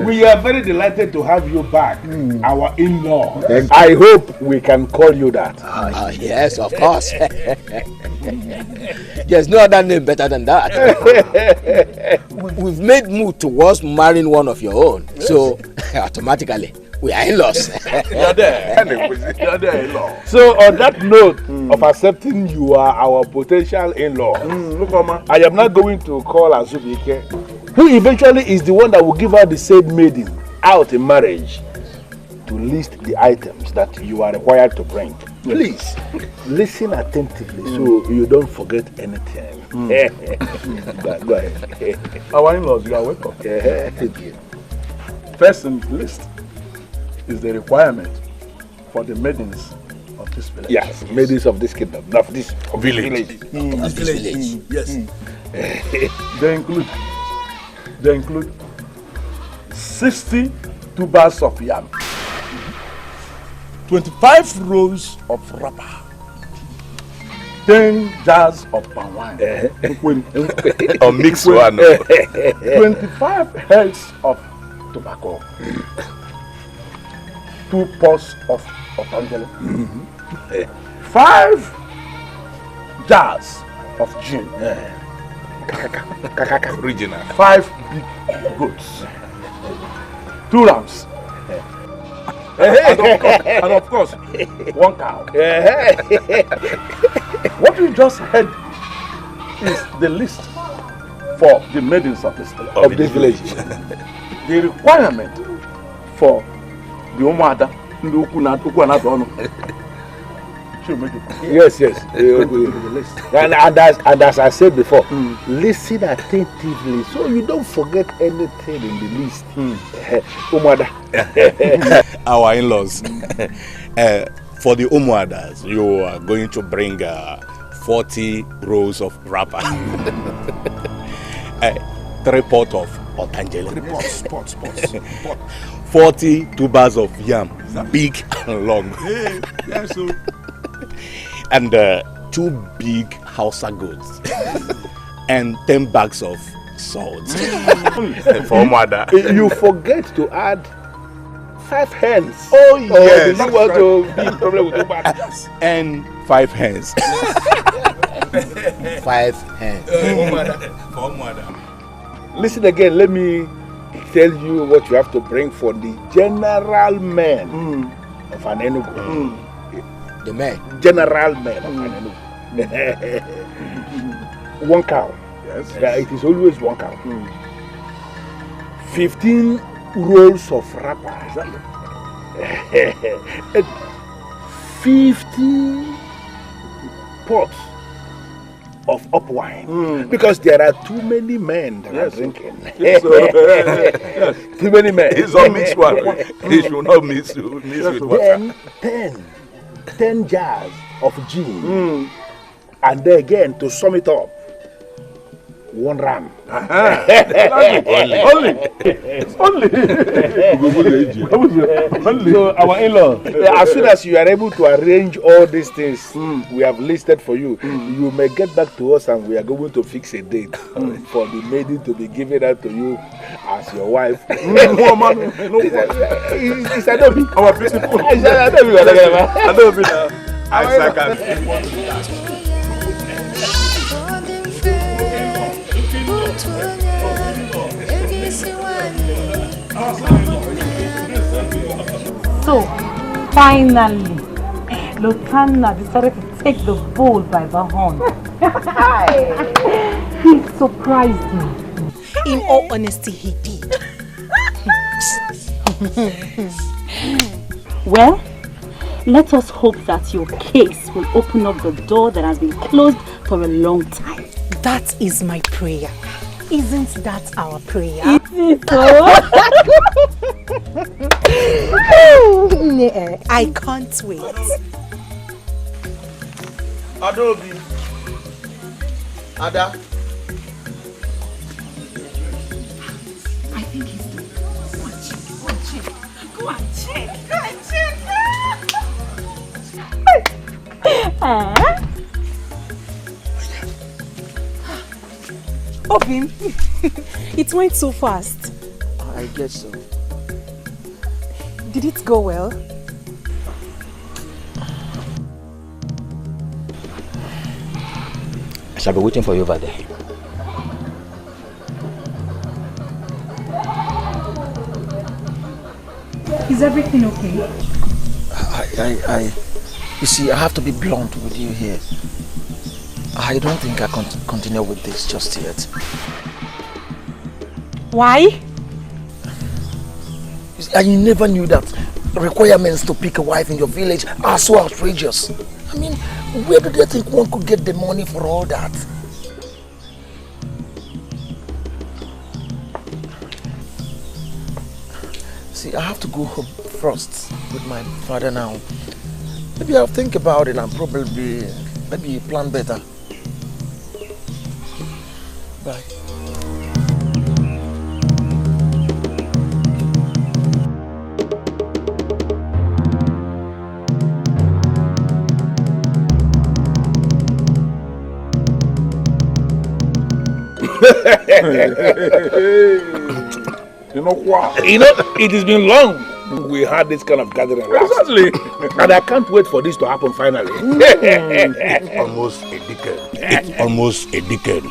We are very delighted to have you back, our in-law. I hope we can call you that. Yes, of course. There's no other name better than that. We've made move towards marrying one of your own, so automatically we are in-laws. You're there. You're there, in-law. So on that note of accepting you are our potential in-law, I am now going to call Azubike, who eventually is the one that will give her the said maiden out in marriage, to list the items that you are required to bring. Please listen attentively so you don't forget anything. Go ahead. Our in-laws, you are welcome. Thank you. First in the list is the requirement for the maidens of this village. Yes, maidens of this kingdom, of this village. This village. Yes. They include 60 tubers of yam, 25 rolls of rubber, 10 jars of palm wine, Or mix one. 25 heads of tobacco, 2 pots of Angelo, 5 jars of gin, Original. 5 big goats, 2 rams, and of course 1 cow. What you just heard is the list for the maidens of this village. The requirement for the Omada, Yes. And as I said before, listen attentively so you don't forget anything in the list. Our in-laws. For the Umuadas, you are going to bring 40 rolls of wrapper, 3 pots of otangele, 40 tubers of yam, big and long, and 2 big Hausa goats, and 10 bags of salt. For Umuada. You forget to add 5 hens. Oh yes. You want to be in problem with Umuada? And 5 hens. 5 hands. For Umuada. Listen again, let me tell you what you have to bring for the general men of an Enugu. The men. General men of an Enugu. 1 cow. Yes. Yeah, it is always 1 cow. 15 rolls of wrapper. 50 pots of up wine, because there are too many men that are drinking. Too many men. It's all mixed one. It should not mix with water. Then 10 jars of gin, and then again to sum it up, 1 ram. Only. So our in-law, as soon as you are able to arrange all these things we have listed for you, you may get back to us and we are going to fix a date for the maiden to be given out to you as your wife. It's Adobe. Our principal. Adobe. So, finally, Lotana decided to take the bull by the horn. He surprised me. In all honesty, he did. Well, let us hope that your case will open up the door that has been closed for a long time. That is my prayer. Isn't that our prayer? Is it so? I can't wait. Adobe. Ada. I think he's doing it. Go and check. Of him. It went so fast. I guess so. Did it go well? I shall be waiting for you over there. Is everything okay? You see, I have to be blunt with you here. I don't think I can continue with this just yet. Why? I never knew that requirements to pick a wife in your village are so outrageous. I mean, where do they think one could get the money for all that? See, I have to go home first with my father now. Maybe I'll think about it and probably maybe plan better. Bye. You know what? You know, it has been long we had this kind of gathering last. Exactly. And I can't wait for this to happen finally. Almost a decade. Almost a decade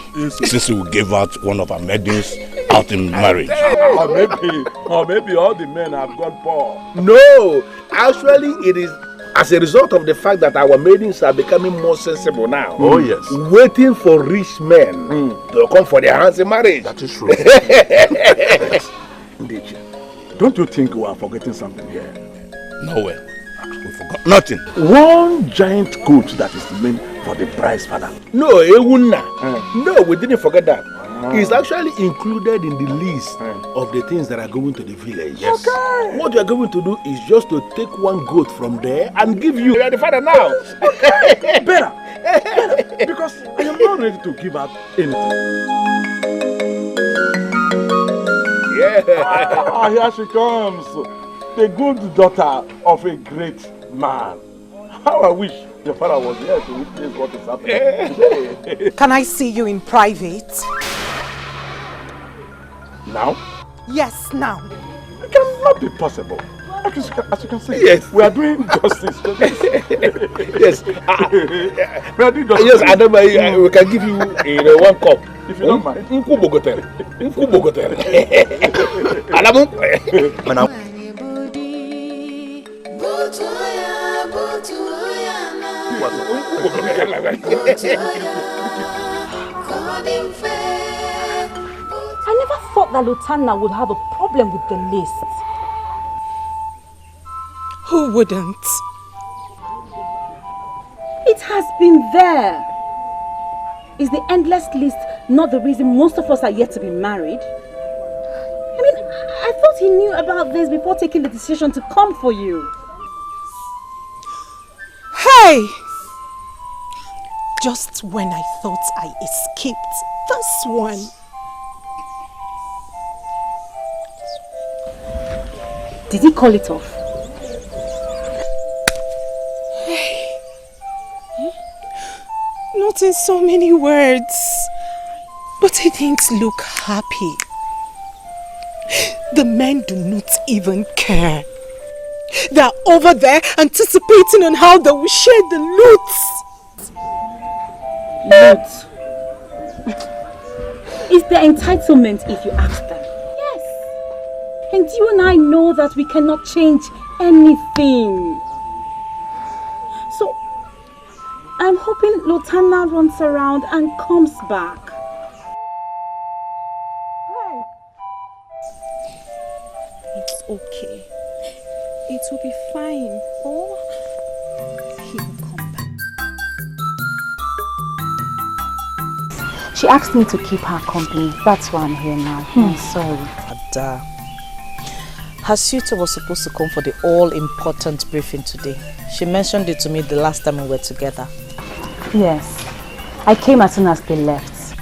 since we gave out one of our maidens out in marriage. Or maybe all the men have gone poor. No, actually it is as a result of the fact that our maidens are becoming more sensible now. Oh yes. Waiting for rich men to come for their hands in marriage. That is true. Indeed. Don't you think we are forgetting something here? No way. We forgot nothing. One giant goat that is meant for the bride's father. No, Ewuna. No, we didn't forget that. It's actually included in the list of the things that are going to the village. Yes. Okay. What you are going to do is just to take one goat from there and give you. You are the father now. Better. Because I am not ready to give up anything. Yeah. Here she comes. The good daughter of a great man. How I wish your father was here to witness what is happening. Can I see you in private? Now? Yes, now. It cannot be possible. As you can see, yes, we are doing justice to this. Yes. We are doing justice. Yes, Adam, we can give you one cup. If you don't mind. Nkubogotere. Adamu. I never thought that Lutana would have a problem with the list. Who wouldn't? It has been there. Is the endless list not the reason most of us are yet to be married? I mean, I thought he knew about this before taking the decision to come for you. Hey! Just when I thought I escaped this one. Did he call it off? Not in so many words, but he didn't look happy. The men do not even care. They're over there anticipating on how they will share the loot. Loot? It's their entitlement if you ask them. Yes. And you and I know that we cannot change anything. So, I'm hoping Lutana runs around and comes back. Hey. It's okay. It will be fine. Oh, he will come back. She asked me to keep her company. That's why I'm here now. I'm sorry. Ada, her suitor was supposed to come for the all-important briefing today. She mentioned it to me the last time we were together. Yes. I came as soon as they left.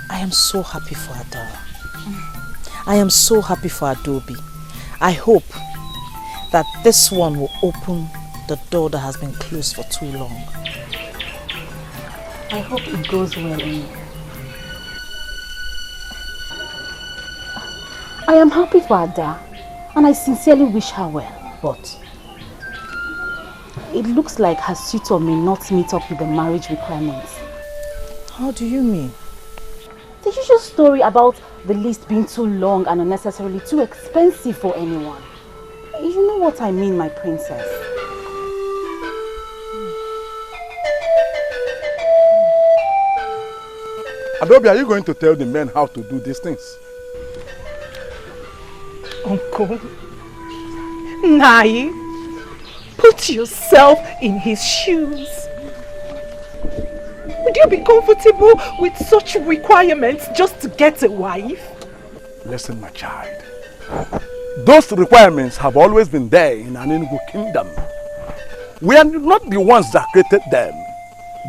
I am so happy for Ada. I am so happy for Adobe. I hope that this one will open the door that has been closed for too long. I hope it goes well. I am happy for Ada and I sincerely wish her well, but it looks like her suitor may not meet up with the marriage requirements. How do you mean? The usual story about the list being too long and unnecessarily too expensive for anyone. You know what I mean, my princess. Adobe, are you going to tell the men how to do these things? Uncle, Nai, put yourself in his shoes. Would you be comfortable with such requirements just to get a wife? Listen, my child. Those requirements have always been there in an Enugu kingdom. We are not the ones that created them.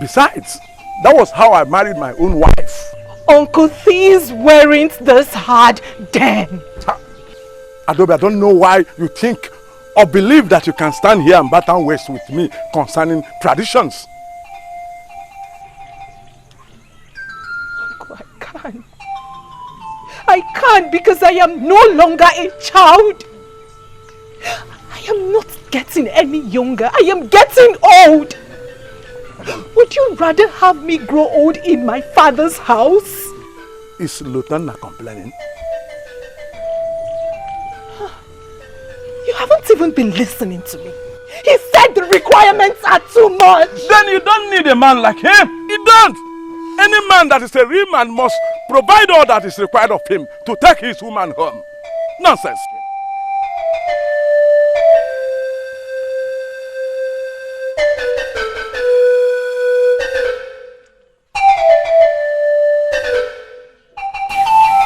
Besides, that was how I married my own wife. Uncle, things weren't this hard then. Adobe, I don't know why you think or believe that you can stand here and batten waste with me concerning traditions. Uncle, I can't. I can't because I am no longer a child. I am not getting any younger. I am getting old. Would you rather have me grow old in my father's house? Is Lieutenant complaining? You haven't even been listening to me. He said the requirements are too much. Then you don't need a man like him. You don't. Any man that is a real man must provide all that is required of him to take his woman home. Nonsense.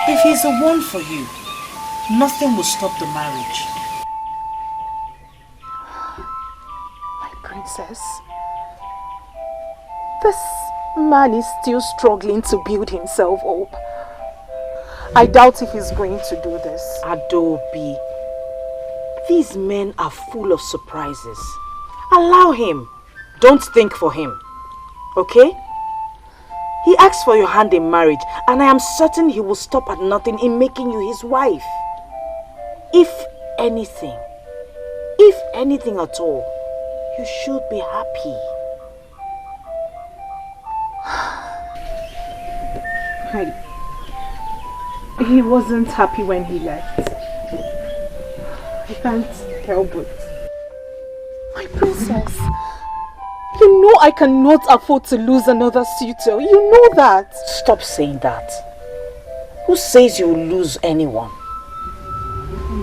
If he's the one for you, nothing will stop the marriage. My princess, this man is still struggling to build himself up. I doubt if he's going to do this. Adobe, these men are full of surprises. Allow him. Don't think for him. Okay? He asked for your hand in marriage, and I am certain he will stop at nothing in making you his wife. If anything at all, you should be happy. He wasn't happy when he left. I can't help it. My princess, you know I cannot afford to lose another suitor. You know that. Stop saying that. Who says you will lose anyone?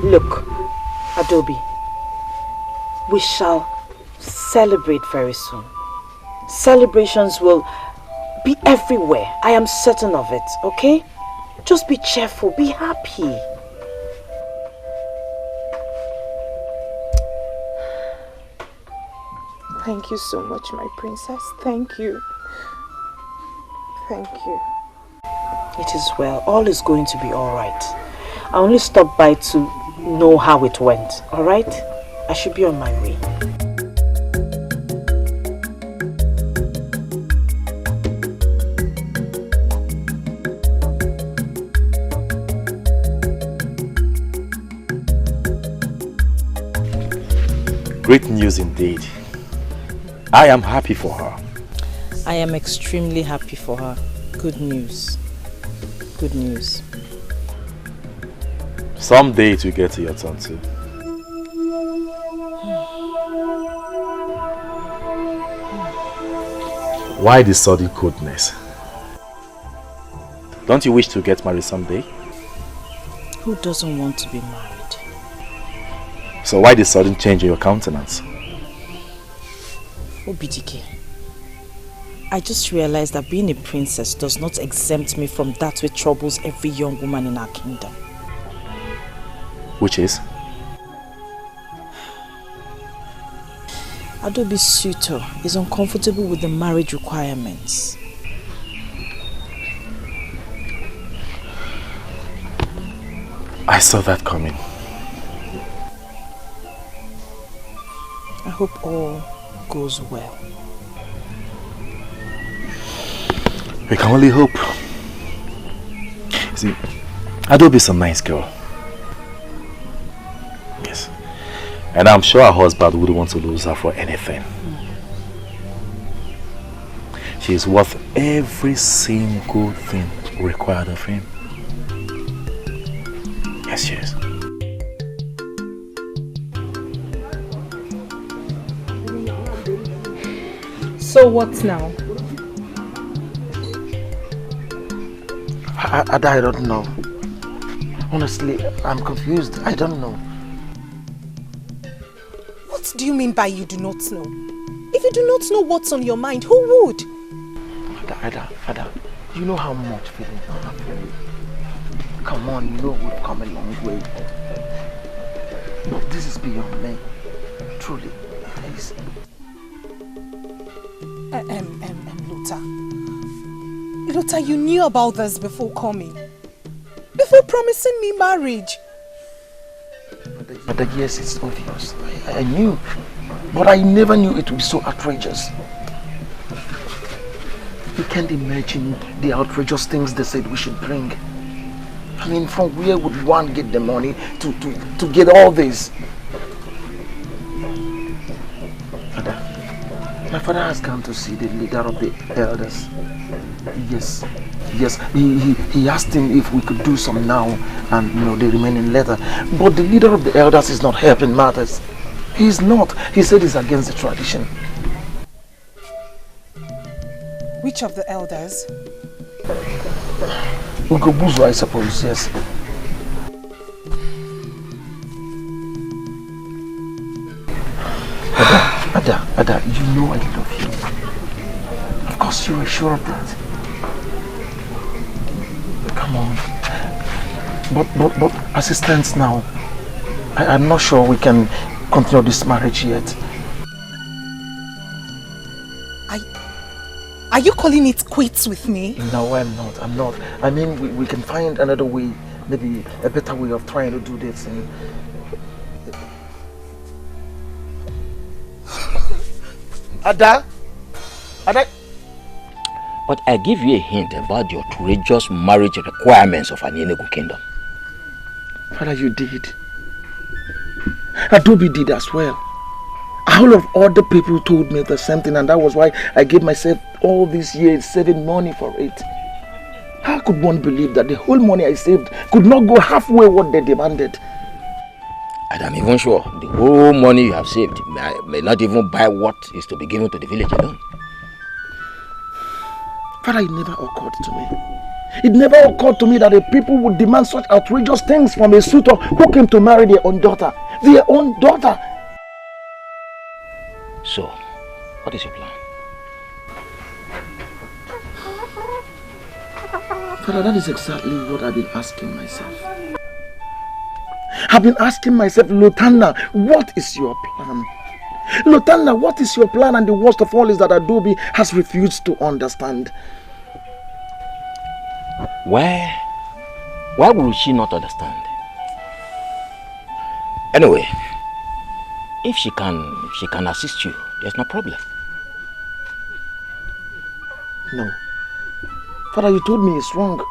Look, Adobe, we shall celebrate very soon. Celebrations will be everywhere. I am certain of it, okay? Just be cheerful, be happy. Thank you so much, my princess. Thank you. Thank you. It is well. All is going to be alright. I only stopped by to know how it went, alright? I should be on my way. Great news indeed. I am happy for her. I am extremely happy for her. Good news. Good news. Someday it will get to your turn too. Why this sudden coldness? Don't you wish to get married someday? Who doesn't want to be married? So why this sudden change in your countenance? Obidike, I just realized that being a princess does not exempt me from that which troubles every young woman in our kingdom. Which is? Adobe's suitor is uncomfortable with the marriage requirements. I saw that coming. I hope all goes well. We can only hope. See, Adobe is a nice girl. And I'm sure her husband wouldn't want to lose her for anything. She is worth every single thing required of him. Yes, she is. So what now? I don't know. Honestly, I'm confused. I don't know. What do you mean by you do not know? If you do not know what's on your mind, who would? Ada, you know how much feeling I have for you. Come on, you know we've come a long way. But this is beyond me. Truly, it is. Luther, you knew about this before coming. Before promising me marriage. But yes, it's obvious. I knew. But I never knew it would be so outrageous. You can't imagine the outrageous things they said we should bring. I mean, from where would one get the money to get all this? My father has come to see the leader of the elders. Yes. He asked him if we could do some now and the remaining later. But the leader of the elders is not helping matters. He's not. He said he's against the tradition. Which of the elders? Ugobuzu, I suppose, yes. Ada, you know I love you. Of course you are sure of that. Come on. But as it stands now, I'm not sure we can continue this marriage yet. Are you calling it quits with me? No, I'm not. I mean, we can find another way, maybe a better way of trying to do this. And Ada? But I give you a hint about the outrageous marriage requirements of an Enugu kingdom. Father, you did. Adobe did as well. All of other people told me the same thing, and that was why I gave myself all these years saving money for it. How could one believe that the whole money I saved could not go halfway what they demanded? And I'm even sure the whole money you have saved may not even buy what is to be given to the village alone. Father, it never occurred to me. It never occurred to me that the people would demand such outrageous things from a suitor who came to marry their own daughter. Their own daughter! So, what is your plan? Father, that is exactly what I've been asking myself. I've been asking myself, Lutana, what is your plan? Lutana, what is your plan? And the worst of all is that Adobe has refused to understand. Why would she not understand? Anyway, if she can assist you, there's no problem. No. Father, you told me it's wrong.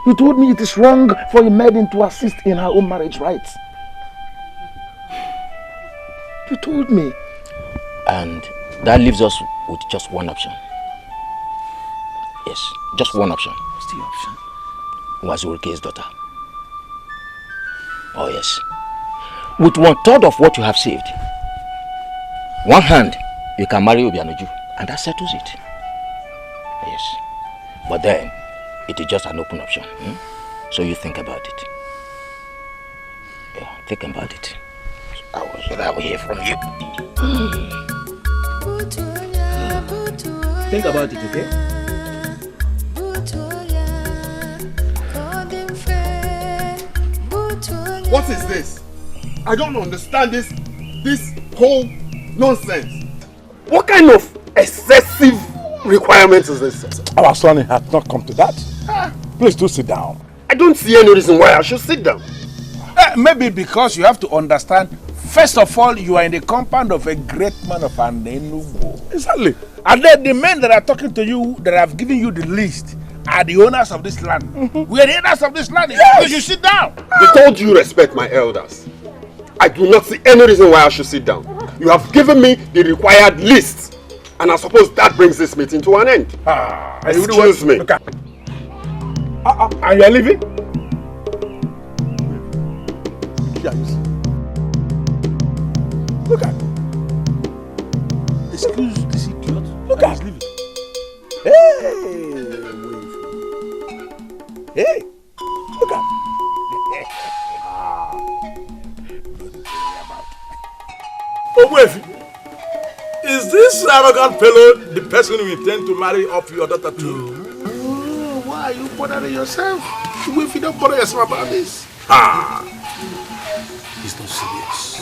You told me it is wrong for a maiden to assist in her own marriage rights. You told me. And that leaves us with just one option. Yes, just one option. What's the option? Wazico's daughter. Oh yes. With 1/3 of what you have saved, one hand, you can marry Obianoju, and that settles it. Yes. But then, it is just an open option. So you think about it. Yeah, think about it. I will hear from you. Think about it, okay? What is this? I don't understand this whole nonsense. What kind of excessive requirements is this? Our son has not come to that. Please do sit down. I don't see any reason why I should sit down. Maybe because you have to understand, first of all, you are in the compound of a great man of an Enugu. Exactly. And then the men that are talking to you, that have given you the list, are the owners of this land. We are the owners of this land. Yes. You should sit down. With all due respect, my elders, I do not see any reason why I should sit down. You have given me the required list, and I suppose that brings this meeting to an end. Excuse me. Okay. And you are leaving? Yes. Look at. Excuse this idiot. Look at. He's leaving. Hey, look at. Oh, wait. Is this arrogant fellow the person you intend to marry off your daughter to? Oh, why are you bothering yourself? If you don't bother yourself about this. He's not serious.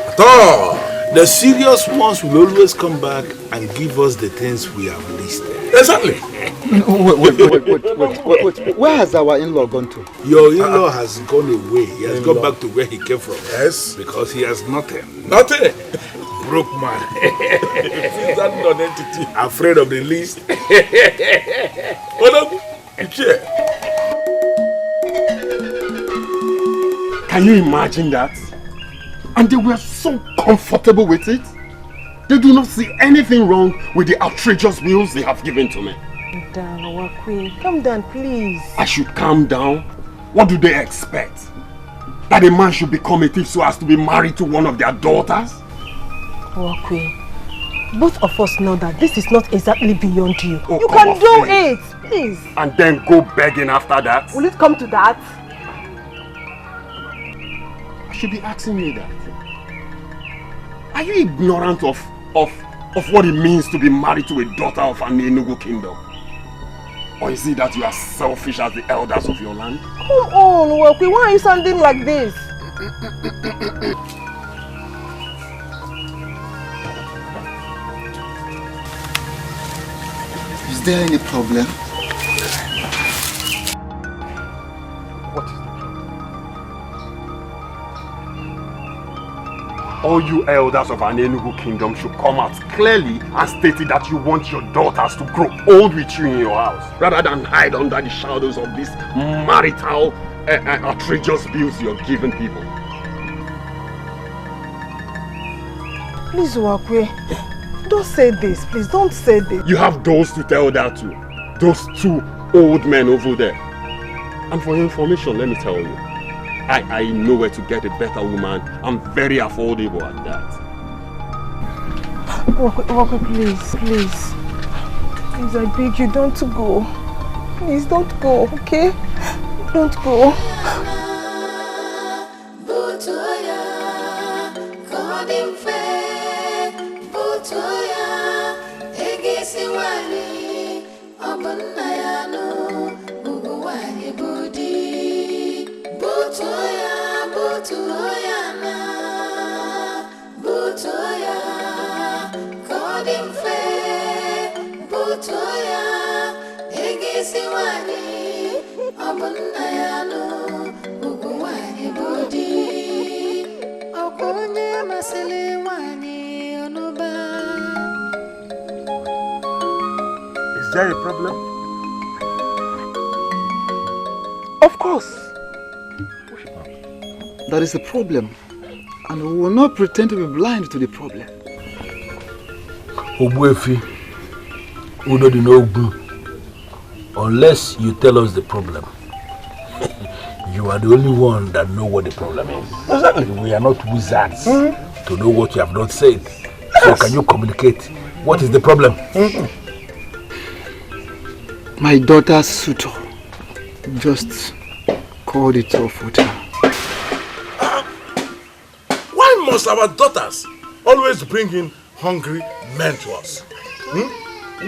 At all. The serious ones will always come back and give us the things we have listed. Exactly. Wait. Where has our in-law gone to? Your in-law has gone away. He has gone back to where he came from. Yes. Because he has nothing. Nothing. Broke man. He's that non-entity. Afraid of the least. Can you imagine that? And they were so comfortable with it. They do not see anything wrong with the outrageous bills they have given to me. Calm down, Wakwe. Calm down, please. I should calm down? What do they expect? That a man should become a thief so as to be married to one of their daughters? Wakwe, both of us know that this is not exactly beyond you. Oh, you can do it, please. And then go begging after that? Will it come to that? You should be asking me that. Are you ignorant of what it means to be married to a daughter of an Enugu kingdom? Or is it that you are selfish as the elders of your land? Come on, Wakwe, why are you sounding like this? Is there any problem? What is the problem? All you elders of an Enugu kingdom should come out clearly and state it that you want your daughters to grow old with you in your house, rather than hide under the shadows of these marital outrageous bills you're giving people. Please, Wakwe, don't say this, please, don't say this. You have those to tell that to. Those two old men over there. And for your information, let me tell you, I know where to get a better woman. I'm very affordable at that. Wakwe, please. Please, I beg you, don't go. Please, don't go, okay? Don't go. Is there a problem? Of course. That is the problem. And we will not pretend to be blind to the problem. Ogbuefi, Udo di N'Ogbu, unless you tell us the problem, you are the only one that know what the problem is. Exactly. We are not wizards to know what you have not said. Yes. So can you communicate? What is the problem? My daughter's suitor just called it off with her. Why must our daughters always bring in hungry men to us?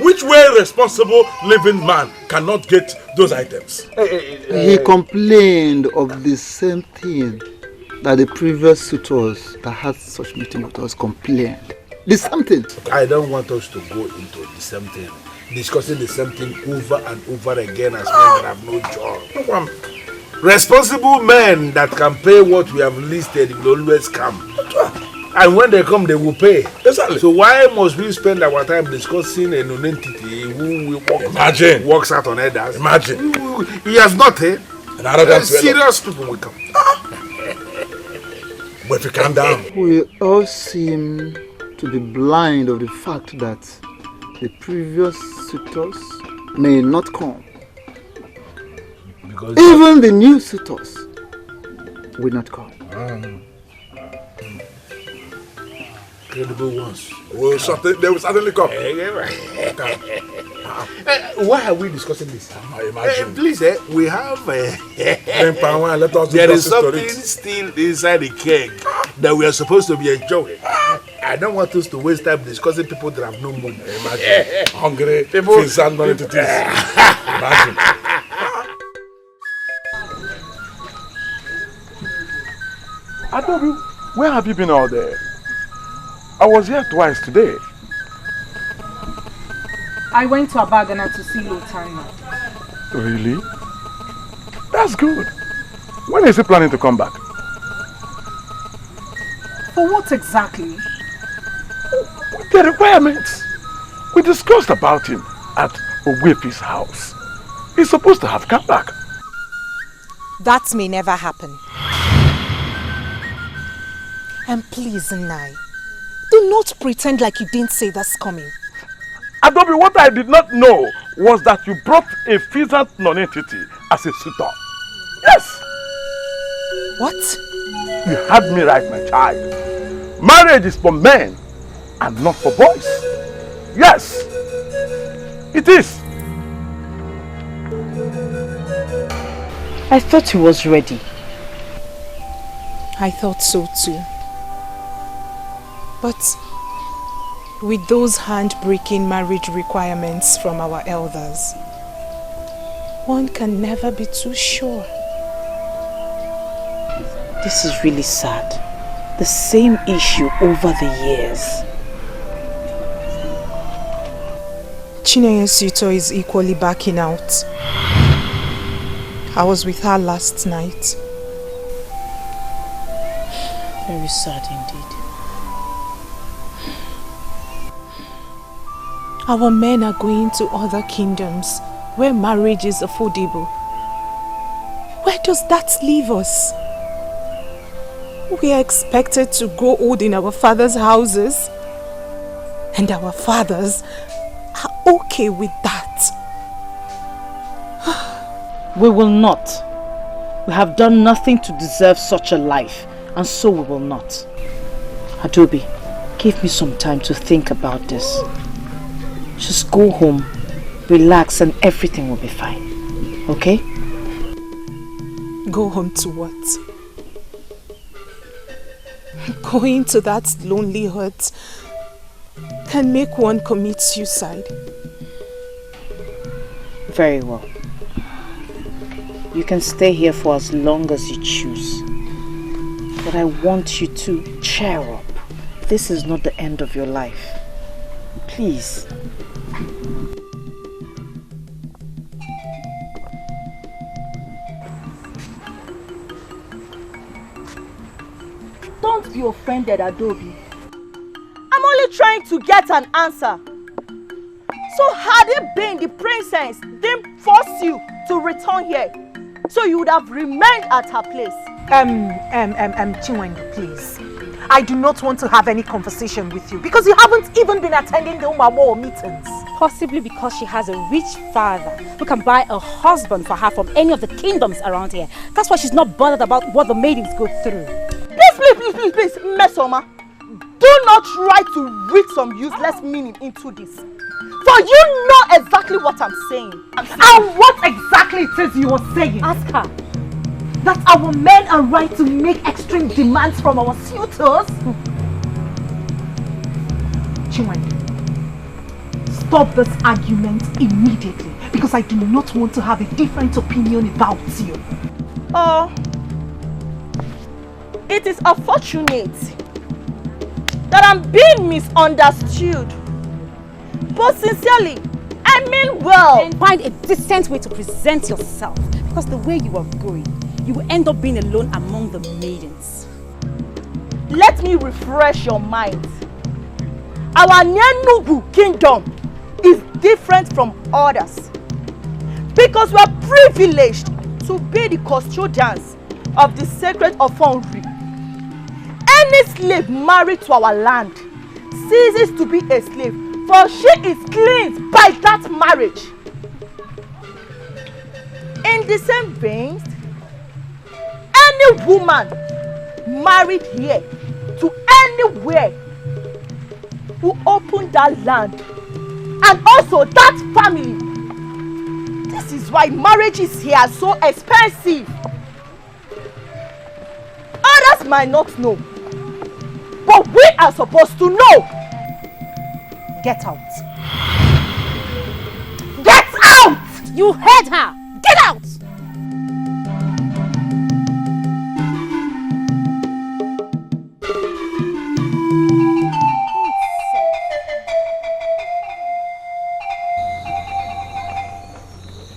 Which way responsible living man cannot get those items? He complained of the same thing that the previous suitors that had such meeting with us complained. The same thing. I don't want us to go into the same thing, discussing the same thing over and over again as men that have no job. Responsible men that can pay what we have listed will always come. And when they come, they will pay. Exactly. So why must we spend our time discussing a non-entity who works out on others? Imagine. He has not, serious people will come. But if you calm down. We all seem to be blind of the fact that the previous suitors may not come. Because even the new suitors will not come. Credible ones. They will certainly come. Why are we discussing this? I imagine. Please, we have. Let us there is something still inside the keg that we are supposed to be enjoying. I don't want us to waste time discussing people that have no money. Imagine. Hungry people and money to this. Imagine. Adobe, where have you been all day? I was here twice today. I went to Abagana to see Lotanya. Really? That's good. When is he planning to come back? For what exactly? The requirements. We discussed about him at Ogwepi's house. He's supposed to have come back. That may never happen. And please, Nai, do not pretend like you didn't say that's coming. Adobe, what I did not know was that you brought a pheasant non-entity as a suitor. Yes! What? You had me right, my child. Marriage is for men and not for boys. Yes! It is. I thought he was ready. I thought so too. But with those hand-breaking marriage requirements from our elders, one can never be too sure. This is really sad. The same issue over the years. Chinenye's suitor is equally backing out. I was with her last night. Very sad indeed. Our men are going to other kingdoms where marriage is affordable. Where does that leave us? We are expected to grow old in our father's houses, and our fathers are okay with that. We will not. We have done nothing to deserve such a life, and so we will not. Adobe, give me some time to think about this. Just go home, relax, and everything will be fine. Okay? Go home to what? Going to that lonely hut can make one commit suicide. Very well. You can stay here for as long as you choose. But I want you to cheer up. This is not the end of your life. Please. Don't be offended, Adobe. I'm only trying to get an answer. So had it been the princess didn't force you to return here, so you would have remained at her place. Chinwendu, please. I do not want to have any conversation with you because you haven't even been attending the Umamo meetings. Possibly because she has a rich father who can buy a husband for her from any of the kingdoms around here. That's why she's not bothered about what the maidens go through. Please, Mesoma. Do not try to read some useless meaning into this. For you know exactly what I'm saying. And what exactly it is you are saying? Ask her. That our men are right to make extreme demands from our suitors? Chinwendu, stop this argument immediately because I do not want to have a different opinion about you. Oh, it is unfortunate that I'm being misunderstood. But sincerely, I mean well. And find a decent way to present yourself, because the way you are going, you will end up being alone among the maidens. Let me refresh your mind. Our Nyenugu kingdom is different from others because we are privileged to be the custodians of the sacred offering. Any slave married to our land ceases to be a slave, for she is cleansed by that marriage. In the same vein, any woman married here to anywhere who open that land and also that family. This is why marriages here are so expensive. Others might not know, but we are supposed to know. Get out. Get out! You heard her. Get out!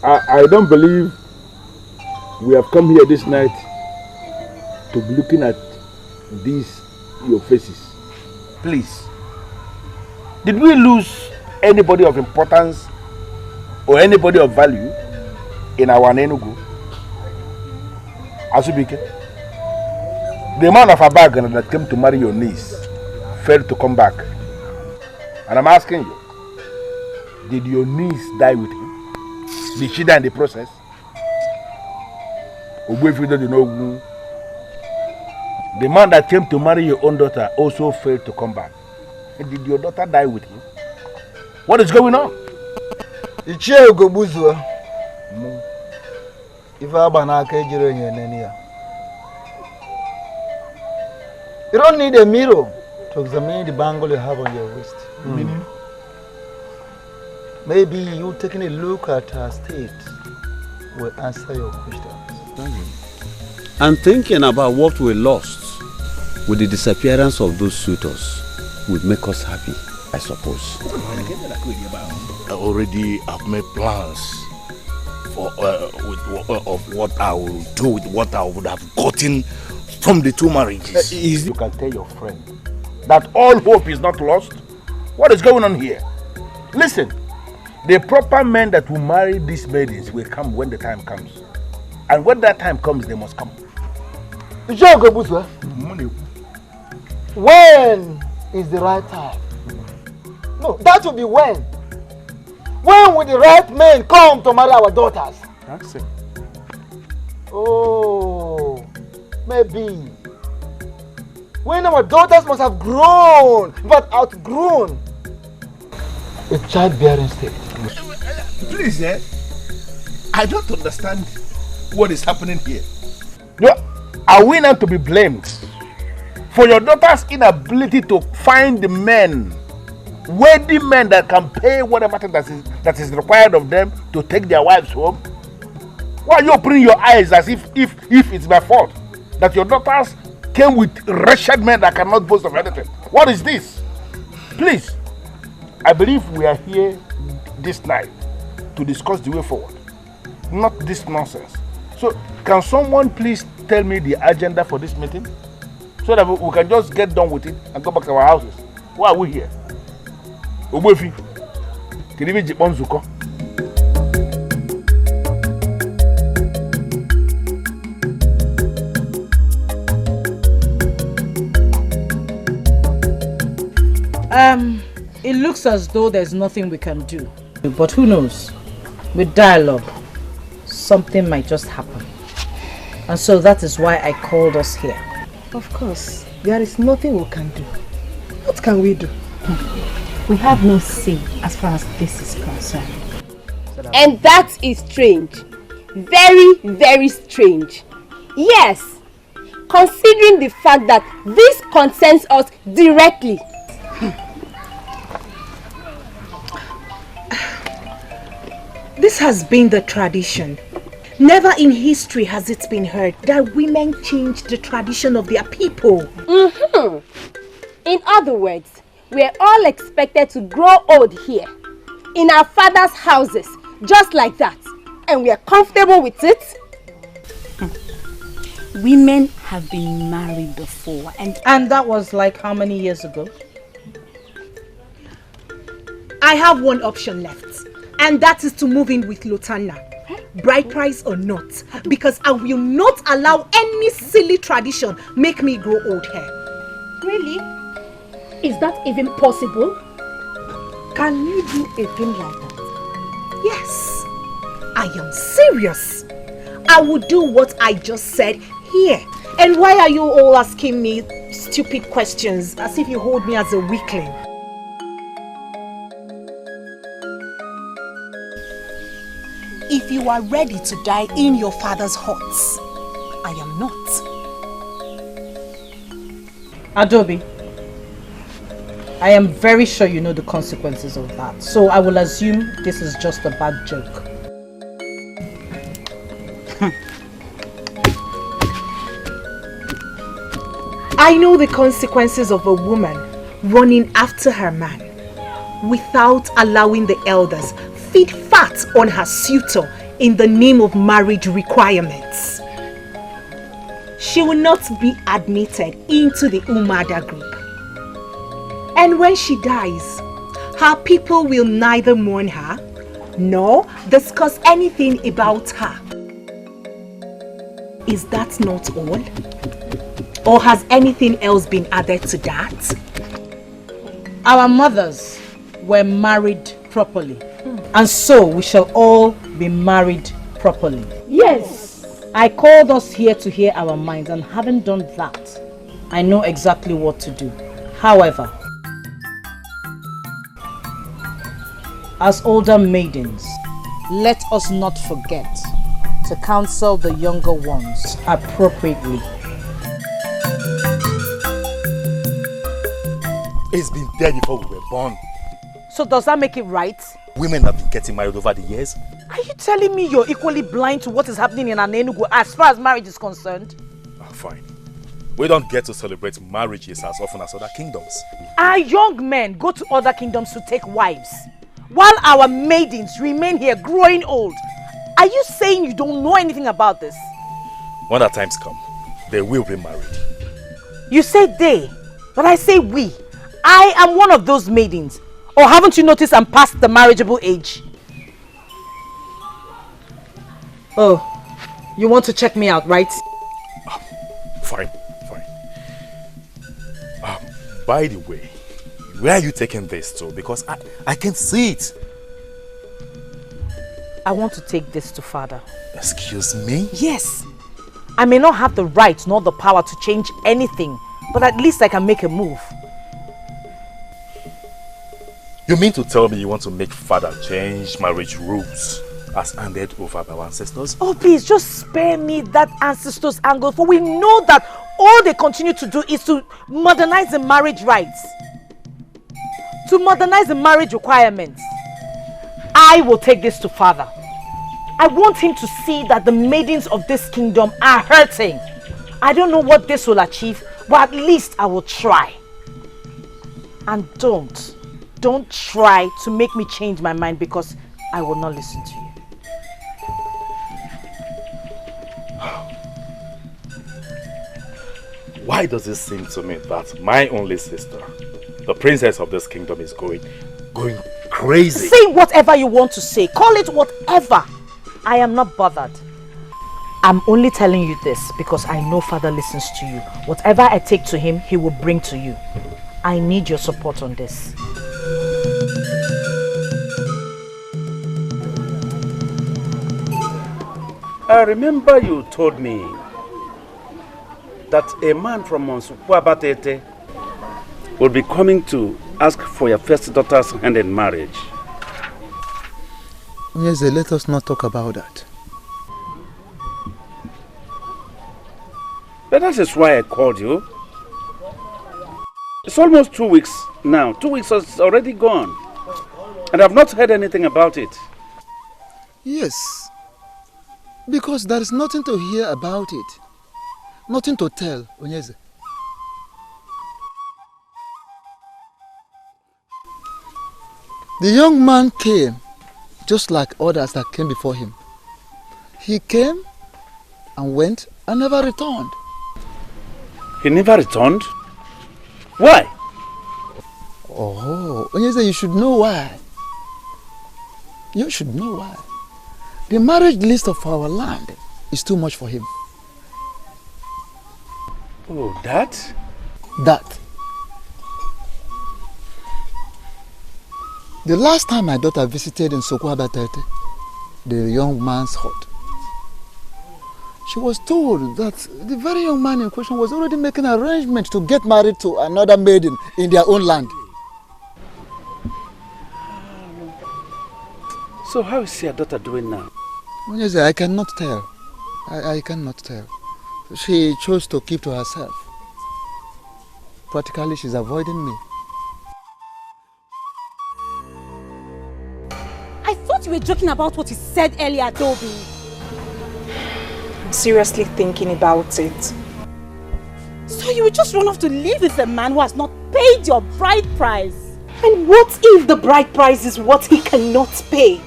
I don't believe we have come here this night to be looking at these your faces. Please, did we lose anybody of importance or anybody of value in our Enugu? Azubike, the man of Abagan that came to marry your niece failed to come back. And I'm asking you, did your niece die with him? Did she die in the process? The man that came to marry your own daughter also failed to come back. And did your daughter die with him? What is going on? You don't need a mirror to examine the bangle you have on your wrist. Meaning? Maybe you taking a look at her state will answer your questions. And thinking about what we lost with the disappearance of those suitors would make us happy, I suppose. I have made plans for of what I will do with what I would have gotten from the two marriages. You can tell your friend that all hope is not lost. What is going on here? Listen, the proper men that will marry these maidens will come when the time comes. And when that time comes, they must come. When is the right time? No, that will be when. When will the right men come to marry our daughters? That's it. Oh, maybe. When our daughters must have grown, but outgrown a childbearing state. Please, I don't understand what is happening here. No, are we not to be blamed for your daughter's inability to find the men, worthy men that can pay whatever thing that is required of them to take their wives home? Why are you opening your eyes as if it's my fault that your daughters came with wretched men that cannot boast of anything? What is this? Please, I believe we are here this night to discuss the way forward, not this nonsense. So, can someone please tell me the agenda for this meeting so that we can just get done with it and go back to our houses? Why are we here? Ogbefi, Kiribi Jipon Zuko. It looks as though there's nothing we can do. But who knows? With dialogue, something might just happen. And so that is why I called us here. Of course, there is nothing we can do. What can we do? We have no say as far as this is concerned. And that is strange. Very, very strange. Yes, considering the fact that this concerns us directly. This has been the tradition. Never in history has it been heard that women change the tradition of their people. In other words, we are all expected to grow old here, in our father's houses, just like that. And we are comfortable with it. Women have been married before, and that was like how many years ago? I have one option left, and that is to move in with Lotana, bride price or not, because I will not allow any silly tradition make me grow old hair. Really? Is that even possible? Can you do a thing like that? Yes. I am serious. I will do what I just said here. And why are you all asking me stupid questions as if you hold me as a weakling? If you are ready to die in your father's huts, I am not. Adobe, I am very sure you know the consequences of that, so I will assume this is just a bad joke. I know the consequences of a woman running after her man without allowing the elders feed fat on her suitor in the name of marriage requirements. She will not be admitted into the Umada group. And when she dies, her people will neither mourn her nor discuss anything about her. Is that not all? Or has anything else been added to that? Our mothers were married properly. And so we shall all be married properly. Yes. I called us here to hear our minds, and having done that, I know exactly what to do. However, as older maidens, let us not forget to counsel the younger ones appropriately. It's been there before we were born. So does that make it right? Women have been getting married over the years. Are you telling me you're equally blind to what is happening in Anenugu as far as marriage is concerned? Oh, fine. We don't get to celebrate marriages as often as other kingdoms. Our young men go to other kingdoms to take wives, while our maidens remain here growing old. Are you saying you don't know anything about this? When that times come, they will be married. You say they, but I say we. I am one of those maidens. Or haven't you noticed I'm past the marriageable age? Oh, you want to check me out, right? Fine. By the way, where are you taking this to? Because I can see it. I want to take this to father. Excuse me? Yes. I may not have the right nor the power to change anything, but at least I can make a move. You mean to tell me you want to make father change marriage rules as handed over by our ancestors? Oh please, just spare me that ancestors angle, for we know that all they continue to do is to modernize the marriage rights. To modernize the marriage requirements. I will take this to father. I want him to see that the maidens of this kingdom are hurting. I don't know what this will achieve, but at least I will try. And don't try to make me change my mind, because I will not listen to you. Why does it seem to me that my only sister, the princess of this kingdom, is going crazy? Say whatever you want to say. Call it whatever. I am not bothered. I'm only telling you this because I know father listens to you. Whatever I take to him, he will bring to you. I need your support on this. I remember you told me that a man from Monsupuabatete will be coming to ask for your first daughter's hand in marriage. Yes, let us not talk about that. But that is why I called you. It's almost 2 weeks now. 2 weeks is already gone. And I've not heard anything about it. Yes. Because there is nothing to hear about it. Nothing to tell, Onyeze. The young man came just like others that came before him. He came and went and never returned. He never returned? Why? Oh, Onyeze, you should know why. You should know why. The marriage list of our land is too much for him. Oh, that? That. The last time my daughter visited in Sokoabatete, the young man's hut, she was told that the very young man in question was already making arrangements to get married to another maiden in their own land. So how is your daughter doing now? Yes, I cannot tell. I cannot tell. She chose to keep to herself. Practically, she's avoiding me. I thought you were joking about what you said earlier, Dobby. I'm seriously thinking about it. So you would just run off to live with a man who has not paid your bride price? And what if the bride price is what he cannot pay?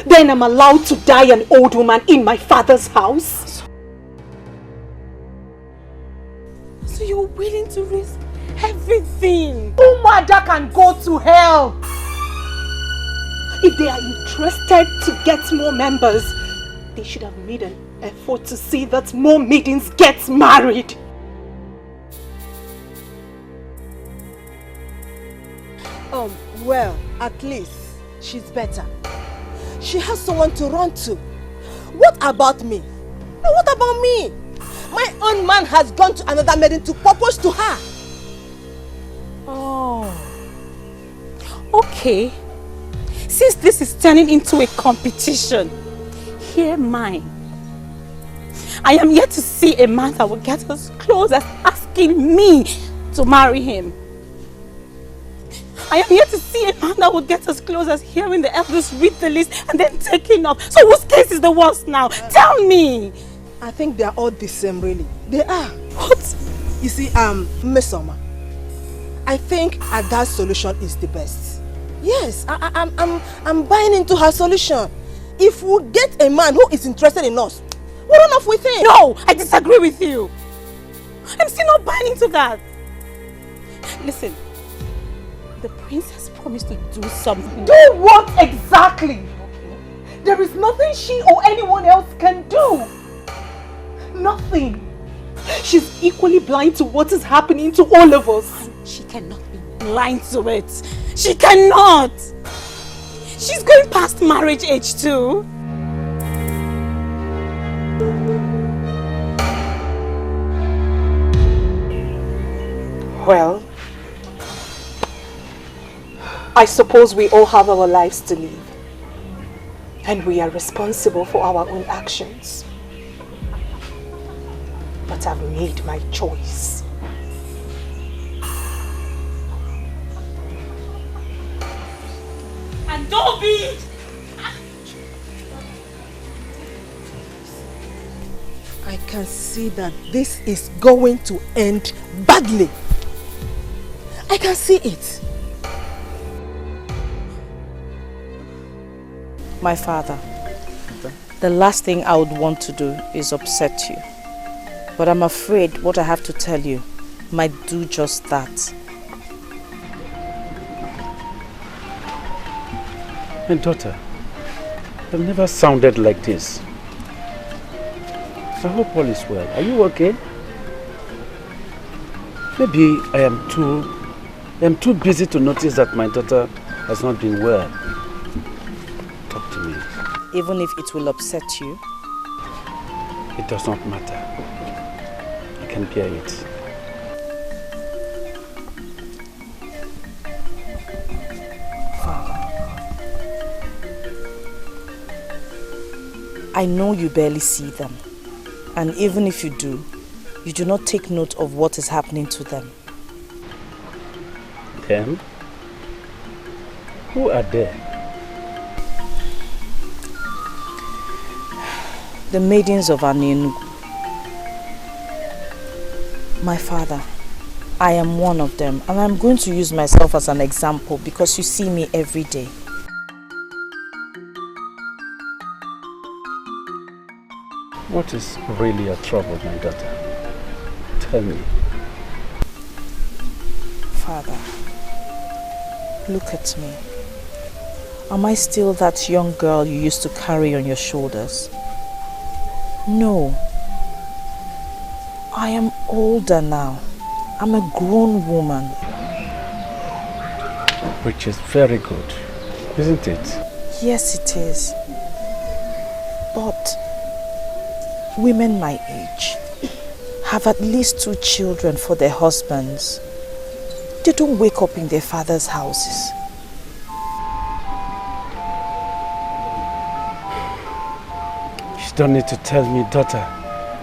Then I'm allowed to die an old woman in my father's house? So you're willing to risk everything? Umada can go to hell! If they are interested to get more members, they should have made an effort to see that more maidens get married. Well, at least she's better. She has someone to run to. What about me? No, what about me? My own man has gone to another maiden to propose to her. Oh. Okay. Since this is turning into a competition, hear mine. I am yet to see a man that will get as close as asking me to marry him. I am yet to see a man that would get as close as hearing the elders read the list and then taking off. So whose case is the worst now? Tell me! I think they are all the same, really. They are. What? You see, Miss Oma, I think Ada's solution is the best. Yes, I'm buying into her solution. If we get a man who is interested in us, we'll run off with him. No, I disagree with you. I'm still not buying into that. Listen. The princess promised to do something. Do what exactly? There is nothing she or anyone else can do. Nothing. She's equally blind to what is happening to all of us. She cannot be blind to it. She cannot. She's going past marriage age too. Well, I suppose we all have our lives to live, and we are responsible for our own actions. But I've made my choice. And don't be! I can see that this is going to end badly. I can see it. My father, the last thing I would want to do is upset you. But I'm afraid what I have to tell you might do just that. My daughter, I've never sounded like this. I hope all is well. Are you okay? Maybe I am too busy to notice that my daughter has not been well. Talk to me. Even if it will upset you? It does not matter. I can bear it. I know you barely see them. And even if you do not take note of what is happening to them. Them? Who are they? The maidens of Anenugu. My father, I am one of them, and I'm going to use myself as an example because you see me every day. What is really your trouble, my daughter? Tell me. Father, look at me. Am I still that young girl you used to carry on your shoulders? No. I am older now. I'm a grown woman. Which is very good, isn't it? Yes, it is. But women my age have at least 2 children for their husbands. They don't wake up in their father's houses. You don't need to tell me, daughter,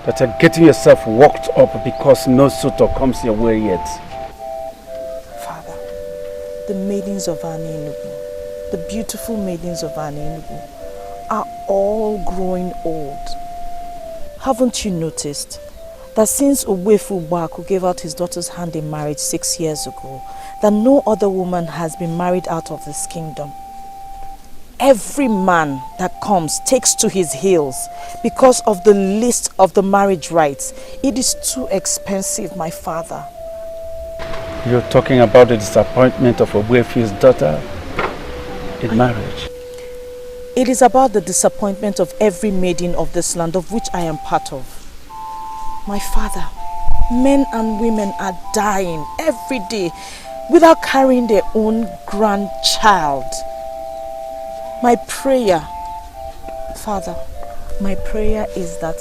that you're getting yourself worked up because no suitor comes your way yet. Father, the maidens of Anenugu, the beautiful maidens of Anenugu, are all growing old. Haven't you noticed that since Uwefu Baku gave out his daughter's hand in marriage 6 years ago, that no other woman has been married out of this kingdom? Every man that comes takes to his heels because of the list of the marriage rites. It is too expensive, my father. You're talking about the disappointment of Uwefu's daughter in marriage. It is about the disappointment of every maiden of this land of which I am part of. My father, men and women are dying every day without carrying their own grandchild. My prayer, Father, my prayer is that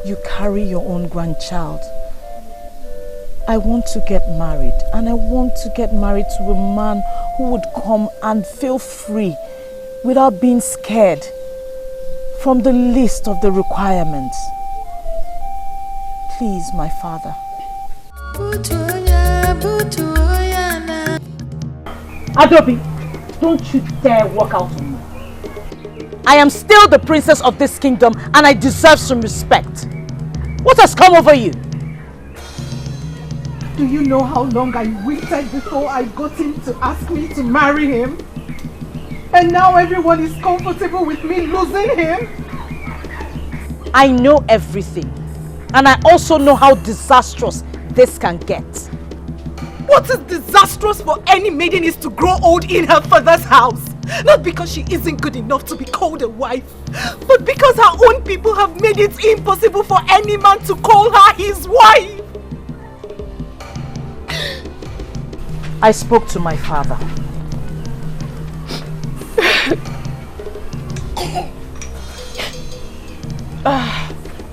you carry your own grandchild. I want to get married, and I want to get married to a man who would come and feel free without being scared from the list of the requirements. Please, my father. Adobe, don't you dare walk out on me. I am still the princess of this kingdom and I deserve some respect. What has come over you? Do you know how long I waited before I got him to ask me to marry him? And now everyone is comfortable with me losing him? I know everything. And I also know how disastrous this can get. What is disastrous for any maiden is to grow old in her father's house. Not because she isn't good enough to be called a wife, but because her own people have made it impossible for any man to call her his wife. I spoke to my father.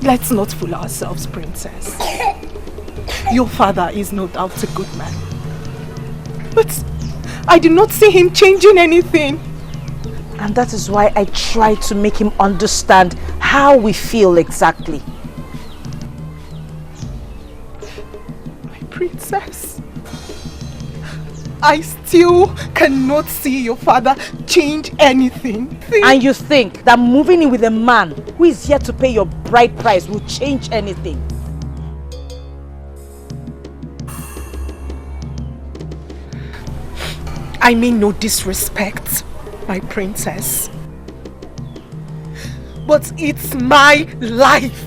Let's not fool ourselves, princess. Your father is no doubt a good man. But I do not see him changing anything. And that is why I try to make him understand how we feel exactly. My princess, I still cannot see your father change anything. And you think that moving in with a man who is yet to pay your bride price will change anything? I mean no disrespect, my princess. But it's my life.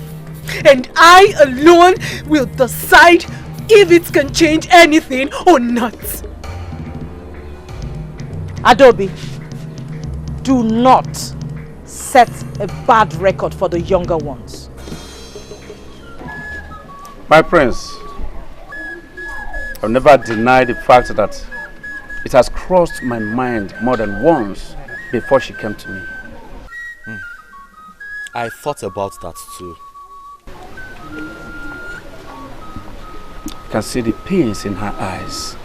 And I alone will decide if it can change anything or not. Adobe, do not set a bad record for the younger ones. My prince, I'll never deny the fact that it has crossed my mind more than once before she came to me. I thought about that too. I can see the pains in her eyes.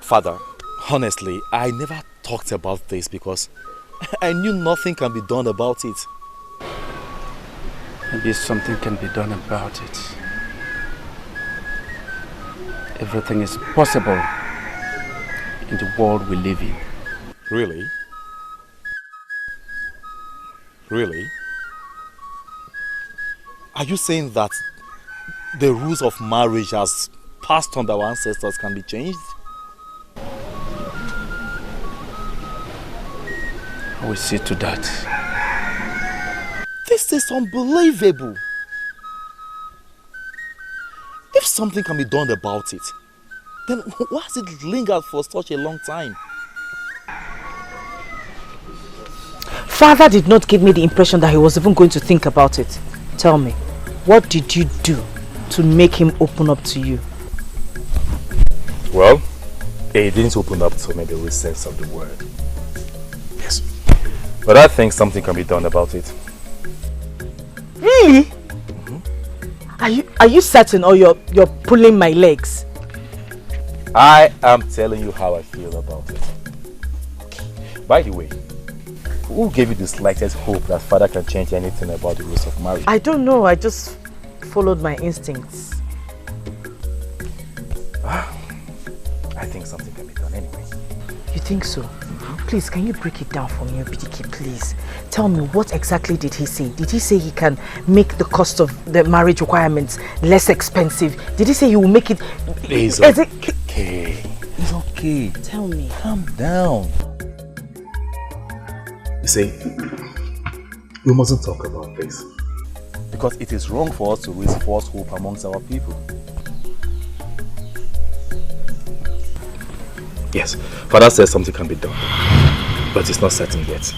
Father, honestly, I never talked about this because I knew nothing can be done about it. Maybe something can be done about it. Everything is possible in the world we live in. Really? Really? Are you saying that the rules of marriage as passed on by our ancestors can be changed? I will see to that. This is unbelievable. If something can be done about it, then why has it lingered for such a long time? Father did not give me the impression that he was even going to think about it. Tell me, what did you do to make him open up to you? Well, It didn't open up to me the real sense of the word. Yes. But I think something can be done about it. Really? Are you certain, or you're pulling my legs? I am telling you how I feel about it. By the way, who gave you the slightest hope that father can change anything about the rules of marriage? I don't know. I just followed my instincts. I think something can be done anyway. You think so? Please, can you break it down for me, Obidike, please? Tell me, what exactly did he say? Did he say he can make the cost of the marriage requirements less expensive? Did he say he will make it... It's okay. It's okay. Tell me. Calm down. You see, we mustn't talk about this. Because it is wrong for us to raise false hope amongst our people. Yes, father says something can be done, but it's not certain yet.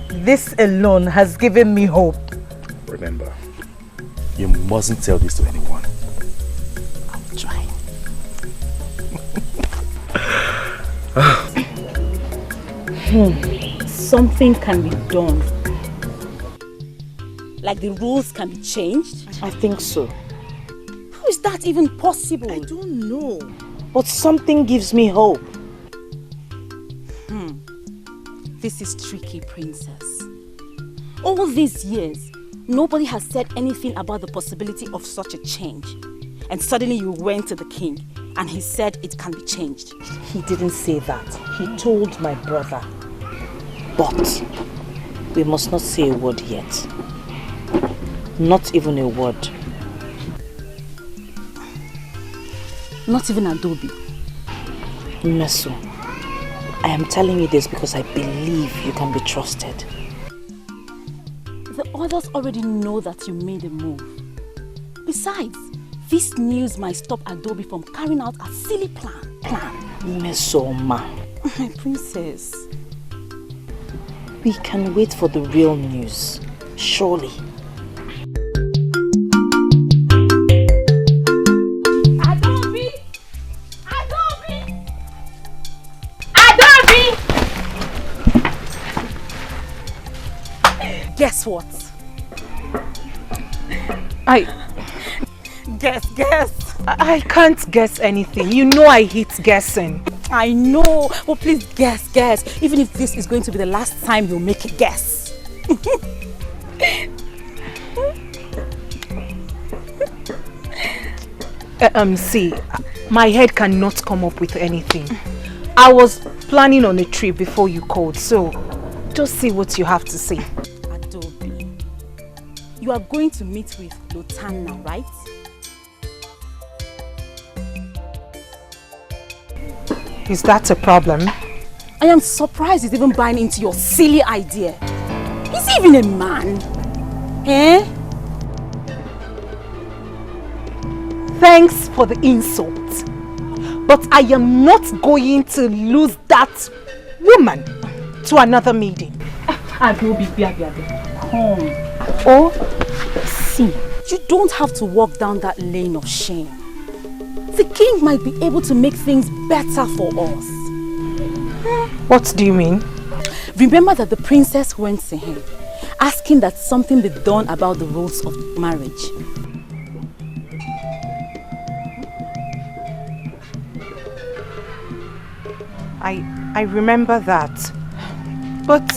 This alone has given me hope. Remember, you mustn't tell this to anyone. I'll try. Something can be done. Like the rules can be changed? I think so. How is that even possible? I don't know. But something gives me hope. This is tricky, princess. All these years, nobody has said anything about the possibility of such a change. And suddenly you went to the king and he said it can be changed. He didn't say that. He told my brother. But we must not say a word yet. Not even a word. Not even Adobe. Meso, I am telling you this because I believe you can be trusted. The others already know that you made a move. Besides, this news might stop Adobe from carrying out a silly plan. Meso, ma. My princess. We can wait for the real news. Surely. Guess what? Guess. I can't guess anything. You know I hate guessing. I know. But please guess. Even if this is going to be the last time you'll make a guess. See, my head cannot come up with anything. I was planning on a trip before you called, so just see what you have to say. Adobe, you are going to meet with Lotan now, right? Is that a problem? I am surprised he's even buying into your silly idea. Is he even a man? Eh? Thanks for the insult. But I am not going to lose that woman to another maiden. Adobe, come. Oh, see, you don't have to walk down that lane of shame. The king might be able to make things better for us. What do you mean? Remember that the princess went to him, asking that something be done about the rules of marriage. I remember that. But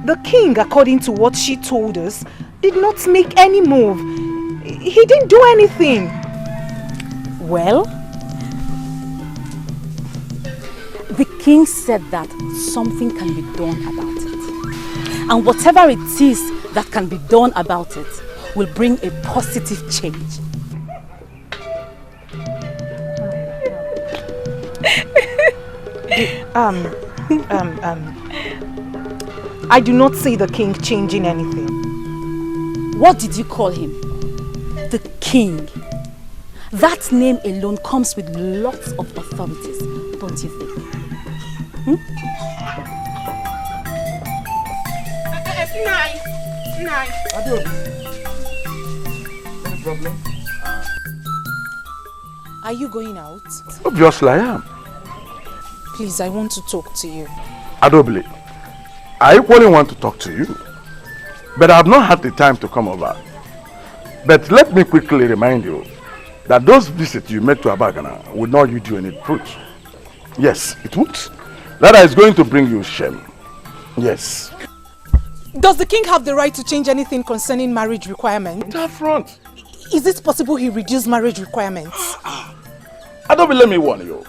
the king, according to what she told us, did not make any move. He didn't do anything. Well, the king said that something can be done about it. And whatever it is that can be done about it will bring a positive change. I do not see the king changing anything. What did you call him? The king. That name alone comes with lots of authorities, don't you think? Adobe. Any problem? Are you going out? Obviously I am. Please, I want to talk to you. Adobili, I equally want to talk to you. But I have not had the time to come over. But let me quickly remind you that those visits you made to Abagana would not yield you any fruit. Yes, it would. That is going to bring you shame. Yes. Does the king have the right to change anything concerning marriage requirements? Up front. Is it possible he reduced marriage requirements? Adobili, let me warn you.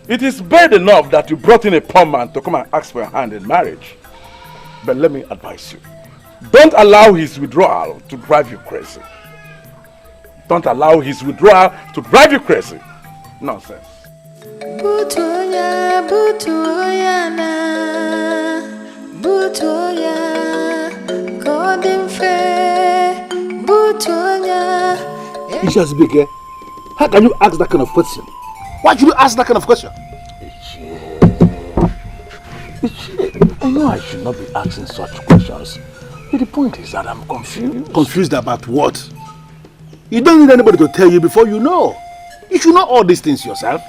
It is bad enough that you brought in a poor man to come and ask for your hand in marriage. But let me advise you. Don't allow his withdrawal to drive you crazy. Don't allow his withdrawal to drive you crazy. Nonsense. Butoya, butoya na, butoya, golden fair, butoya. Ishazbike, how can you ask that kind of question? Why should you ask that kind of question? I know I should not be asking such questions. But the point is that I'm confused. Confused about what? You don't need anybody to tell you before you know. You should know all these things yourself.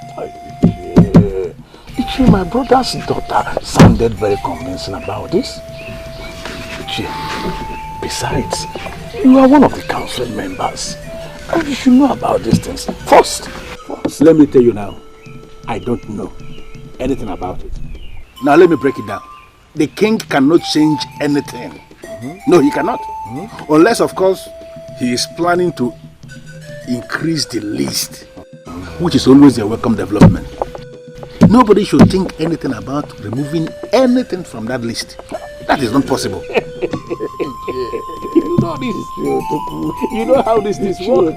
Ichi, my brother's daughter sounded very convincing about this. Ichi, besides, you are one of the council members. And you should know about these things. First, let me tell you now, I don't know anything about it. Now let me break it down. The king cannot change anything. No, he cannot. Unless, of course, he is planning to increase the list, which is always a welcome development. Nobody should think anything about removing anything from that list. That is not possible. You know this is true. You know how this is work.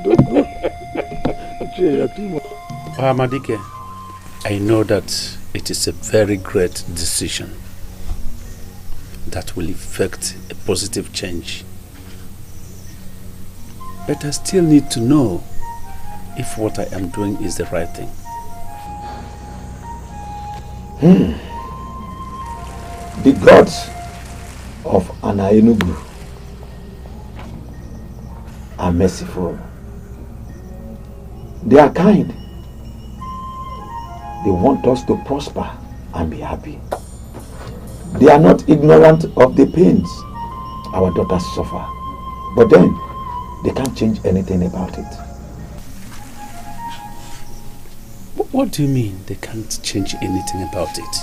Amadike, I know that it is a very great decision that will effect a positive change. But I still need to know if what I am doing is the right thing. The gods of Anaenugu are merciful. They are kind. They want us to prosper and be happy. They are not ignorant of the pains our daughters suffer. But then, they can't change anything about it. What do you mean they can't change anything about it?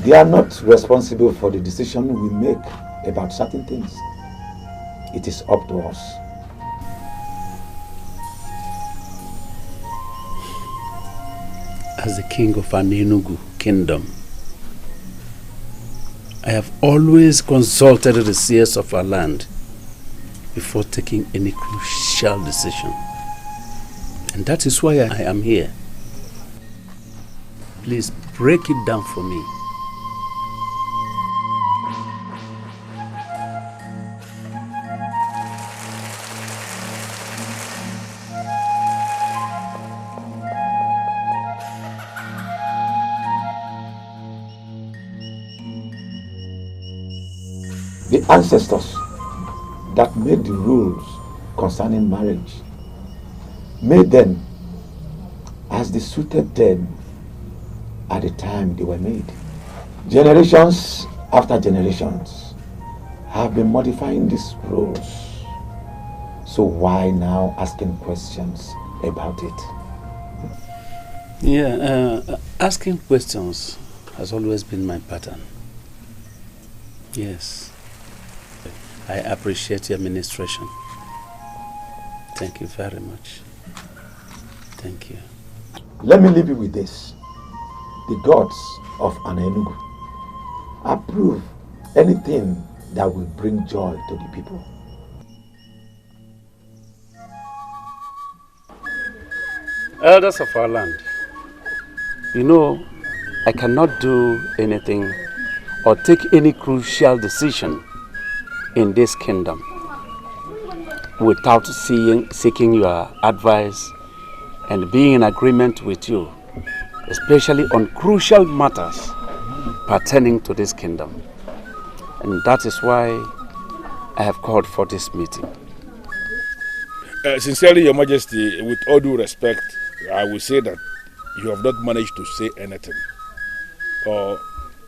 They are not responsible for the decision we make about certain things. It is up to us. As the king of Anaenugu kingdom, I have always consulted the seers of our land before taking any crucial decision. And that is why I am here. Please break it down for me. The ancestors that made the rules concerning marriage made them as they suited them at the time they were made. Generations after generations have been modifying these rules. So why now asking questions about it? Yeah, asking questions has always been my pattern. Yes. I appreciate your administration. Thank you very much. Thank you. Let me leave you with this. The gods of Anaenugu approve anything that will bring joy to the people. Elders of our land, you know, I cannot do anything or take any crucial decision in this kingdom without seeking your advice and being in agreement with you, especially on crucial matters pertaining to this kingdom. And that is why I have called for this meeting. Sincerely, Your Majesty, with all due respect, I will say that you have not managed to say anything. Or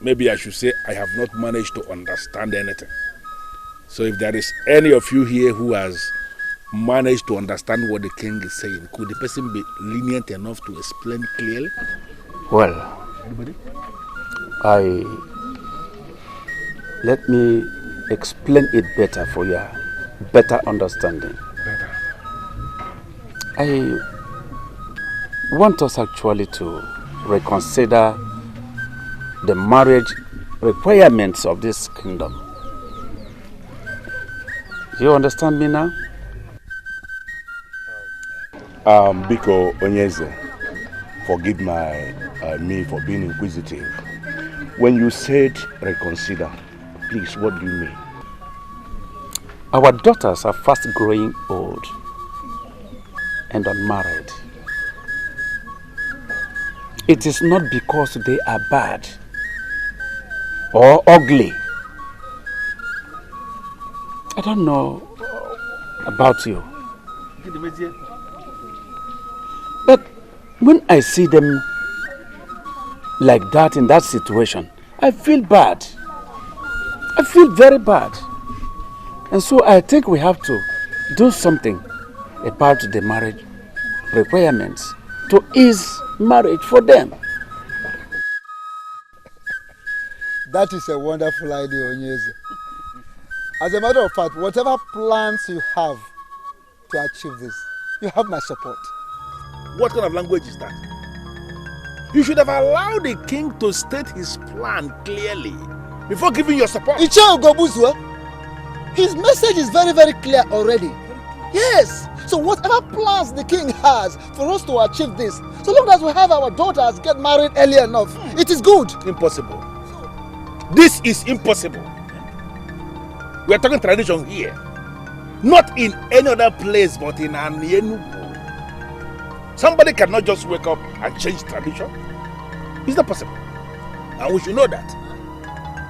maybe I should say I have not managed to understand anything. So if there is any of you here who has managed to understand what the king is saying, could the person be lenient enough to explain clearly? Well, Anybody? Let me explain it better for your better understanding. Better. I want us actually to reconsider the marriage requirements of this kingdom. Do you understand me now? Biko Onyeze, forgive me for being inquisitive. When you said reconsider, please, what do you mean? Our daughters are fast growing old and unmarried. It is not because they are bad or ugly. I don't know about you, but when I see them like that in that situation, I feel bad. I feel very bad. And so I think we have to do something about the marriage requirements to ease marriage for them. That is a wonderful idea, Onyeze. As a matter of fact, whatever plans you have to achieve this, you have my support. What kind of language is that? You should have allowed the king to state his plan clearly before giving your support. His message is very, very clear already. Yes. So whatever plans the king has for us to achieve this, so long as we have our daughters get married early enough, it is good. Impossible. This is impossible. We are talking tradition here. Not in any other place but in Enugu. Somebody cannot just wake up and change tradition. It's not possible. And we should know that.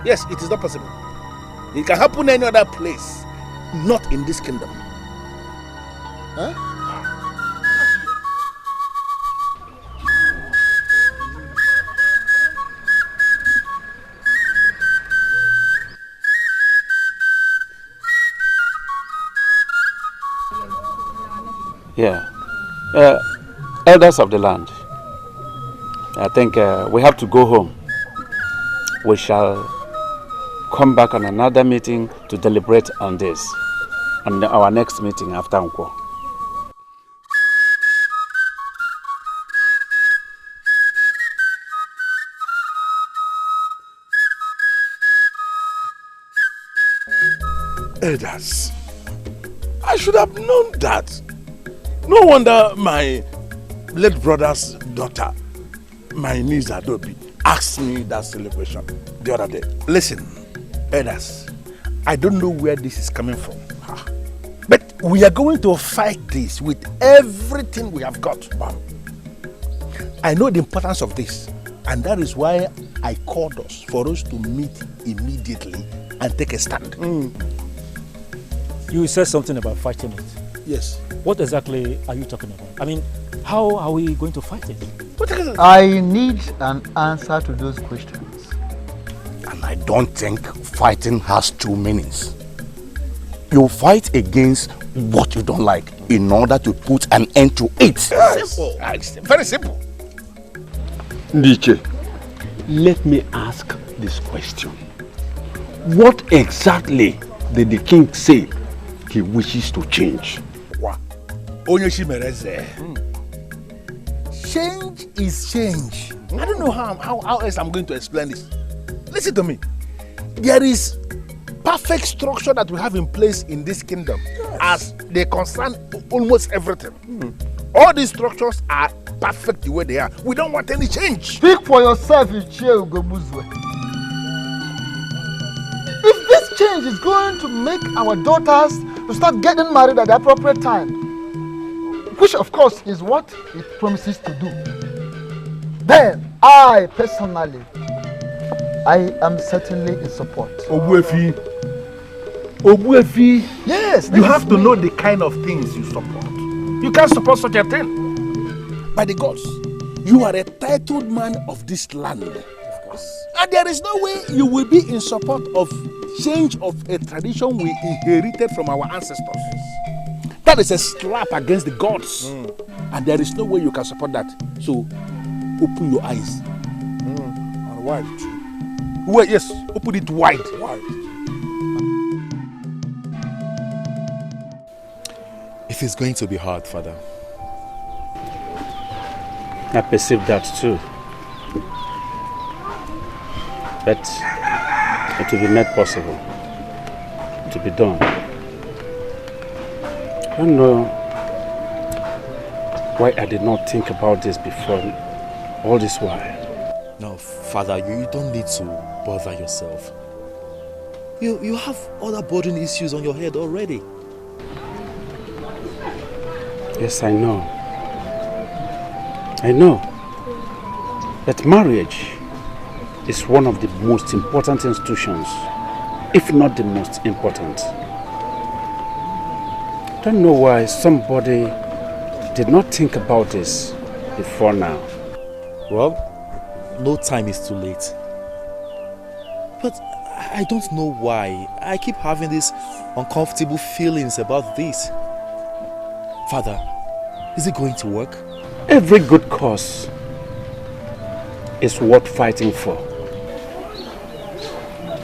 Yes, it is not possible. It can happen any other place, not in this kingdom. Huh? Yeah. Elders of the land, I think we have to go home. We shall come back on another meeting to deliberate on this, on our next meeting after Nkwo. Elders, I should have known that. No wonder my late brother's daughter, my niece Adobe, asked me that celebration the other day. Listen, elders, I don't know where this is coming from, but we are going to fight this with everything we have got. I know the importance of this, and that is why I called us for us to meet immediately and take a stand. You said something about fighting it. Yes. What exactly are you talking about? I mean, how are we going to fight it? I need an answer to those questions. And I don't think fighting has two meanings. You fight against what you don't like in order to put an end to it. Simple. Very simple. Ndiche, let me ask this question. What exactly did the king say he wishes to change? Change is change. I don't know how else I'm going to explain this. Listen to me. There is perfect structure that we have in place in this kingdom as they concern almost everything. All these structures are perfect the way they are. We don't want any change. Speak for yourself, Ichie Ugobuzwe. If this change is going to make our daughters to start getting married at the appropriate time, which of course is what it promises to do, then I personally, I am certainly in support. Obuefi, yes, you have to know the kind of things you support. You can't support such a thing. By the gods, you are a titled man of this land. Of course. And there is no way you will be in support of change of a tradition we inherited from our ancestors. That is a slap against the gods. And there is no way you can support that. So, open your eyes. And wide. Well, yes, open it wide. It is going to be hard, Father. I perceive that too. But it will be made possible to be done. I don't know why I did not think about this before all this while. No, Father, you don't need to bother yourself. You have other burden issues on your head already. Yes, I know. I know that marriage is one of the most important institutions, if not the most important. I don't know why somebody did not think about this before now. Well, no time is too late. But I don't know why I keep having these uncomfortable feelings about this. Father, is it going to work? Every good cause is worth fighting for.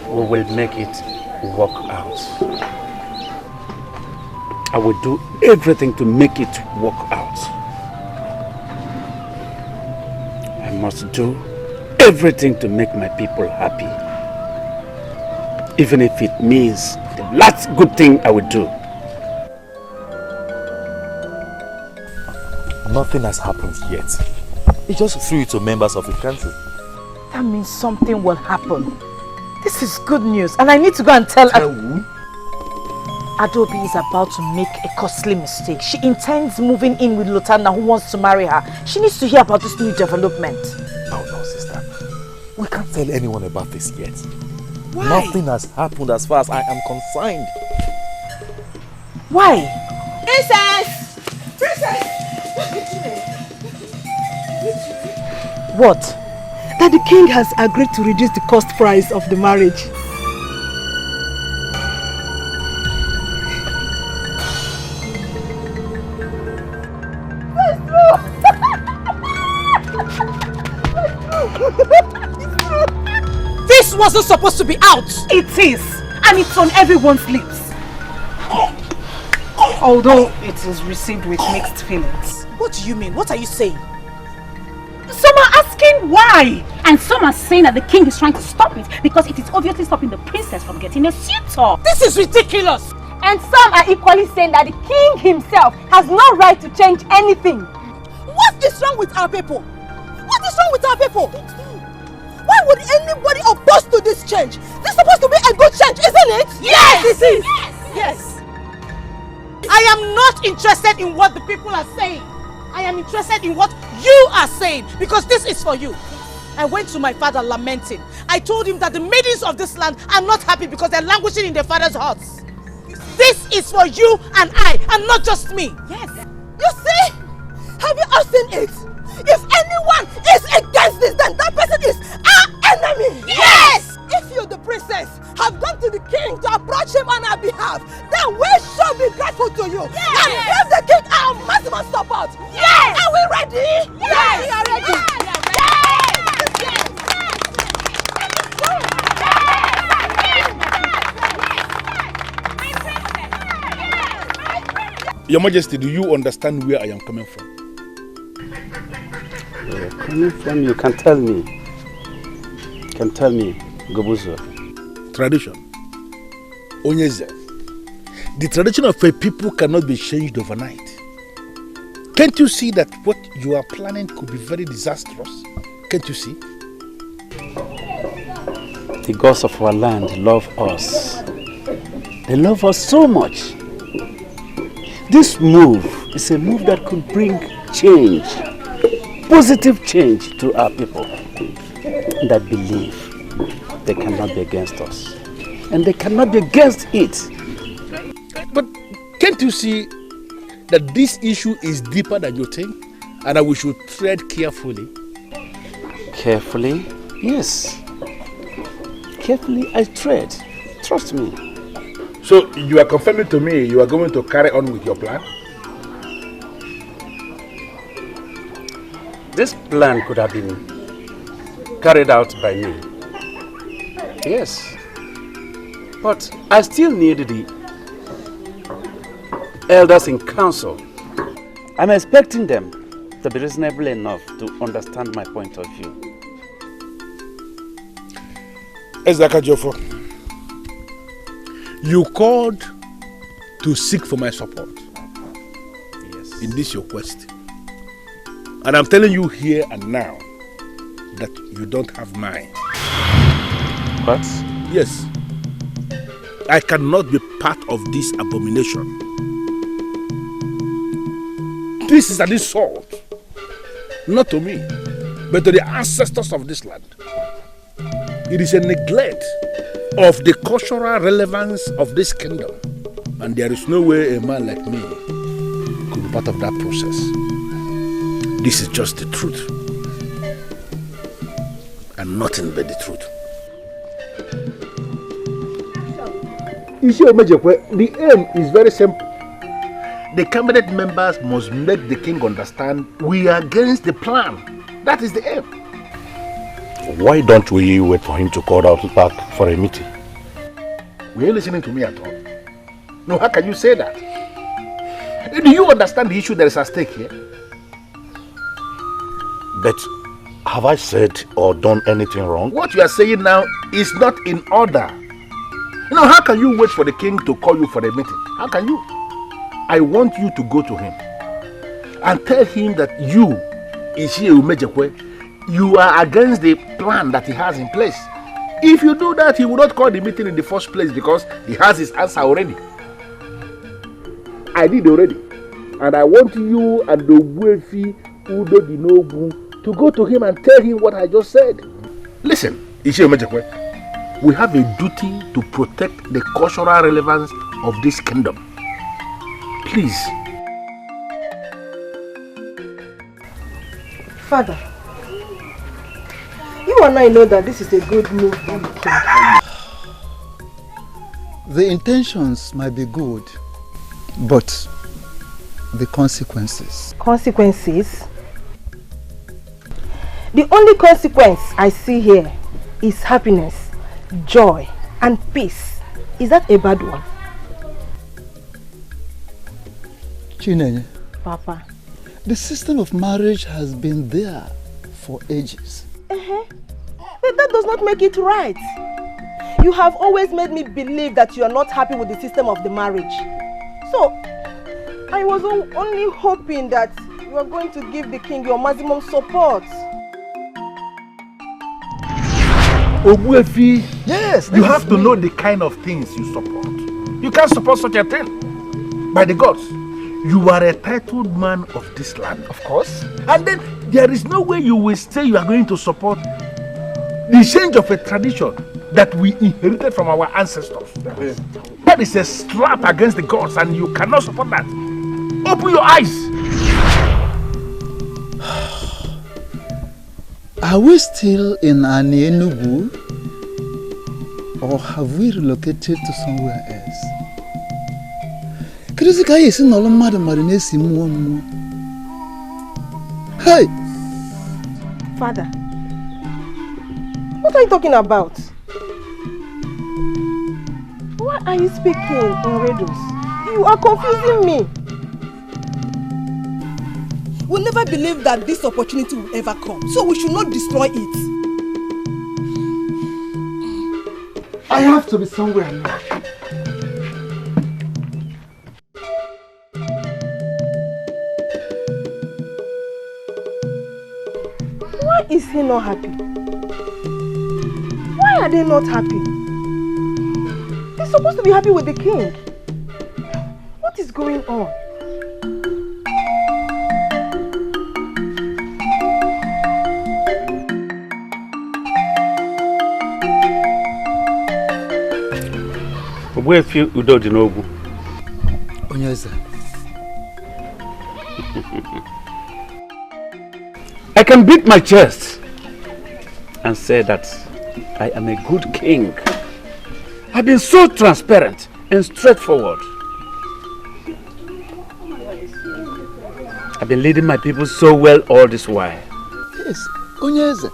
We will make it work out. I will do everything to make it work out. I must do everything to make my people happy. Even if it means the last good thing I will do. Nothing has happened yet. He just threw it to members of the council. That means something will happen. This is good news, and I need to go and tell who? Adobe is about to make a costly mistake. She intends moving in with Lutana, who wants to marry her. She needs to hear about this new development. No, sister. We can't tell anyone about this yet. Why? Nothing has happened as far as I am concerned. Why? Princess! Princess! What? That the king has agreed to reduce the cost price of the marriage. This wasn't supposed to be out! It is! And it's on everyone's lips. Although it is received with mixed feelings. What do you mean? What are you saying? Some are asking why, and some are saying that the king is trying to stop it because it is obviously stopping the princess from getting a suitor. This is ridiculous! And some are equally saying that the king himself has no right to change anything. What is wrong with our people? What is wrong with our people? Why would anybody oppose to this change? This is supposed to be a good change, isn't it? Yes! It is! Yes! I am not interested in what the people are saying. I am interested in what you are saying, because this is for you. I went to my father lamenting. I told him that the maidens of this land are not happy because they're languishing in their father's huts. This is for you and I, and not just me. Yes. You see? Have you all seen it? If anyone is against this, then that person is our enemy. Yes! If you, the princess, have gone to the king to approach him on our behalf, then we shall be grateful to you. Yes! And give the king our maximum support. Yes! Are we ready? Yes! We are ready. Your Majesty, do you understand where I am coming from? Where you're coming from, you can tell me. You can tell me, Gobuzo. Tradition. Onyeze. The tradition of a people cannot be changed overnight. Can't you see that what you are planning could be very disastrous? Can't you see? The gods of our land love us. They love us so much this move is a move that could bring change, positive change to our people that believe they cannot be against us and they cannot be against it. But can't you see that this issue is deeper than you think and that we should tread carefully? Carefully? Yes. Carefully I tread. Trust me. So you are confirming to me you are going to carry on with your plan? This plan could have been carried out by me. Yes. But I still need the elders in council. I'm expecting them to be reasonable enough to understand my point of view. Ezaka Jofo, you called to seek for my support. Yes. In this your quest. And I'm telling you here and now that you don't have mine. What? Yes. I cannot be part of this abomination. This is an insult. Not to me, but to the ancestors of this land. It is a neglect of the cultural relevance of this kingdom. And there is no way a man like me could be part of that process. This is just the truth. And nothing but the truth. The aim is very simple. The cabinet members must make the king understand we are against the plan. That is the aim. Why don't we wait for him to call out back for a meeting? Were you listening to me at all? No, how can you say that? Do you understand the issue that is at stake here? But have I said or done anything wrong? What you are saying now is not in order. You know, how can you wait for the king to call you for a meeting? How can you? I want you to go to him and tell him that you, Ishie Umejekwe, you are against the plan that he has in place. If you do that, he will not call the meeting in the first place because he has his answer already. I did already. And I want you and the Wefi Udo Dinobu to go to him and tell him what I just said. Listen, Ishie Umejekwe, we have a duty to protect the cultural relevance of this kingdom. Please. Father, you and I know that this is a good move by the king. The intentions might be good, but the consequences. Consequences? The only consequence I see here is happiness, joy, and peace. Is that a bad one? Chinenye, Papa. the system of marriage has been there for ages. But that does not make it right. You have always made me believe that you are not happy with the system of the marriage. So, I was only hoping that you are going to give the king your maximum support. Ogbuefi, yes, you have to know the kind of things you support. You can't support such a thing. By the gods, you are a titled man of this land, of course. And then there is no way you will say you are going to support the change of a tradition that we inherited from our ancestors. That is a slap against the gods and you cannot support that. Open your eyes. Are we still in Enugu, or have we relocated to somewhere else? Hey! Father, what are you talking about? Why are you speaking in riddles? You are confusing me. We'll never believe that this opportunity will ever come, so we should not destroy it. I have to be somewhere now. Why is he not happy? Why are they not happy? They're supposed to be happy with the king. What is going on? Where feel Udo Dinogu? Onyeza. I can beat my chest and say that I am a good king. I've been so transparent and straightforward. I've been leading my people so well all this while. Yes, Onyeza.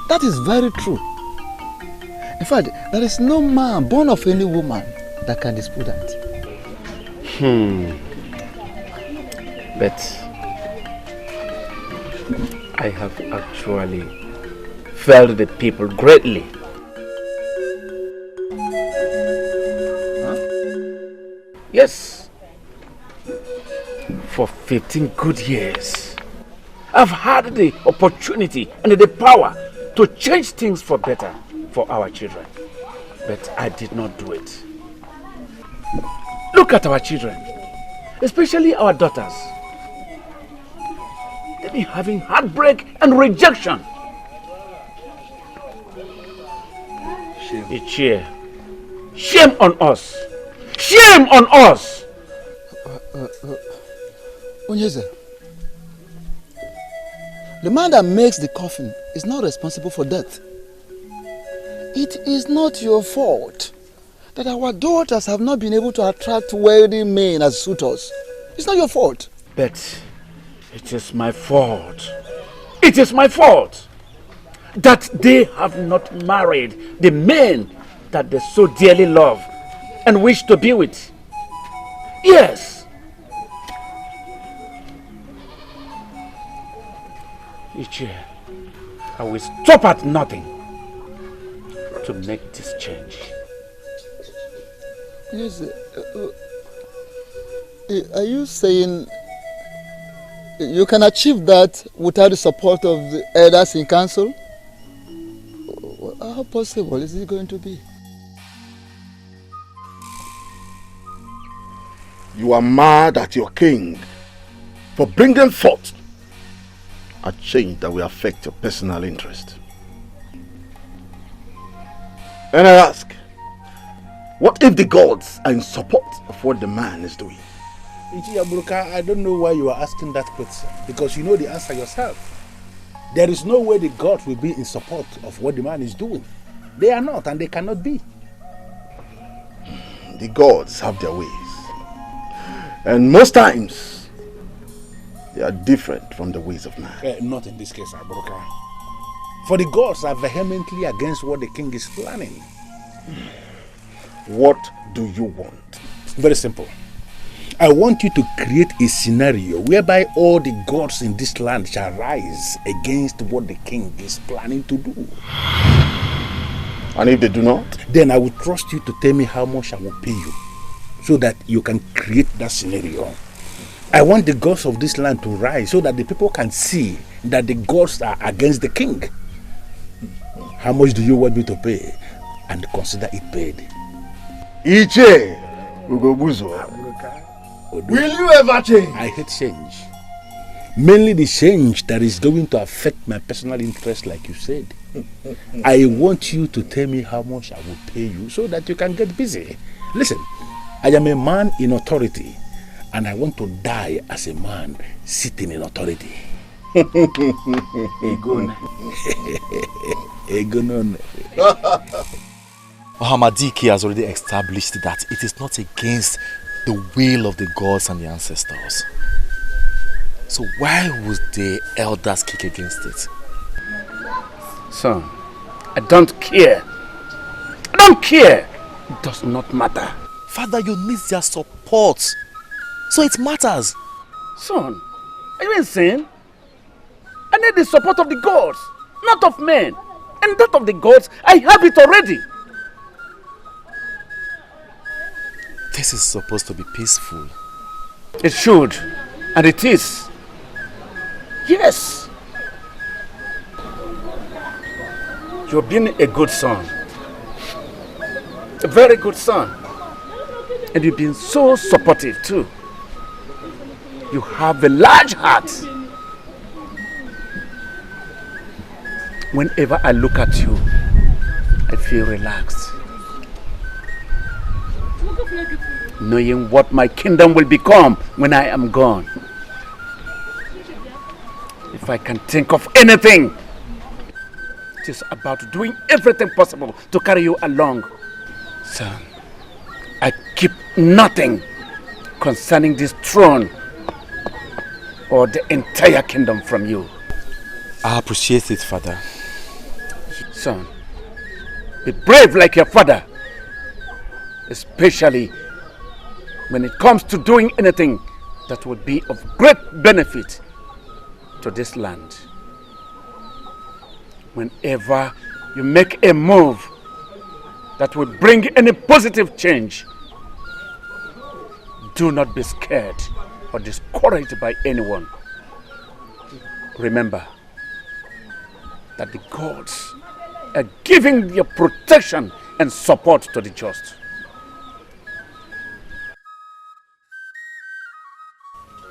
That is very true. In fact, there is no man born of any woman that can dispute that. But I have actually failed the people greatly. Yes. For 15 good years, I've had the opportunity and the power to change things for better for our children. But I did not do it. Look at our children, especially our daughters. They've been having heartbreak and rejection. Shame. Shame on us. Shame on us. Onyeza, the man that makes the coffin is not responsible for death. It is not your fault that our daughters have not been able to attract wealthy men as suitors. It's not your fault. But it is my fault. It is my fault that they have not married the men that they so dearly love and wish to be with. Yes. Ichie, I will stop at nothing to make this change. Yes. Are you saying you can achieve that without the support of the elders in council? How possible is it going to be? You are mad at your king for bringing forth a change that will affect your personal interest. And I ask, what if the gods are in support of what the man is doing? I don't know why you are asking that question, because you know the answer yourself. There is no way the gods will be in support of what the man is doing. They are not, and they cannot be. The gods have their ways. And most times, they are different from the ways of man. Not in this case, Abroka. For the gods are vehemently against what the king is planning. What do you want? Very simple. I want you to create a scenario whereby all the gods in this land shall rise against what the king is planning to do. And if they do not? Then I will trust you to tell me how much I will pay you, so that you can create that scenario. I want the gods of this land to rise so that the people can see that the gods are against the king. How much do you want me to pay? And consider it paid. Iche Ugobuzo, will you ever change? I hate change. Mainly the change that is going to affect my personal interest, like you said. I want you to tell me how much I will pay you so that you can get busy. Listen, I am a man in authority, and I want to die as a man sitting in authority. Egon. Egon. Ohamadike has already established that it is not against the will of the gods and the ancestors. So why would the elders kick against it? Son, I don't care. I don't care. It does not matter. Father, you need their support. So it matters. Son, are you insane? I need the support of the gods, not of men. And that of the gods, I have it already. This is supposed to be peaceful. It should, and it is. Yes. You've been a good son. A very good son. And you've been so supportive too. You have a large heart. Whenever I look at you, I feel relaxed. knowing what my kingdom will become when I am gone. If I can think of anything, it is about doing everything possible to carry you along. Son, I keep nothing concerning this throne or the entire kingdom from you. I appreciate it, Father. Son, be brave like your father, especially when it comes to doing anything that would be of great benefit to this land. Whenever you make a move that will bring any positive change, do not be scared or discouraged by anyone. Remember that the gods are giving their protection and support to the just.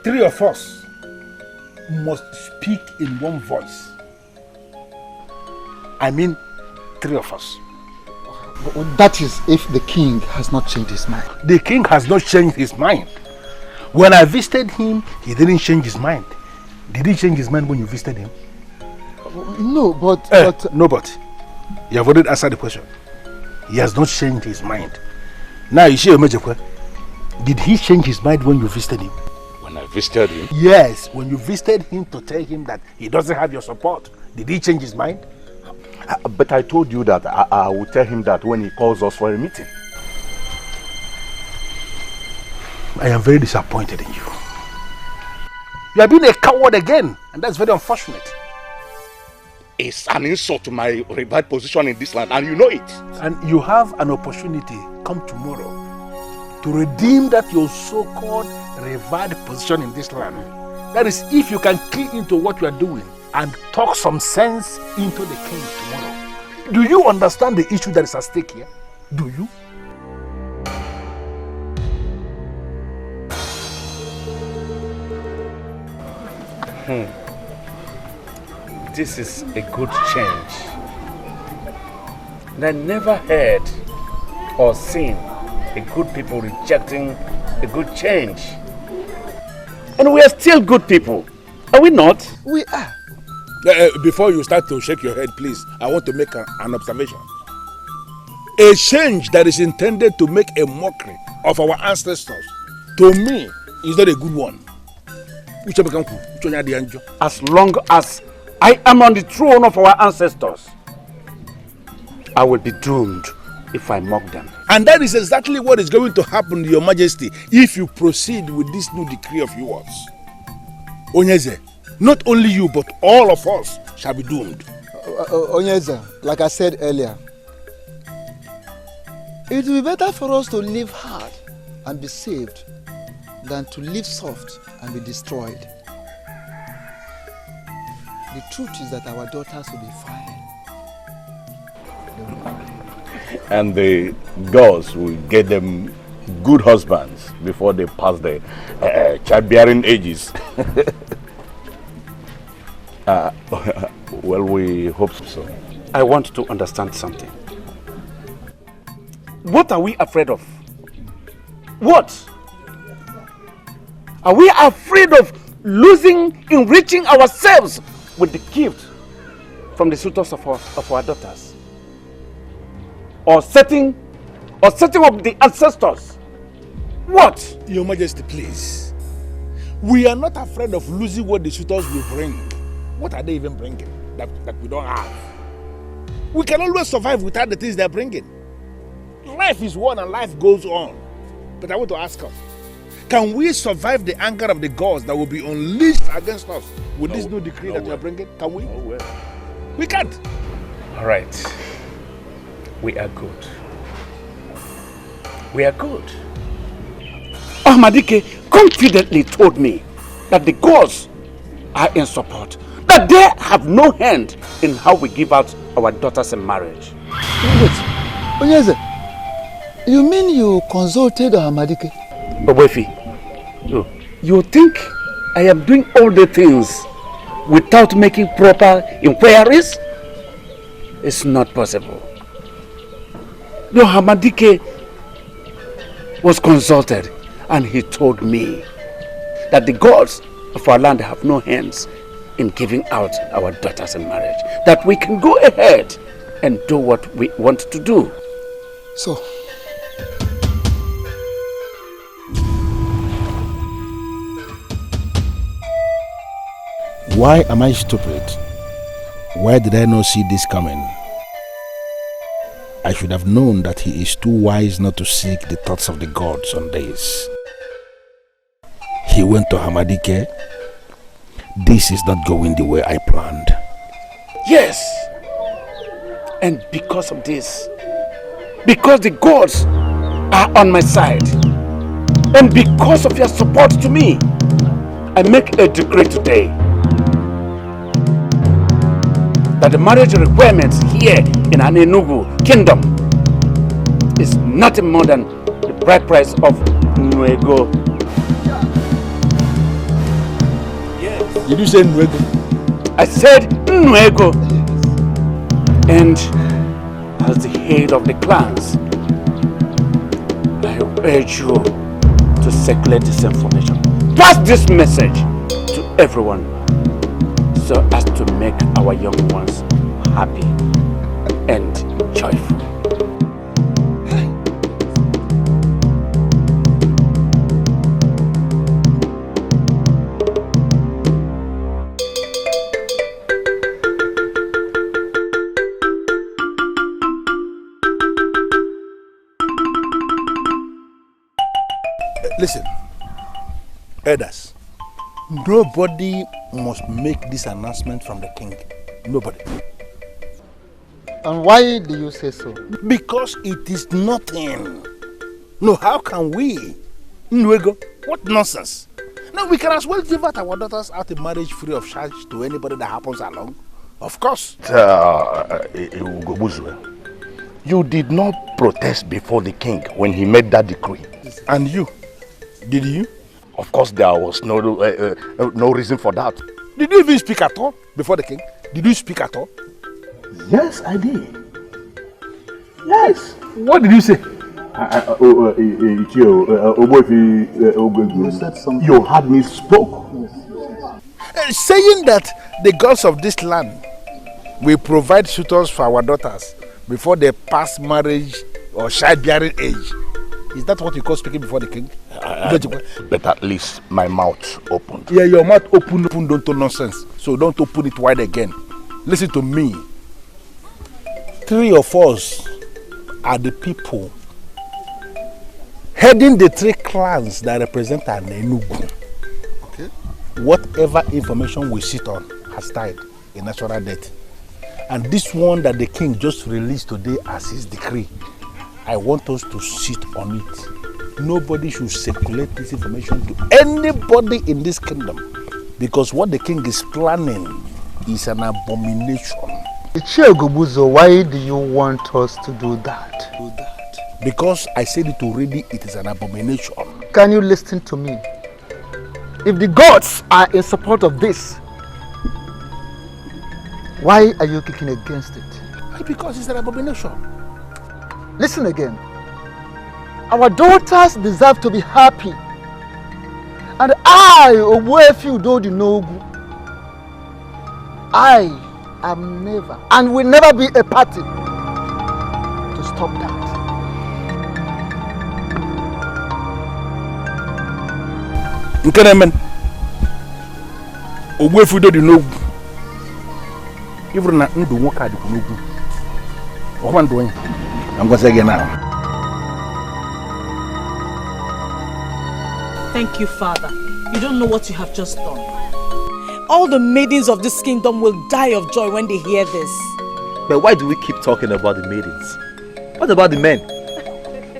Three of us must speak in one voice. I mean, three of us. That is if the king has not changed his mind. The king has not changed his mind. When I visited him, he didn't change his mind. Did he change his mind when you visited him? No, but... No, but. You have already answered the question. He has not changed his mind. Now, you see, did he change his mind when you visited him? When I visited him? Yes, when you visited him to tell him that he doesn't have your support. Did he change his mind? But I told you that I will tell him that when he calls us for a meeting. I am very disappointed in you. You have been a coward again, and that's very unfortunate. It's an insult to my revived position in this land, and you know it. And you have an opportunity come tomorrow to redeem that your so-called revived position in this land. That is, if you can key into what you are doing and talk some sense into the king tomorrow. Do you understand the issue that is at stake here? Do you? This is a good change. And I never heard or seen a good people rejecting a good change. And we are still good people, are we not? We are. Before you start to shake your head, please, I want to make an observation. A change that is intended to make a mockery of our ancestors, to me, is not a good one. As long as I am on the throne of our ancestors, I will be doomed if I mock them. And that is exactly what is going to happen, Your Majesty, if you proceed with this new decree of yours. Onyeze, not only you, but all of us shall be doomed. Onyeze, like I said earlier, it will be better for us to live hard and be saved than to live soft and be destroyed. The truth is that our daughters will be fine. And the girls will get them good husbands before they pass the childbearing ages. Well, we hope so. I want to understand something. What are we afraid of? What? Are we afraid of enriching ourselves with the gift from the suitors of our daughters? Or setting up the ancestors? What? Your Majesty, please. We are not afraid of losing what the suitors will bring. What are they even bringing that we don't have? We can always survive without the things they're bringing. Life is one and life goes on. But I want to ask us, can we survive the anger of the gods that will be unleashed against us with this new decree that you are bringing? Can we? We can't. All right. We are good. We are good. Ahmadike confidently told me that the gods are in support, that they have no hand in how we give out our daughters in marriage. Wait, Onyeze, you mean you consulted Ahmadike? Obefi, you think I am doing all the things without making proper inquiries? It's not possible. No, Ahmadike was consulted, and he told me that the gods of our land have no hands in giving out our daughters in marriage. That we can go ahead and do what we want to do. So, why am I stupid? Why did I not see this coming? I should have known that he is too wise not to seek the thoughts of the gods on this. He went to Hamadike. This is not going the way I planned. Yes. And because of this, because the gods are on my side, and because of your support to me, I make a decree today that the marriage requirements here in Anenugu kingdom is nothing more than the bride price of Nuego. Yes. Did you say Nuego? I said Nuego. And as the head of the clans, I urge you to circulate this information. Pass this message to everyone so as to make our young ones happy and joyful. Listen, elders, nobody must make this announcement from the king. Nobody. And why do you say so? Because it is nothing. No, how can we? Nwego, what nonsense. Now we can as well give out our daughters out in marriage free of charge to anybody that happens along. Of course. You did not protest before the king when he made that decree. And you? Did you? Of course, there was no reason for that. Did you even speak at all before the king? Did you speak at all? Yes, I did. Yes. What did you say? You said something. You had me spoke. Saying that the gods of this land will provide suitors for our daughters before they pass marriage or childbearing age. Is that what you call speaking before the king? But at least my mouth opened. Yeah, your mouth open, don't do nonsense. So don't open it wide again. Listen to me. 3 of us are the people heading the 3 clans that represent an Enugu. Okay. Whatever information we sit on has died a natural death. And this one that the king just released today as his decree, I want us to sit on it. Nobody should circulate this information to anybody in this kingdom, because what the king is planning is an abomination. Ichiegobuzo, why do you want us to do that? Because I said it already, it is an abomination. Can you listen to me? If the gods are in support of this, why are you kicking against it? Because it's an abomination. Listen again. Our daughters deserve to be happy. And I, Obuefi Udodinogu, I am never and will never be a party to stop that. Nkenemen, Obuefi Udodinogu, even na ndu nwoke adịkwu n'ugwu. Ọkwa ndụ onye. I'm going to say again now. Thank you, Father. You don't know what you have just done. All the maidens of this kingdom will die of joy when they hear this. But why do we keep talking about the maidens? What about the men?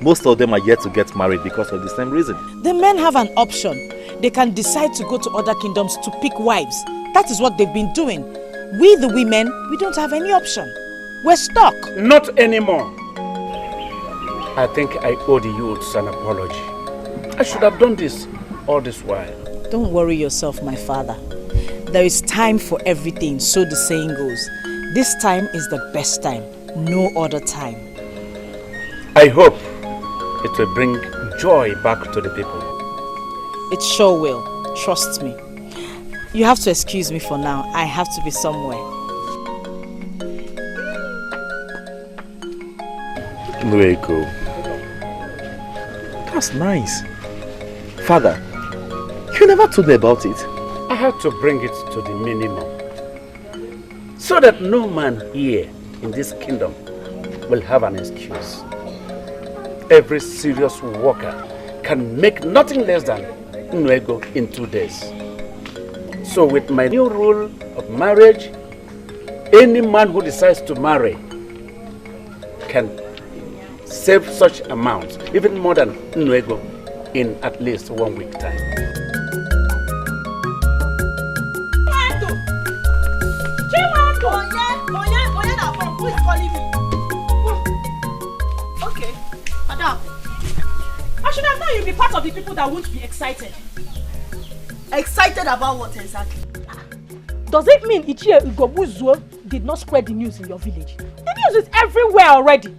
Most of them are yet to get married because of the same reason. The men have an option. They can decide to go to other kingdoms to pick wives. That is what they've been doing. We, the women, we don't have any option. We're stuck. Not anymore. I think I owe the youths an apology. I should have done this all this while. Don't worry yourself, my father. There is time for everything, so the saying goes. This time is the best time, no other time. I hope it will bring joy back to the people. It sure will. Trust me. You have to excuse me for now. I have to be somewhere. Wazico. That's nice. Father, you never told me about it. I had to bring it to the minimum, so that no man here in this kingdom will have an excuse. Every serious worker can make nothing less than Nwego in 2 days. So with my new rule of marriage, any man who decides to marry can save such amounts, even more than Nwego, in at least 1 week time. Who is calling me? Okay, Adam. I should have known you'd be part of the people that won't be excited. Excited about what exactly? Does it mean Ichie Ugobuzuo did not spread the news in your village? The news is everywhere already.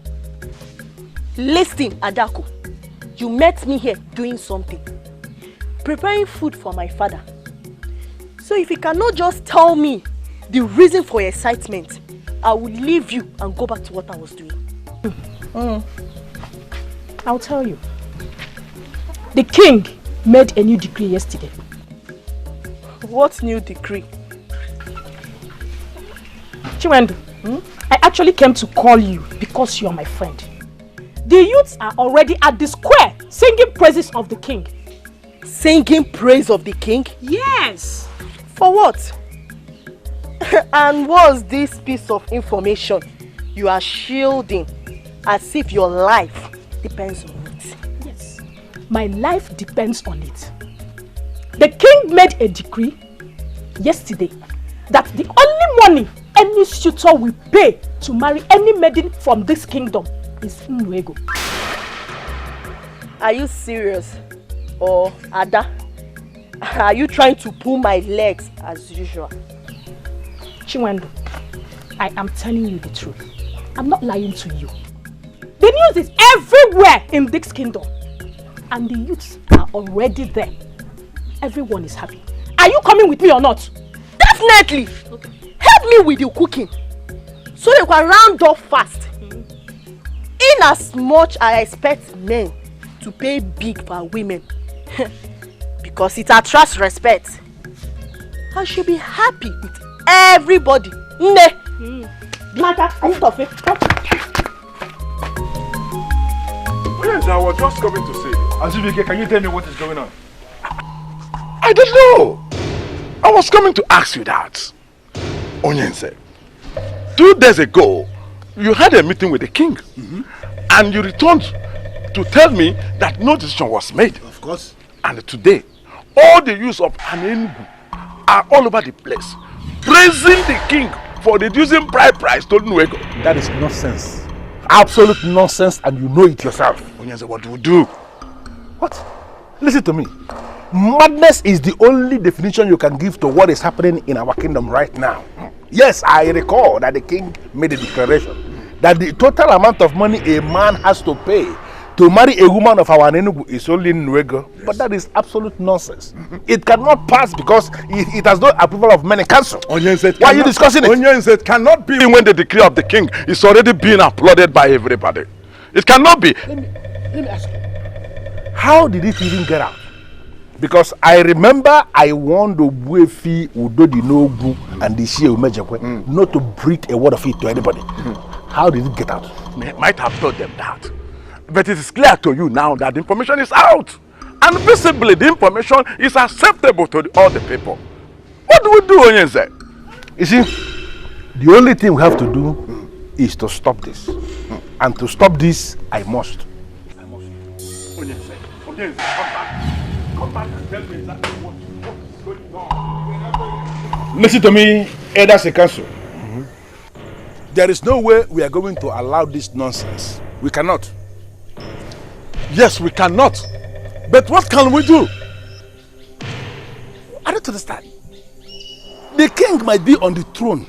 Listen, Adako. You met me here doing something. Preparing food for my father. So if you cannot just tell me the reason for your excitement, I will leave you and go back to what I was doing. I'll tell you. The king made a new decree yesterday. What new decree? Chiwendu, I actually came to call you because you're my friend. The youths are already at the square singing praises of the king. Singing praise of the king? Yes. For what? And what's this piece of information you are shielding as if your life depends on it? Yes, my life depends on it. The king made a decree yesterday that the only money any suitor will pay to marry any maiden from this kingdom is Nwego. Are you serious? Or Ada? Are you trying to pull my legs as usual? Chiwendu, I am telling you the truth. I'm not lying to you. The news is everywhere in this kingdom. And the youths are already there. Everyone is happy. Are you coming with me or not? Definitely! Okay. Help me with the cooking. So they can round up fast. In as much I expect men to pay big for women. Because it attracts respect. I should be happy with everybody. Blanca, are you stuffing? Yes, I was just coming to say. Azubike, can you tell me what is going on? I don't know. I was coming to ask you that. Onyense, 2 days ago, you had a meeting with the king. And you returned to tell me that no decision was made. Of course. And today, all the youths of Anenugu are all over the place, praising the king for reducing bride price to Nwego. That is nonsense. Absolute nonsense, and you know it yourself. Onyense, what do we do? What? Listen to me. Madness is the only definition you can give to what is happening in our kingdom right now. Yes, I recall that the king made a declaration that the total amount of money a man has to pay to marry a woman of our Anenugu is only Nwego. Yes. But that is absolute nonsense. It cannot pass because it has no approval of many council. Onyense, why are you discussing it? Onyense, cannot be when the decree of the king is already being applauded by everybody. It cannot be. Let me ask you. How did it even get out? Because I remember I warned Obuefi, Udodi Nogu, and the Shie Umejekwe not to breathe a word of it to anybody. How did it get out? Might have told them that. But it is clear to you now that the information is out. And visibly the information is acceptable to all the people. What do we do, Onyense? You see, the only thing we have to do is to stop this. And to stop this, I must. Onyense, come back. Come back and tell me exactly what is going on. Listen to me, Elders in Council. There is no way we are going to allow this nonsense. We cannot. Yes, we cannot. But what can we do? I don't understand. The king might be on the throne,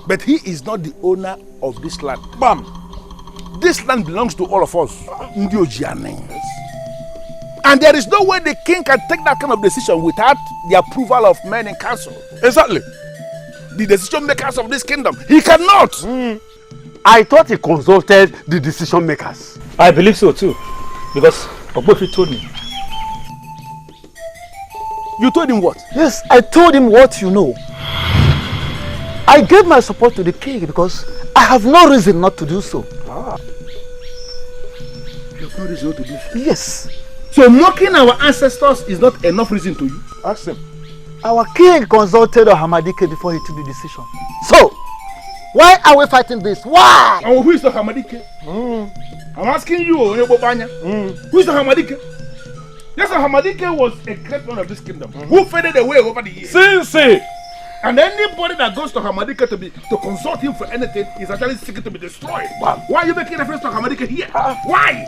but he is not the owner of this land. Bam! This land belongs to all of us. And there is no way the king can take that kind of decision without the approval of men in council. Exactly. The decision makers of this kingdom. He cannot. I thought he consulted the decision makers. I believe so too. Because Ogbofi told me. You told him what? Yes, I told him what you know. I gave my support to the king because I have no reason not to do so. You have no reason not to do so? Yes. So mocking our ancestors is not enough reason to you? Ask him. Our king consulted Hamadike before he took the decision. So, why are we fighting this? Why? And who is the Hamadike? I'm asking you, Banya. Who is the Hamadike? Yes, the Hamadike was a great one of this kingdom. Who faded away over the years? And anybody that goes to Hamadike to consult him for anything is actually seeking to be destroyed. Wow. Why are you making reference to Hamadike here? Why?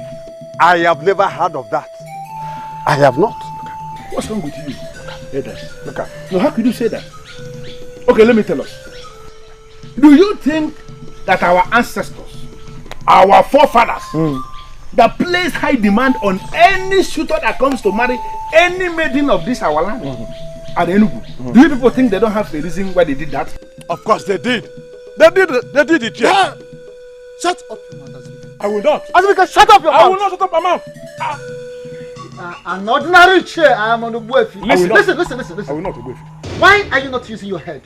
I have never heard of that. I have not. What's wrong with you? Look at. No, how could you say that? Okay, let me tell us. Do you think that our ancestors, our forefathers, that place high demand on any suitor that comes to marry any maiden of this our land? At Enugu. Do you people think they don't have a reason why they did that? Of course they did. They did it, yeah. Shut up your mouth, Azubike. I will not. Azubike, shut up your mouth. I will not shut up my mouth. An ordinary chair, I am on the Ogbofi. Listen. I will not Ogbofi. Why are you not using your head?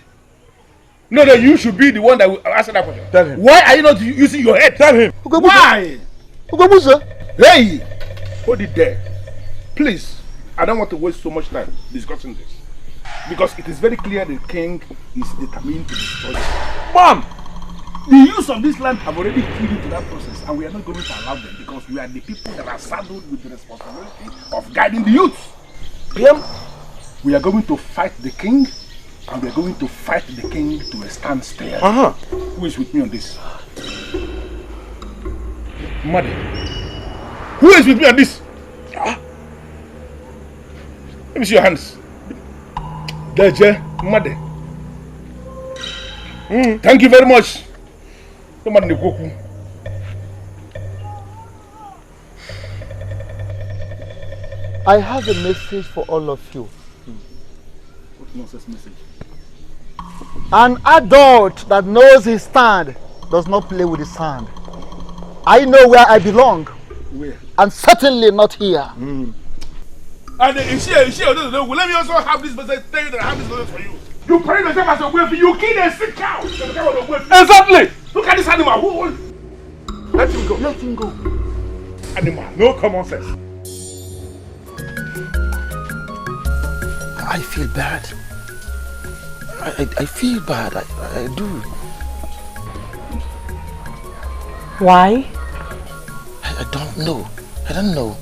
No, you should be the one that will answer that question. Tell him. Why are you not using your head? Tell him. Why? Ugobuzo. Hey! Hold it there. Please, I don't want to waste so much time discussing this. Because it is very clear the king is determined to destroy it. Mom! The use of this land have already killed into that process, and we are not going to allow them because we are the people that are saddled with the responsibility of guiding the youth. We are going to fight the king, and we are going to fight the king to a standstill. Who is with me on this? Mother. Who is with me on this? Let me see your hands. Deje, Mother. Thank you very much. I have a message for all of you. What nonsense message? An adult that knows his stand does not play with his sand. I know where I belong. Where? And certainly not here. And let me also have this message. Tell you that I have this message for you. You pray yourself as a wolf. You kill a sick cow. Exactly. Look at this animal. Let him go. Let him go. Animal. No common sense. I feel bad. I feel bad. I do. Why? I don't know. I don't know.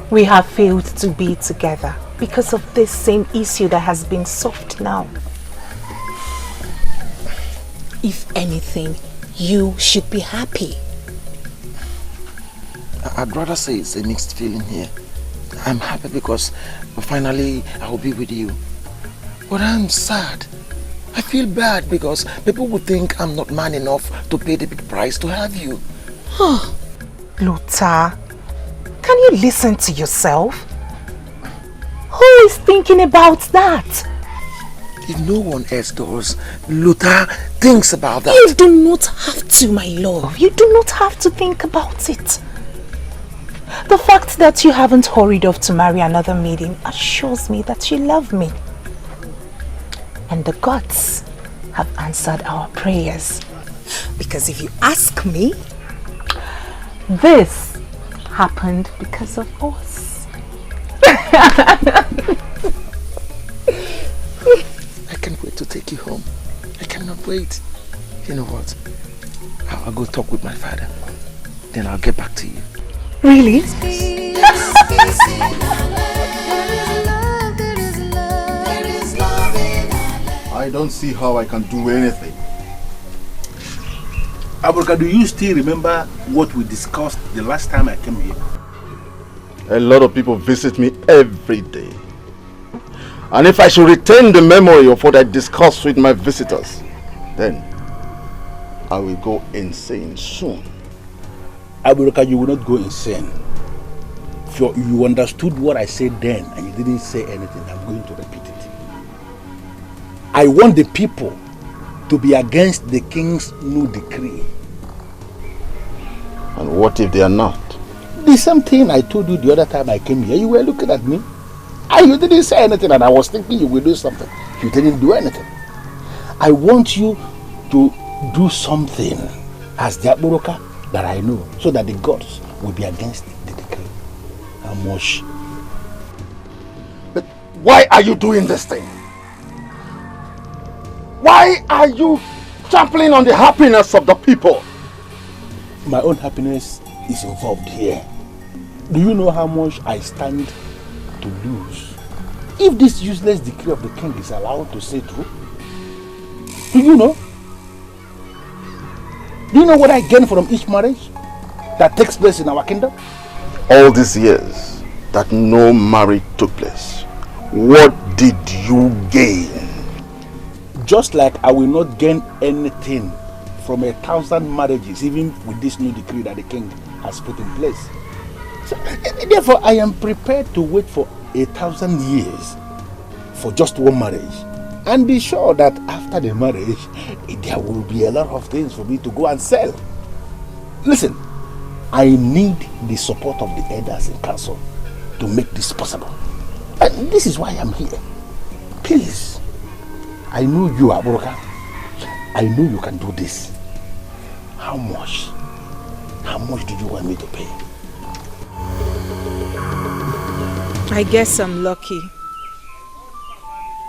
We have failed to be together because of this same issue that has been solved now. If anything, you should be happy. I'd rather say it's a mixed feeling here. I'm happy because finally I will be with you. But I'm sad. I feel bad because people would think I'm not man enough to pay the big price to have you. Luther, can you listen to yourself? Who is thinking about that? If no one else does, Luther thinks about that. You do not have to, my love. You do not have to think about it. The fact that you haven't hurried off to marry another maiden assures me that you love me. And the gods have answered our prayers. Because if you ask me, this happened because of us. I can't wait to take you home. I cannot wait. You know what? I'll go talk with my father. Then I'll get back to you. Really? I don't see how I can do anything. Abuka, do you still remember what we discussed the last time I came here? A lot of people visit me every day. And if I should retain the memory of what I discussed with my visitors, then I will go insane soon. Aburuka, you will not go insane. If you understood what I said then and you didn't say anything, I'm going to repeat it. I want the people to be against the king's new decree. And what if they are not? The same thing I told you the other time I came here. You were looking at me and you didn't say anything, and I was thinking you will do something. You didn't do anything. I want you to do something as the Aburuka that I know, so that the gods will be against the decree. Amosh. But why are you doing this thing? Why are you trampling on the happiness of the people? My own happiness is involved here. Do you know how much I stand to lose if this useless decree of the king is allowed to stay through? Do you know? Do you know what I gain from each marriage that takes place in our kingdom? All these years that no marriage took place, what did you gain? Just like I will not gain anything from 1,000 marriages, even with this new decree that the king has put in place. So, therefore, I am prepared to wait for 1,000 years for just one marriage, and be sure that after the marriage, there will be a lot of things for me to go and sell. Listen, I need the support of the elders in council to make this possible. And this is why I'm here. Please, I know you, Aburuka. I know you can do this. How much? How much do you want me to pay? I guess I'm lucky.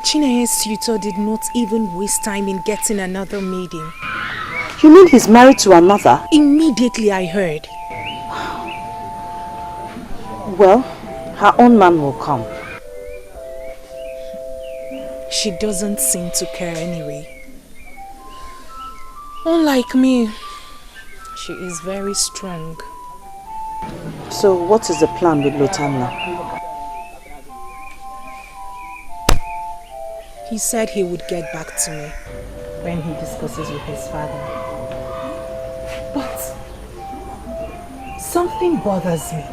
Chineye's tutor did not even waste time in getting another maiden. You mean he's married to another? Immediately I heard. Well, her own man will come. She doesn't seem to care anyway. Unlike me, she is very strong. So what is the plan with Lotanna? He said he would get back to me when he discusses with his father. But something bothers me.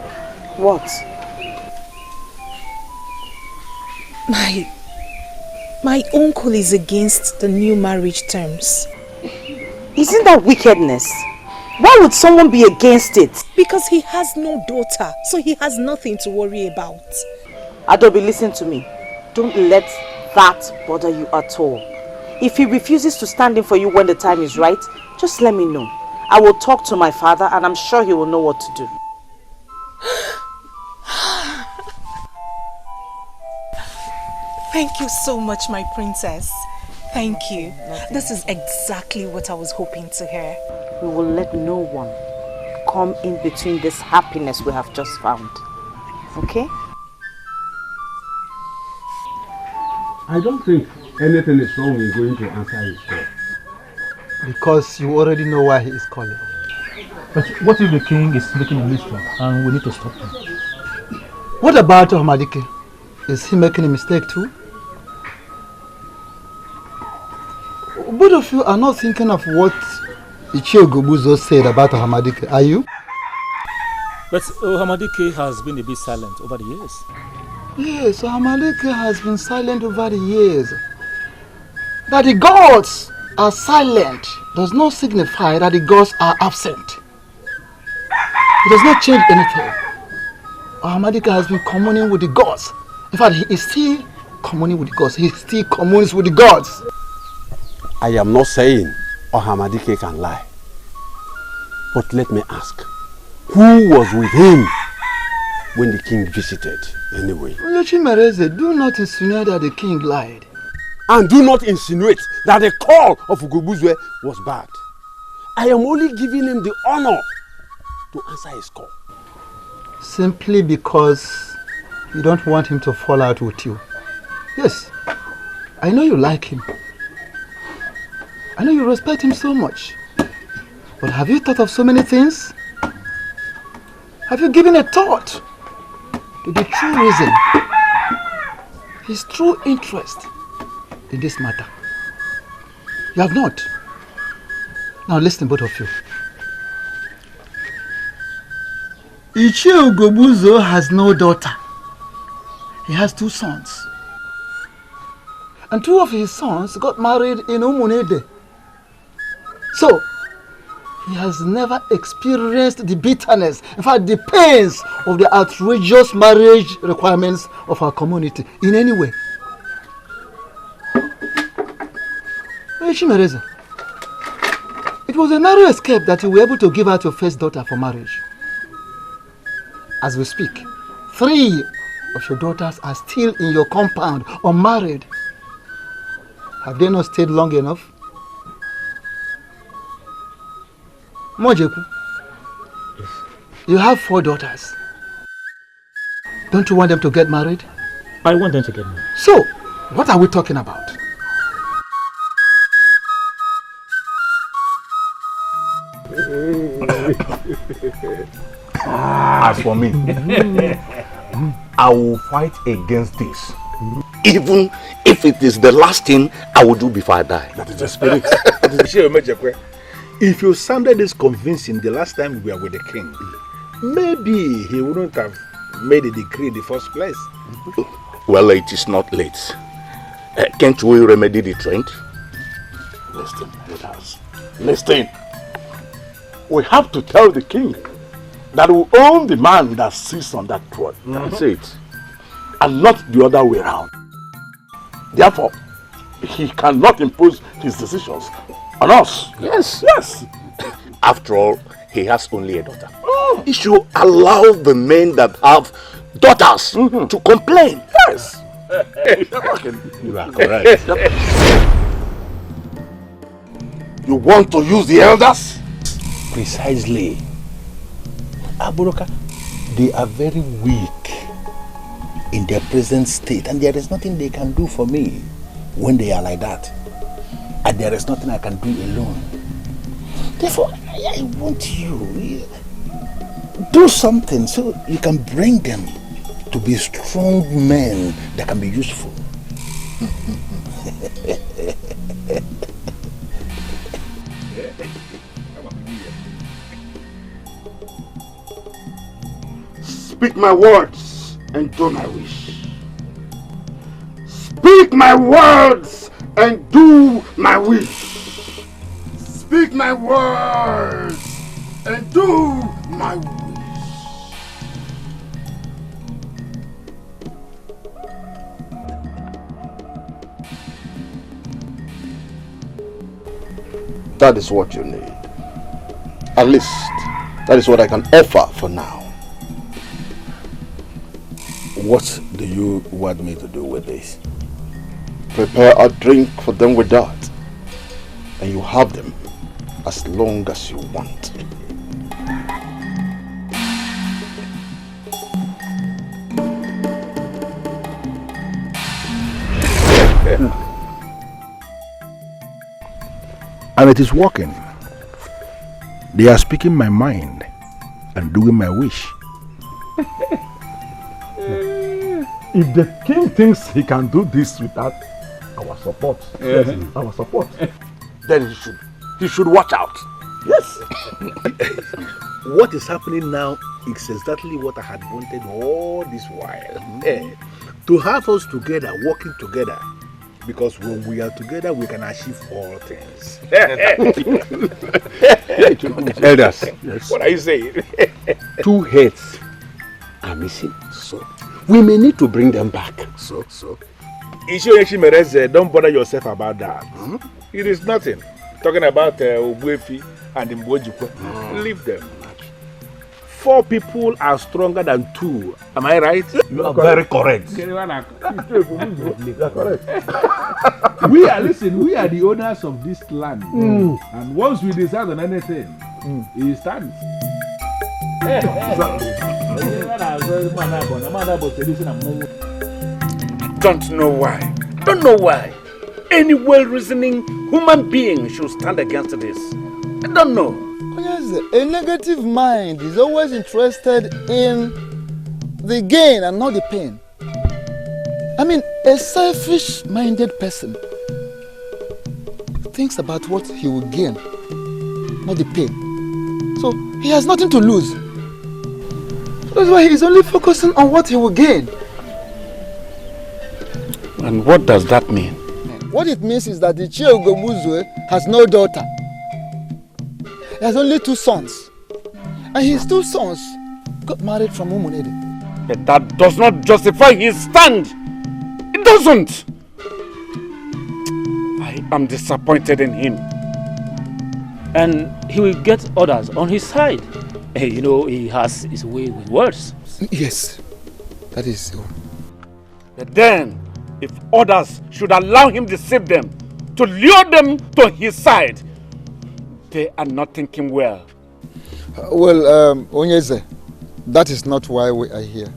What? My uncle is against the new marriage terms. Isn't that wickedness? Why would someone be against it? Because he has no daughter, so he has nothing to worry about. Adobe, listen to me. Don't let that bother you at all. If he refuses to stand in for you when the time is right, just let me know. I will talk to my father and I'm sure he will know what to do. Thank you so much, my princess. Thank you. This is exactly what I was hoping to hear. We will let no one come in between this happiness we have just found. Okay? I don't think anything is wrong in going to answer his call. Because you already know why he is calling. But what if the king is making a mistake and we need to stop him? What about Hamadike? Is he making a mistake too? Both of you are not thinking of what Ichie Gobuzo said about Hamadike, are you? But Hamadike has been a bit silent over the years. Yes, Hamadike has been silent over the years. That the gods are silent does not signify that the gods are absent. It does not change anything. Hamadike has been communing with the gods. In fact, he is still communing with the gods. He still communes with the gods. I am not saying Hamadike can lie. But let me ask, who was with him when the king visited anyway? Yochimereze, do not insinuate that the king lied. And do not insinuate that the call of Ugobuzwe was bad. I am only giving him the honor to answer his call. Simply because you don't want him to fall out with you. Yes, I know you like him. I know you respect him so much. But have you thought of so many things? Have you given a thought to the true reason his true interest in this matter. You have not. Now listen, both of you. Ichie Ugobuzo has no daughter. He has 2 sons. And 2 of his sons got married in Umunede. So, he has never experienced the bitterness, in fact the pains of the outrageous marriage requirements of our community in any way. Chimereze, it was a narrow escape that you were able to give out your first daughter for marriage. As we speak, 3 of your daughters are still in your compound, unmarried. Have they not stayed long enough? Mojeku, you have 4 daughters. Don't you want them to get married? I want them to get married. So, what are we talking about? As for me, I will fight against this. Even if it is the last thing I will do before I die. That is the spirit. If you sounded this convincing the last time we were with the king, maybe he wouldn't have made a decree in the first place. Well, it is not late. Can't we remedy the trend? Listen, brothers. Listen. We have to tell the king that we own the man that sits on that throne. That's it. And not the other way around. Therefore, he cannot impose his decisions on us. Yes. Yes. After all, he has only a daughter. He should allow the men that have daughters to complain. Yes. You are correct. You want to use the elders? Precisely. Aburoka, they are very weak in their present state, and there is nothing they can do for me when they are like that. And there is nothing I can do alone. Therefore, I want you do something so you can bring them to be strong men that can be useful. Speak my words and do my wish. Speak my words and do my wish. Speak my words and do my wish. That is what you need. At least, that is what I can offer for now. What do you want me to do with this? Prepare a drink for them with that, and you have them as long as you want. And it is working. They are speaking my mind and doing my wish. If the king thinks he can do this without our support, our support, then he should watch out. Yes. What is happening now is exactly what I had wanted all this while. To have us together, working together. Because when we are together, we can achieve all things. Elders, yes. What are you saying? 2 heads are missing. So we may need to bring them back. So. Ishimereze, don't bother yourself about that. It is nothing. Talking about Ogwefi and Mbojikwe. Leave them. 4 people are stronger than 2. Am I right? You are very correct. You are correct. We are the owners of this land. And once we decide on anything, it stands. Don't know why. Don't know why. Any well-reasoning human being should stand against this. I don't know. Yes, a negative mind is always interested in the gain and not the pain. I mean, a selfish-minded person thinks about what he will gain, not the pain. So he has nothing to lose. That's why he's only focusing on what he will gain. And what does that mean? What it means is that the Chiogobuzwe has no daughter. He has only 2 sons. And his 2 sons got married from Umunede. But that does not justify his stand. It doesn't. I am disappointed in him. And he will get others on his side. Hey, you know, he has his way with words. Yes, that is so. But then, if others should allow him to deceive them, to lure them to his side, they are not thinking well. Onyeze, that is not why we are here.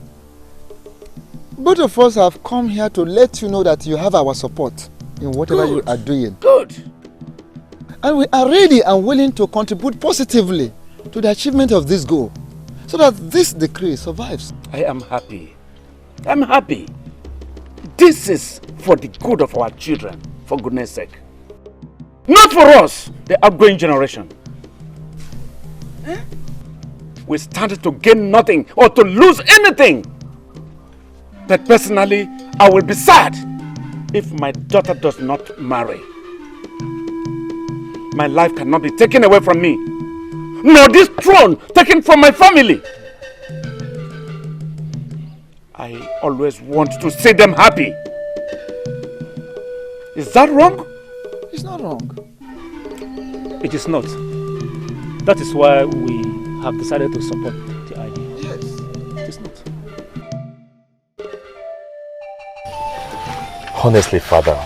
Both of us have come here to let you know that you have our support in whatever you are doing. Good. And we are ready and willing to contribute positively to the achievement of this goal, so that this decree survives. I am happy. I'm happy. This is for the good of our children, for goodness sake. Not for us, the outgoing generation. We stand to gain nothing or to lose anything. But personally, I will be sad if my daughter does not marry. My life cannot be taken away from me, nor this throne taken from my family. I always want to see them happy. Is that wrong? It's not wrong. It is not. That is why we have decided to support the idea. Yes. It is not. Honestly, Father,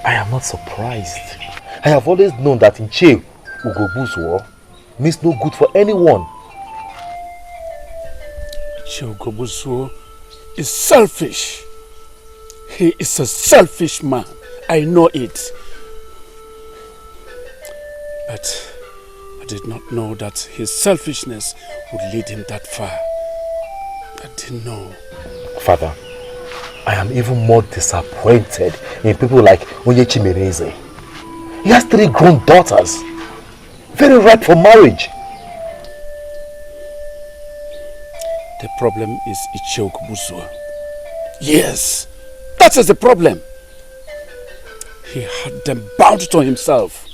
I am not surprised. I have always known that in Che Ugobuzwo means no good for anyone. Che Ugobuzwo is selfish. He is a selfish man. I know it. But I did not know that his selfishness would lead him that far. I didn't know. Father, I am even more disappointed in people like Onyechi Mereze. He has 3 grown daughters, very ripe for marriage. The problem is Ichie Ugobuzwo. Yes, that is the problem. He had them bound to himself.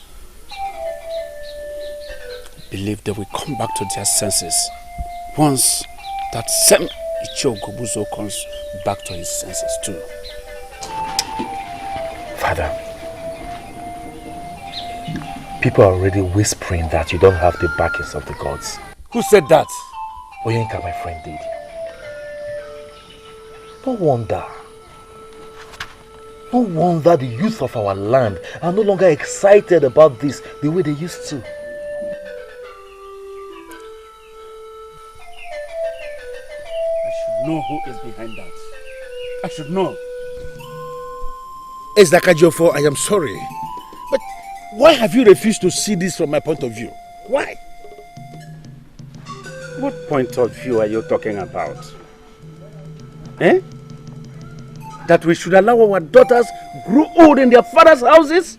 Believe they will come back to their senses once that same Ichie Ugobuzwo comes back to his senses too. Father, people are already whispering that you don't have the backings of the gods. Who said that? Oyenka, my friend, did. No wonder. No wonder the youth of our land are no longer excited about this the way they used to. I should know who is behind that. I should know. Ezakajofo, I am sorry. But why have you refused to see this from my point of view? Why? What point of view are you talking about? Eh? That we should allow our daughters grow old in their father's houses?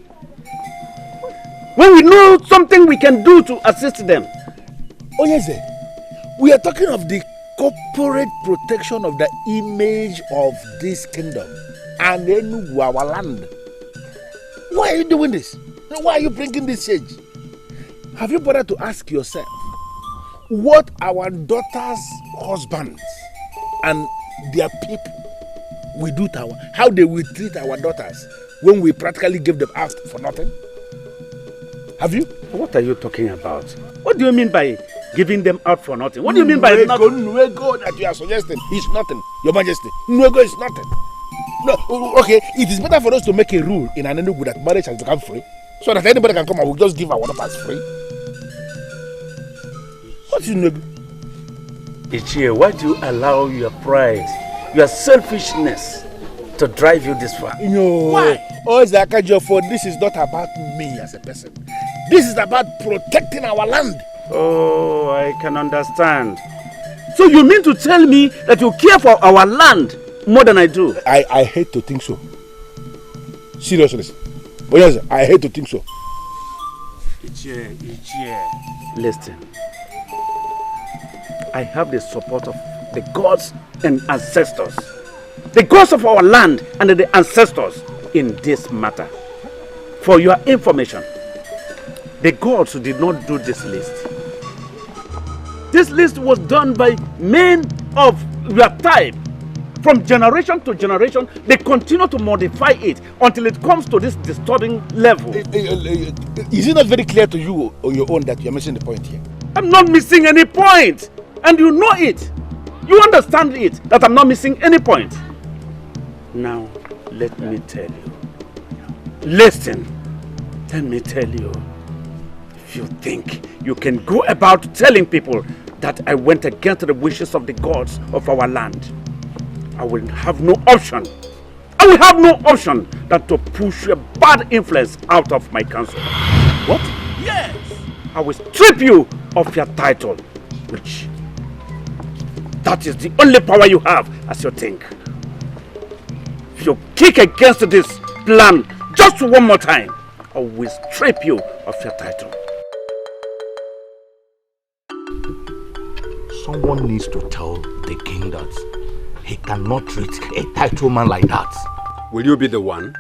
When we know something we can do to assist them. Onyeze, we are talking of the corporate protection of the image of this kingdom and Enugu, our land. Why are you doing this? Why are you bringing this change? Have you bothered to ask yourself what our daughters' husbands and their people will do to how they will treat our daughters when we practically give them out for nothing? Have you? What are you talking about? What do you mean by giving them out for nothing? What do you mean by nothing? Nuego that you are suggesting is nothing, Your Majesty. Nuego is nothing. No, okay, it is better for us to make a rule in Enugu that marriage has become free, so that anybody can come and we'll just give our daughters free. What is Nuego? Ichie, why do you allow your pride, your selfishness to drive you this far? No. Why? Oh, Zakajofo, this is not about me as a person. This is about protecting our land. Oh, I can understand. So you mean to tell me that you care for our land more than I do. I hate to think so. Seriously. But yes, I hate to think so. Listen. I have the support of the gods and ancestors. The gods of our land and the ancestors in this matter. For your information, the gods did not do this list. This list was done by men of your type. From generation to generation, they continue to modify it until it comes to this disturbing level. Is it not very clear to you on your own that you are missing the point here? I'm not missing any point. And you know it. You understand it, that I'm not missing any point. Now, let me tell you. Listen, let me tell you. If you think you can go about telling people that I went against the wishes of the gods of our land, I will have no option. I will have no option than to push a bad influence out of my council. What? Yes! I will strip you of your title, which that is the only power you have as you think. If you kick against this plan just one more time, I will strip you of your title. Someone needs to tell the king that he cannot treat a title man like that. Will you be the one?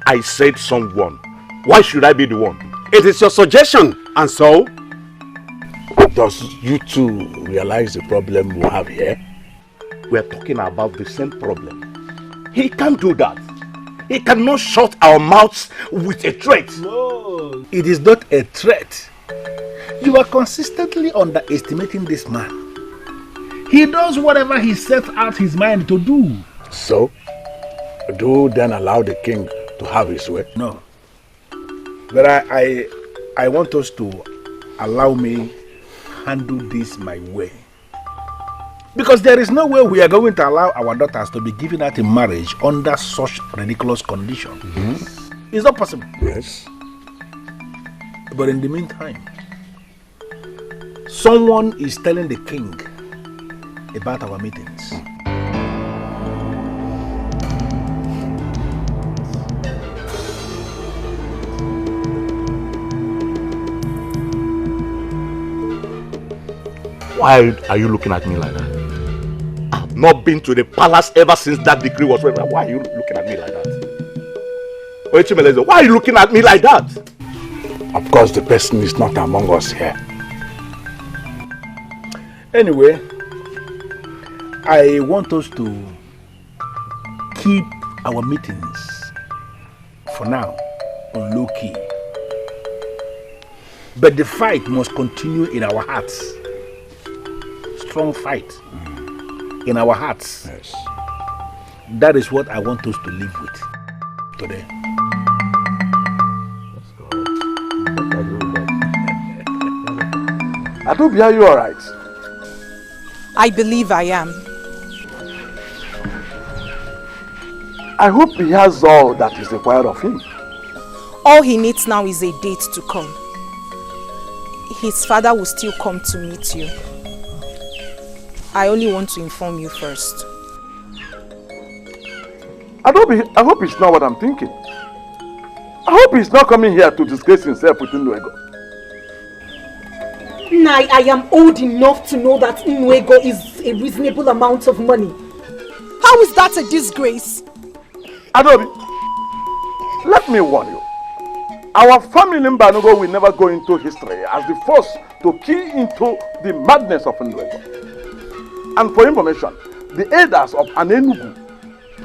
I said someone. Why should I be the one? It is your suggestion, and so? Does you two realize the problem we have here? We're talking about the same problem. He can't do that. He cannot shut our mouths with a threat. No, it is not a threat. You are consistently underestimating this man. He does whatever he sets out his mind to do. So, do then allow the king to have his way? No. But I want us to allow me handle this my way. Because there is no way we are going to allow our daughters to be given out in marriage under such ridiculous conditions. Mm-hmm. It's not possible. Yes. But in the meantime, someone is telling the king about our meetings. Why are you looking at me like that? I've not been to the palace ever since that decree was read. Why are you looking at me like that? Why are you looking at me like that? Of course, the person is not among us here. Anyway, I want us to keep our meetings, for now, on low key. But the fight must continue in our hearts. Strong fight in our hearts. Yes. That is what I want us to live with today. Adobe, are you alright? I believe I am. I hope he has all that is required of him. All he needs now is a date to come. His father will still come to meet you. I only want to inform you first. Adobe, I hope it's not what I'm thinking. I hope he's not coming here to disgrace himself with Nnuego. Nai, I am old enough to know that Nnuego is a reasonable amount of money. How is that a disgrace? Adobe, let me warn you. Our family in Banugo will never go into history as the first to key into the madness of Nnuego. And for information, the elders of Anenugu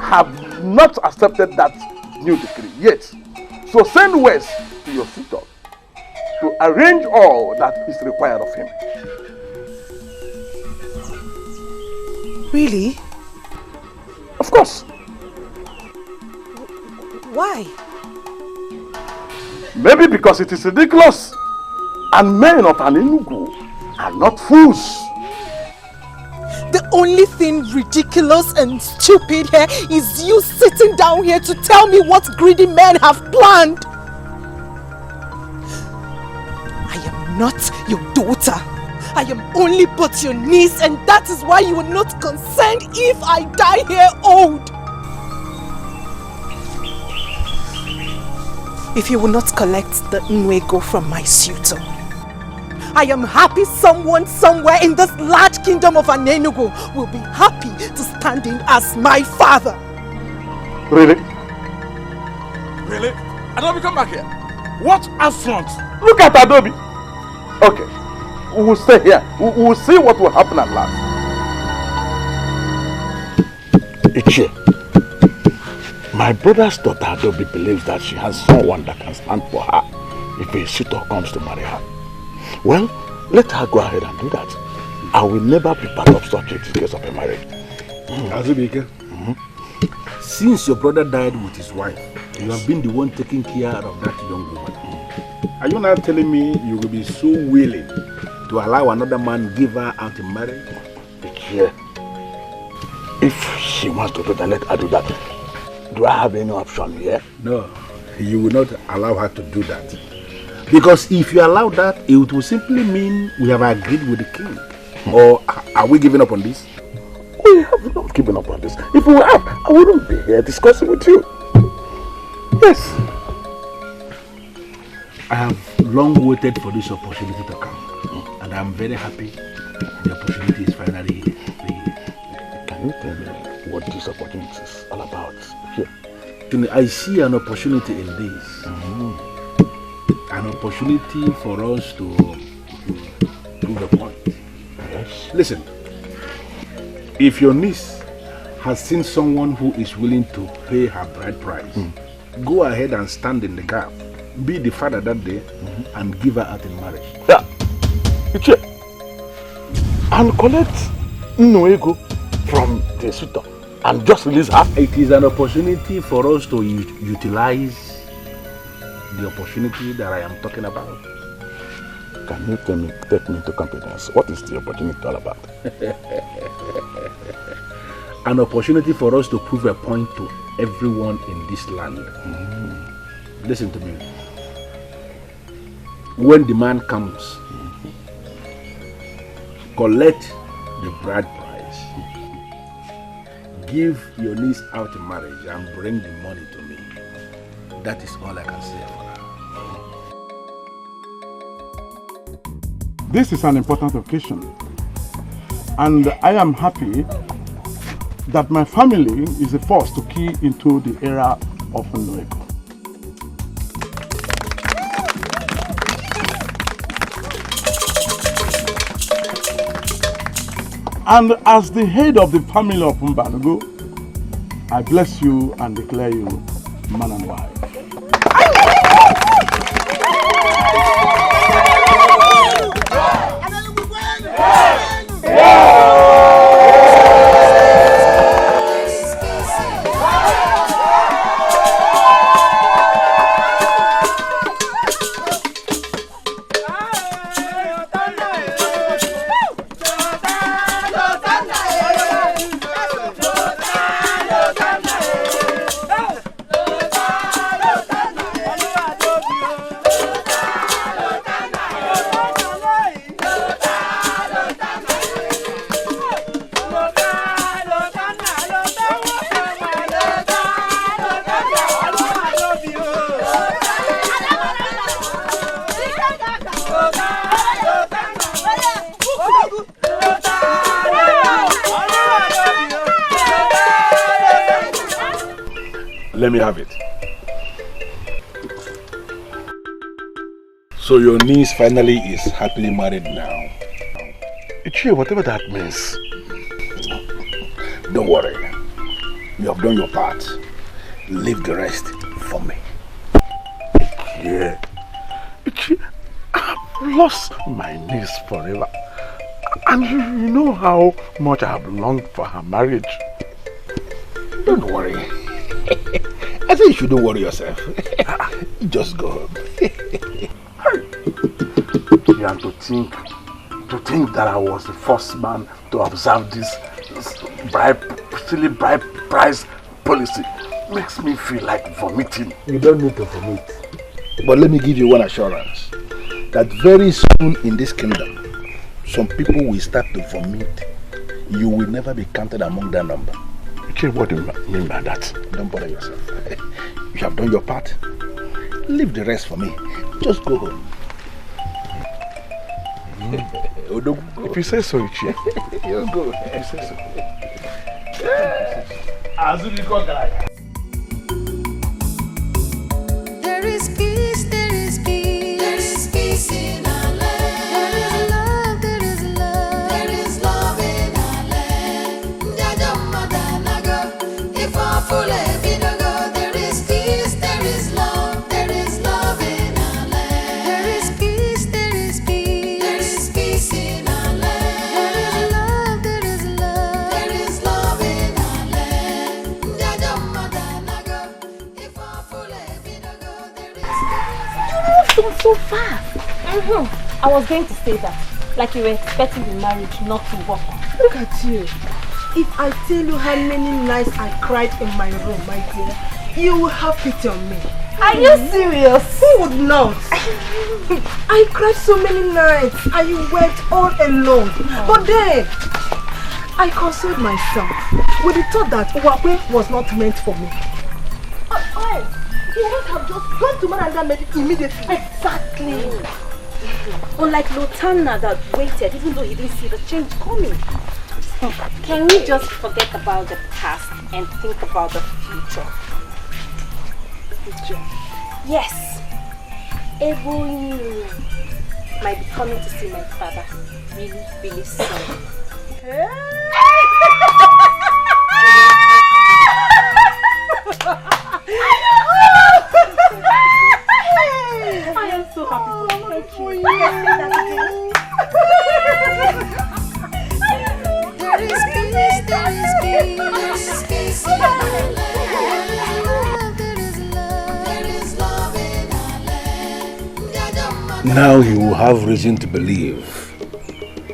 have not accepted that new decree yet. So send west to your suitor to arrange all that is required of him. Really? Of course. Why? Maybe because it is ridiculous and men of Anenugu are not fools. The only thing ridiculous and stupid here is you sitting down here to tell me what greedy men have planned. I am not your daughter. I am only but your niece, and that is why you will not consent if I die here old. If you will not collect the Nwego from my suitor, I am happy someone somewhere in this large kingdom of Anenugu will be happy to stand in as my father. Really? Really? Adobe, come back here. What affront? Look at Adobe. Okay, we will stay here. We will see what will happen at last. Ichie, my brother's daughter Adobe believes that she has someone that can stand for her if a suitor comes to marry her. Well, let her go ahead and do that. I will never be part of such a case of a marriage. Azubike, since your brother died with his wife, you have been the one taking care of that young woman. Are you now telling me you will be so willing to allow another man give her out in marriage? Yeah. If she wants to do that, let her do that. Do I have any option here? No, you will not allow her to do that. Because if you allow that, it will simply mean we have agreed with the king. Or are we giving up on this? We have not given up on this. If we have, I wouldn't be here discussing with you. Yes. I have long waited for this opportunity to come. And I'm very happy the opportunity is finally here. Can you tell me what this opportunity is all about? Here. I see an opportunity in this. An opportunity for us to prove a point. Yes. Listen, if your niece has seen someone who is willing to pay her bride price, go ahead and stand in the gap. Be the father that day and give her out in marriage. Yeah. And collect Nwego from the suitor and just release her. It is an opportunity for us to utilize the opportunity that I am talking about. Can you take me into confidence? What is the opportunity all about? An opportunity for us to prove a point to everyone in this land. Listen to me. When the man comes, collect the bride price, give your niece out in marriage and bring the money to me. That is all I can say for now. This is an important occasion, and I am happy that my family is the first to key into the era of Nwego. And as the head of the family of Mbanugo, I bless you and declare you man and wife. Let me have it. So your niece finally is happily married now. Ichie, whatever that means. Don't worry. You have done your part. Leave the rest for me. Yeah. Ichie, I've lost my niece forever. And you know how much I have longed for her marriage. Don't worry. I think you shouldn't worry yourself. Just go home. Yeah, and to think that I was the first man to observe this silly bride price policy makes me feel like vomiting. You don't need to vomit. But let me give you one assurance that very soon in this kingdom, some people will start to vomit. You will never be counted among that number. Okay, what do you mean by that? Don't bother yourself. You have done your part. Leave the rest for me. Just go home. If you say so, Ichie. You go. If you say so. Wazico guy. There is peace, there is peace. There is peace in our land. There is love, there is love. There is love in our land. If our full there is peace, there is love. There is love in our land. There is peace, there is peace. There is peace in our land. There is love, there is love. There is love in our land. If our full You moved on so fast. I was going to say that. Like you were expecting the marriage not to work. Look at you. If I tell you how many nights I cried in my room, my dear, you will have pity on me. Are you serious? Who would not? I cried so many nights. I wept all alone. But then, I consoled myself with the thought that Uwakwe was not meant for me. You would have just gone to Maranda Medical immediately. Exactly. Unlike Lotana that waited even though he didn't see the change coming. Can we just forget about the past and think about the future? Future? Yes. Everyone might be coming to see my father really, really soon. I am so happy for you. There is peace, there is peace. There is peace in our land. There is love, there is love in our land. Now you will have reason to believe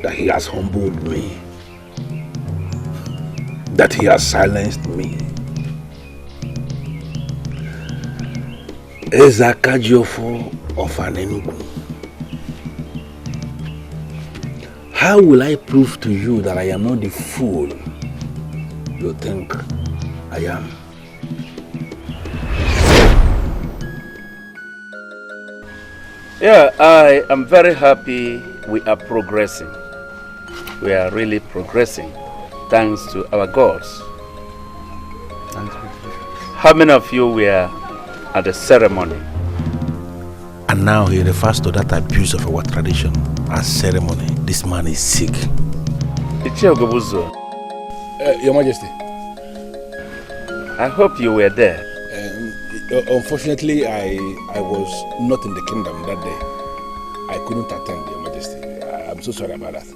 that he has humbled me, that he has silenced me. Ezakajiofo of Anenugu. How will I prove to you that I am not the fool you think I am? Yeah, I am very happy we are progressing. We are really progressing, thanks to our gods. How many of you were at the ceremony? And now he refers to that abuse of our tradition as ceremony. This man is sick. Your Majesty. I hope you were there. Unfortunately, I was not in the kingdom that day. I couldn't attend, Your Majesty. I'm so sorry about that.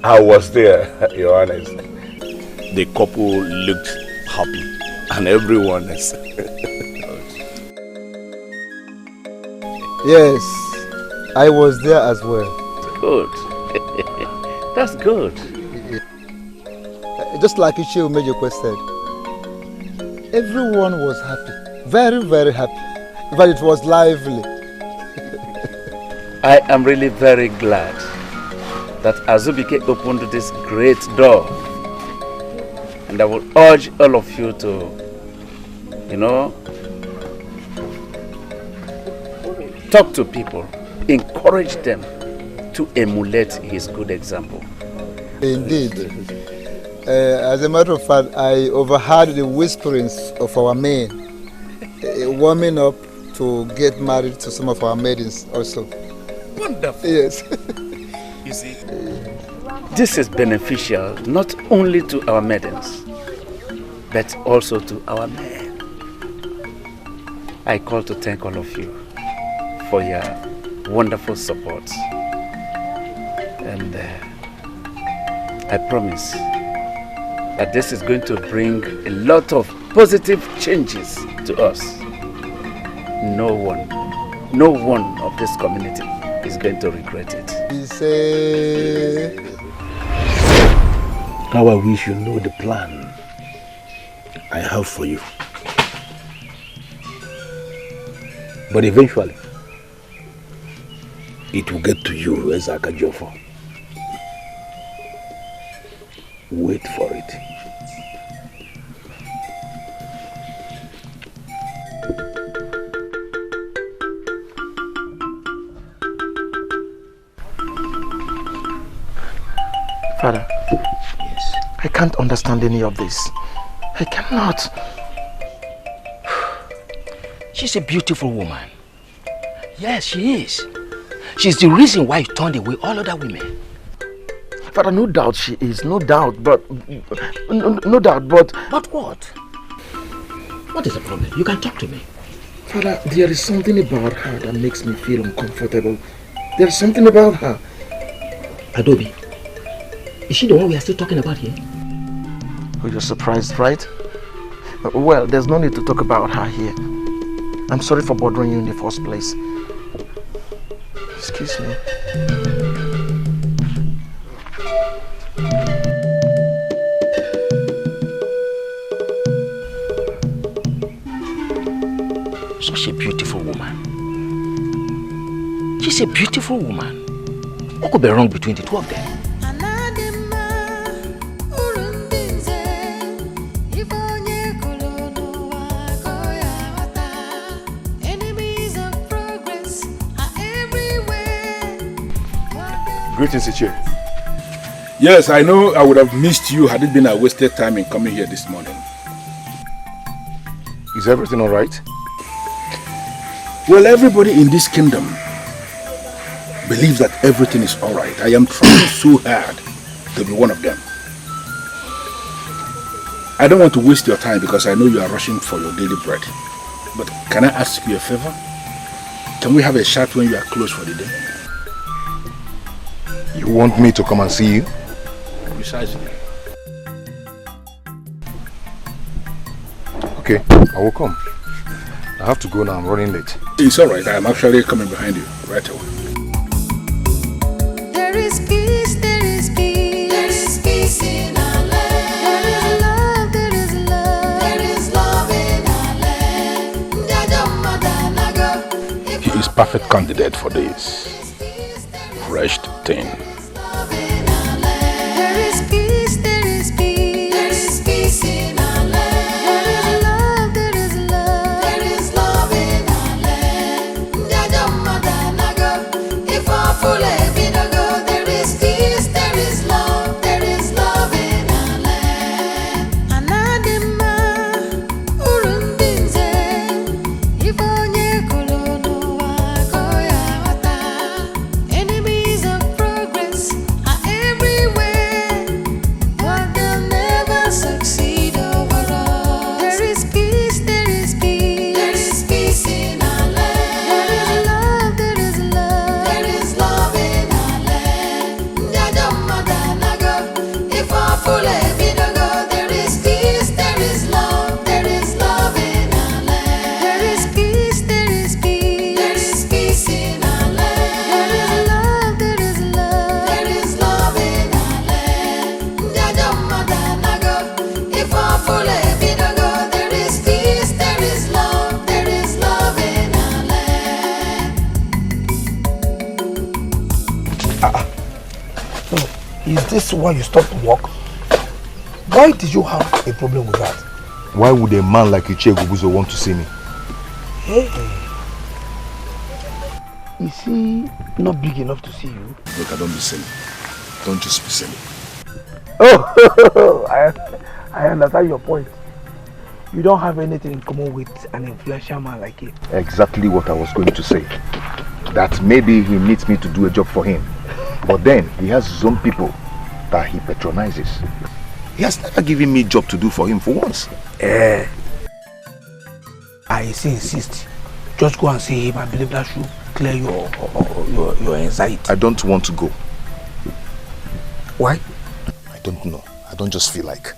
I was there, Your Honor. The couple looked happy, and everyone is. Yes, I was there as well. Good. That's good. Just like Ichie Umejokwe said, everyone was happy. Very, very happy. But it was lively. I am really very glad that Azubike opened this great door. And I will urge all of you to, talk to people, encourage them to emulate his good example. Indeed. As a matter of fact, I overheard the whisperings of our men warming up to get married to some of our maidens also. Wonderful. Yes. You see, this is beneficial not only to our maidens, but also to our men. I call to thank all of you for your wonderful support. And I promise that this is going to bring a lot of positive changes to us. No one of this community is going to regret it. How I wish you know the plan I have for you. But eventually, it will get to you, Ezaka Jofo. Wait for it. Father. Yes. I can't understand any of this. I cannot. She's a beautiful woman. Yes, she is. She's the reason why you turned away all other women. Father, no doubt she is, no doubt, but... No doubt, but... But what? What is the problem? You can talk to me. Father, there is something about her that makes me feel uncomfortable. There is something about her. Adobe, is she the one we are still talking about here? Oh, you're surprised, right? Well, there's no need to talk about her here. I'm sorry for bothering you in the first place. Excuse me. Such a beautiful woman. She's a beautiful woman. What could be wrong between the two of them? Greetings, Ichie. Yes, I know I would have missed you had it been a wasted time in coming here this morning. Is everything all right? Well, everybody in this kingdom believes that everything is all right. I am trying so hard to be one of them. I don't want to waste your time because I know you are rushing for your daily bread. But can I ask you a favor? Can we have a chat when you are closed for the day? You want me to come and see you? Precisely. Okay, I will come. I have to go now, I'm running late. It's alright, I am actually coming behind you right away. There is peace, there is peace. There is peace in our land. There is love, there is love. There is love in our land. He is perfect candidate for this. Fresh thing. There is peace, there is peace. There is peace in our land. There is love, there is love in our land. If I full there is peace, there is love in our land. Anadima, urundinze, ifonye kolono wakoya wata. Enemies of progress are everywhere, but they'll never succeed over us. There is peace, there is peace. There is peace in our land. There is love, there is love in our land. If I full there is peace, there is love in our land. There is peace, there is peace. There is peace in our land. There is love, there is love in our land. If I full there is peace, there is love in our land. Is this why you stopped work? Why did you have a problem with that? Why would a man like Ichie Gubuzo want to see me? Hey. Is he not big enough to see you? Look, don't be silly. Don't just be silly. Oh, I understand your point. You don't have anything in common with an influential man like him. Exactly what I was going to say. That maybe he needs me to do a job for him. But then he has his own people that he patronizes. He has never given me a job to do for him for once. I insist. Just go and see him. I believe that should clear your anxiety. I don't want to go. Why? I don't know. I don't just feel like.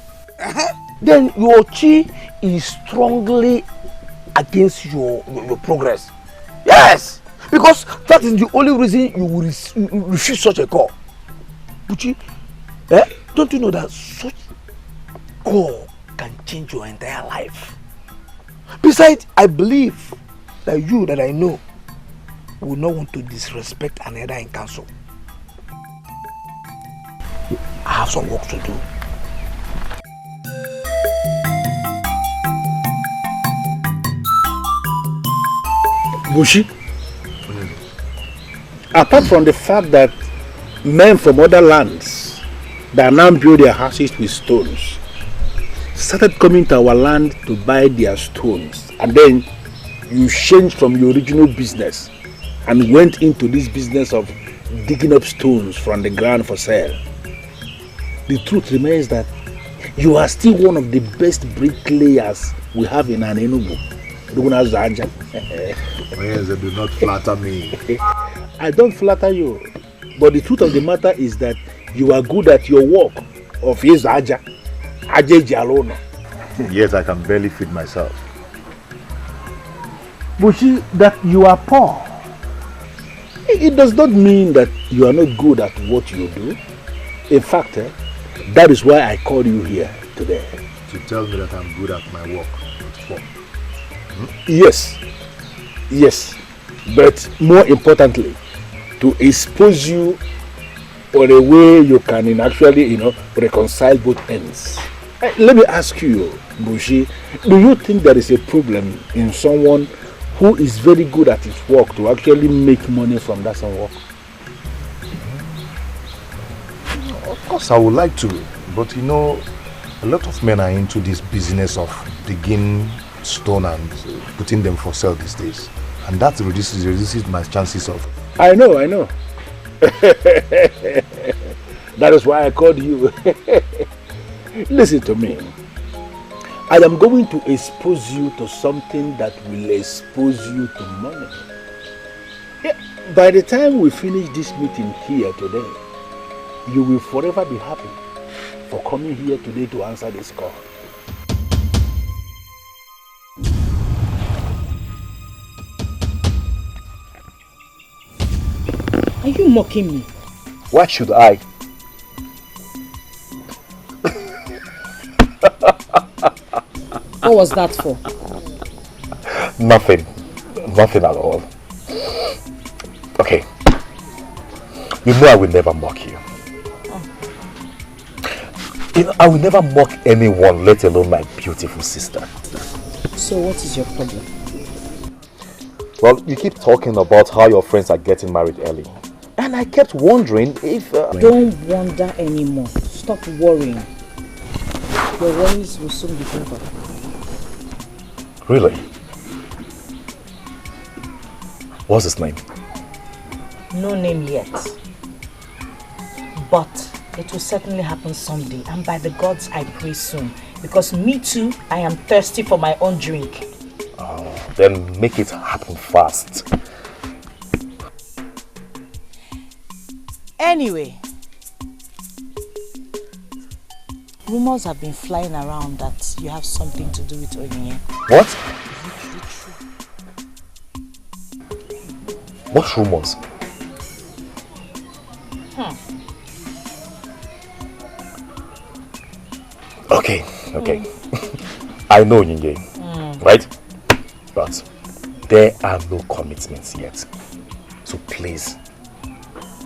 Then your chi is strongly against your progress. Yes! Because that is the only reason you will refuse such a call. Buchi, don't you know that such call can change your entire life? Besides, I believe that you that I know will not want to disrespect an elder in council. I have some work to do. Bushi, apart from the fact that men from other lands that now build their houses with stones started coming to our land to buy their stones, and then you changed from your original business and went into this business of digging up stones from the ground for sale. The truth remains that you are still one of the best bricklayers we have in Enugu. Do not flatter me. I don't flatter you, but the truth of the matter is that you are good at your work of Aja Jalona. Yet I can barely feed myself. Bushi, that you are poor, it does not mean that you are not good at what you do. In fact, that is why I called you here today. To tell me that I'm good at my work. Yes, but more importantly, to expose you for a way you can actually, reconcile both ends. Let me ask you, Bushi, do you think there is a problem in someone who is very good at his work to actually make money from that same work? Of course I would like to, but a lot of men are into this business of digging stone and putting them for sale these days, and that reduces my chances of... I know. That is why I called you. Listen to me. I am going to expose you to something that will expose you to money. By the time we finish this meeting here today, you will forever be happy for coming here today to answer this call. Are you mocking me? Why should I? What was that for? Nothing at all. Okay. You know I will never mock you. I will never mock anyone, let alone my beautiful sister. So what is your problem? Well, you keep talking about how your friends are getting married early. And I kept wondering if... Don't wonder anymore. Stop worrying. Your worries will soon be over. Really? What's his name? No name yet. But it will certainly happen someday. And by the gods, I pray soon. Because me too, I am thirsty for my own drink. Oh, then make it happen fast. Anyway, rumors have been flying around that you have something to do with Onyinye. What? What rumors? Okay. I know Onyinye, right? But there are no commitments yet. So please,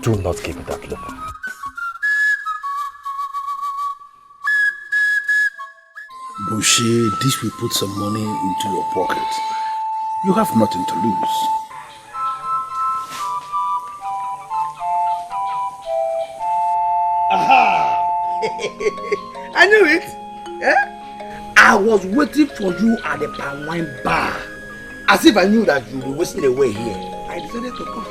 do not give me that look. Bushi, this will put some money into your pocket. You have nothing to lose. Aha! I knew it. I was waiting for you at the palm wine bar. As if I knew that you were wasting away here. I decided to come.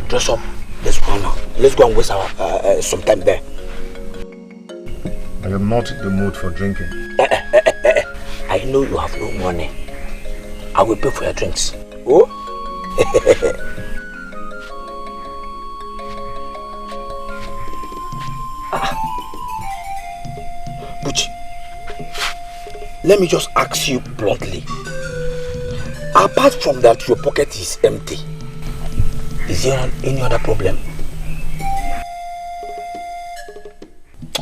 Dress up. Let's go now. Let's go and waste our some time there. I am not in the mood for drinking. I know you have no money. I will pay for your drinks. Oh? Buchi, let me just ask you bluntly. Apart from that, your pocket is empty. Is there any other problem?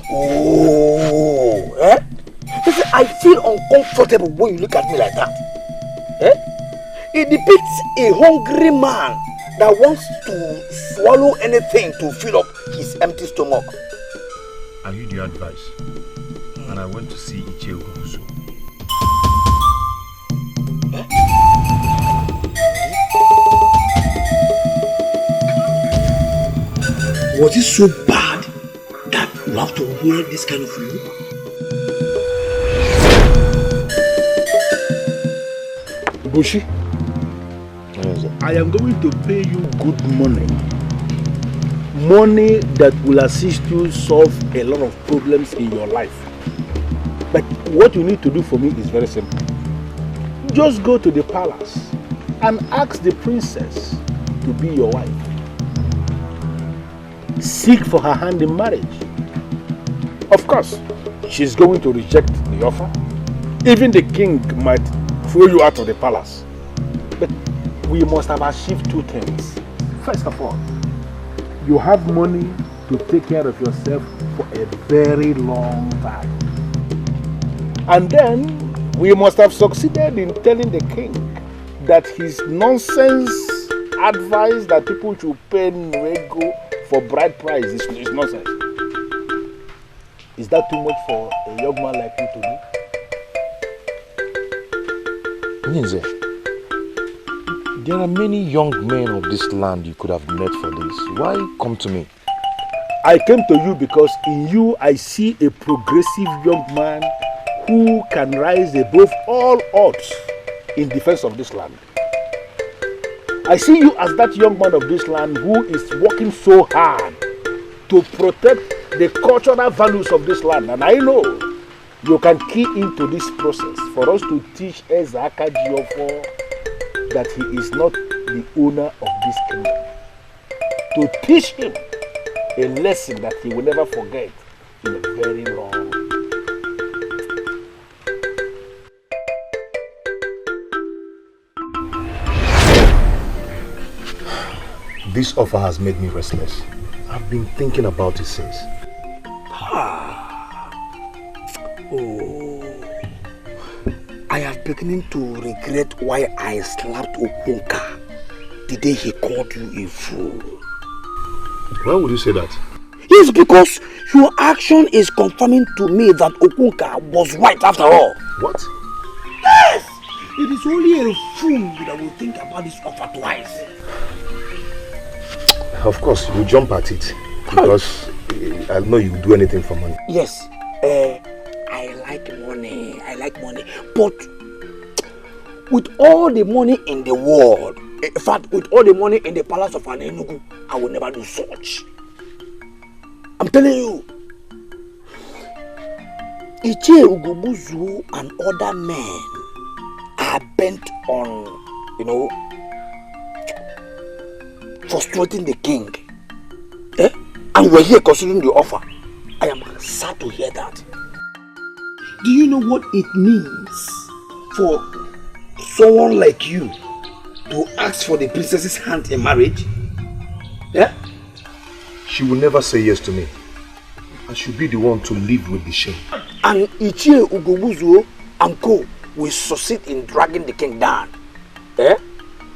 Oh, Listen, I feel uncomfortable when you look at me like that. It depicts a hungry man that wants to swallow anything to fill up his empty stomach. Are you the advice? And I went to see Ichie Ugobuzu. Was it so bad that you have to wear this kind of look? Bushi, I am going to pay you good money. Money that will assist you solve a lot of problems in your life. But what you need to do for me is very simple. Just go to the palace and ask the princess to be your wife. Seek for her hand in marriage. Of course, she's going to reject the offer. Even the king might throw you out of the palace. But we must have achieved two things. First of all, you have money to take care of yourself for a very long time. And then we must have succeeded in telling the king that his nonsense advice that people should pay Nwego for bride price is nonsense. Is that too much for a young man like you to do? Ninze, there are many young men of this land you could have met for this. Why come to me? I came to you because in you I see a progressive young man who can rise above all odds in defense of this land. I see you as that young man of this land who is working so hard to protect the cultural values of this land. And I know you can key into this process for us to teach Ezaka Jiofo that he is not the owner of this kingdom. To teach him a lesson that he will never forget in a very long time. This offer has made me restless. I've been thinking about it since. Oh, I am beginning to regret why I slapped Okunka the day he called you a fool. Why would you say that? Yes, because your action is confirming to me that Okunka was right after all. What? Yes! It is only a fool that will think about this offer twice. Of course, you jump at it because I know you do anything for money. Yes, I like money. I like money. But with all the money in the world, in fact, with all the money in the palace of Anenugu, I will never do such. I'm telling you. Ichie Ugobuzu and other men are bent on, frustrating the king. And we're here considering the offer. I am sad to hear that. Do you know what it means for someone like you to ask for the princess's hand in marriage? She will never say yes to me. I should be the one to live with the shame. And Ichie Ugobuzu and co will succeed in dragging the king down.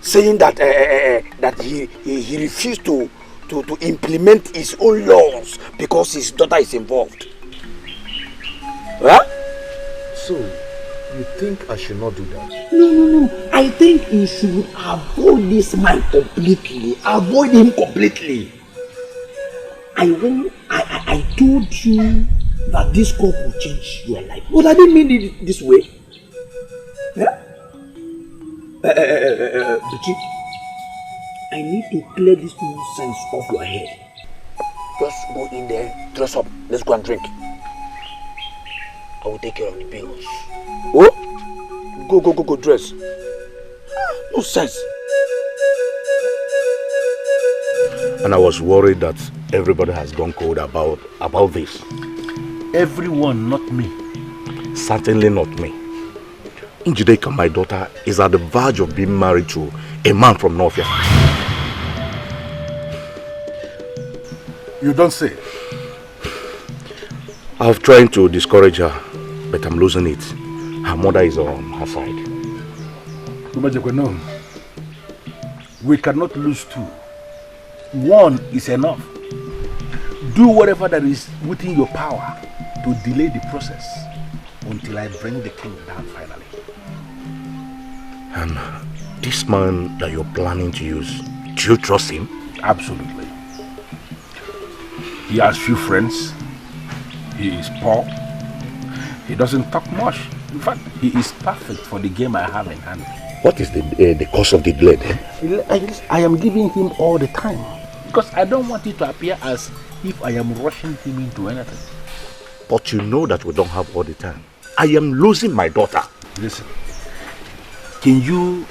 Saying that that he refused to implement his own laws because his daughter is involved. So, you think I should not do that? No. I think you should avoid this man completely. Avoid him completely. I told you that this cup will change your life. But I didn't mean it this way. Buchi, I need to clear this nonsense off your head. Just go in there, dress up, let's go and drink. I will take care of the bills. Oh? Go, dress. No sense. And I was worried that everybody has gone cold about this. Everyone, not me. Certainly not me. Njideka, my daughter, is at the verge of being married to a man from Northia. You don't say. I've tried to discourage her, but I'm losing it. Her mother is on her side. No. We cannot lose two. One is enough. Do whatever that is within your power to delay the process until I bring the king down finally. And this man that you're planning to use, do you trust him? Absolutely. He has few friends. He is poor. He doesn't talk much. In fact, he is perfect for the game I have in hand. What is the cause of the delay then? I am giving him all the time because I don't want it to appear as if I am rushing him into anything. But you know that we don't have all the time. I am losing my daughter. Listen, can you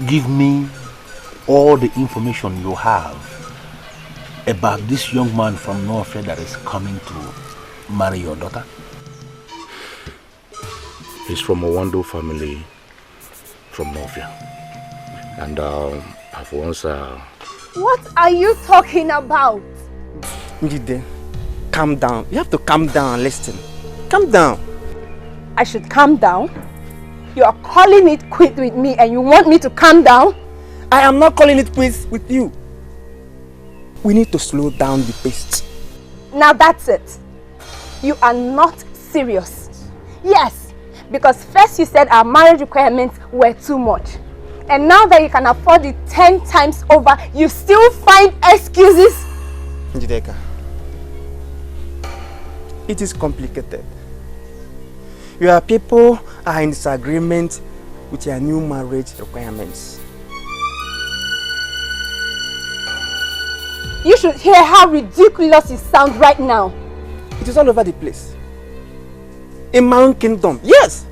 give me all the information you have about this young man from North that is coming to marry your daughter? He's from a Wando family from Novia. And I've once... What are you talking about? Njide, calm down. You have to calm down and listen. Calm down. I should calm down? You are calling it quit with me and you want me to calm down? I am not calling it quits with you. We need to slow down the pace. Now that's it. You are not serious. Yes, because first you said our marriage requirements were too much. And now that you can afford it 10 times over, you still find excuses? Njideka, it is complicated. Your people are in disagreement with your new marriage requirements. You should hear how ridiculous it sounds right now. It is all over the place. In my own kingdom, yes.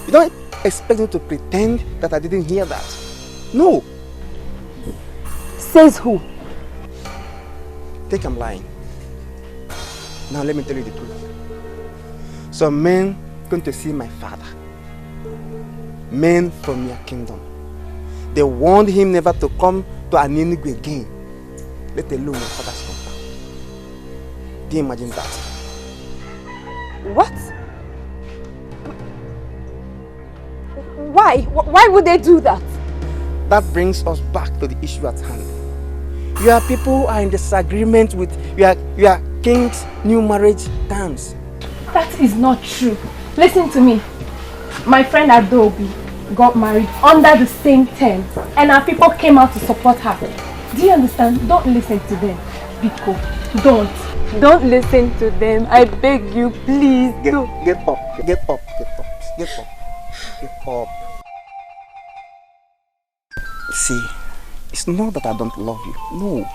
You don't expect me to pretend that I didn't hear that. No. Says who? Think I'm lying. Now let me tell you the truth. Some men going to see my father. Men from your kingdom. They warned him never to come to Aninigwe again. Let alone my father's compound. Do you imagine that? What? Why? Why would they do that? That brings us back to the issue at hand. Your people are in disagreement with your king's new marriage terms. That is not true. Listen to me. My friend Adobe got married under the same terms and our people came out to support her. Do you understand? Don't listen to them. Biko, don't listen to them. I beg you, please. Get up. See, it's not that I don't love you. No.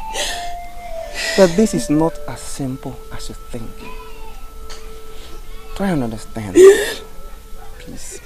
But this is not as simple as you think. Try and understand. Please.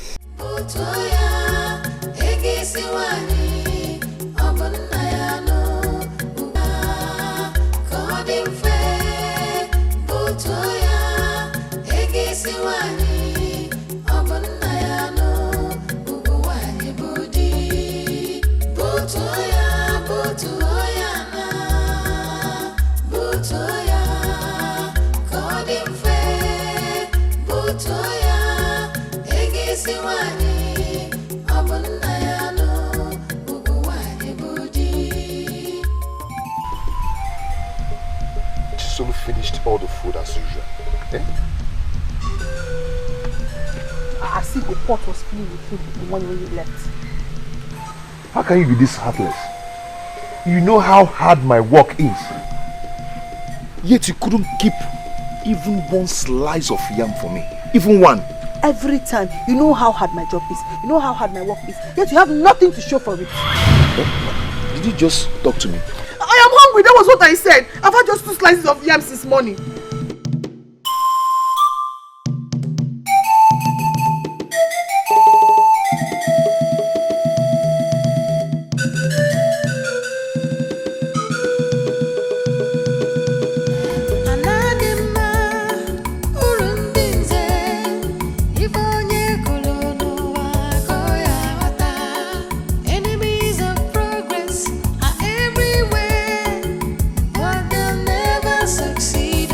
Chisolu finished all the food as usual. Eh? I see the pot was filled with food the one when you left. How can you be this heartless? You know how hard my work is. Yet you couldn't keep even one slice of yam for me. Even one. Every time, you know how hard my job is. You know how hard my work is. Yet you have nothing to show for it. Did you just talk to me? I am hungry, that was what I said. I've had just 2 slices of yams this morning. Succeed.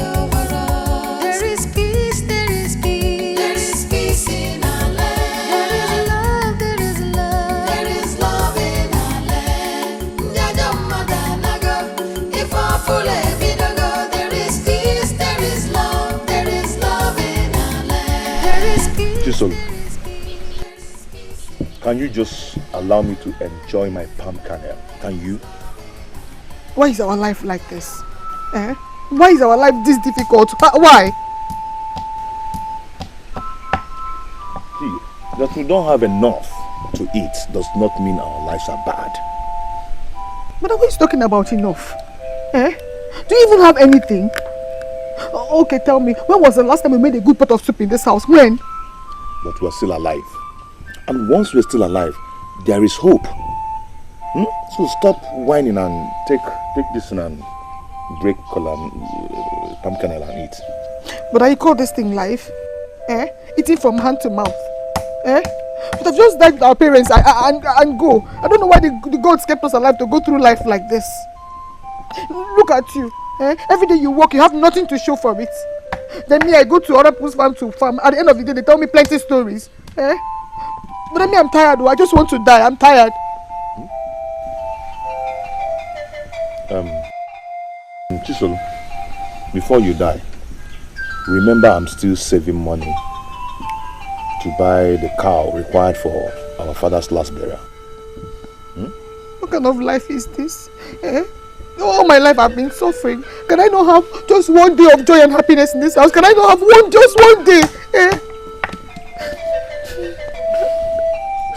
Can you just allow me to enjoy my palm kernel? Can you? Why is our life like this? Eh? Why is our life this difficult? Why? See, that we don't have enough to eat does not mean our lives are bad. But what is talking about enough? Eh? Do you even have anything? Okay, tell me, when was the last time we made a good pot of soup in this house? When? But we're still alive. And once we're still alive, there is hope. So stop whining and take this and break palm kernel and eat. But I call this thing life? Eh? Eating from hand to mouth. Eh? But I've just died with our parents and go. I don't know why the gods kept us alive to go through life like this. Look at you. Eh? Every day you work, you have nothing to show for it. Then me, I go to other people's farm to farm. At the end of the day, they tell me plenty stories. Eh? But then me, I'm tired. I just want to die. I'm tired. Chisel, before you die, remember I'm still saving money to buy the cow required for our father's last burial. What kind of life is this? Eh? All my life I've been suffering. Can I not have just one day of joy and happiness in this house? Can I not have just one day? Eh?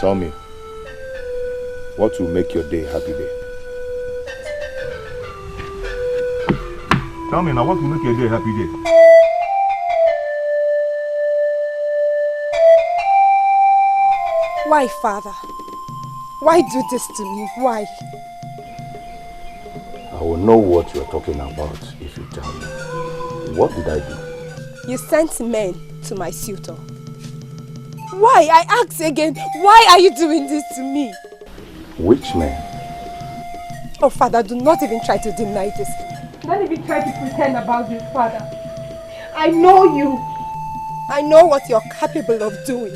Tell me, what will make your day a happy day? Tell me now, what will make your day a happy day? Why, Father? Why do this to me? Why? I will know what you're talking about if you tell me. What did I do? You sent men to my suitor. Why? I ask again, why are you doing this to me? Which men? Oh, Father, do not even try to deny this. Don't even try to pretend about this, Father. I know you. I know what you're capable of doing.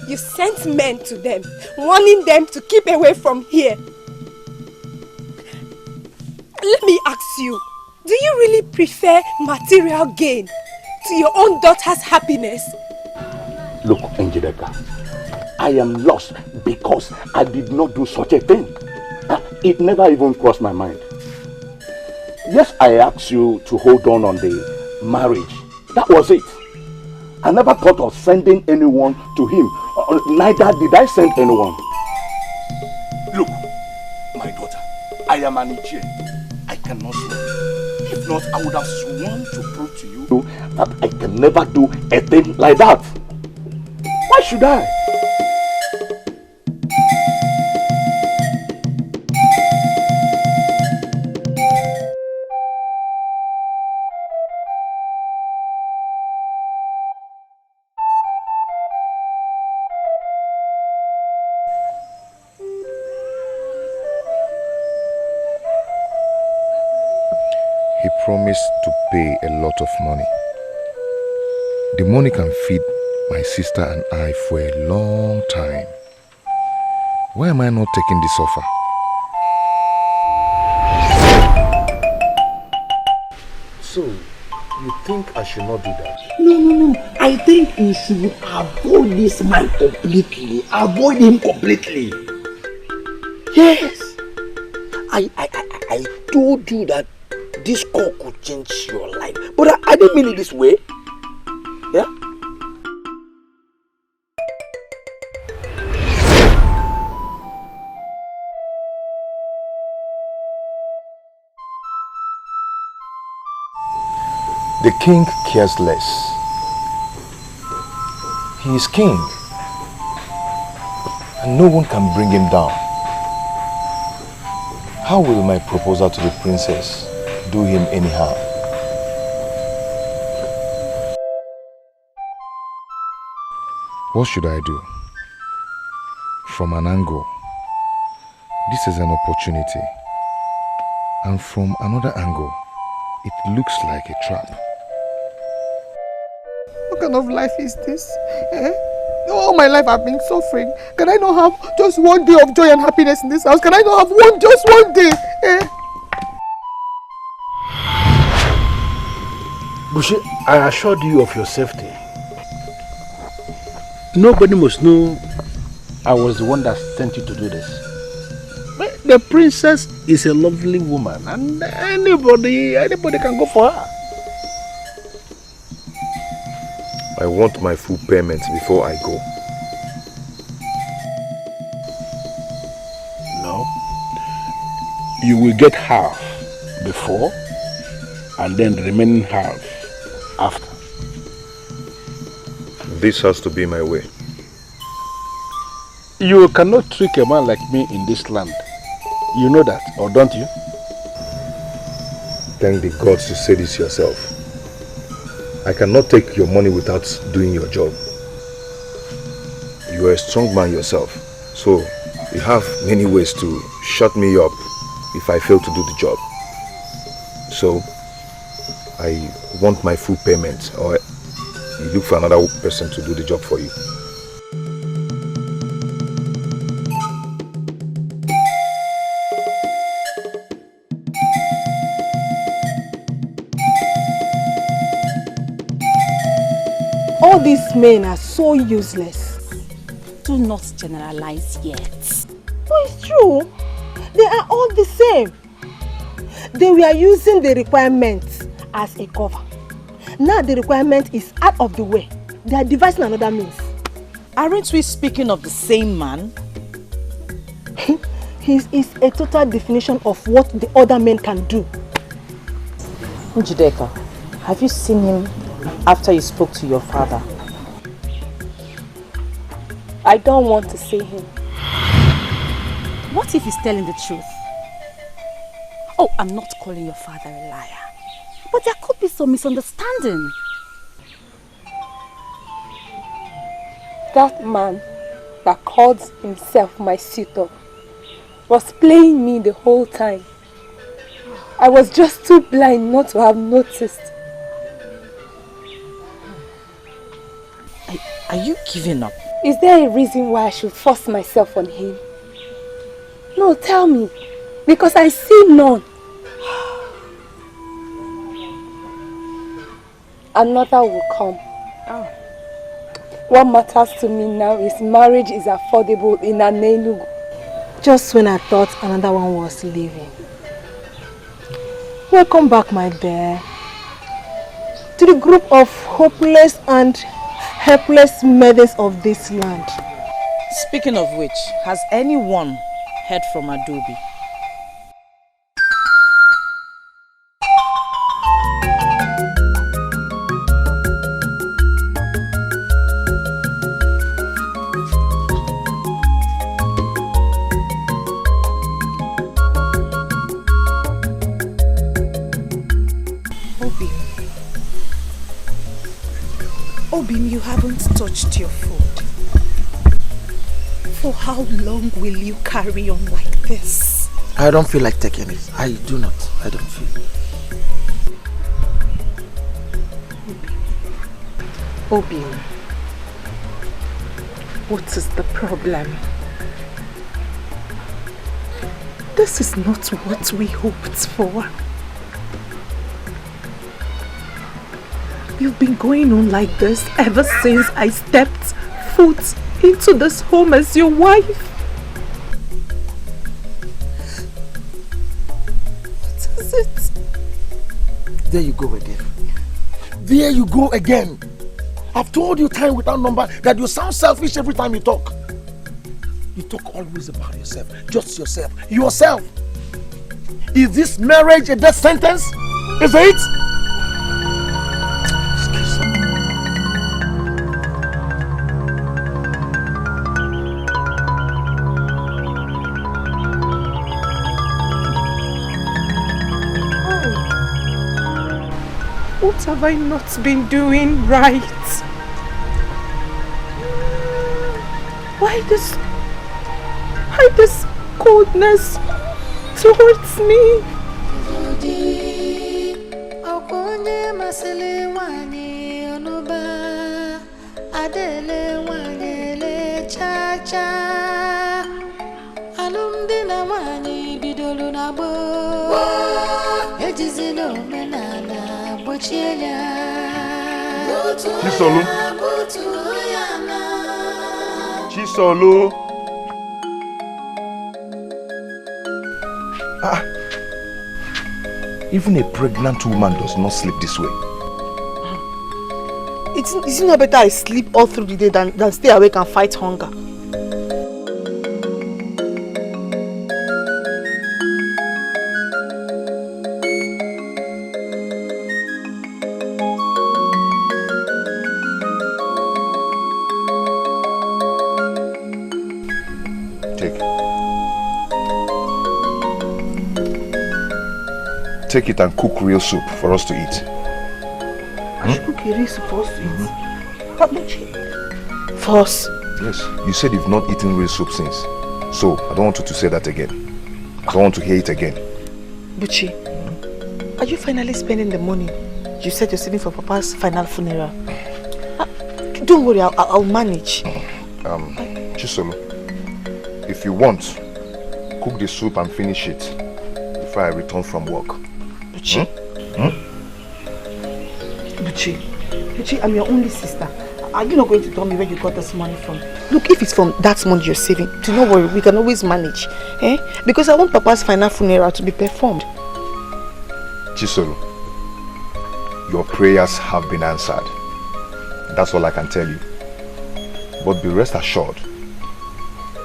You sent men to them, warning them to keep away from here. Let me ask you, do you really prefer material gain to your own daughter's happiness? Look, Njideka, I am lost because I did not do such a thing. It never even crossed my mind. Yes, I asked you to hold on the marriage. That was it. I never thought of sending anyone to him. Neither did I send anyone. Look, my daughter, I am an Ichie. I cannot swear. If not, I would have sworn to prove to you that I can never do a thing like that. Why should I? He promised to pay a lot of money. The money can feed my sister and I for a long time. Why am I not taking this offer? So, you think I should not do that? No. I think you should avoid this man completely. Avoid him completely. Yes. I told you that this call could change your life. But I didn't mean it this way. Yeah? The king cares less. He is king, and no one can bring him down. How will my proposal to the princess do him any harm? What should I do? From an angle, this is an opportunity, and from another angle, it looks like a trap. What kind of life is this? Eh? All my life I've been suffering. Can I not have just one day of joy and happiness in this house? Can I not have just one day? Eh? Bushi, I assured you of your safety. Nobody must know I was the one that sent you to do this. But the princess is a lovely woman and anybody can go for her. I want my full payment before I go. No. You will get half before and then the remaining half after. This has to be my way. You cannot trick a man like me in this land. You know that, or don't you? Thank the gods you say this yourself. I cannot take your money without doing your job. You are a strong man yourself, so you have many ways to shut me up if I fail to do the job. So, I want my full payment, or you look for another person to do the job for you. All these men are so useless. Do not generalize yet. But it's true. They are all the same. They were using the requirements as a cover. Now the requirement is out of the way. They are devising another means. Aren't we speaking of the same man? He is a total definition of what the other men can do. Njideka, have you seen him after you spoke to your father? I don't want to see him. What if he's telling the truth? Oh, I'm not calling your father a liar. But there could be some misunderstanding. That man that called himself my suitor was playing me the whole time. I was just too blind not to have noticed. Are you giving up? Is there a reason why I should force myself on him? No, tell me. Because I see none. Another will come. What matters to me now is marriage is affordable in Anenugu. Just when I thought another one was leaving. Welcome back, my bear, to the group of hopeless and helpless maidens of this land. Speaking of which, has anyone heard from Adobe? Obim, you haven't touched your food. For how long will you carry on like this? I don't feel like taking it. I do not. I don't feel. Obim, what is the problem? This is not what we hoped for. You've been going on like this ever since I stepped foot into this home as your wife. What is it? There you go again. There you go again. I've told you time without number that you sound selfish every time you talk. You talk always about yourself. Just yourself. Yourself. Is this marriage a death sentence? Is it? What have I not been doing right? Why this coldness towards me? Chisolu. Chisolu. Even a pregnant woman does not sleep this way. It's not better I sleep all through the day than stay awake and fight hunger. Take it and cook real soup for us to eat. I should cook a real soup for us to eat? But Buchi, for us? Yes, you said you've not eaten real soup since. So, I don't want you to say that again. I don't want to hear it again. Buchi, are you finally spending the money you said you're saving for Papa's final funeral? Don't worry, I'll manage. Chisolo, if you want, cook the soup and finish it before I return from work. Buchi. Buchi, I'm your only sister. Are you not going to tell me where you got this money from? Look, if it's from that money you're saving, do not worry, we can always manage. Because I want Papa's final funeral to be performed. Chisolo, your prayers have been answered. That's all I can tell you. But be rest assured,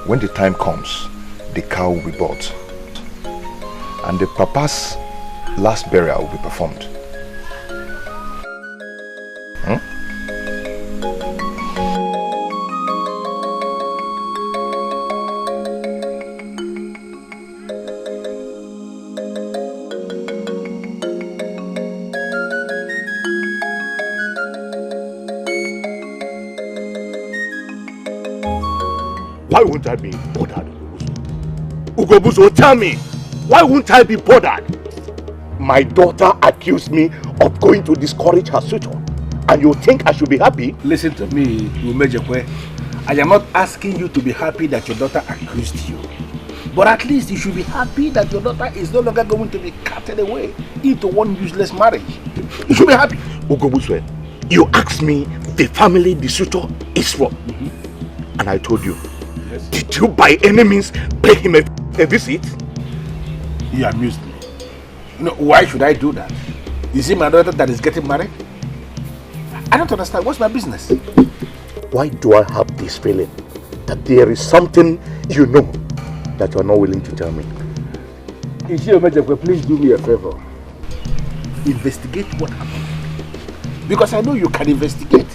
when the time comes, the cow will be bought. And the Papa's last burial will be performed. Why won't I be bothered, Ugobuzo? Tell me, why won't I be bothered? My daughter accused me of going to discourage her suitor, and you think I should be happy? Listen to me, Umejekwe. I am not asking you to be happy that your daughter accused you. But at least you should be happy that your daughter is no longer going to be carted away into one useless marriage. You should be happy. Ugobuswe, you asked me the family the suitor is from. And I told you, yes. Did you by any means pay him a visit? He amused me. You know, why should I do that? Is it my daughter that is getting married? I don't understand. What's my business? Why do I have this feeling that there is something you know that you are not willing to tell me? Please do me a favor. Investigate what happened. Because I know you can investigate.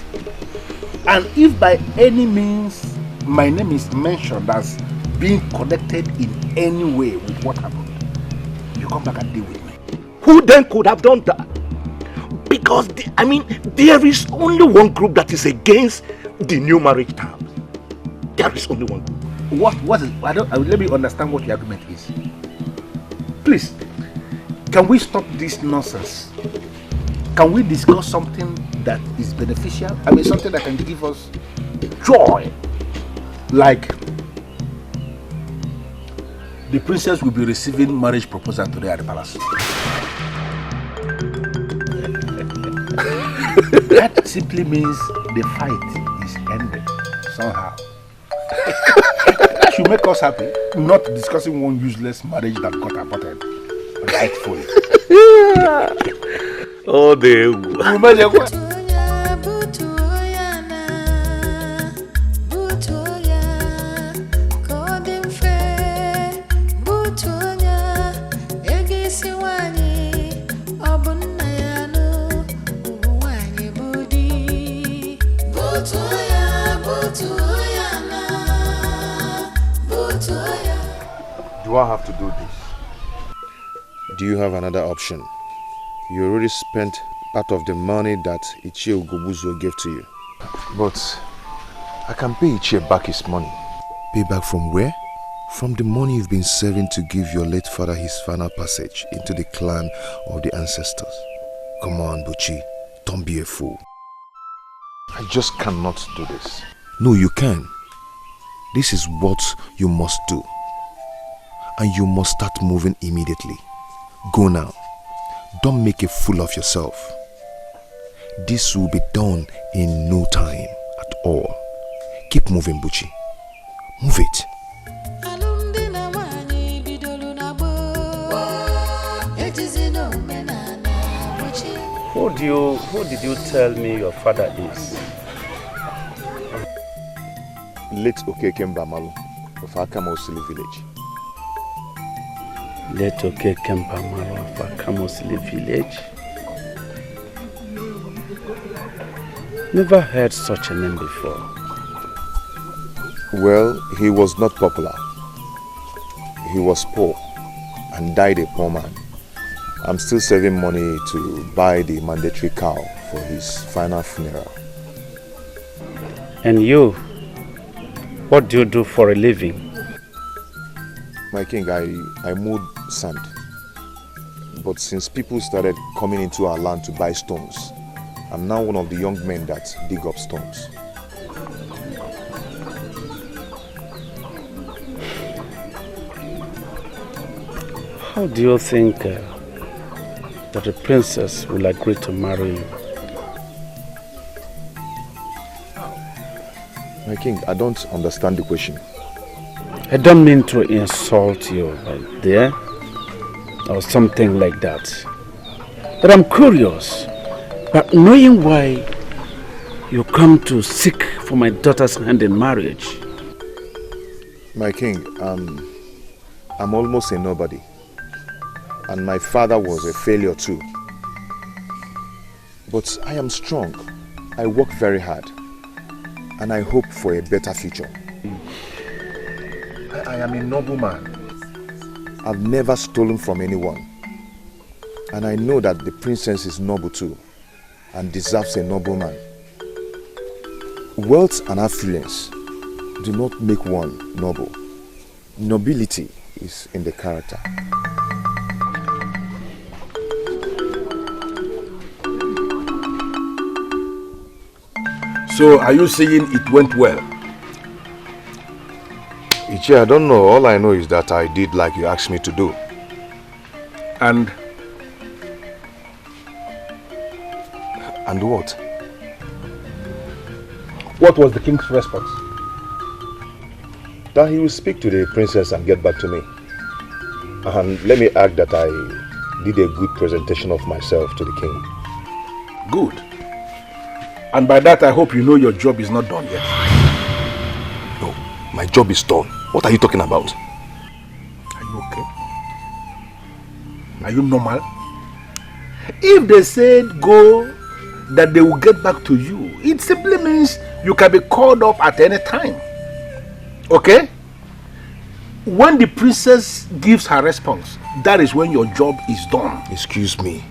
And if by any means my name is mentioned as being connected in any way with what happened, you come back and deal with me. Who then could have done that? Because, there is only one group that is against the new marriage terms. There is only one group. What is, let me understand what the argument is. Please, can we stop this nonsense? Can we discuss something that is beneficial? Something that can give us joy. Like, the princess will be receiving marriage proposal today at the palace. That simply means the fight is ended somehow. That should make us happy, not discussing one useless marriage that got aborted rightfully. Oh, they Do I have to do this? Do you have another option? You already spent part of the money that Ichie Ugobuzo gave to you. But I can pay Ichie back his money. Pay back from where? From the money you've been saving to give your late father his final passage into the clan of the ancestors. Come on, Buchi. Don't be a fool. I just cannot do this. No, you can. This is what you must do. And you must start moving immediately. Go now. Don't make a fool of yourself. This will be done in no time at all. Keep moving, Buchi. Move it. Who did you tell me your father is? Late Okeke Mbamalu of Akamosili village. Late Okeke Mbamalu of Akamosili village? Never heard such a name before. Well, he was not popular. He was poor and died a poor man. I'm still saving money to buy the mandatory cow for his final funeral. And you? What do you do for a living? My king, I mowed sand. But since people started coming into our land to buy stones, I'm now one of the young men that dig up stones. How do you think that the princess will agree to marry you? My king, I don't understand the question. I don't mean to insult you right there or something like that. But I'm curious. But knowing why you come to seek for my daughter's hand in marriage. My king, I'm almost a nobody. And my father was a failure too. But I am strong. I work very hard. And I hope for a better future. I am a noble man. I've never stolen from anyone. And I know that the princess is noble too. And deserves a noble man. Wealth and affluence do not make one noble. Nobility is in the character. So, are you saying it went well? Ichi, I don't know. All I know is that I did like you asked me to do. And what? What was the king's response? That he will speak to the princess and get back to me. And let me add that I did a good presentation of myself to the king. Good. And by that I hope you know your job is not done yet. No, my job is done. What are you talking about? Are you okay? Are you normal? If they said go, that they will get back to you, it simply means you can be called up at any time. Okay? When the princess gives her response, that is when your job is done. Excuse me.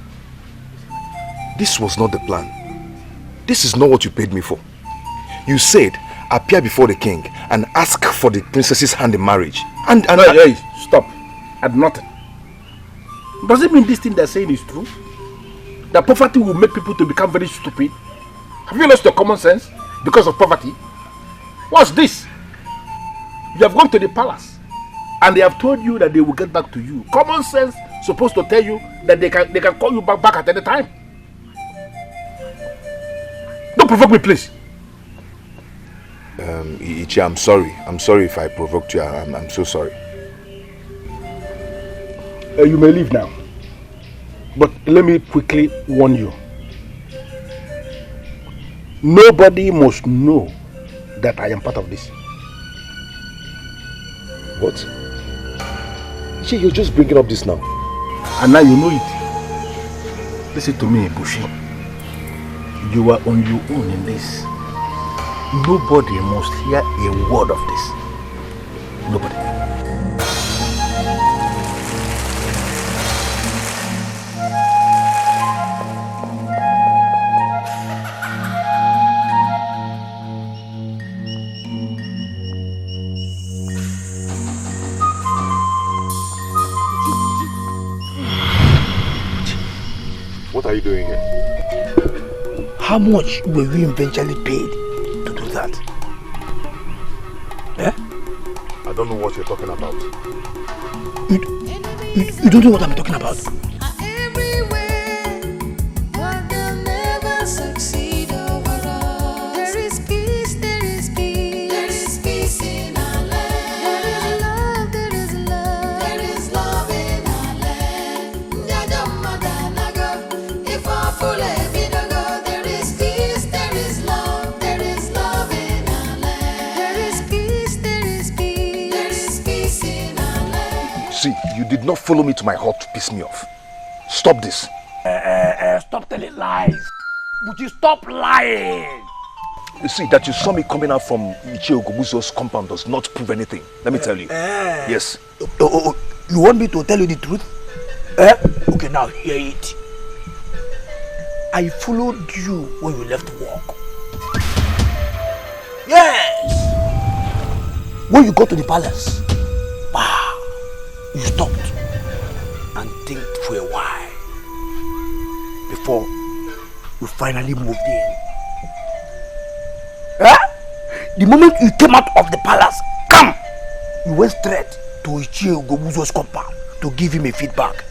This was not the plan. This is not what you paid me for. You said, appear before the king and ask for the princess's hand in marriage. Hey, stop. At nothing. Does it mean this thing they're saying is true? That poverty will make people to become very stupid? Have you lost your common sense because of poverty? What's this? You have gone to the palace and they have told you that they will get back to you. Common sense supposed to tell you that they can call you back at any time. Don't provoke me, please. Ichi, I'm sorry. I'm sorry if I provoked you. I'm so sorry. You may leave now. But let me quickly warn you. Nobody must know that I am part of this. What? Ichi, you're just bringing up this now. And now you know it. Listen to me, Bushi. You are on your own in this. Nobody must hear a word of this. Nobody. What are you doing here? How much were you eventually paid to do that? Eh? I don't know what you're talking about. You don't know what I'm talking about? But they'll never succeed overall. There is peace, there is peace. There is peace in our land. There is love, there is love in our land. If I not follow me to my hut to piss me off. Stop this. Stop telling lies. Would you stop lying? You see, that you saw me coming out from Ichie Ogobuzo's compound does not prove anything. Let me tell you. Yes. You want me to tell you the truth? Okay, now hear it. I followed you when you left work. Yes! When you got to the palace, you stopped and think for a while before you finally moved in. The moment you came out of the palace, you went straight to Ichie Ogobuzo's compound to give him a feedback.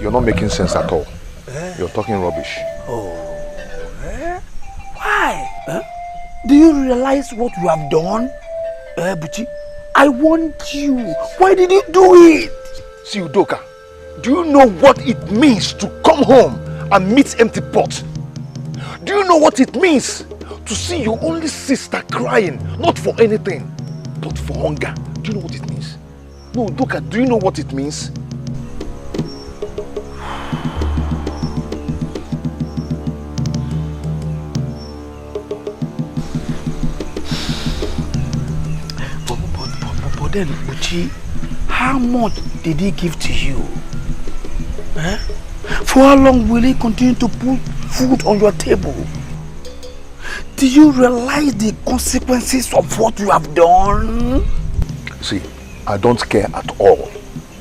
You're not making sense at all. You're talking rubbish. Why? Do you realize what you have done? Buchi, I warned you. Why did you do it? See, Udoka, do you know what it means to come home and meet empty pot? Do you know what it means to see your only sister crying, not for anything, but for hunger? Do you know what it means? No, Udoka, do you know what it means? But then, Uchi, how much did he give to you? For how long will he continue to put food on your table? Do you realize the consequences of what you have done? See, I don't care at all.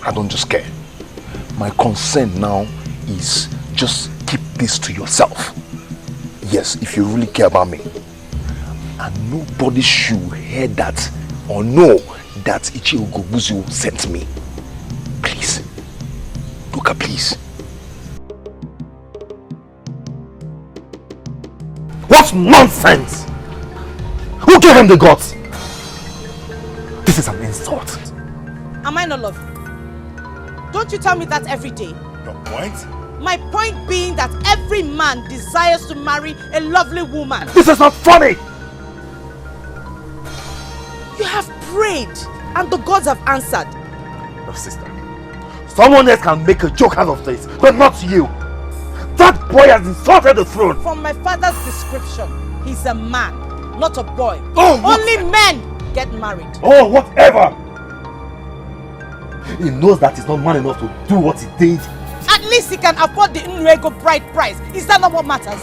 I don't just care. My concern now is just keep this to yourself. Yes, if you really care about me. And nobody should hear that or know that Ichie Ogobuzo sent me. Please. Luka, please. What nonsense! Who gave him the guts? This is an insult. Am I not loving? Don't you tell me that every day? Your point? My point being that every man desires to marry a lovely woman. This is not funny! You have prayed and the gods have answered. No, sister. Someone else can make a joke out of this, but not you. That boy has insulted the throne. From my father's description, he's a man, not a boy. Oh, only men get married. Oh, whatever! He knows that he's not man enough to do what he did. At least he can afford the Nrego bride price. Is that not what matters?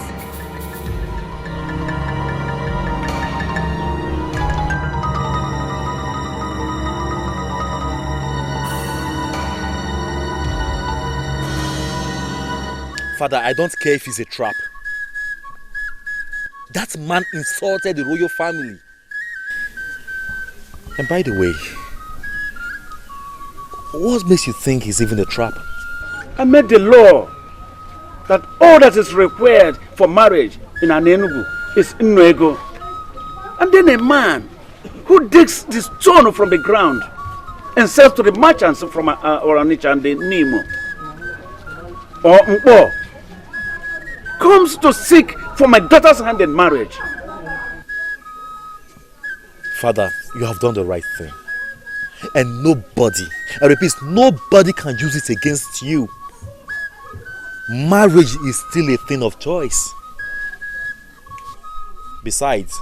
Father, I don't care if it's a trap. That man insulted the royal family. And by the way, what makes you think it's even a trap? I made the law that all that is required for marriage in Anenugu is Nrego. And then a man who digs the stone from the ground and sells to the merchants from Oranicha and the Nemo or Mpo comes to seek for my daughter's hand in marriage. Father, you have done the right thing. And nobody, I repeat, nobody can use it against you. Marriage is still a thing of choice. Besides,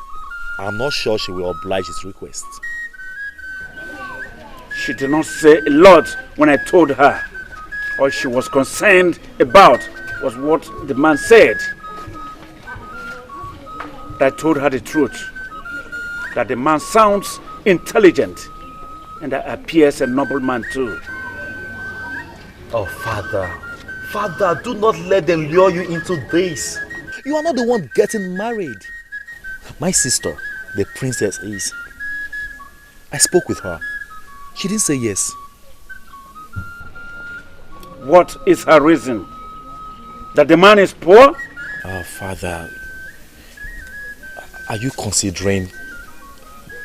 I'm not sure she will oblige his request. She did not say a lot when I told her. All she was concerned about was what the man said. I told her the truth, that the man sounds intelligent and appears a noble man too. Oh, Father, do not let them lure you into this. You are not the one getting married. My sister, the princess, is. I spoke with her. She didn't say yes. What is her reason? That the man is poor? Father, are you considering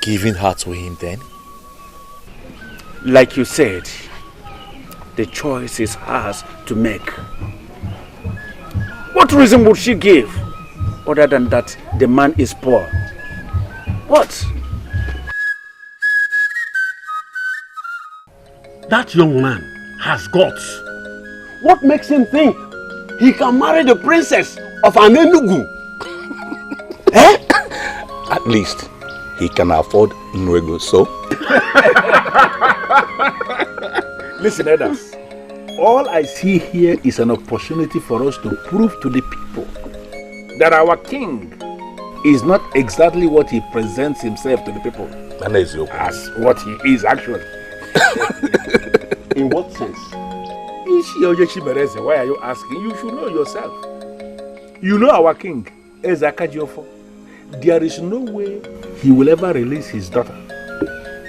giving her to him then? Like you said, the choice is hers to make. What reason would she give other than that the man is poor? What? That young man has guts? What makes him think he can marry the princess of an Enugu? Eh? At least he can afford Nwego, so? Listen, elders. All I see here is an opportunity for us to prove to the people that our king is not exactly what he presents himself to the people as what he is actually. In what sense? Why are you asking? You should know yourself. You know our king, Ezakajiofo. There is no way he will ever release his daughter,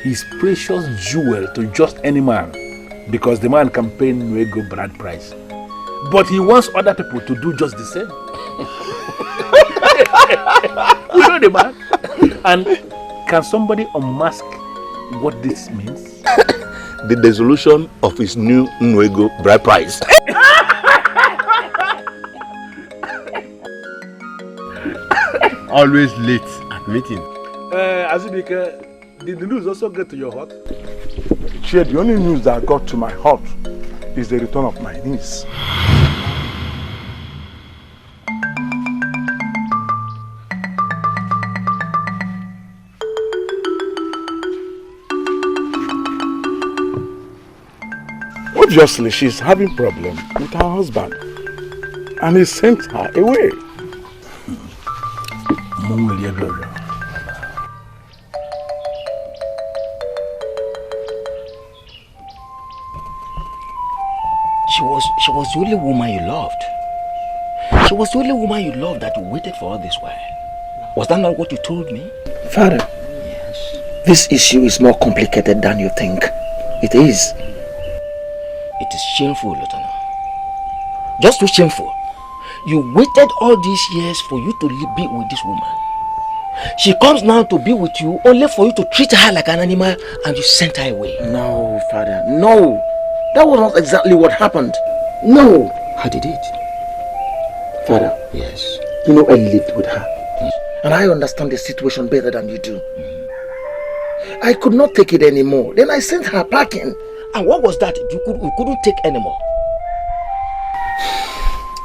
his precious jewel, to just any man, because the man can pay Nwego bride price. But he wants other people to do just the same. You know the man? And can somebody unmask what this means? The dissolution of his new Nwego bride price. Always late at meeting. Azubike, did the news also get to your heart? Chair, the only news that got to my heart is the return of my niece. Obviously, she's having problem with her husband, and he sent her away. She was the only woman you loved. She was the only woman you loved that you waited for all this while. Was that not what you told me? Father, yes. This issue is more complicated than you think. It is. It is shameful, Lieutenant. Just too shameful. You waited all these years for you to be with this woman. She comes now to be with you only for you to treat her like an animal, and you sent her away. No, Father, no. That was not exactly what happened. No. How did it? Father. Yes. You know I lived with her. Yes. And I understand the situation better than you do. I could not take it anymore. Then I sent her packing. And what was that you couldn't take anymore?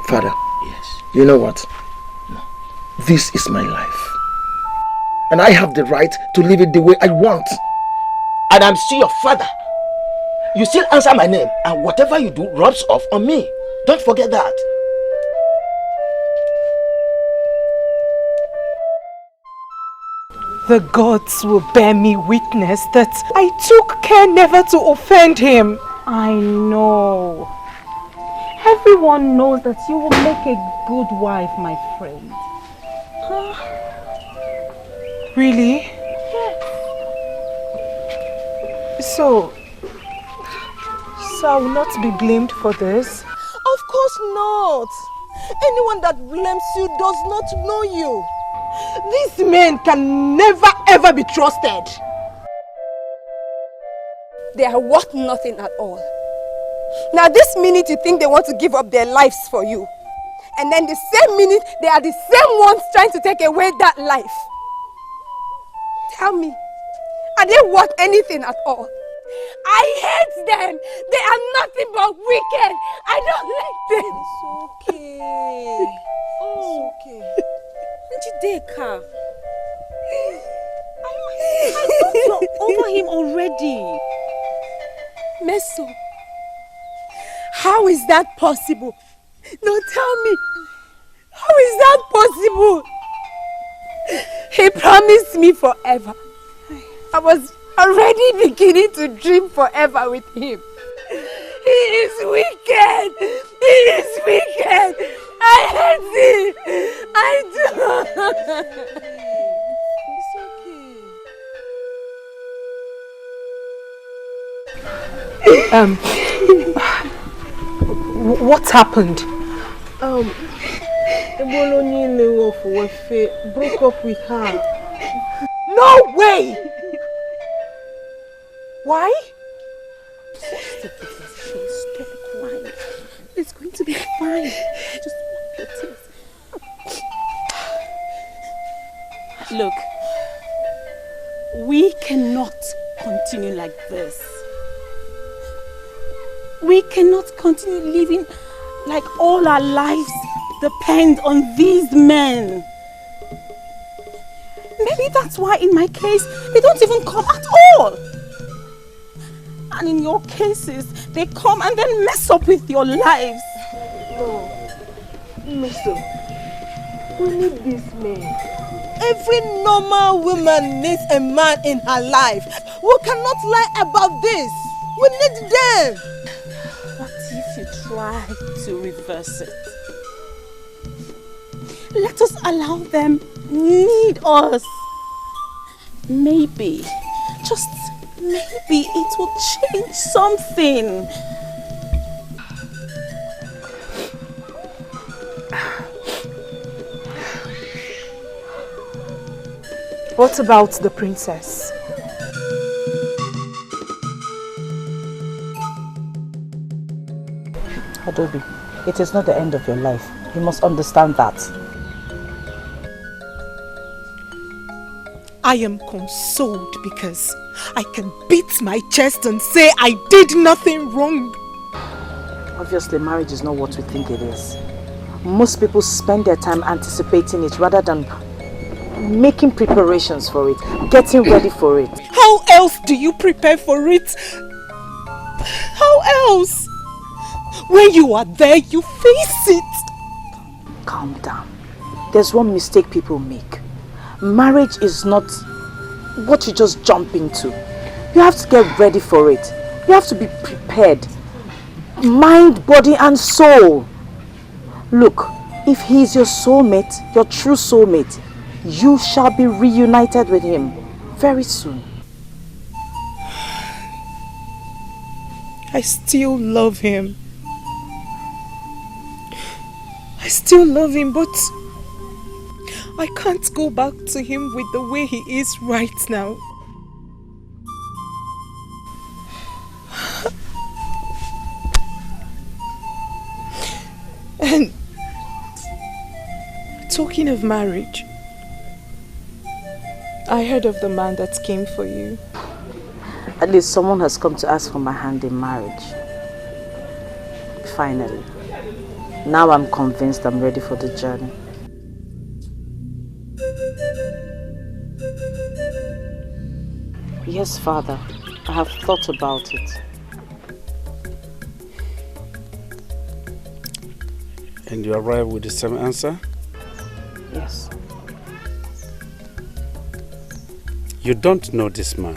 Father. Yes. You know what? No. This is my life. And I have the right to live it the way I want. And I'm still your father. You still answer my name, and whatever you do rubs off on me. Don't forget that. The gods will bear me witness that I took care never to offend him. I know. Everyone knows that you will make a good wife, my friend. Really? Yes. So I will not be blamed for this? Of course not. Anyone that blames you does not know you. These men can never ever be trusted. They are worth nothing at all. Now this minute you think they want to give up their lives for you. And then the same minute they are the same ones trying to take away that life. Tell me, are they worth anything at all? I hate them. They are nothing but wicked. I don't like them. It's okay. Oh, it's okay. Njideka. I thought you're over him already. Meso, how is that possible? No, tell me. How is that possible? He promised me forever. I was already beginning to dream forever with him. He is wicked. He is wicked. I hate him. I do. What happened? Broke up with her. No way! Why? Stop crying. It's going to be fine. Just wipe your tears. Look, we cannot continue like this. We cannot continue living like all our lives depend on these men. Maybe that's why in my case, they don't even come at all. And in your cases, they come and then mess up with your lives. No. Mister, we need these men. Every normal woman needs a man in her life. We cannot lie about this. We need them. What if you try to reverse it? Let us allow them need us. Maybe, just maybe it will change something. What about the princess? Adobe, it is not the end of your life. You must understand that. I am consoled because I can beat my chest and say I did nothing wrong. Obviously, marriage is not what we think it is. Most people spend their time anticipating it rather than making preparations for it, getting ready for it. How else do you prepare for it? How else? When you are there, you face it. Calm down. There's one mistake people make. Marriage is not what you just jump into. You have to get ready for it. You have to be prepared. Mind, body and soul. Look, if he is your soulmate, your true soulmate, you shall be reunited with him very soon. I still love him. I still love him, but I can't go back to him with the way he is right now. And talking of marriage, I heard of the man that came for you. At least someone has come to ask for my hand in marriage. Finally. Now I'm convinced I'm ready for the journey. Yes, Father. I have thought about it. And you arrive with the same answer? Yes. You don't know this man?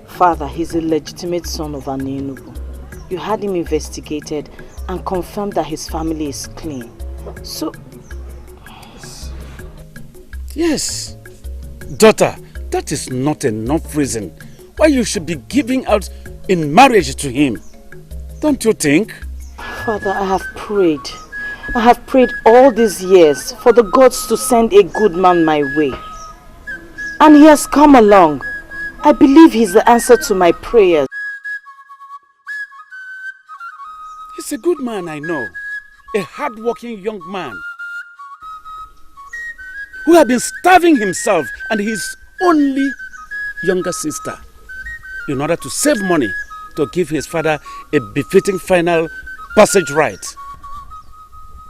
Father, he's a legitimate son of Anenubu. You had him investigated and confirmed that his family is clean. So... Yes. Daughter, that is not enough reason why you should be giving out in marriage to him. Don't you think? Father, I have prayed. I have prayed all these years for the gods to send a good man my way. And he has come along. I believe he's the answer to my prayers. He's a good man, I know. A hard-working young man who had been starving himself and his only younger sister in order to save money to give his father a befitting final passage right.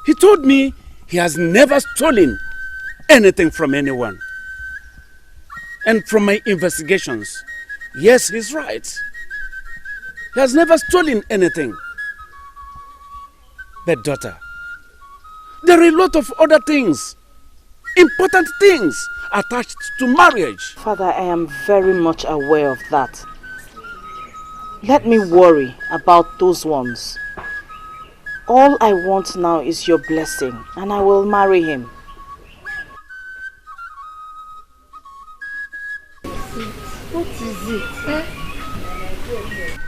He told me he has never stolen anything from anyone. And from my investigations, yes, he's right. He has never stolen anything. But daughter, there are a lot of other things, important things attached to marriage. Father, I am very much aware of that. Let me worry about those ones. All I want now is your blessing, and I will marry him. What is it?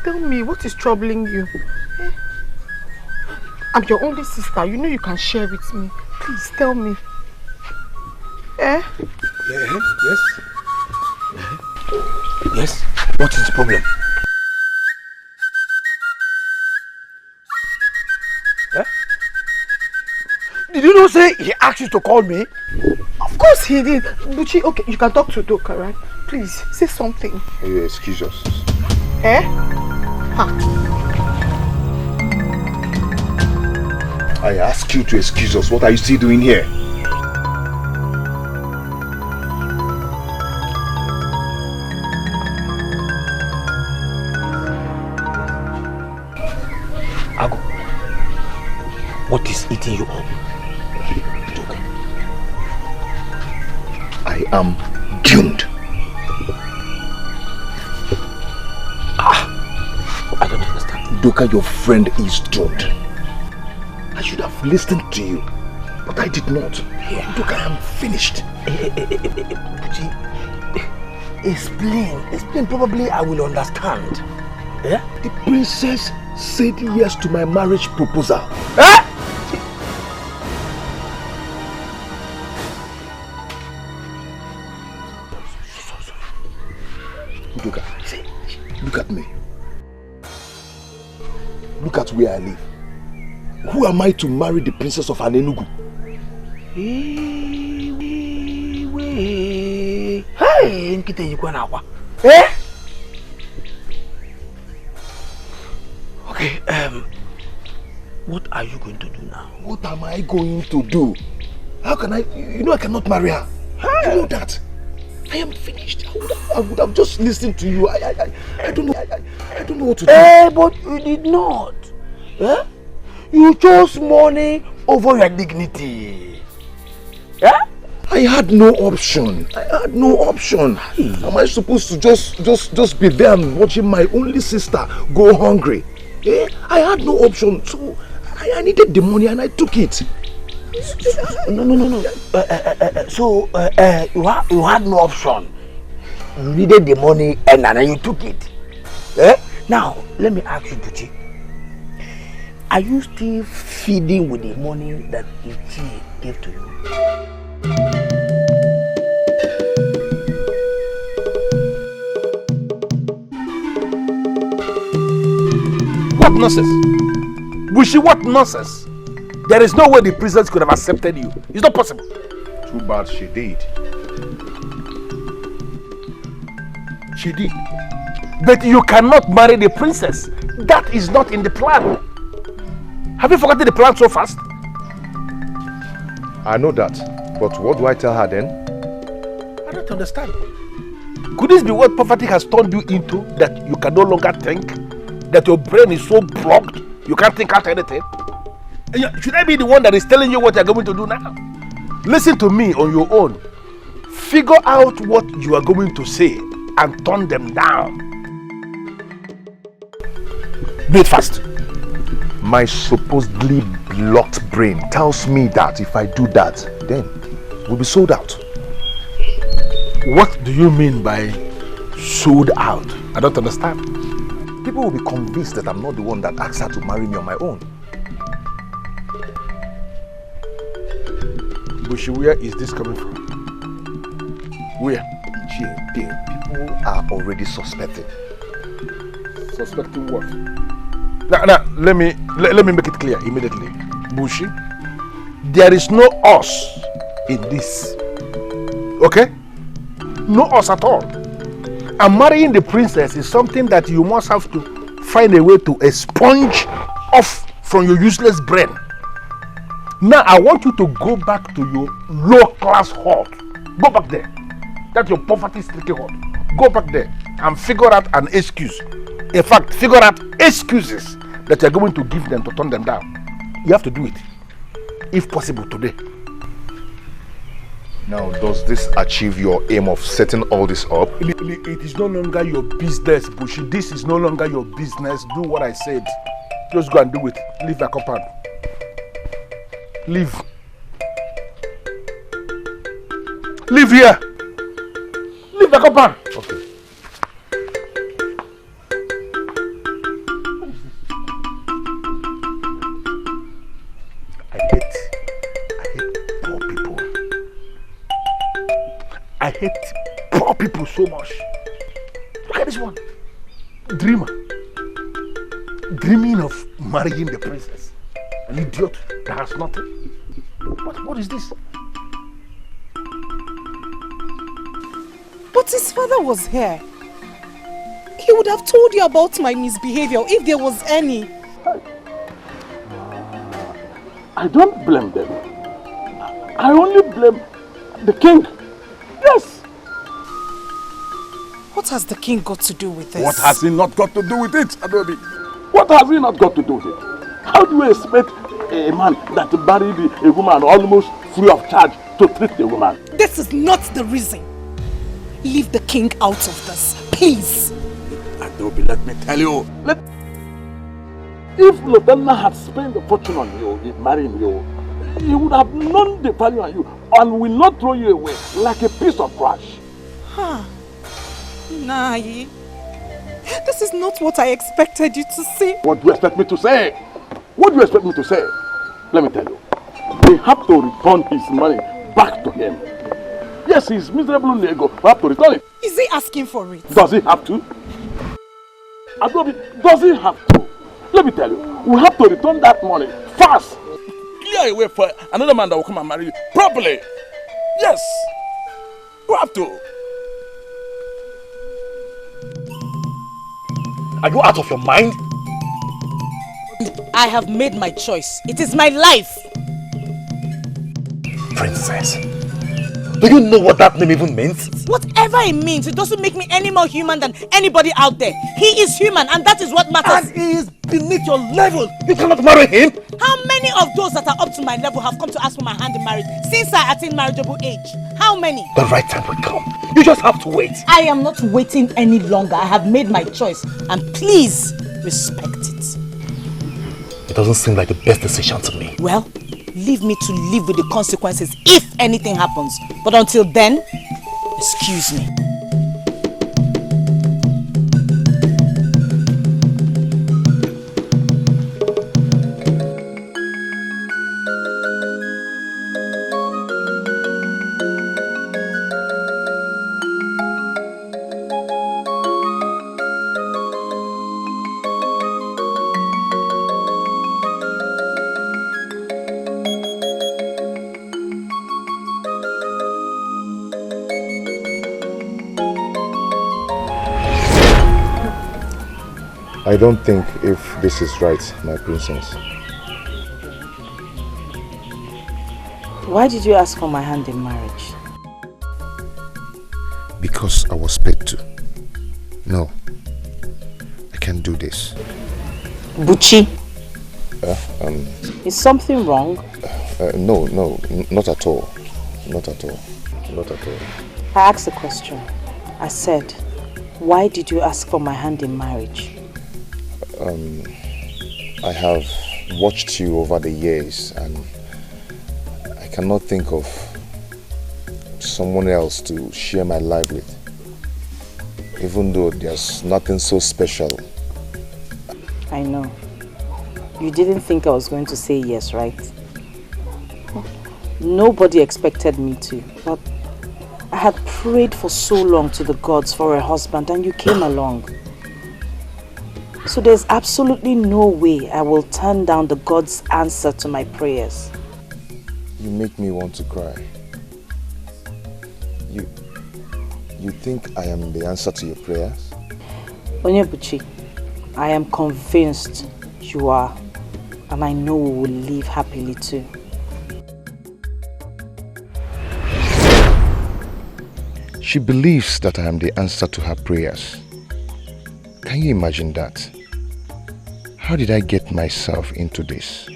Tell me, what is troubling you? I'm your only sister. You know you can share with me. Please tell me. Yes. Yes. What is the problem? Did you not say he asked you to call me? Of course he did. Buchi, okay, you can talk to Doka, right? Please, say something. You excuse us. Ha. I ask you to excuse us. What are you still doing here? Ago, what is eating you up? I am doomed. I don't understand. Doka, your friend is doomed. I should have listened to you, but I did not. Yeah. Doka, I am finished. Buchi, explain. Probably I will understand. Yeah? The princess said yes to my marriage proposal. Eh? Doka, look at me. Look at where I live. Who am I to marry the princess of Anenugu? Hey, nkite yikwa na akwa. Eh? Okay, what are you going to do now? What am I going to do? How can I? You know I cannot marry her. You know that. I am finished. I would have just listened to you. I don't know. I don't know what to do. But you did not. Eh? You chose money over your dignity. Yeah? I had no option. Am I supposed to just be there and watching my only sister go hungry? Eh? I had no option. So I needed the money and I took it. No. So you had no option. You needed the money and then you took it. Eh? Now let me ask you, Buchi. Are you still feeding with the money that Ichi gave to you? What nonsense? Bushi, what nonsense? There is no way the princess could have accepted you. It's not possible. Too bad she did. She did. But you cannot marry the princess. That is not in the plan. Have you forgotten the plan so fast? I know that. But what do I tell her then? I don't understand. Could this be what poverty has turned you into, that you can no longer think? That your brain is so blocked, you can't think out anything? Should I be the one that is telling you what you're going to do now? Listen to me on your own. Figure out what you are going to say and turn them down. Do it fast. My supposedly blocked brain tells me that if I do that, then we'll be sold out. What do you mean by sold out? I don't understand. People will be convinced that I'm not the one that asked her to marry me on my own. Bushi, where is this coming from? Where? People are already suspecting. Suspecting what? Now, let me make it clear immediately. Bushi, there is no us in this. Okay? No us at all. And marrying the princess is something that you must have to find a way to expunge off from your useless brain. Now I want you to go back to your low-class hut. Go back there. That's your poverty-stricken hut. Go back there and figure out an excuse. In fact, figure out excuses that you're going to give them to turn them down. You have to do it, if possible, today. Now, does this achieve your aim of setting all this up? It is no longer your business, Bushi. This is no longer your business. Do what I said. Just go and do it. Leave the compound. Leave. Leave here. Leave the compound. Okay. I hate poor people. I hate poor people so much. Look at this one. Dreamer. Dreaming of marrying the princess. An idiot that has nothing. What is this? But his father was here. He would have told you about my misbehavior if there was any. I don't blame them. I only blame the king. Yes. What has the king got to do with this? What has he not got to do with it, Adobe? What has he not got to do with it? How do you expect a man that married a woman almost free of charge to treat the woman? This is not the reason. Leave the king out of this, please. Adobe, let me tell you. If Lobenna had spent a fortune on you in marrying you, he would have known the value on you and will not throw you away like a piece of trash. Huh. Nai, this is not what I expected you to say. What do you expect me to say? What do you expect me to say? Let me tell you. They have to return his money back to him. Yes, his miserable nego have to return it. Is he asking for it? Does he have to? Adobe, does he have to? Let me tell you, we have to return that money fast. Clear a way for another man that will come and marry you properly. Yes, we have to. Are you out of your mind? I have made my choice. It is my life. Princess, do you know what that name even means? Whatever it means, it doesn't make me any more human than anybody out there. He is human and that is what matters. And he is beneath your level. You cannot marry him. How many of those that are up to my level have come to ask for my hand in marriage since I attained marriageable age? How many? The right time will come. You just have to wait. I am not waiting any longer. I have made my choice and please respect it. It doesn't seem like the best decision to me. Well, leave me to live with the consequences if anything happens. But until then, excuse me. I don't think if this is right, my princess. Why did you ask for my hand in marriage? Because I was paid to. No, I can't do this. Buchi, Uh, is something wrong? No, not at all. Not at all. Not at all. I asked a question. I said, why did you ask for my hand in marriage? I have watched you over the years and I cannot think of someone else to share my life with. Even though there's nothing so special. I know. You didn't think I was going to say yes, right? Nobody expected me to, but I had prayed for so long to the gods for a husband and you came along. So there's absolutely no way I will turn down the God's answer to my prayers. You make me want to cry. You think I am the answer to your prayers? Onyebuchi, I am convinced you are, and I know we will live happily too. She believes that I am the answer to her prayers. Can you imagine that? How did I get myself into this?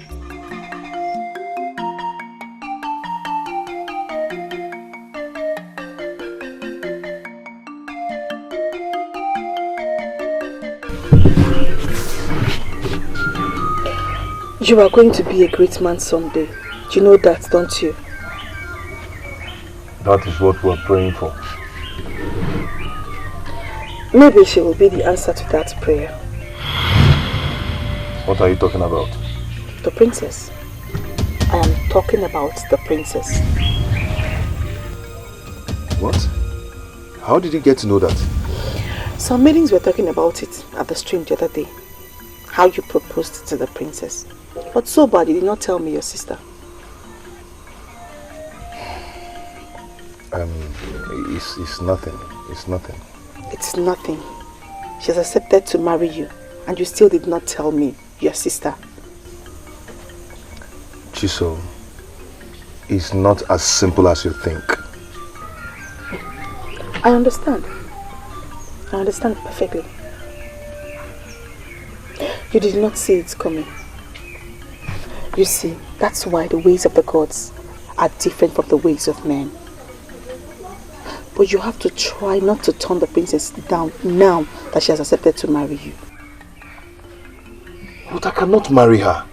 You are going to be a great man someday. You know that, don't you? That is what we are praying for. Maybe she will be the answer to that prayer. What are you talking about? The princess. I am talking about the princess. What? How did you get to know that? Some maidens were talking about it at the stream the other day. How you proposed to the princess. But so bad you did not tell me your sister. It's nothing. It's nothing. It's nothing. She has accepted to marry you and you still did not tell me your sister. Chiso, it's not as simple as you think. I understand. I understand perfectly. You did not see it coming. You see, that's why the ways of the gods are different from the ways of men. But you have to try not to turn the princess down now that she has accepted to marry you. But I cannot marry her.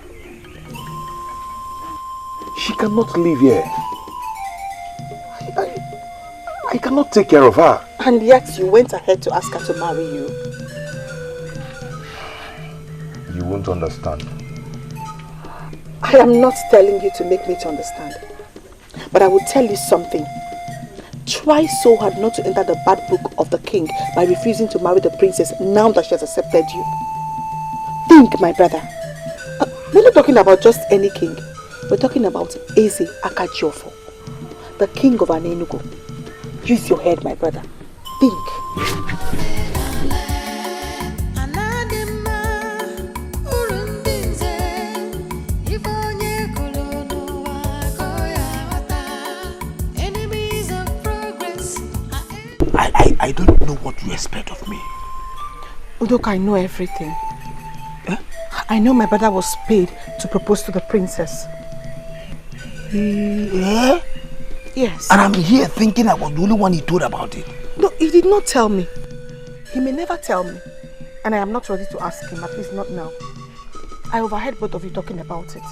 She cannot live here. I cannot take care of her. And yet you went ahead to ask her to marry you. You won't understand. I am not telling you to make me to understand. But I will tell you something. Try so hard not to enter the bad book of the king by refusing to marry the princess now that she has accepted you. Think, my brother. We're not talking about just any king. We're talking about Eze Akajiofo, the king of Anenugo. Use your head, my brother. Think. I don't know what you expect of me. Udoka, I know everything. I know my brother was paid to propose to the princess. Yeah? Yes. And I'm here thinking I was the only one he told about it. No, he did not tell me. He may never tell me. And I am not ready to ask him, at least not now. I overheard both of you talking about it.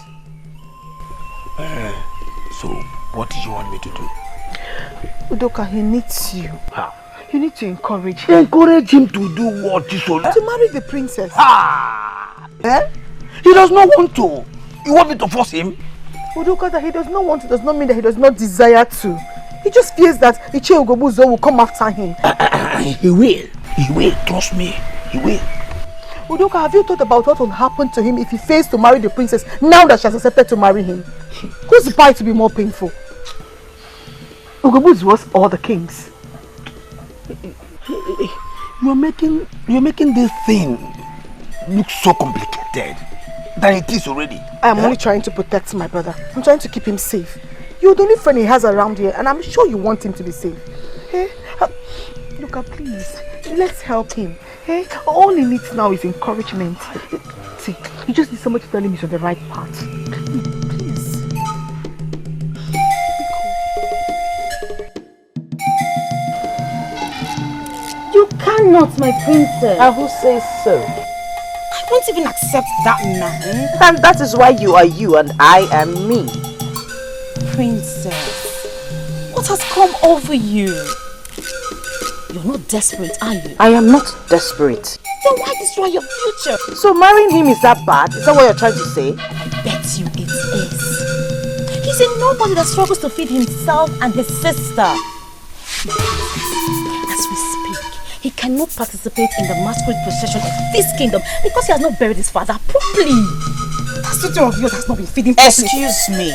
So, what do you want me to do? Udoka, he needs you. How? You need to encourage him. Encourage him to do what, Chisola? To marry the princess. He does not want to. You want me to force him? Udoka, that he does not want to does not mean that he does not desire to. He just fears that Iche Ugobuzo will come after him. He will. He will. Trust me. He will. Udoka, have you thought about what will happen to him if he fails to marry the princess now that she has accepted to marry him? Whose bite to be more painful? Ugobuzo was all the kings. You're making this thing look so complicated than it is already. I am only trying to protect my brother. I'm trying to keep him safe. You're the only friend he has around here, and I'm sure you want him to be safe. Hey, Luca, please, let's help him. Hey, all he needs now is encouragement. See, he just needs somebody to tell him he's on the right path. Please. You cannot, my princess. And who says so? I won't even accept that man. And that is why you are you and I am me. Princess, what has come over you? You're not desperate, are you? I am not desperate. Then why destroy your future? So marrying him is that bad? Is that what you're trying to say? I bet you it is. He's a nobody that struggles to feed himself and his sister. As we speak, he cannot participate in the masquerade procession of this kingdom because he has not buried his father properly. That statue of yours has not been feeding properly. Excuse me.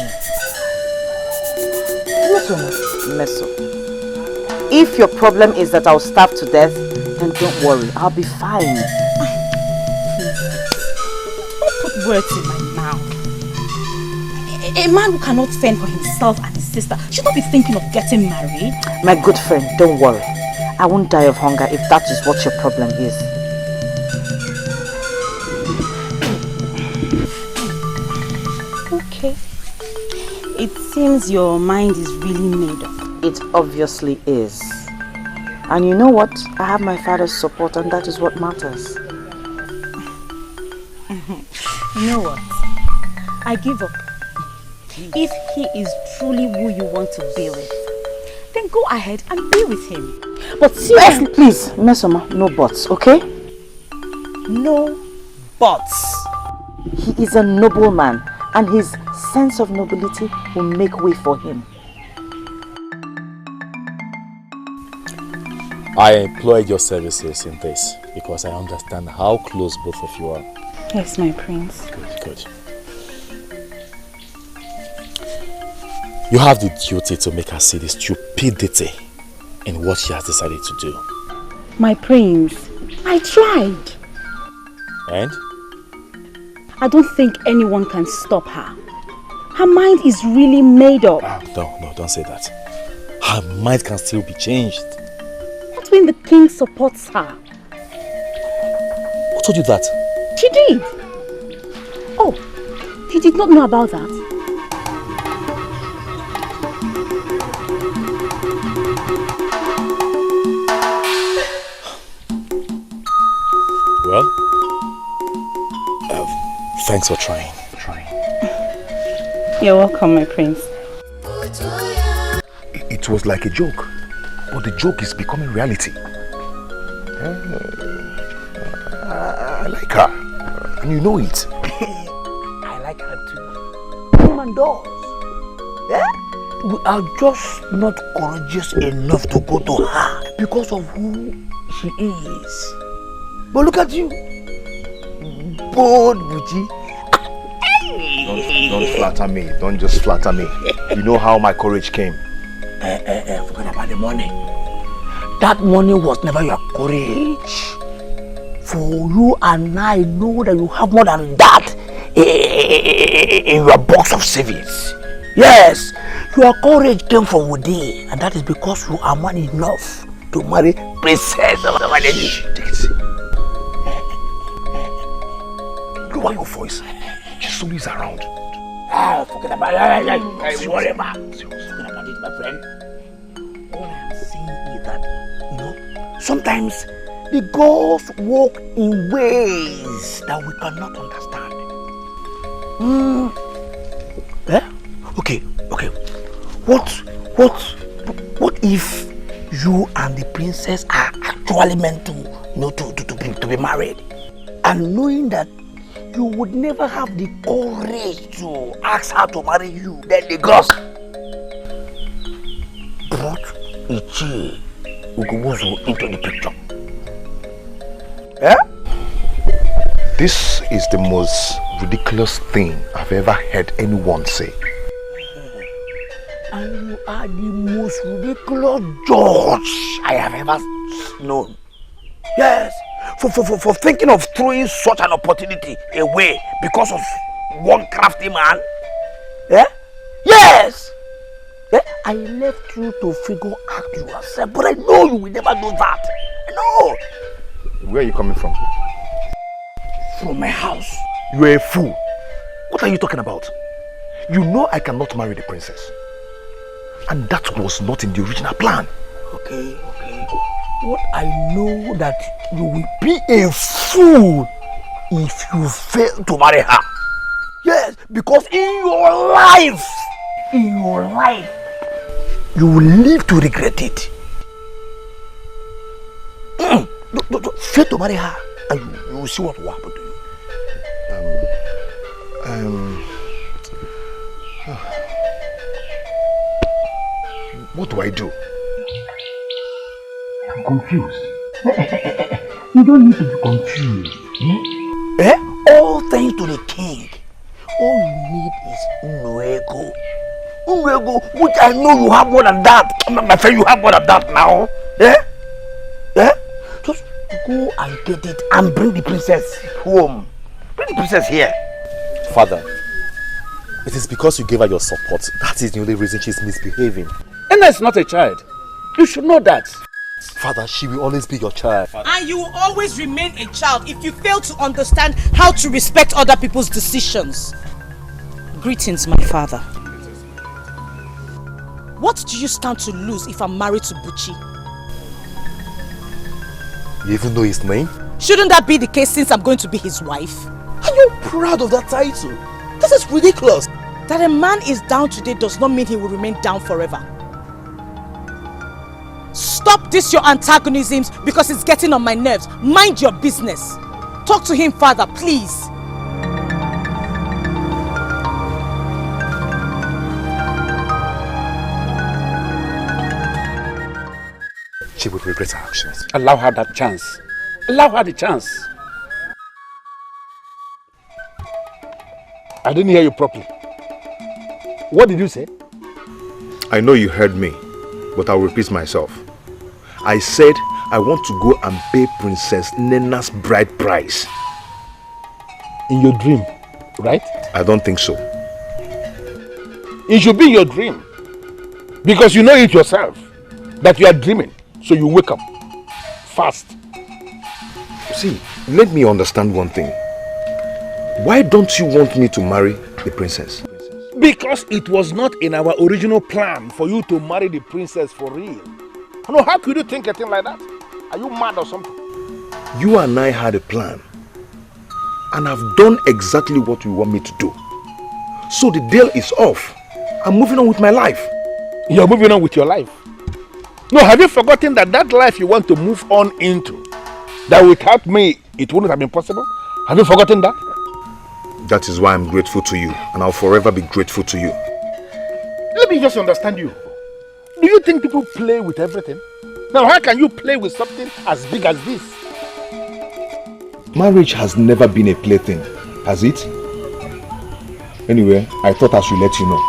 Meso. If your problem is that I'll starve to death, then don't worry, I'll be fine. Don't put words in my mouth. A man who cannot fend for himself and his sister should not be thinking of getting married. My good friend, don't worry. I won't die of hunger if that is what your problem is. Okay. It seems your mind is really made up. It obviously is. And you know what? I have my father's support and that is what matters. You know what? I give up. If he is truly who you want to be with, then go ahead and be with him. But seriously, please, Mesoma, no buts, okay? No buts. He is a noble man and his sense of nobility will make way for him. I employed your services in this because I understand how close both of you are. Yes, my prince. Good. You have the duty to make her see the stupidity in what she has decided to do. My prince, I tried. And? I don't think anyone can stop her. Her mind is really made up. No, don't say that. Her mind can still be changed. That's when the king supports her. Who told you that? She did. Oh, you did not know about that? Well, thanks for trying. You're welcome, my prince. It was like a joke, but the joke is becoming reality. I like her, and you know it. I like her too. Woman does. Yeah? We are just not courageous enough to go to her because of who she is. But look at you. Bold Buji. Don't flatter me. Don't just flatter me. You know how my courage came. Forget about the money. That money was never your courage. For you and I know that you have more than that in your box of savings. Yes, your courage came from within, and that is because you are man enough to marry Princess. Take it easy. Lower your voice. She's always around. Forget about it. Worry about it. Forget about it, my friend. All I am saying is that, you know, sometimes the gods walk in ways that we cannot understand. Okay. What if you and the princess are actually meant to, you know, to be married, and knowing that you would never have the courage to ask her to marry you, then the gods brought Ichi Ugubuzu into the picture? This is the most ridiculous thing I've ever heard anyone say. And you are the most ridiculous judge I have ever known. Yes, for thinking of throwing such an opportunity away because of one crafty man. Yeah? Yes! Yeah? I left you to figure out yourself, but I know you will never do that. I know. Where are you coming from? From my house. You are a fool. What are you talking about? You know I cannot marry the princess. And that was not in the original plan. Okay. What I know that you will be a fool if you fail to marry her. Yes, because in your life, you will live to regret it. Fail to marry her, and you will see what will happen to you. What do I do? I'm confused. You don't need to be confused. All thanks to the king. All you need is Nwego. Nwego, which I know you have more than that. My friend, you have more than that now. Just go and get it and bring the princess home. Bring the princess here. Father, it is because you gave her your support. That is the only reason she's misbehaving. Enna is not a child. You should know that. Father, she will always be your child. And you will always remain a child if you fail to understand how to respect other people's decisions. Greetings, my father. What do you stand to lose if I'm married to Buchi? You even know his name? Shouldn't that be the case since I'm going to be his wife? Are you proud of that title? This is ridiculous. That a man is down today does not mean he will remain down forever. Stop this your antagonisms because it's getting on my nerves. Mind your business. Talk to him, father, please. She would regret her actions. Allow her that chance. Allow her the chance. I didn't hear you properly. What did you say? I know you heard me, but I'll repeat myself. I said I want to go and pay Princess Nena's bride price. In your dream, right? I don't think so. It should be your dream. Because you know it yourself that you are dreaming. So you wake up fast. See, let me understand one thing. Why don't you want me to marry the princess? Because it was not in our original plan for you to marry the princess for real. No, how could you think a thing like that? Are you mad or something? You and I had a plan. And I've done exactly what you want me to do. So the deal is off. I'm moving on with my life. You're moving on with your life? No, have you forgotten that life you want to move on into, that without me, it wouldn't have been possible? Have you forgotten that? That is why I'm grateful to you. And I'll forever be grateful to you. Let me just understand you. Do you think people play with everything? Now, how can you play with something as big as this? Marriage has never been a plaything, has it? Anyway, I thought I should let you know.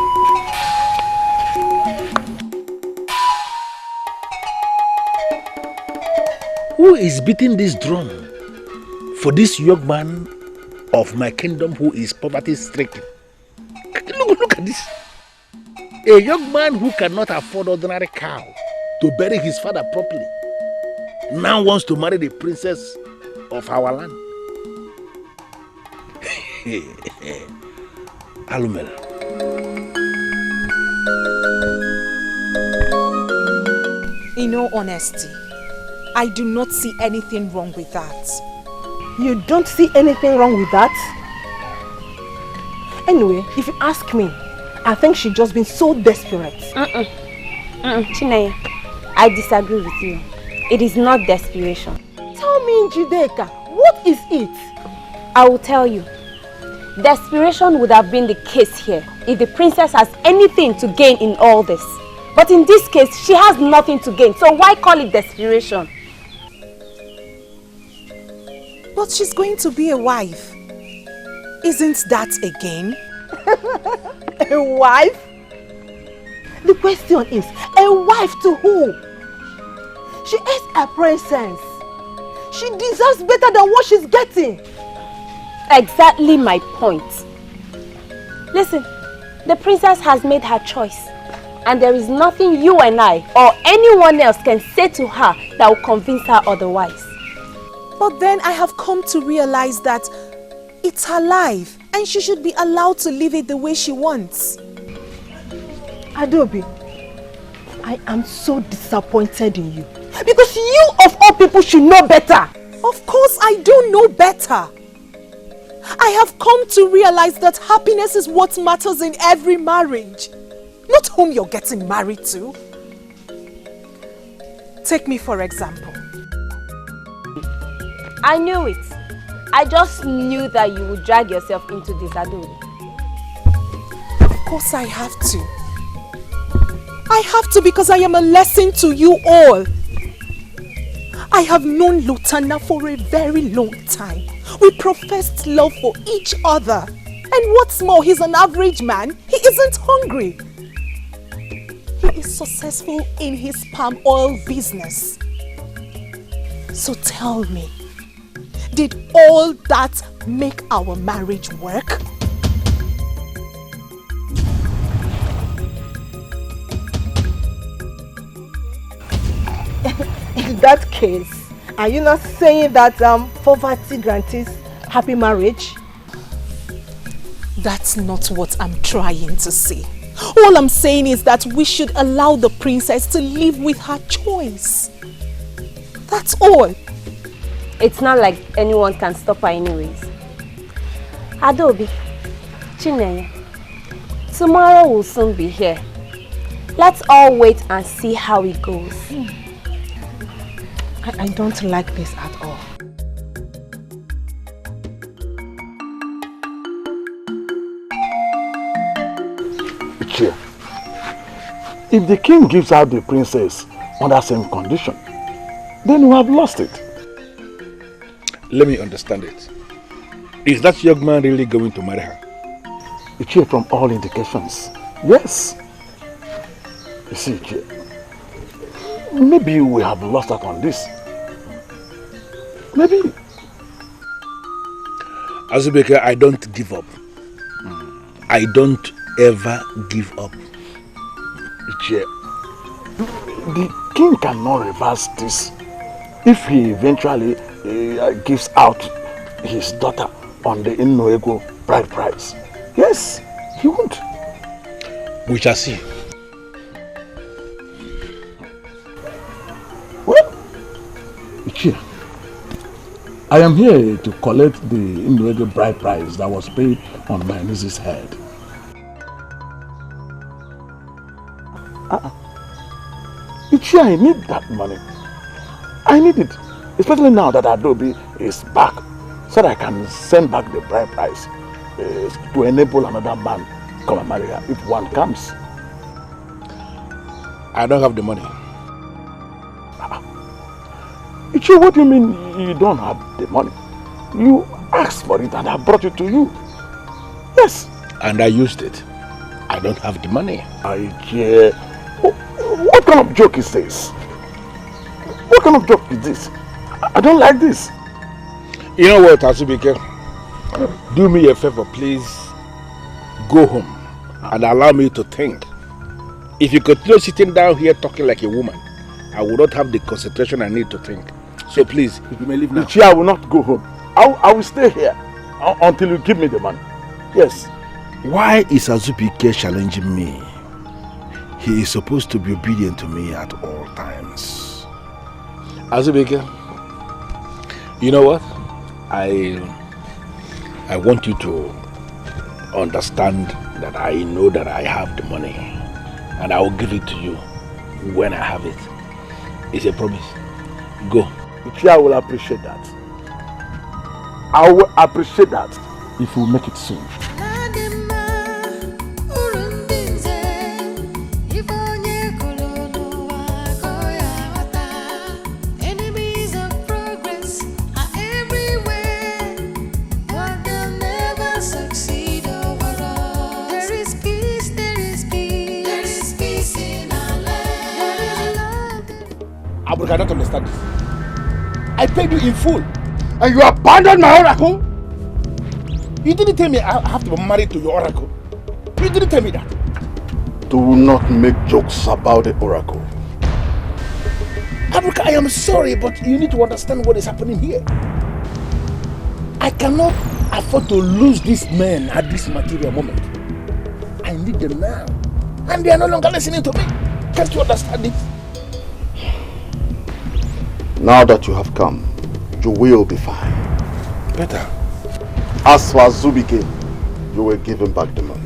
Who is beating this drum for this young man of my kingdom who is poverty-stricken? Look at this. A young man who cannot afford ordinary cow to bury his father properly now wants to marry the princess of our land. Alumel. In all honesty, I do not see anything wrong with that. You don't see anything wrong with that? Anyway, if you ask me, I think she's just been so desperate. Chinaya, I disagree with you. It is not desperation. Tell me, Njideka, what is it? I will tell you. Desperation would have been the case here if the princess has anything to gain in all this. But in this case, she has nothing to gain. So why call it desperation? But she's going to be a wife. Isn't that a gain? A wife? The question is, a wife to who? She is a princess. She deserves better than what she's getting. Exactly my point. Listen, the princess has made her choice. And there is nothing you and I or anyone else can say to her that will convince her otherwise. But then I have come to realize that it's her life and she should be allowed to live it the way she wants. Adobe, I am so disappointed in you. Because you of all people should know better. Of course I do know better. I have come to realize that happiness is what matters in every marriage. Not whom you're getting married to. Take me for example. I knew it. I just knew that you would drag yourself into this, Adobe. Of course I have to. I have to because I am a lesson to you all. I have known Lutana for a very long time. We professed love for each other. And what's more, he's an average man. He isn't hungry. He is successful in his palm oil business. So tell me, did all that make our marriage work? In that case, are you not saying that poverty guarantees happy marriage? That's not what I'm trying to say. All I'm saying is that we should allow the princess to live with her choice. That's all. It's not like anyone can stop her anyways. Adobe, Chineye, tomorrow will soon be here. Let's all wait and see how it goes. I don't like this at all. Ichie, if the king gives out the princess on that same condition, then we have lost it. Let me understand it. Is that young man really going to marry her? Ichie, from all indications, yes. You see, Ichie, maybe we have lost out on this. Maybe. Azubeke, I don't give up. I don't ever give up. The king cannot reverse this if he eventually gives out his daughter on the Innoego bride price. Yes, he won't. We shall see. Well, Ichie, I am here to collect the Innoego bride price that was paid on my niece's head. Ichie, I need that money. I need it, especially now that Adobe is back, so that I can send back the bride price to enable another man to come and marry her if one comes. I don't have the money. Ichie, what do you mean you don't have the money? You asked for it and I brought it to you. Yes. And I used it. I don't have the money. Ichie, what kind of joke is this? What kind of joke is this? I don't like this. You know what, Azubike? Do me a favor, please. Go home and allow me to think. If you continue sitting down here talking like a woman, I will not have the concentration I need to think. So please, you may leave now. Ichie, I will not go home. I will stay here until you give me the money. Yes. Why is Azubike challenging me? He is supposed to be obedient to me at all times. Azubike, you know what? I want you to understand that I know that I have the money and I will give it to you when I have it. It's a promise. Go. Ichie, I will appreciate that. I will appreciate that if you make it soon. I cannot understand this. I paid you in full and you abandoned my oracle? You didn't tell me I have to be married to your oracle. You didn't tell me that. Do not make jokes about the oracle. Abuka, I am sorry, but you need to understand what is happening here. I cannot afford to lose these men at this material moment. I need them now. And they are no longer listening to me. Can't you understand this? Now that you have come, you will be fine. Better. As for Azubike, you will give him back the money.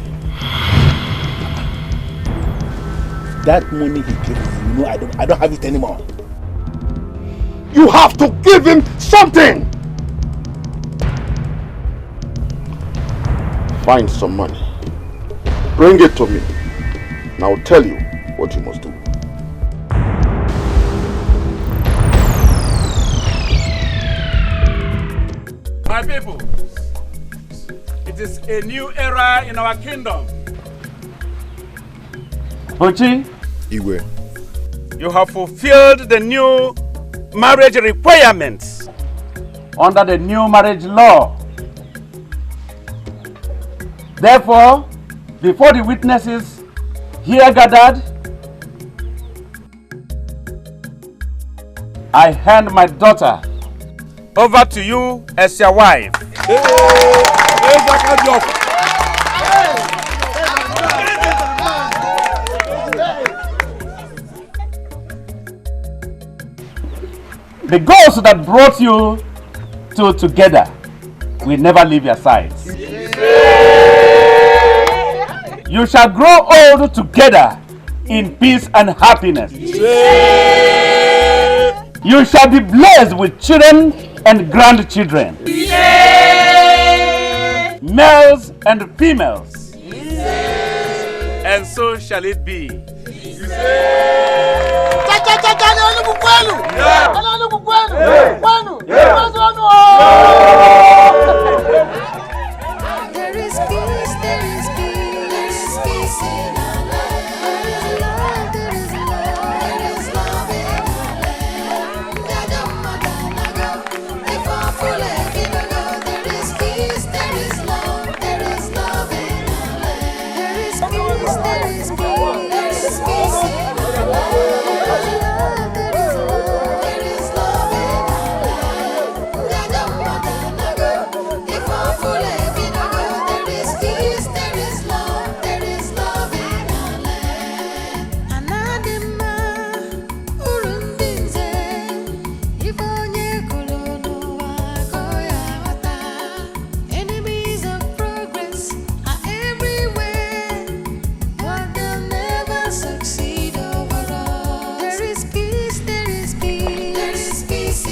That money he gave me, you know, I don't have it anymore. You have to give him something! Find some money. Bring it to me. And I'll tell you what you must do. My people, it is a new era in our kingdom. Bochi, Iwe, you have fulfilled the new marriage requirements under the new marriage law. Therefore, before the witnesses here gathered, I hand my daughter over to you as your wife. The ghost that brought you two together will never leave your sides. You shall grow old together in peace and happiness. You shall be blessed with children and grandchildren. Males and females. And so shall it be. There is peace, there is peace in our land. There is love, there is love in our land. There is peace, there is love in our land. There is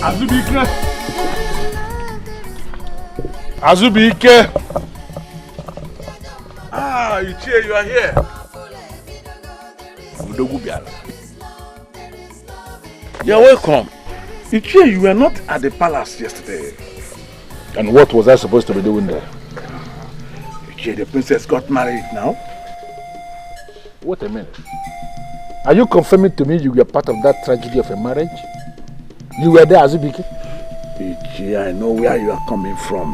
Azubike! Azubike! Ah, Ichie, you are here. You're welcome. Ichie, you were not at the palace yesterday. And what was I supposed to be doing there? Ichie, the princess got married now. Wait a minute. Are you confirming to me you were part of that tragedy of a marriage? You were there, Azubike? Ichie, I know where you are coming from.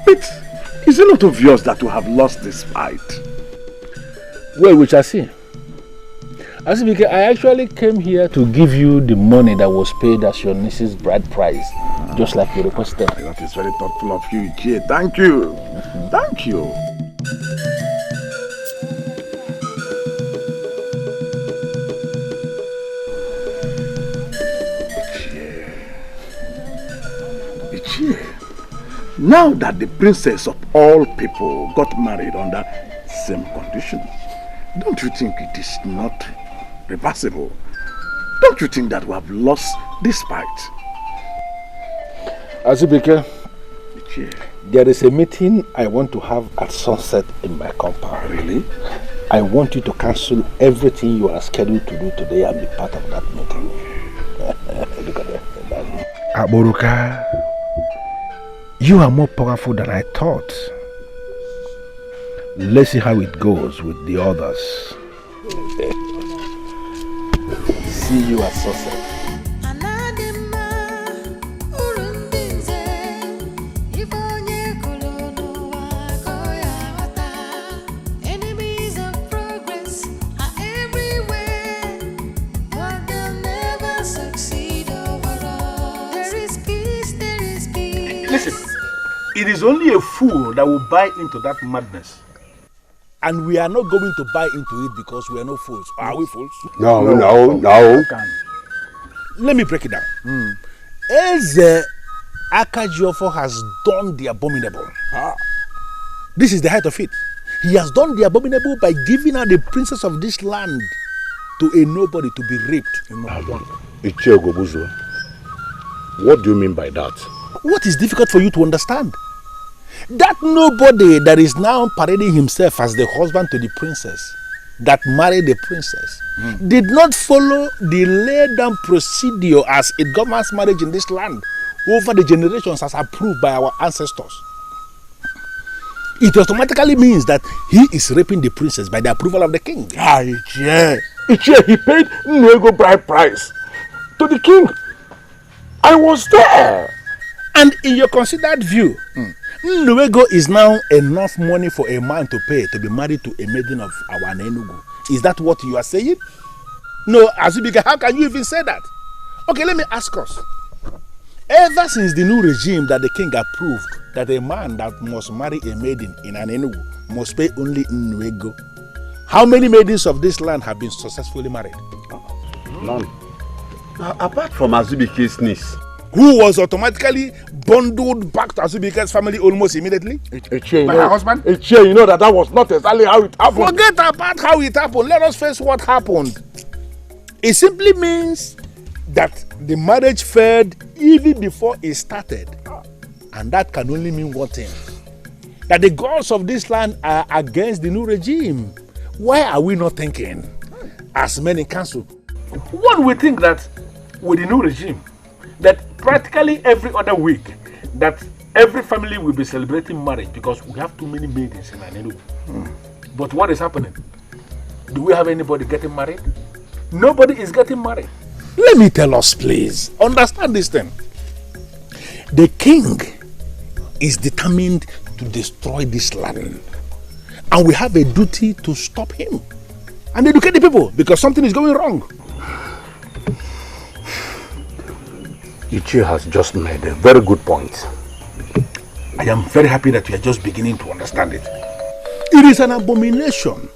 But is it not obvious that you have lost this fight? Well, we shall see. Azubike, I actually came here to give you the money that was paid as your niece's bride price, just like you requested. That is very thoughtful of you, Ichie. Thank you. Thank you. Now that the princess of all people got married under same conditions, don't you think it is not reversible? Don't you think that we have lost this fight? Azubike, there is a meeting I want to have at sunset in my compound. Really? I want you to cancel everything you are scheduled to do today and be part of that meeting. Look at that. Aburuka. You are more powerful than I thought. Let's see how it goes with the others. See you at sunset. Listen, it is only a fool that will buy into that madness. And we are not going to buy into it because we are no fools. Are we fools? No. Let me break it down. Eze Akajiofo has done the abominable. This is the height of it. He has done the abominable by giving her the princess of this land to a nobody to be raped. Ichie Ogobuzo, what do you mean by that? What is difficult for you to understand? That nobody that is now parading himself as the husband to the princess, that married the princess, did not follow the laid down procedure as it governs marriage in this land over the generations as approved by our ancestors. It automatically means that he is raping the princess by the approval of the king. Ichie, he paid Nego bride price to the king. I was there. And in your considered view, Nwego is now enough money for a man to pay to be married to a maiden of our Enugu. Is that what you are saying? No, Azubike, how can you even say that? Okay, let me ask us. Ever since the new regime that the king approved that a man that must marry a maiden in an Enugu must pay only Nwego, how many maidens of this land have been successfully married? None. Apart from Azubike's niece, who was automatically bundled back to Azubike's family almost immediately? By her husband? You know that was not exactly how it happened. Forget about how it happened. Let us face what happened. It simply means that the marriage failed even before it started. And that can only mean one thing. That the gods of this land are against the new regime. Why are we not thinking, as men in council? One would think that with the new regime, that practically every other week, that every family will be celebrating marriage because we have too many maidens in Enugu. But what is happening? Do we have anybody getting married? Nobody is getting married. Let me tell us, please. Understand this thing. The king is determined to destroy this land. And we have a duty to stop him and educate the people because something is going wrong. Ichie has just made a very good point. I am very happy that you are just beginning to understand it. It is an abomination.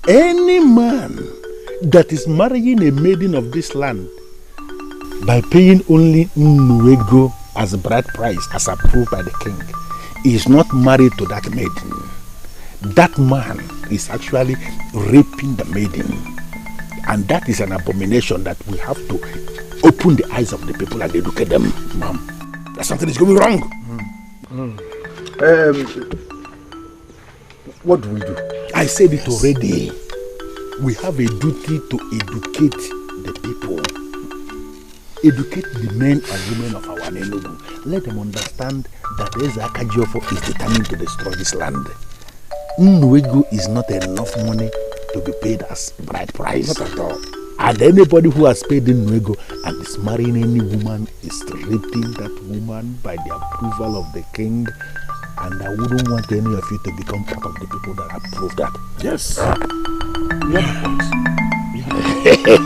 Any man that is marrying a maiden of this land by paying only Nwego as a bride price as approved by the king is not married to that maiden. That man is actually raping the maiden. And that is an abomination that we have to open the eyes of the people and educate them, ma'am. That something is going wrong. What do we do? I said it already. We have a duty to educate the people. Educate the men and women of our Enugu. Let them understand that Eze Akajiofo is determined to destroy this land. Nnuego is not enough money to be paid as bride price. Not at all. And anybody who has paid Nnuego and is marrying any woman is raping that woman by the approval of the king. And I wouldn't want any of you to become part of the people that approve that. Yes. You have a point.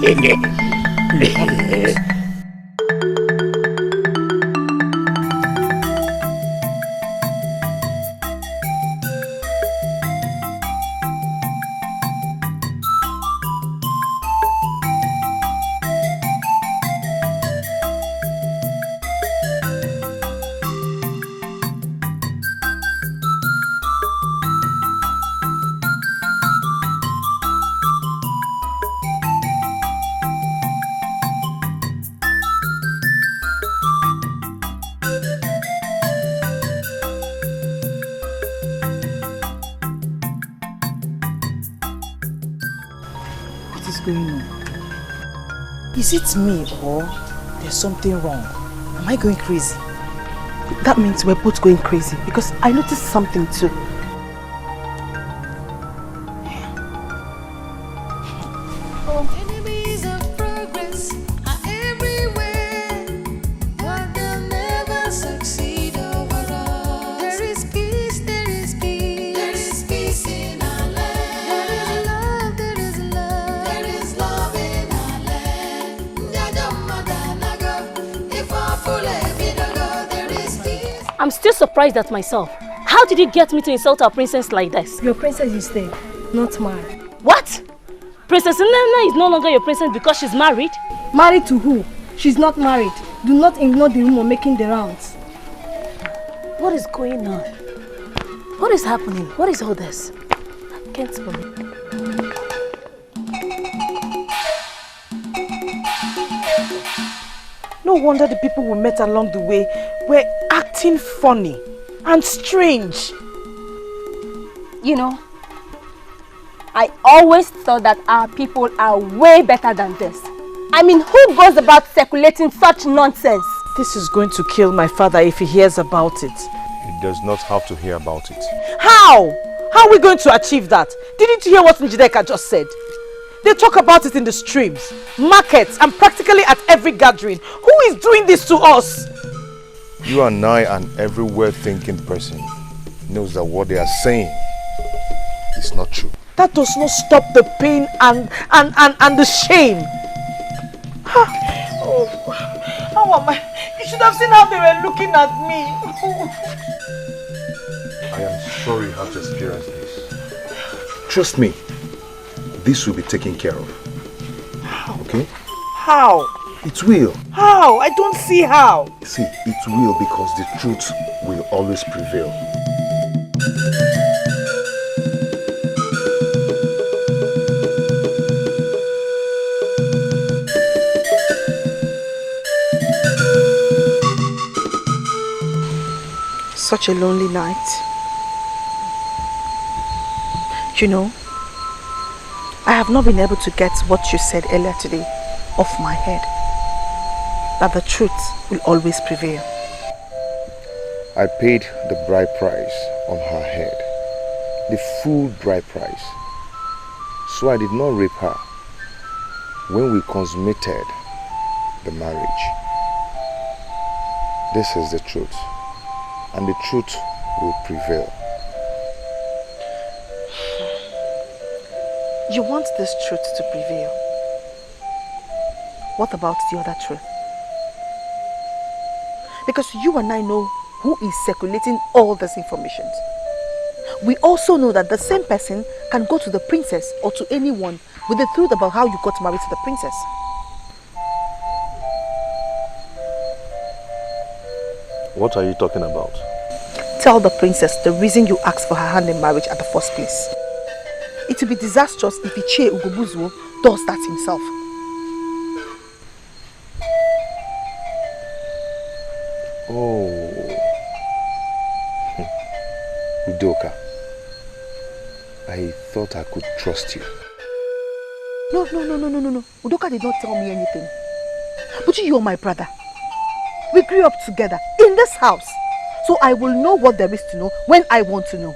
Is it me or there's something wrong? Am I going crazy? That means we're both going crazy because I noticed something too. Enemies of progress are everywhere, but they'll never succeed over us. There is peace, there is peace, there is peace in our land. There is love, there is love in our land. There is peace. I'm still surprised at myself. How did you get me to insult our princess like this? Your princess is dead, not mine. What? Princess Nana is no longer your princess because she's married? Married to who? She's not married. Do not ignore the rumor making the rounds. What is going on? What is happening? What is all this? I can't believe it. No wonder the people we met along the way were acting funny and strange. You know, I always thought that our people are way better than this. I mean, who goes about circulating such nonsense? This is going to kill my father if he hears about it. He does not have to hear about it. How? How are we going to achieve that? Didn't you hear what Njideka just said? They talk about it in the streams, markets, and practically at every gathering. Who is doing this to us? You and I and every well-thinking person knows that what they are saying is not true. That does not stop the pain and the shame. Oh, how am I? You should have seen how they were looking at me. I am sorry you have to experience this. Trust me, this will be taken care of. How? Okay? How? It will. How? I don't see how. See, it will because the truth will always prevail. Such a lonely night. You know, I have not been able to get what you said earlier today off my head. That the truth will always prevail. I paid the bride price on her head. The full bride price. So I did not rape her when we consummated the marriage. This is the truth. And the truth will prevail. You want this truth to prevail. What about the other truth? Because you and I know who is circulating all this information. We also know that the same person can go to the princess or to anyone with the truth about how you got married to the princess. What are you talking about? Tell the princess the reason you asked for her hand in marriage at the first place. It will be disastrous if Ichie Ugobuzuo does that himself. Oh. Udoka, I thought I could trust you. No. Udoka did not tell me anything. But you're my brother. We grew up together in this house. So I will know what there is to know when I want to know.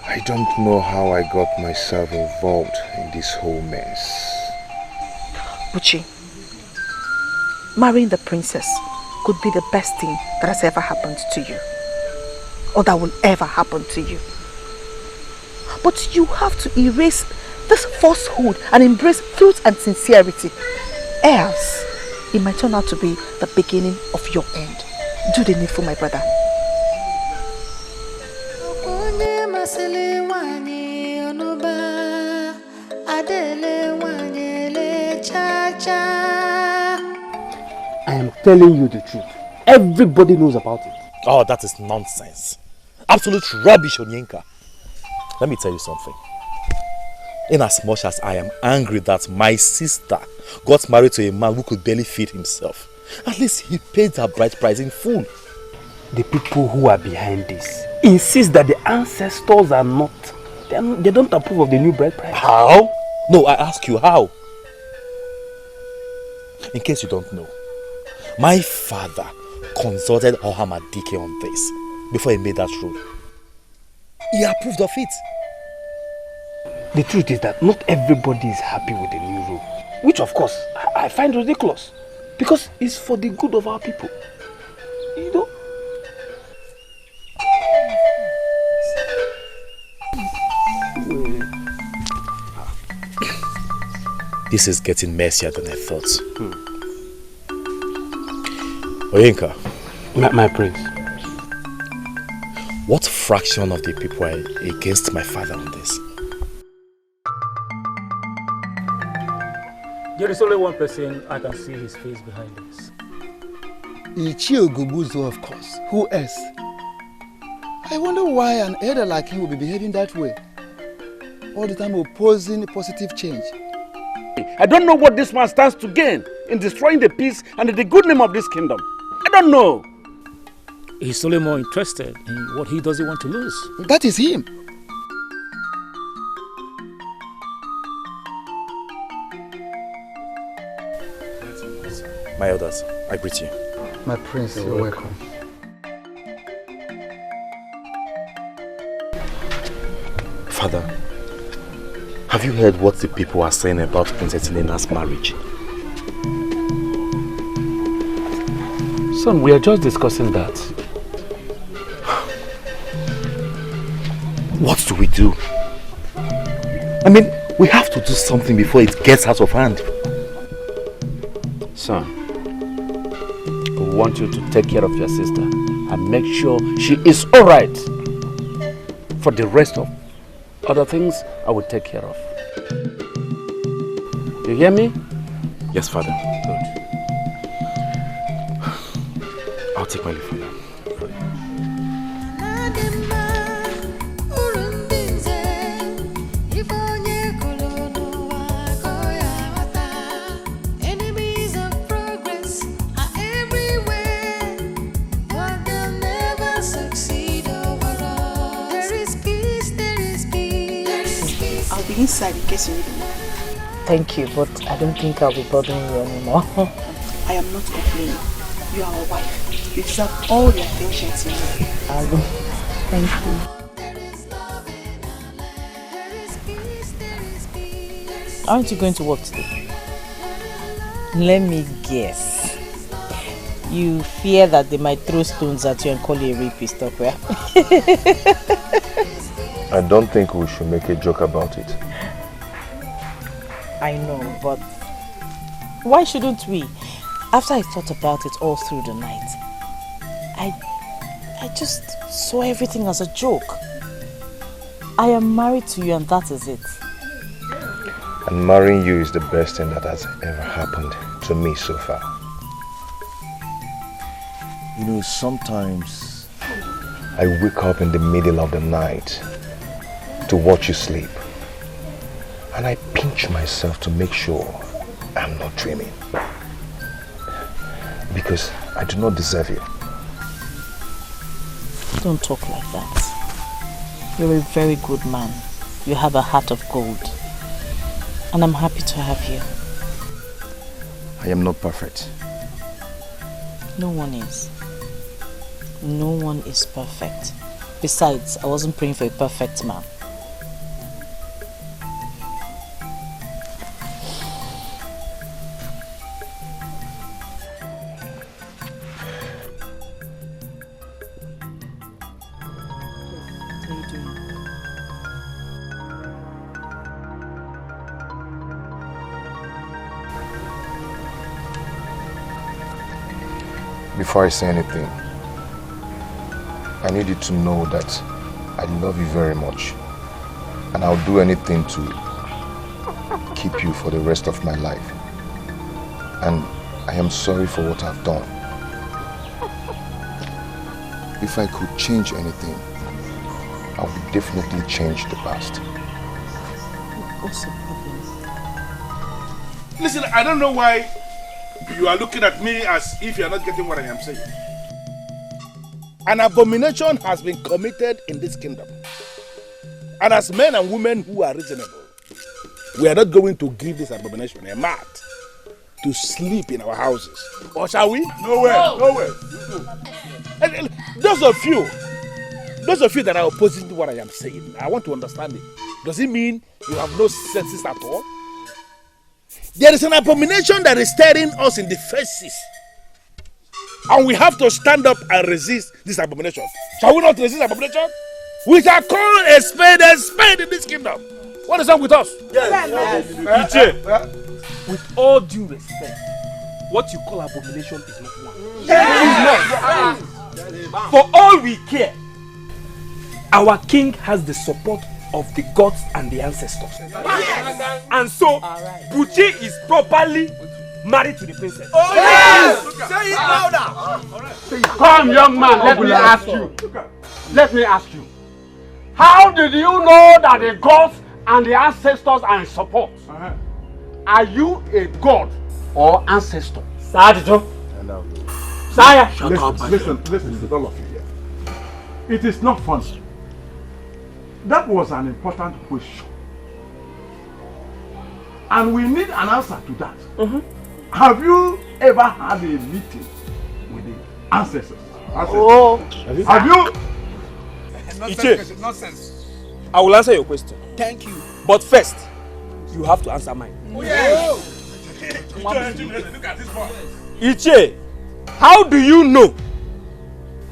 I don't know how I got myself involved in this whole mess. Buchi, marrying the princess could be the best thing that has ever happened to you. Or that will ever happen to you. But you have to erase this falsehood and embrace truth and sincerity. Else, it might turn out to be the beginning of your end. Do the needful, my brother. I am telling you the truth. Everybody knows about it. Oh, that is nonsense. Absolute rubbish, Onyenka. Let me tell you something. In as much as I am angry that my sister got married to a man who could barely feed himself, at least he paid her bride price in full. The people who are behind this insist that the ancestors are not, they don't approve of the new bride price. How? No, I ask you, how? In case you don't know, my father consulted Ohamadike on this before he made that rule. He approved of it. The truth is that not everybody is happy with the new rule, which of course I find ridiculous because it's for the good of our people. You know? This is getting messier than I thought. Oyenka. My prince. What fraction of the people are against my father on this? There is only one person I can see his face behind this. Ichio Gubuzo, of course. Who else? I wonder why an elder like him will be behaving that way. All the time opposing positive change. I don't know what this man stands to gain in destroying the peace and the good name of this kingdom. I don't know. He's only more interested in what he doesn't want to lose. That is him. My elders, I greet you. My prince, you're welcome. Father, have you heard what the people are saying about Princess Nina's marriage? Son, we are just discussing that. What do we do? I mean, we have to do something before it gets out of hand. Son, I want you to take care of your sister and make sure she is alright. For the rest of other things, I will take care of. You hear me? Yes, Father. Good. I'll take my leave, Father. Inside in case you need me. Thank you, but I don't think I'll be bothering you anymore. I am not complaining. You are a wife. You deserve all the attention you need. Thank you. Aren't you going to work today? Let me guess. You fear that they might throw stones at you and call you a rapist, okay? I don't think we should make a joke about it. I know, but why shouldn't we? After I thought about it all through the night, I just saw everything as a joke. I am married to you and that is it. And marrying you is the best thing that has ever happened to me so far. You know, sometimes I wake up in the middle of the night to watch you sleep. And I pinch myself to make sure I'm not dreaming. because I do not deserve you. Don't talk like that. You're a very good man. You have a heart of gold. And I'm happy to have you. I am not perfect. No one is. No one is perfect. Besides, I wasn't praying for a perfect man. Before I say anything, I need you to know that I love you very much, and I'll do anything to keep you for the rest of my life. And I am sorry for what I've done. If I could change anything, I would definitely change the past. What's the problem? Listen, I don't know why you are looking at me as if you are not getting what I am saying. An abomination has been committed in this kingdom. And as men and women who are reasonable, we are not going to give this abomination a mat to sleep in our houses. Or shall we? No way, no way. And those of you that are opposing to what I am saying, I want to understand it. Does it mean you have no senses at all? There is an abomination that is staring us in the faces. And we have to stand up and resist this abomination. Shall we not resist abomination? We shall call a spade in this kingdom. What is wrong with us? Yes. Iche, with all due respect, what you call abomination is not one. Yes. It is not. For all we care, our king has the support of the gods and the ancestors. Yes. And so, Buchi is properly married to the princess. Oh yes! Say it louder. Come, young man, let me ask you. Let me ask you. How did you know that the gods and the ancestors are in support? Are you a god or ancestor? Sir, Sire, shut up. Listen, all of you here. It is not funny. That was an important question. And we need an answer to that. Have you ever had a meeting with the ancestors? Oh. Have you? Iche, Nonsense. I will answer your question. Thank you. But first, you have to answer mine. Oh, yes. Look at this boy. Iche, how do you know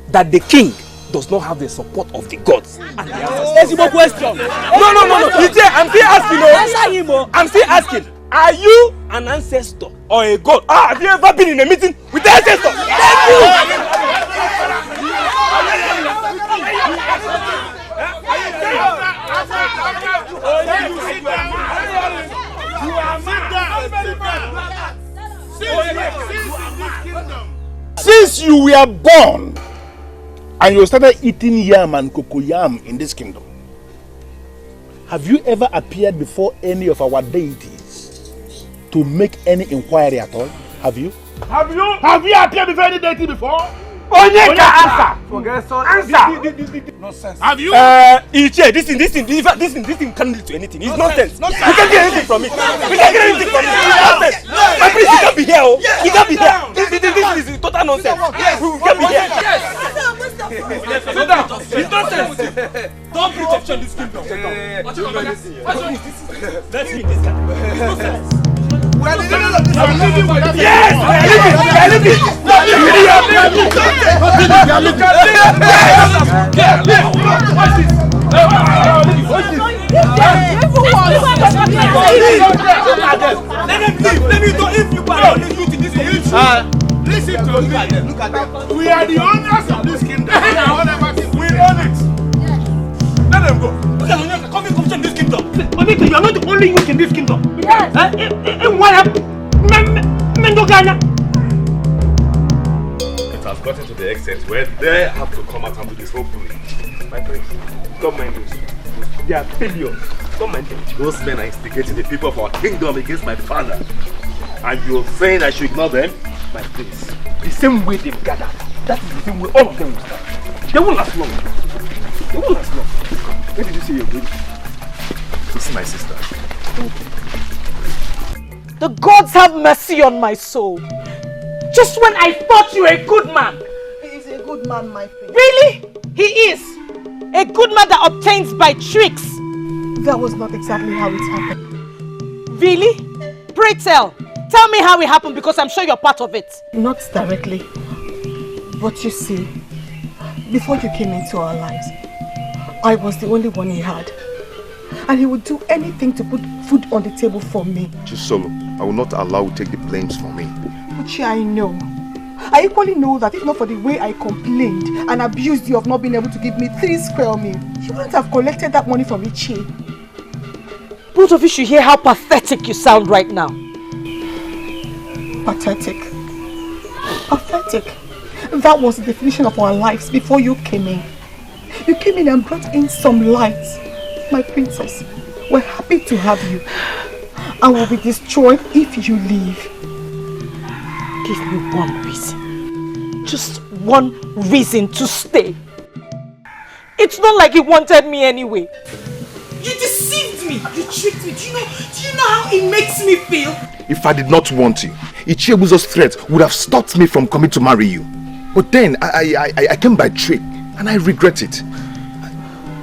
that the king does not have the support of the gods and the ancestors? That's question. No. Iche, I'm still asking. Answer him. I'm still asking. Are you an ancestor or a god? Have you ever been in a meeting with the ancestor? Thank you. Since you were born and you started eating yam and cocoyam in this kingdom, have you ever appeared before any of our deities to make any inquiry at all? Have you? Have you appeared before any deity before? Onyeka, answer. Forget so. Answer. Nonsense. Have you? Iche, this thing can't lead to anything. It's nonsense. You can't get anything from it. We can't get anything from it. It's nonsense. My prince, you can't be here. You can't be here. This is total nonsense. We can't be here. It's nonsense. Don't preach on this kingdom. Let's meet this guy. It's nonsense. We are living with this. Yes, we are living. Let me know if you are listening to this. Listen to me. Look at them. We are the owners of this kingdom. We own it. Let them go. Come in this kingdom. You are not the only youth in this kingdom. Yes. It has gotten to the extent where they have to come out and do this whole thing. My friend, don't mind those. They are failures. Don't mind them. Those men are instigating the people of our kingdom against my father. And you're saying I should ignore them? My prince, the same way they've gathered, that is the same way all of them will start. They won't last long. They won't last long. Where did you say you're going? To see my sister. The gods have mercy on my soul. Just when I thought you were a good man. He is a good man, my friend. Really? He is. A good man that obtains by tricks. That was not exactly how it happened. Really? Pray tell. Tell me how it happened because I'm sure you're part of it. Not directly. But you see, before you came into our lives, I was the only one he had. And he would do anything to put food on the table for me. Chisolo, I will not allow you to take the blames for me. Uchi, I know. I equally know that if not for the way I complained and abused you of not being able to give me 3 square meals, you wouldn't have collected that money from Ichi. Both of you should hear how pathetic you sound right now. Pathetic. Pathetic. That was the definition of our lives before you came in. You came in and brought in some light. My princess, we're happy to have you. And will be destroyed if you leave. Give me one reason. Just one reason to stay. It's not like he wanted me anyway. You deceived me. You tricked me. Do you know how it makes me feel? If I did not want you, Ichiebuzo's threat would have stopped me from coming to marry you. But then I came by trick and I regret it.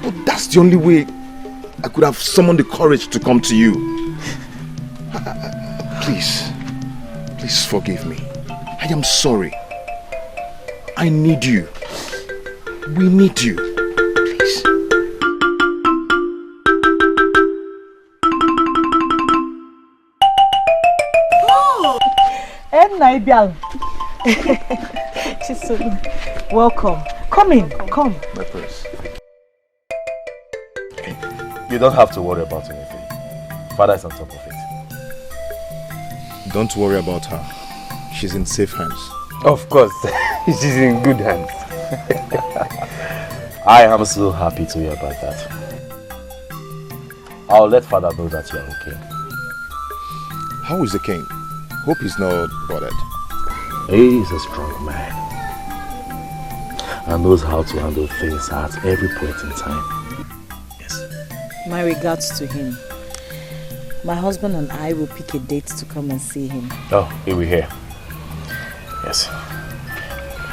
But that's the only way I could have summoned the courage to come to you. Please forgive me. I am sorry. I need you. We need you. Please. Oh! Welcome. Come in. Come. My prince. You don't have to worry about anything. Father is on top of it. Don't worry about her. She's in safe hands. Of course, she's in good hands. I am so happy to hear about that. I'll let Father know that you are okay. How is the king? Hope he's not bothered. He is a strong man and knows how to handle things at every point in time. My regards to him. My husband and I will pick a date to come and see him. Oh, he will hear. Yes.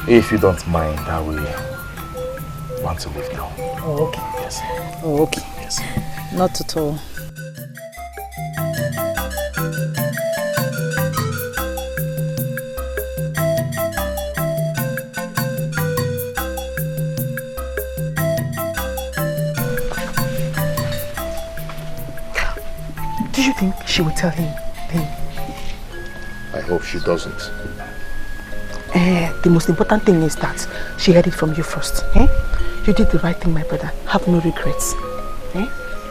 If you don't mind, I will want to leave now. Oh, okay. Yes. Oh, okay. Yes. Not at all. Do you think she will tell him then? I hope she doesn't. The most important thing is that she heard it from you first. Eh? You did the right thing, my brother. Have no regrets. Eh?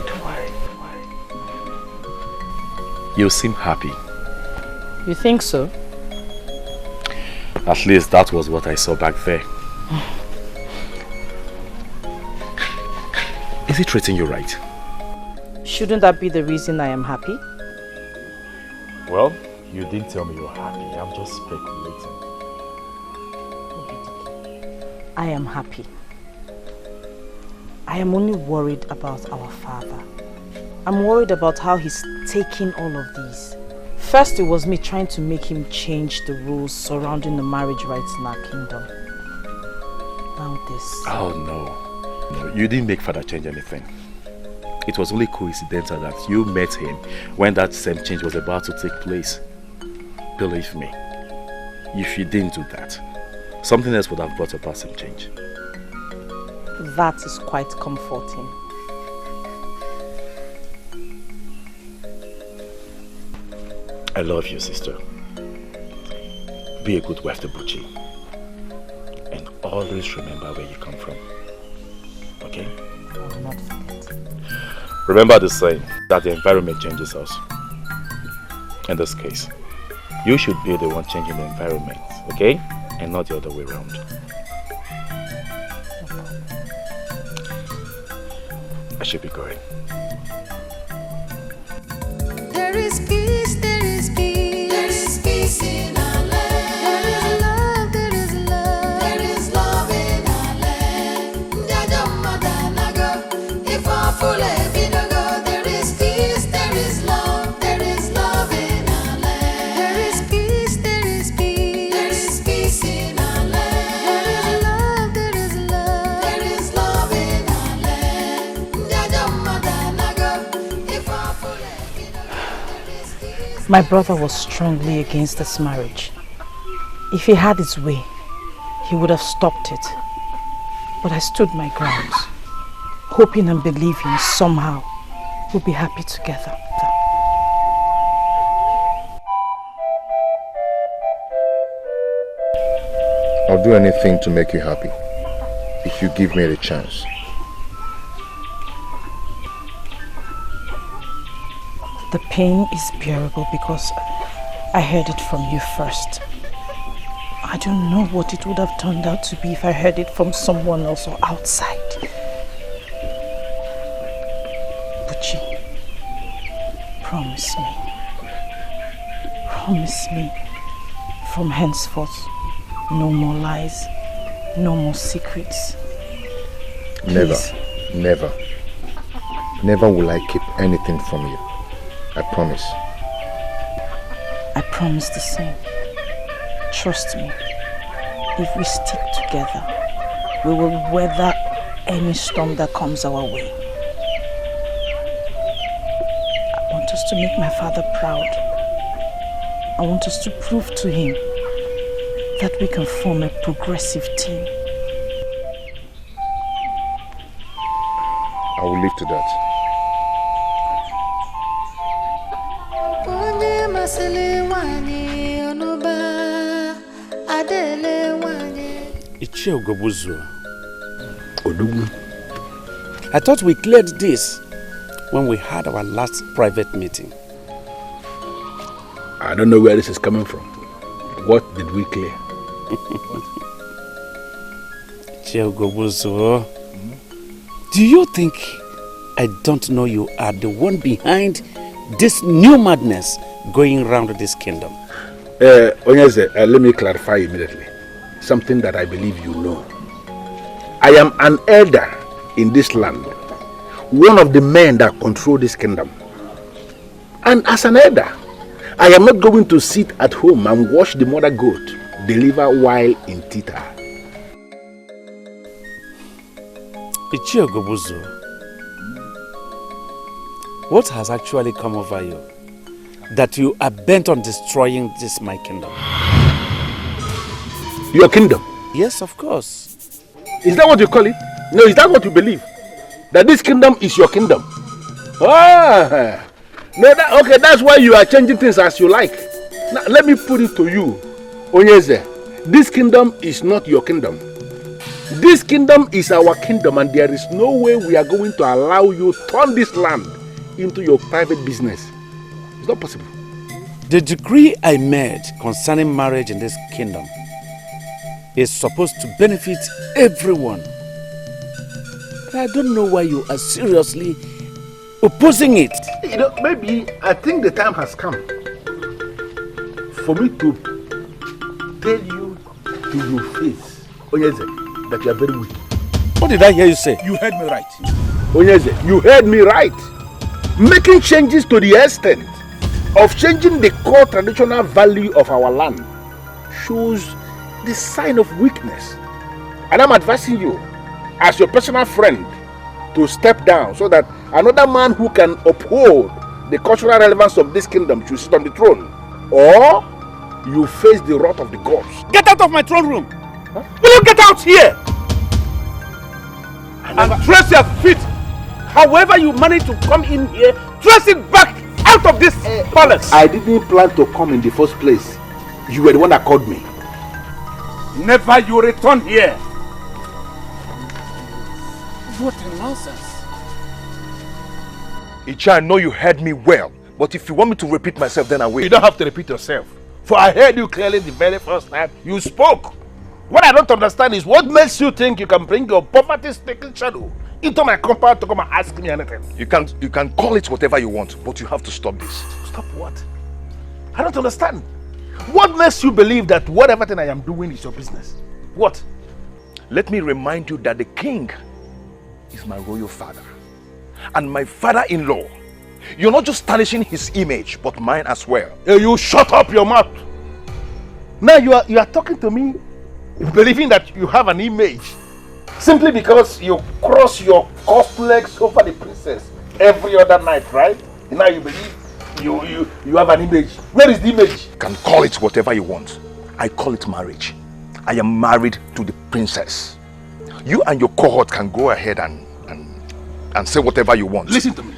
Don't worry. You seem happy. You think so? At least that was what I saw back there. Is he treating you right? Shouldn't that be the reason I am happy? Well, you didn't tell me you're happy. I'm just speculating. I am happy. I am only worried about our father. I'm worried about how he's taking all of these. First, it was me trying to make him change the rules surrounding the marriage rights in our kingdom. Now this. Oh no. No, you didn't make Father change anything. It was only coincidental that you met him when that same change was about to take place. Believe me, if you didn't do that, something else would have brought about some change. That is quite comforting. I love you, sister. Be a good wife to Buchi. And always remember where you come from. Okay? I will not forget. Remember the saying that the environment changes us. In this case, you should be the one changing the environment, okay? And not the other way around. I should be going. There is peace, there is peace, there is peace in our land. There is love, My brother was strongly against this marriage. If he had his way, he would have stopped it. But I stood my ground, hoping and believing somehow we'll be happy together. I'll do anything to make you happy, if you give me the chance. The pain is bearable because I heard it from you first. I don't know what it would have turned out to be if I heard it from someone else or outside. Buchi, promise me, from henceforth, no more lies, no more secrets. Please. Never will I keep anything from you. I promise. I promise the same. Trust me, if we stick together, we will weather any storm that comes our way. I want us to make my father proud. I want us to prove to him that we can form a progressive team. I will leave to that. I thought we cleared this when we had our last private meeting. I don't know where this is coming from. What did we clear? Do you think I don't know you are the one behind this new madness going around this kingdom? Onyeze, let me clarify immediately. Something that I believe you know. I am an elder in this land. One of the men that control this kingdom. And as an elder, I am not going to sit at home and watch the mother goat deliver while in theta. What has actually come over you that you are bent on destroying this my kingdom? Your kingdom? Yes, of course. Is that what you call it? No, is that what you believe? That this kingdom is your kingdom? Ah, no, okay, that's why you are changing things as you like. Now, let me put it to you, Onyeze. This kingdom is not your kingdom. This kingdom is our kingdom, and there is no way we are going to allow you to turn this land into your private business. It's not possible. The decree I made concerning marriage in this kingdom is supposed to benefit everyone. But I don't know why you are seriously opposing it. You know, maybe I think the time has come for me to tell you to your face, Onyeze, that you are very weak. What did I hear you say? You heard me right. Onyeze, you heard me right. Making changes to the extent of changing the core traditional value of our land shows the sign of weakness. And I'm advising you, as your personal friend, to step down so that another man who can uphold the cultural relevance of this kingdom should sit on the throne. Or you face the wrath of the gods. Get out of my throne room! Huh? Will you get out here? And trace your feet. However you manage to come in here, trace it back out of this palace. I didn't plan to come in the first place. You were the one that called me. Never you return here. What a nonsense. Icha, I know you heard me well, but if you want me to repeat myself, then I will. You don't have to repeat yourself. For I heard you clearly the very first time you spoke. What I don't understand is what makes you think you can bring your poverty-stricken shadow into my compound to come and ask me anything. You can call it whatever you want, but you have to stop this. Stop what? I don't understand. What makes you believe that whatever thing I am doing is your business? What? Let me remind you that the king is my royal father and my father-in-law. You're not just tarnishing his image, but mine as well. You shut up your mouth. Now you are talking to me believing that you have an image simply because you cross your cuffed legs over the princess every other night, right? And now you believe You have an image. Where is the image? You can call it whatever you want. I call it marriage. I am married to the princess. You and your cohort can go ahead and say whatever you want. Listen to me.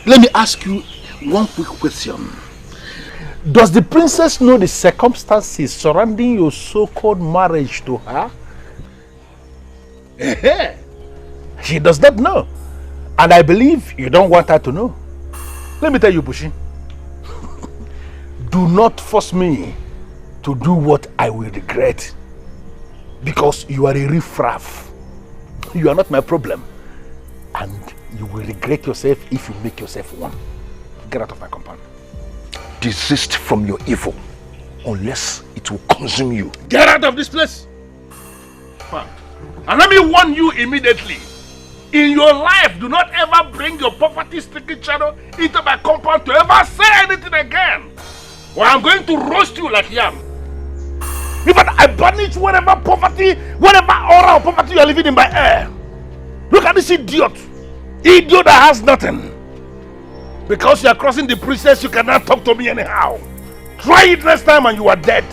Let me ask you one quick question. Does the princess know the circumstances surrounding your so-called marriage to her? She does not know. And I believe you don't want her to know. Let me tell you, Bushi. Do not force me to do what I will regret. Because you are a riffraff. You are not my problem. And you will regret yourself if you make yourself one. Get out of my compound. Desist from your evil, unless it will consume you. Get out of this place! And let me warn you immediately. In your life, do not ever bring your poverty-stricken channel into my compound to ever say anything again. Or I'm going to roast you like yam. In fact, I banish whatever poverty, whatever aura of poverty you are living in my air. Look at this idiot. Idiot that has nothing. Because you are crossing the princess, you cannot talk to me anyhow. Try it next time and you are dead.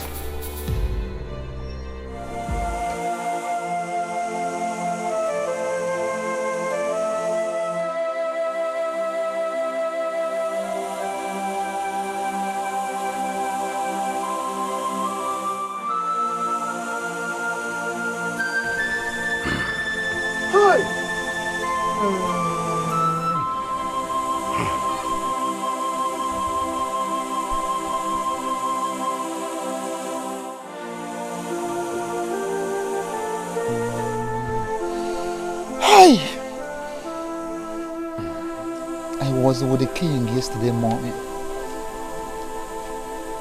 I was with the king yesterday morning,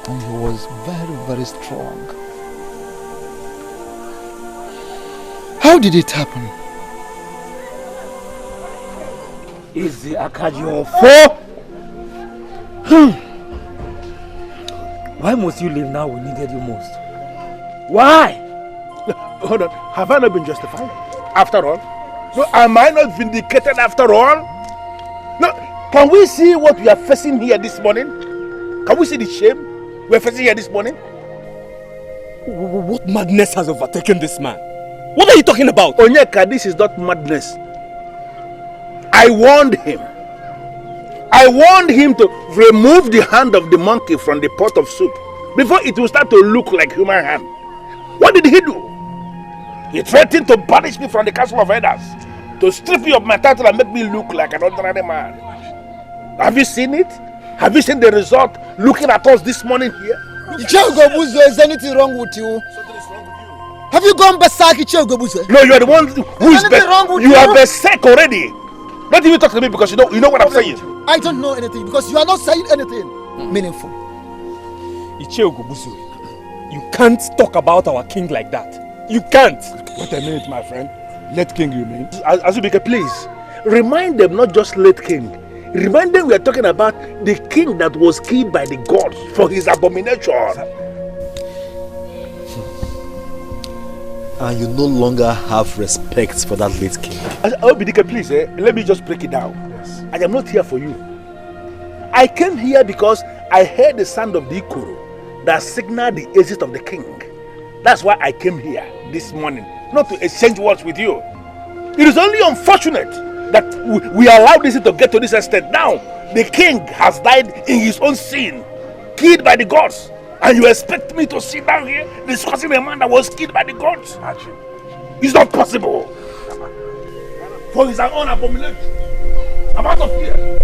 and he was very, very strong. How did it happen? Is the Akajion Why must you leave now we needed you most? Why? Hold on, have I not been justified? After all? So am I not vindicated after all? No, can we see what we are facing here this morning? Can we see the shame we are facing here this morning? What madness has overtaken this man? What are you talking about? Onyeka, this is not madness. I warned him. I warned him to remove the hand of the monkey from the pot of soup before it will start to look like human hand. What did he do? He threatened to banish me from the castle of elders, to strip me of my title and make me look like an ordinary man. Have you seen it? Have you seen the result looking at us this morning here? Icheogobuzo, is anything wrong with you? Have you gone berserk, Icheogobuzo? No, you are the one who is berserk. You are berserk already. Don't even talk to me because you know what I'm saying. I don't know anything because you are not saying anything meaningful. Icheogobuzo, you can't talk about our king like that. You can't. Wait a minute, my friend. Late king, you mean? Azubike, please. Remind them not just late king. Remind them we are talking about the king that was killed by the gods for his abomination. And you no longer have respect for that late king. Obidike, please, let me just break it down. Yes. I am not here for you. I came here because I heard the sound of the ikoro that signaled the exit of the king. That's why I came here this morning, not to exchange words with you. It is only unfortunate that we allowed this to get to this extent. Now, the king has died in his own sin, killed by the gods. And you expect me to sit down here discussing a man that was killed by the gods? It's not possible. For his own abomination. I'm out of here.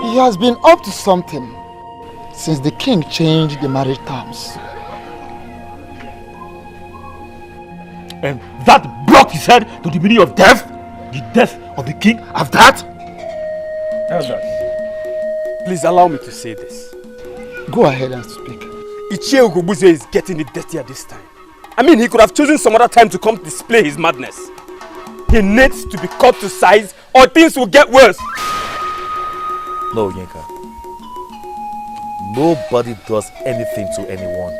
He has been up to something since the king changed the marriage terms. And that brought his head to the meaning of death? The death of the king of that? Elders, please allow me to say this. Go ahead and speak. Ichie Ugobuze is getting it dirtier this time. I mean, he could have chosen some other time to come display his madness. He needs to be cut to size or things will get worse. No, Yinka. Nobody does anything to anyone.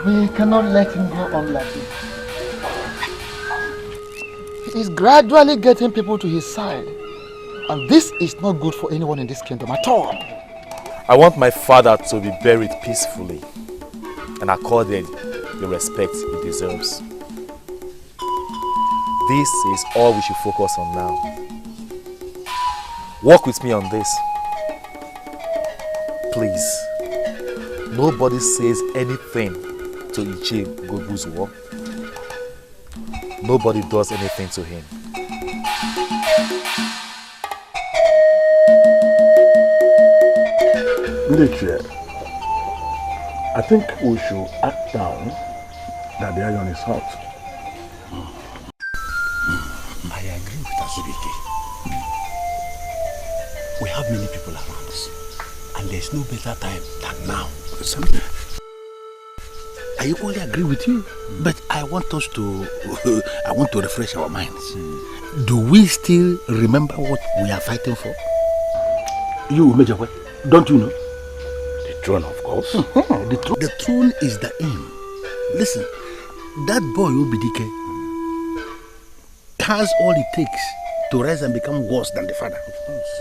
We cannot let him go on like this. He is gradually getting people to his side. And this is not good for anyone in this kingdom at all. I want my father to be buried peacefully and accorded the respect he deserves. This is all we should focus on now. Work with me on this. Please, nobody says anything to Ichie Ugobuzuo. Nobody does anything to him. Chair, I think we should act down that the iron is hot. I agree with Azubike. We have many people around us, and there's no better time than now. I equally agree with you, but I want us to I want to refresh our minds. Do we still remember what we are fighting for? You, Major, don't you know? Throne, of course. The throne is the aim. Listen, that boy Obidike has all it takes to rise and become worse than the father.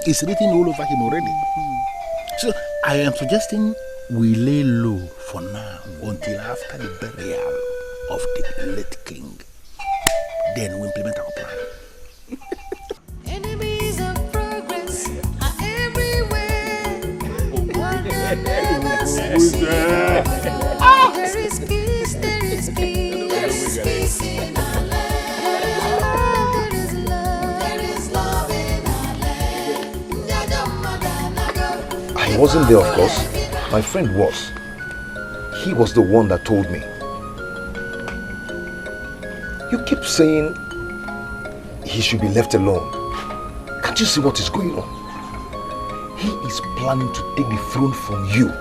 It's written all over him already. So I am suggesting we lay low for now until after the burial of the late king. Then we implement our plan. Enemies of progress are everywhere. But they never succeed. There is peace, there is peace, there is peace in our land. There is love, there is love in our land. I wasn't there, of course. My friend was. He was the one that told me. You keep saying he should be left alone. Can't you see what is going on? He is planning to take the throne from you.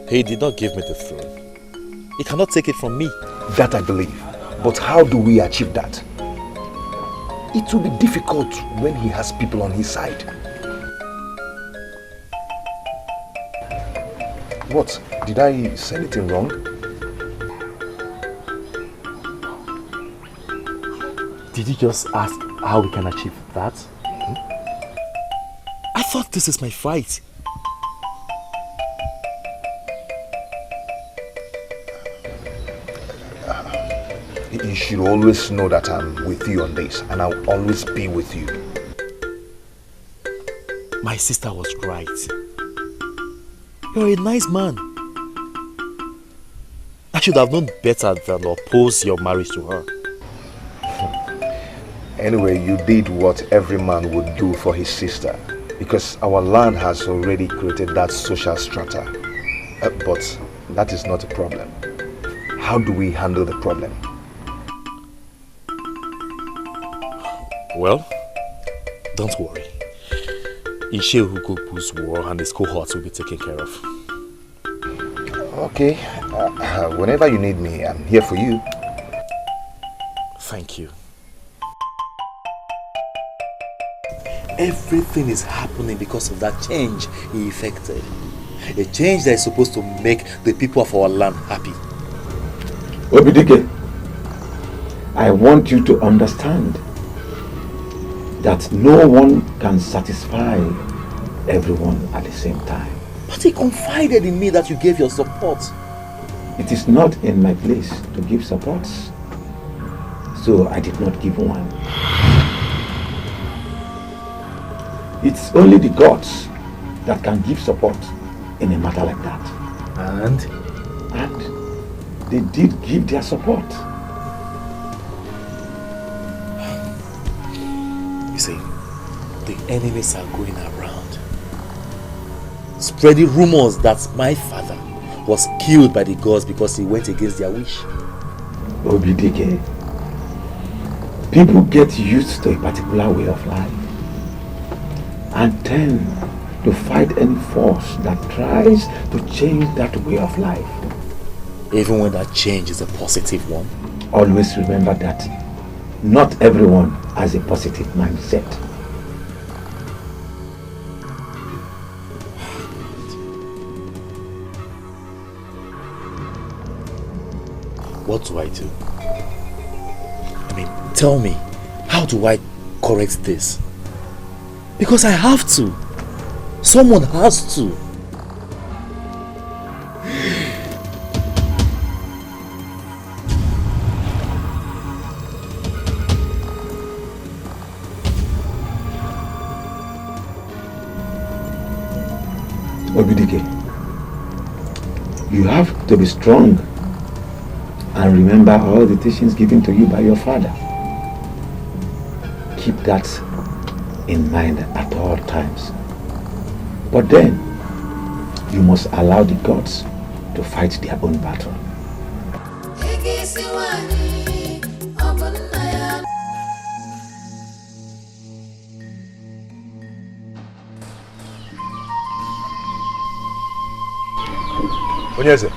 He did not give me the throne. He cannot take it from me. That I believe. But how do we achieve that? It will be difficult when he has people on his side. What? Did I say anything wrong? Did you just ask how we can achieve that? I thought this is my fight. You should always know that I'm with you on this, and I'll always be with you. My sister was right. You're a nice man. I should have known better than oppose your marriage to her. Anyway, you did what every man would do for his sister, because our land has already created that social strata. But that is not a problem. How do we handle the problem? Well, don't worry. Ichie Ugobuzuo and his cohorts will be taken care of. Okay. Whenever you need me, I'm here for you. Thank you. Everything is happening because of that change he effected. A change that is supposed to make the people of our land happy. Obidike, I want you to understand that no one can satisfy everyone at the same time. But he confided in me that you gave your support. It is not in my place to give supports, so I did not give one. It's only the gods that can give support in a matter like that. And they did give their support. You see, the enemies are going around, spreading rumors that my father was killed by the gods because he went against their wish. Obidike, people get used to a particular way of life and tend to fight any force that tries to change that way of life. Even when that change is a positive one? Always remember that not everyone has a positive mindset. What do I do? I mean, tell me, how do I correct this? Because I have to. Someone has to. Obidike, you have to be strong and remember all the teachings given to you by your father. Keep that in mind at all times. But then, you must allow the gods to fight their own battle. Onyeze.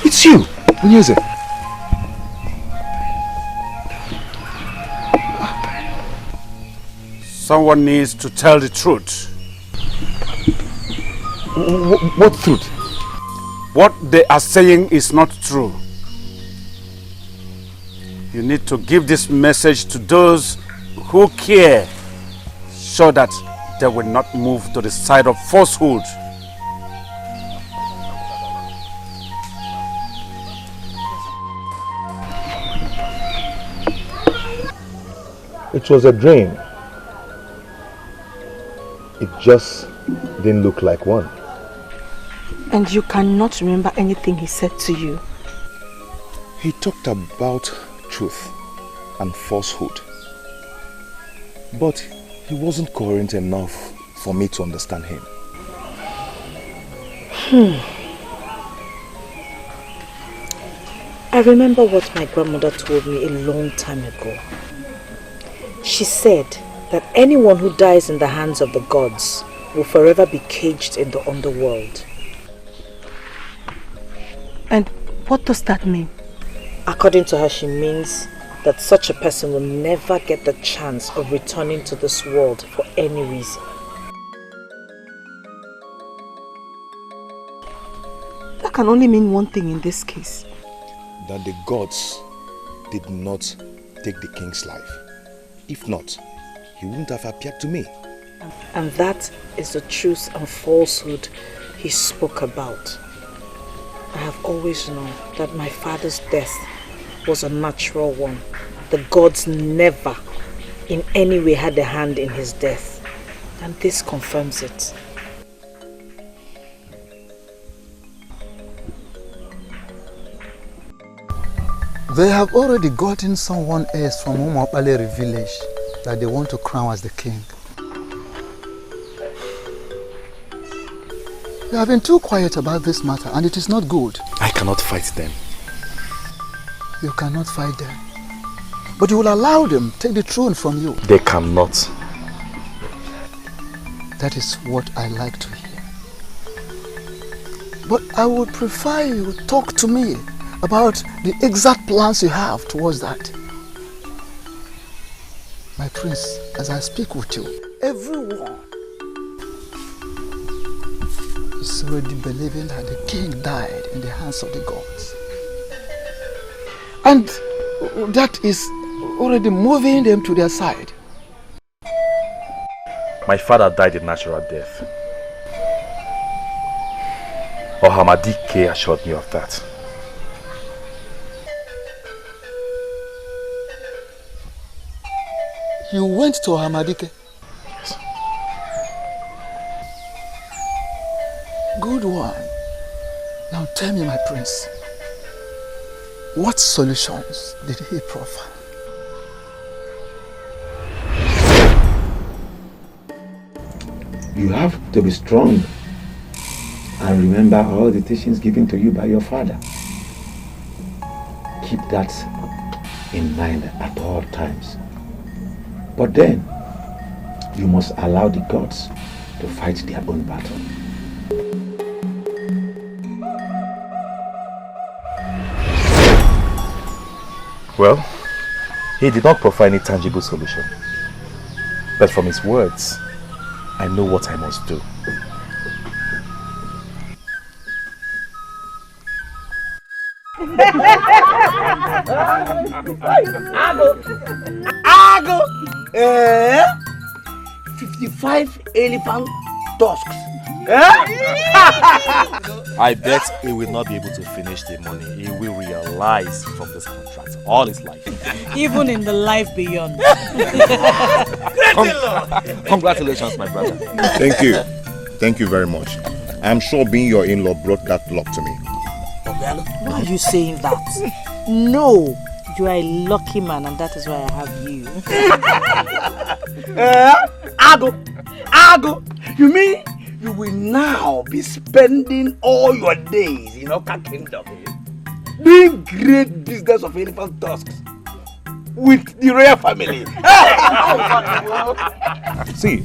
It's you, Onyeze. Someone needs to tell the truth. What truth? What they are saying is not true. You need to give this message to those who care, so that they will not move to the side of falsehood. It was a dream. It just didn't look like one. And you cannot remember anything he said to you? He talked about truth and falsehood. But he wasn't coherent enough for me to understand him. I remember what my grandmother told me a long time ago. She said that anyone who dies in the hands of the gods will forever be caged in the underworld. And what does that mean? According to her, she means that such a person will never get the chance of returning to this world for any reason. That can only mean one thing in this case. That the gods did not take the king's life. If not, he wouldn't have appeared to me. And that is the truth and falsehood he spoke about. I have always known that my father's death was a natural one. The gods never in any way had a hand in his death. And this confirms it. They have already gotten someone else from Umapalere village that they want to crown as the king. You have been too quiet about this matter and it is not good. I cannot fight them. You cannot fight them. But you will allow them to take the throne from you. They cannot. That is what I like to hear. But I would prefer you talk to me about the exact plans you have towards that. My prince, as I speak with you, everyone is already believing that the king died in the hands of the gods. And that is already moving them to their side. My father died a natural death. Ohamadike assured me of that. You went to Hamadike? Yes. Good one. Now tell me, my prince, what solutions did he proffer? You have to be strong and remember all the teachings given to you by your father. Keep that in mind at all times. But then, you must allow the gods to fight their own battle. Well, he did not provide any tangible solution. But from his words, I know what I must do. Ago! 55 elephant tusks. I bet he will not be able to finish the money. He will realize from this contract all his life. Even in the life beyond. Congratulations, my brother. Thank you. Thank you very much. I'm sure being your in-law brought that luck to me. Why are you saying that? No, you are a lucky man and that is why I have you. Ago! You mean you will now be spending all your days in Oka Kingdom doing great business of elephant tusks with the royal family? See,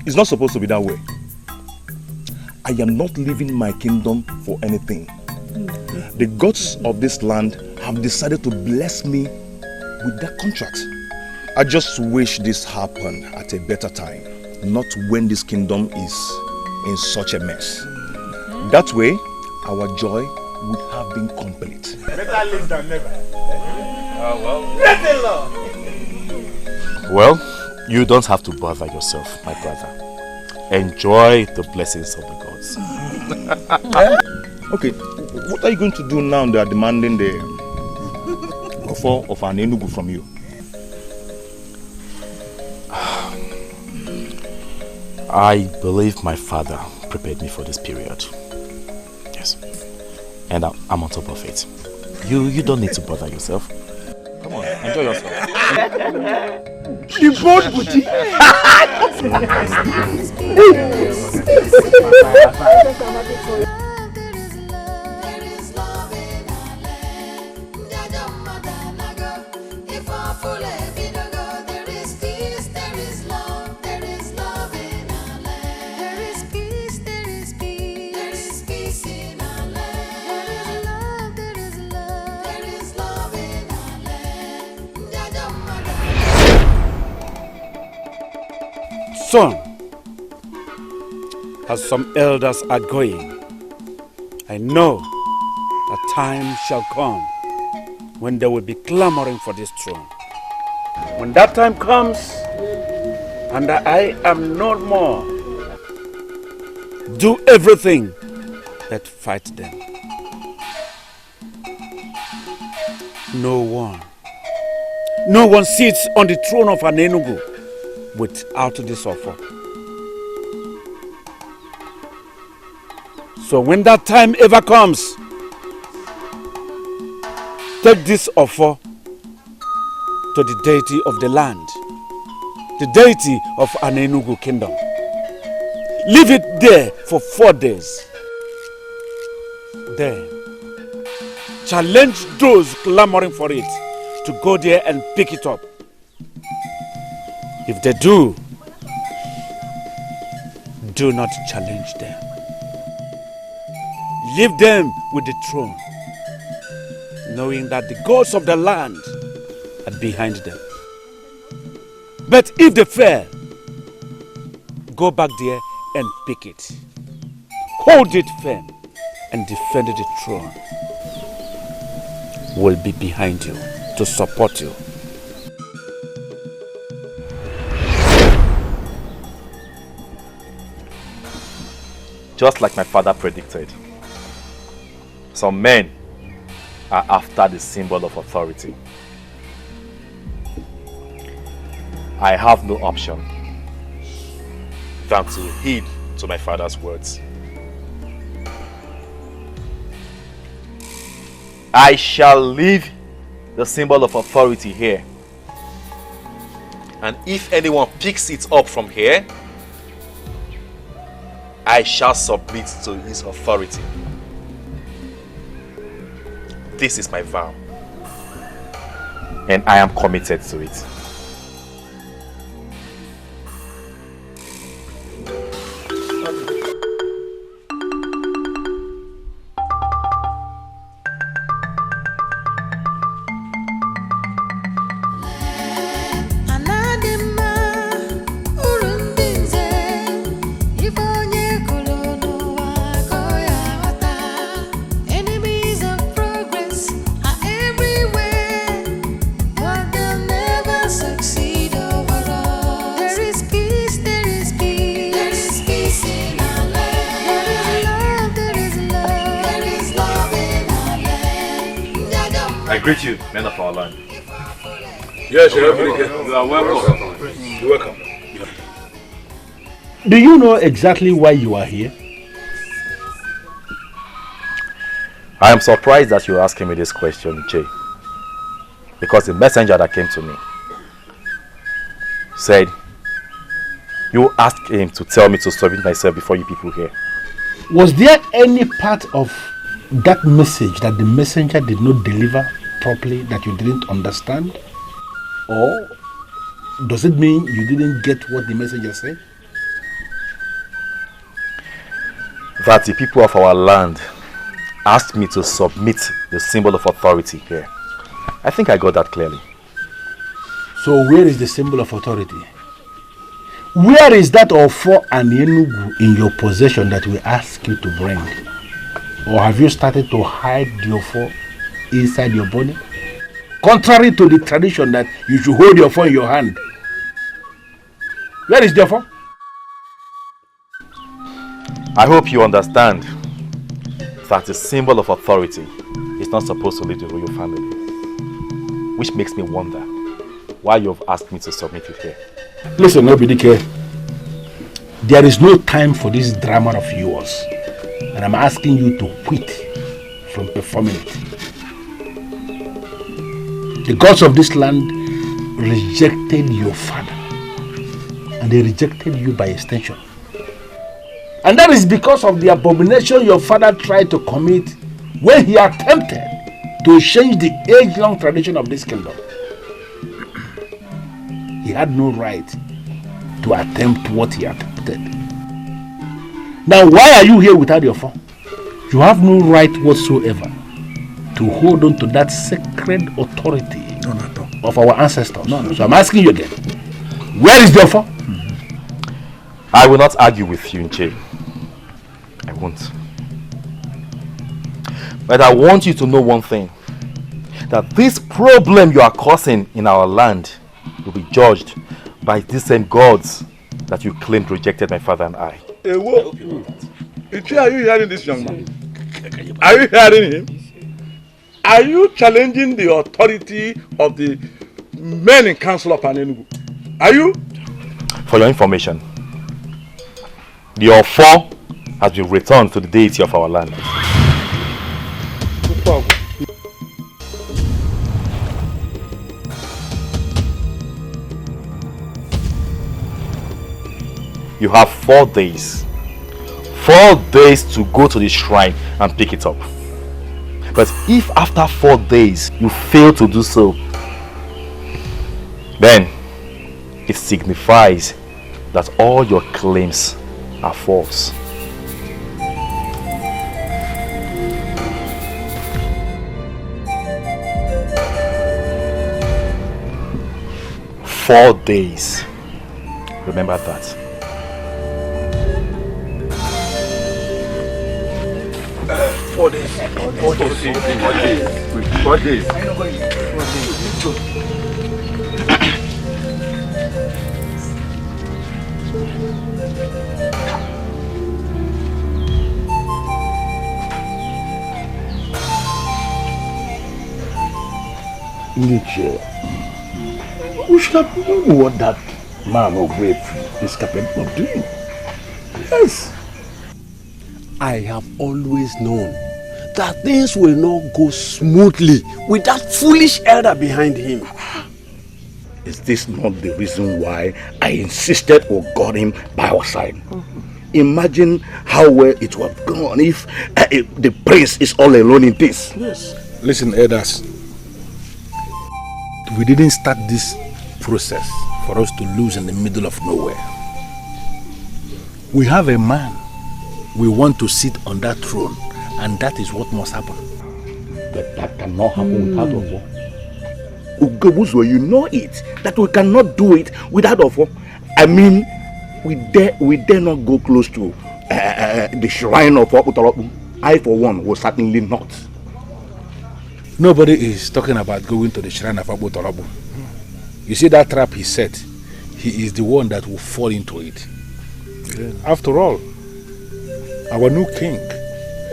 it's not supposed to be that way. I am not leaving my kingdom for anything. The gods of this land have decided to bless me with that contract. I just wish this happened at a better time, not when this kingdom is in such a mess. That way, our joy would have been complete. Better late than never. Well, you don't have to bother yourself, my brother. Enjoy the blessings of the gods. Okay, what are you going to do now they are demanding the offer of an enugu from you? I believe my father prepared me for this period. Yes. And I'm on top of it. You don't need to bother yourself. Come on, enjoy yourself. The boat, Buchi. Son, as some elders are going, I know a time shall come when they will be clamoring for this throne. When that time comes, and I am no more, do everything but fight them. No one sits on the throne of an Enugu without this offer. So when that time ever comes, take this offer to the deity of the land, the deity of an Enugu kingdom. Leave it there for 4 days. Then challenge those clamoring for it to go there and pick it up. If they do not challenge them. Leave them with the throne, knowing that the gods of the land are behind them. But if they fail, go back there and pick it. Hold it firm and defend the throne. Will be behind you to support you. Just like my father predicted, some men are after the symbol of authority. I have no option than to heed to my father's words. I shall leave the symbol of authority here. And if anyone picks it up from here, I shall submit to his authority. This is my vow. And I am committed to it. Enemies of progress are everywhere, but they'll never succeed overall. There is peace, there is peace, there is peace in our land. There is love, there is love in our land. I greet you, men of our land. Yes, you are welcome. You're welcome. Do you know exactly why you are here? I am surprised that you're asking me this question, Che. Because the messenger that came to me said, you asked him to tell me to submit myself before you people here. Was there any part of that message that the messenger did not deliver properly that you didn't understand? Or does it mean you didn't get what the messenger said? That the people of our land asked me to submit the symbol of authority here. I think I got that clearly. So where is the symbol of authority? Where is that Ofo and Enugu in your possession that we ask you to bring? Or have you started to hide the Ofo inside your body? Contrary to the tradition that you should hold your phone in your hand. Where is the Ofo? I hope you understand that the symbol of authority is not supposed to leave the royal family. Which makes me wonder why you have asked me to submit it here. Listen, Obidike, there is no time for this drama of yours. And I'm asking you to quit from performing it. The gods of this land rejected your father. And they rejected you by extension. And that is because of the abomination your father tried to commit when he attempted to change the age-long tradition of this kingdom. He had no right to attempt what he attempted. Now, why are you here without your phone? You have no right whatsoever to hold on to that sacred authority of our ancestors. So I'm asking you again, where is your phone? I will not argue with you, Nche. I won't. But I want you to know one thing. That this problem you are causing in our land will be judged by these same gods that you claimed rejected my father and I. Hey, whoa. Nche, are you hearing this young man? Are you hearing him? Are you challenging the authority of the men in council of Enugu? Are you? For your information, the Ofo has been returned to the deity of our land. You have 4 days. 4 days to go to the shrine and pick it up. But if after 4 days you fail to do so, then it signifies that all your claims are false. Four days. Remember that. 4 days. 4 days. 4 days. 4 days. Nietzsche, we should have known what that man of Wave is capable of doing. Yes. I have always known that things will not go smoothly with that foolish elder behind him. Is this not the reason why I insisted we got him by our side? imagine how well it would have gone if the prince is all alone in this. Yes. Listen, elders. We didn't start this process for us to lose in the middle of nowhere. We have a man we want to sit on that throne, and that is what must happen. But that cannot happen without Ofo. Ugobuzo, you know it, that we cannot do it without Ofo. I mean, we dare not go close to the shrine of Utoropu. I, for one, will certainly not. Nobody is talking about going to the shrine of Utoropu. You see that trap he set? He is the one that will fall into it. Yeah. After all, our new king,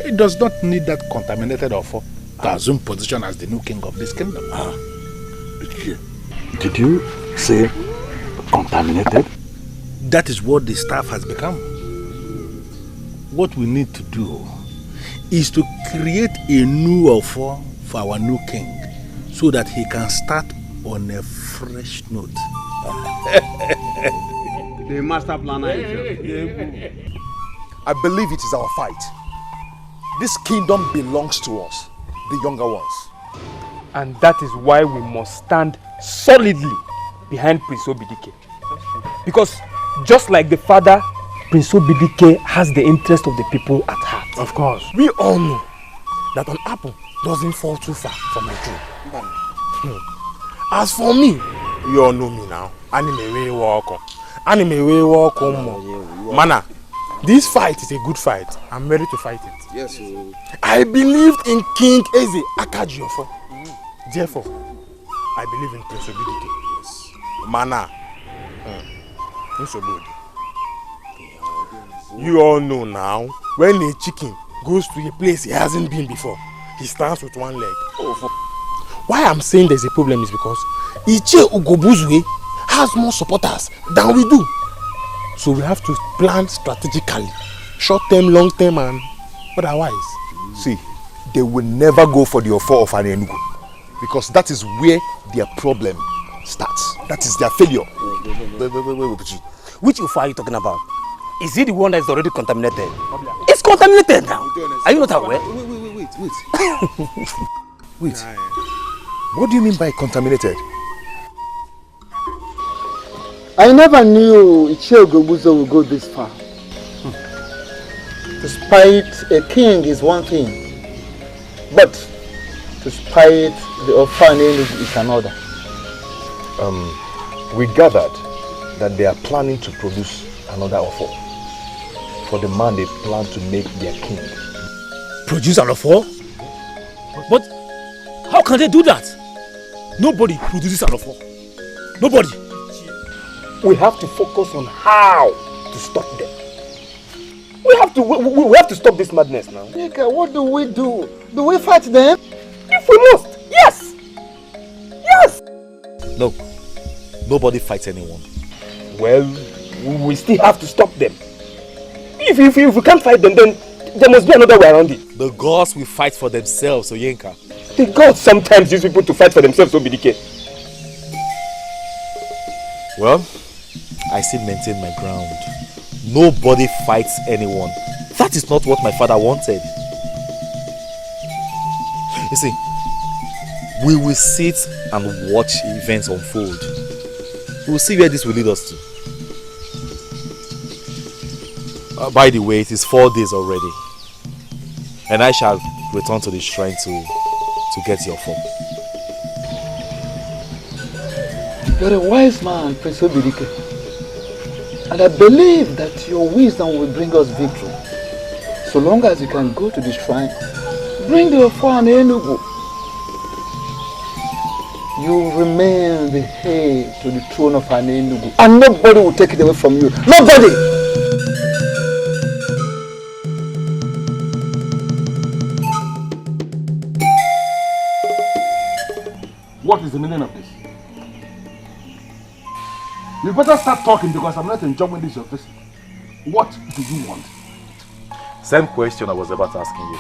he does not need that contaminated Ofo to assume position as the new king of this kingdom. Did you say contaminated? That is what the staff has become. What we need to do is to create a new Ofo for our new king so that he can start on a fresh note. The master planner. I believe it is our fight. This kingdom belongs to us, the younger ones. And that is why we must stand solidly behind Prince Obidike. Because just like the father, Prince Obidike has the interest of the people at heart. Of course. We all know that an apple doesn't fall too far from a tree. As for me, you all know me now. Mana, this fight is a good fight. I'm ready to fight it. Yes, sir. I believed in King Eze Akajiofo. Therefore, I believe in Prince Obidike. Yes. Mana, you all know now, when a chicken goes to a place he hasn't been before, he stands with one leg. Why I'm saying there's a problem is because Iche Ugobuzwe has more supporters than we do. So we have to plan strategically, short term, long term, and otherwise. See, they will never go for the Ofo of Anenugu because that is where their problem starts. That is their failure. Wait. Which Ofo are you talking about? Is it the one that is already contaminated? It's contaminated now. Are you not aware? Wait. What do you mean by contaminated? I never knew Ichie Ogobuzo would go this far. To spite a king is one thing, but to spite the orphanage is another. We gathered that they are planning to produce another Ofo for the man they plan to make their king. Produce an Ofo? But how can they do that? Nobody produces an Ofo. Nobody. We have to focus on how to stop them. We have to stop this madness now. Nika, what do we do? Do we fight them? If we must, yes! Yes! No, nobody fights anyone. Well, we still have to stop them. If we can't fight them, then there must be another way around it. The gods will fight for themselves, Oyenka. The gods sometimes use people to fight for themselves, Obidike. Well, I still maintain my ground. Nobody fights anyone. That is not what my father wanted. You see, we will sit and watch events unfold. We will see where this will lead us to. By the way, it is 4 days already. And I shall return to the shrine to get your form. You're a wise man, Prince Obidike. And I believe that your wisdom will bring us victory. So long as you can go to the shrine, bring the Ofo and Enugu. You remain the heir to the throne of Enugu. And nobody will take it away from you. Nobody! What is the meaning of this? You better start talking because I'm not enjoying this your visit. What do you want? Same question I was about asking you.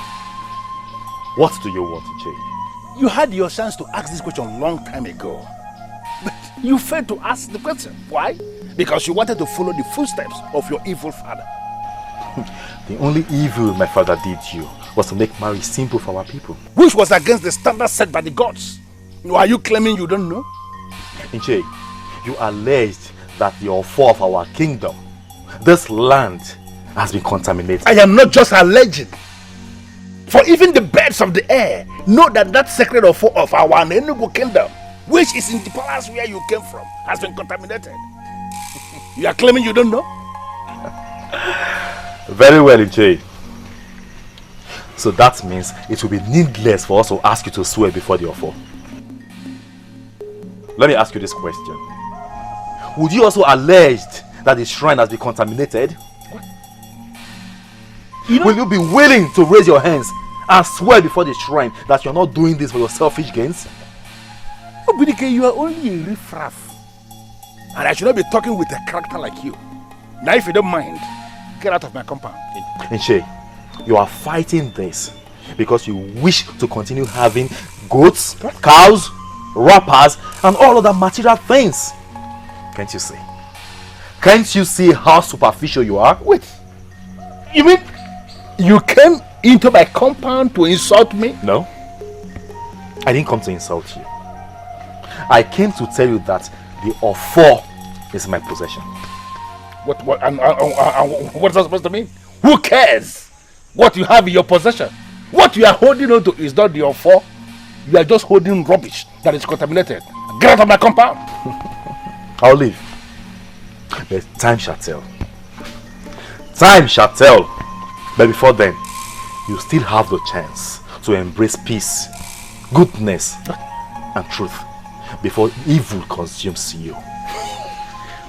What do you want, Iche? You had your chance to ask this question a long time ago. But you failed to ask the question. Why? Because you wanted to follow the footsteps of your evil father. The only evil my father did you was to make marriage simple for our people. Which was against the standards set by the gods. Are you claiming you don't know? Inche, you alleged that the offer of our kingdom, this land, has been contaminated. I am not just alleging. For even the birds of the air know that that sacred offer of our Enugu kingdom, which is in the palace where you came from, has been contaminated. You are claiming you don't know? Very well, Inche. So that means it will be needless for us to ask you to swear before the offer. Let me ask you this question. Would you also allege that the shrine has been contaminated? Will you be willing to raise your hands and swear before the shrine that you're not doing this for your selfish gains? Obidike, you are only a riffraff. And I should not be talking with a character like you. Now if you don't mind, get out of my compound. Inche, you are fighting this because you wish to continue having goats, cows, wrappers, and all other material things. Can't you see? Can't you see how superficial you are? Wait, you mean you came into my compound to insult me? No, I didn't come to insult you. I came to tell you that the offer is my possession. What is that supposed to mean? Who cares what you have in your possession? What you are holding on to is not the offer. You are just holding rubbish that is contaminated. Get out of my compound. I'll leave. But time shall tell. Time shall tell. But before then, you still have the chance to embrace peace, goodness, and truth before evil consumes you.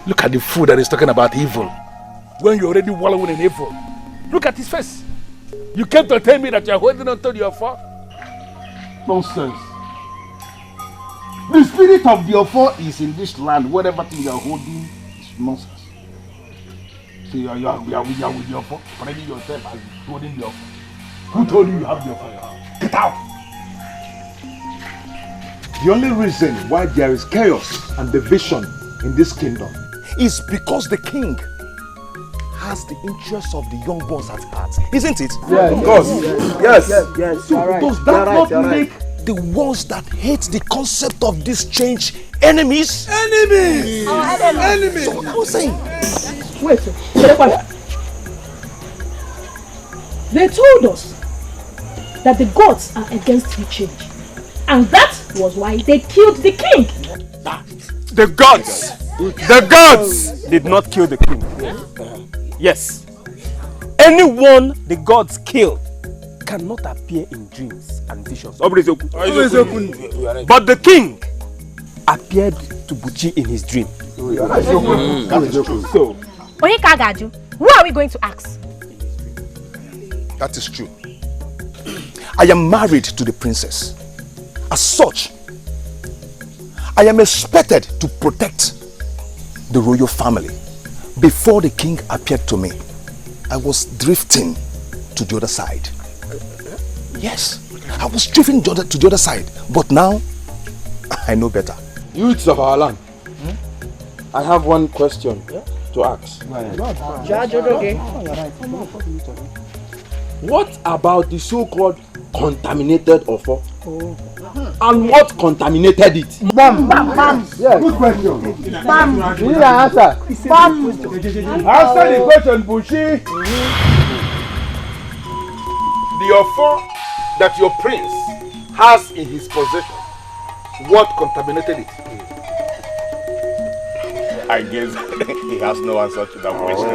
Look at the fool that is talking about evil when you're already wallowing in evil. Look at his face. You came to tell me that you're holding on to the offer? Nonsense. The spirit of the offer is in this land. Whatever thing you're holding is nonsense. So you are with the offer, spreading yourself as holding the offer. Who told you you have the offer? Get out! The only reason why there is chaos and division in this kingdom is because the king has the interests of the young ones at heart, isn't it? Yes, of course. Yes. So Right. does that not Right. make the ones that hate the concept of this change enemies? Enemies! Enemies! So what I was saying. Wait, they told us that the gods are against the change, and that was why they killed the king. The gods did not kill the king. Yes. Anyone the gods kill cannot appear in dreams and visions. But the king appeared to Buchi in his dream. That is true. So, Oyekagaju, who are we going to ask? That is true. I am married to the princess. As such, I am expected to protect the royal family. Before the king appeared to me, I was drifting to the other side. Yes, I was drifting to the other side. But now, I know better. Youths of our land, I have one question to ask. What about the so-called contaminated offer? And what contaminated it? Bam! Yes. Good question. Bam! You need an answer. Bam! Answer the question, Bushi. The offer that your prince has in his possession, what contaminated it? I guess he has no answer to that question.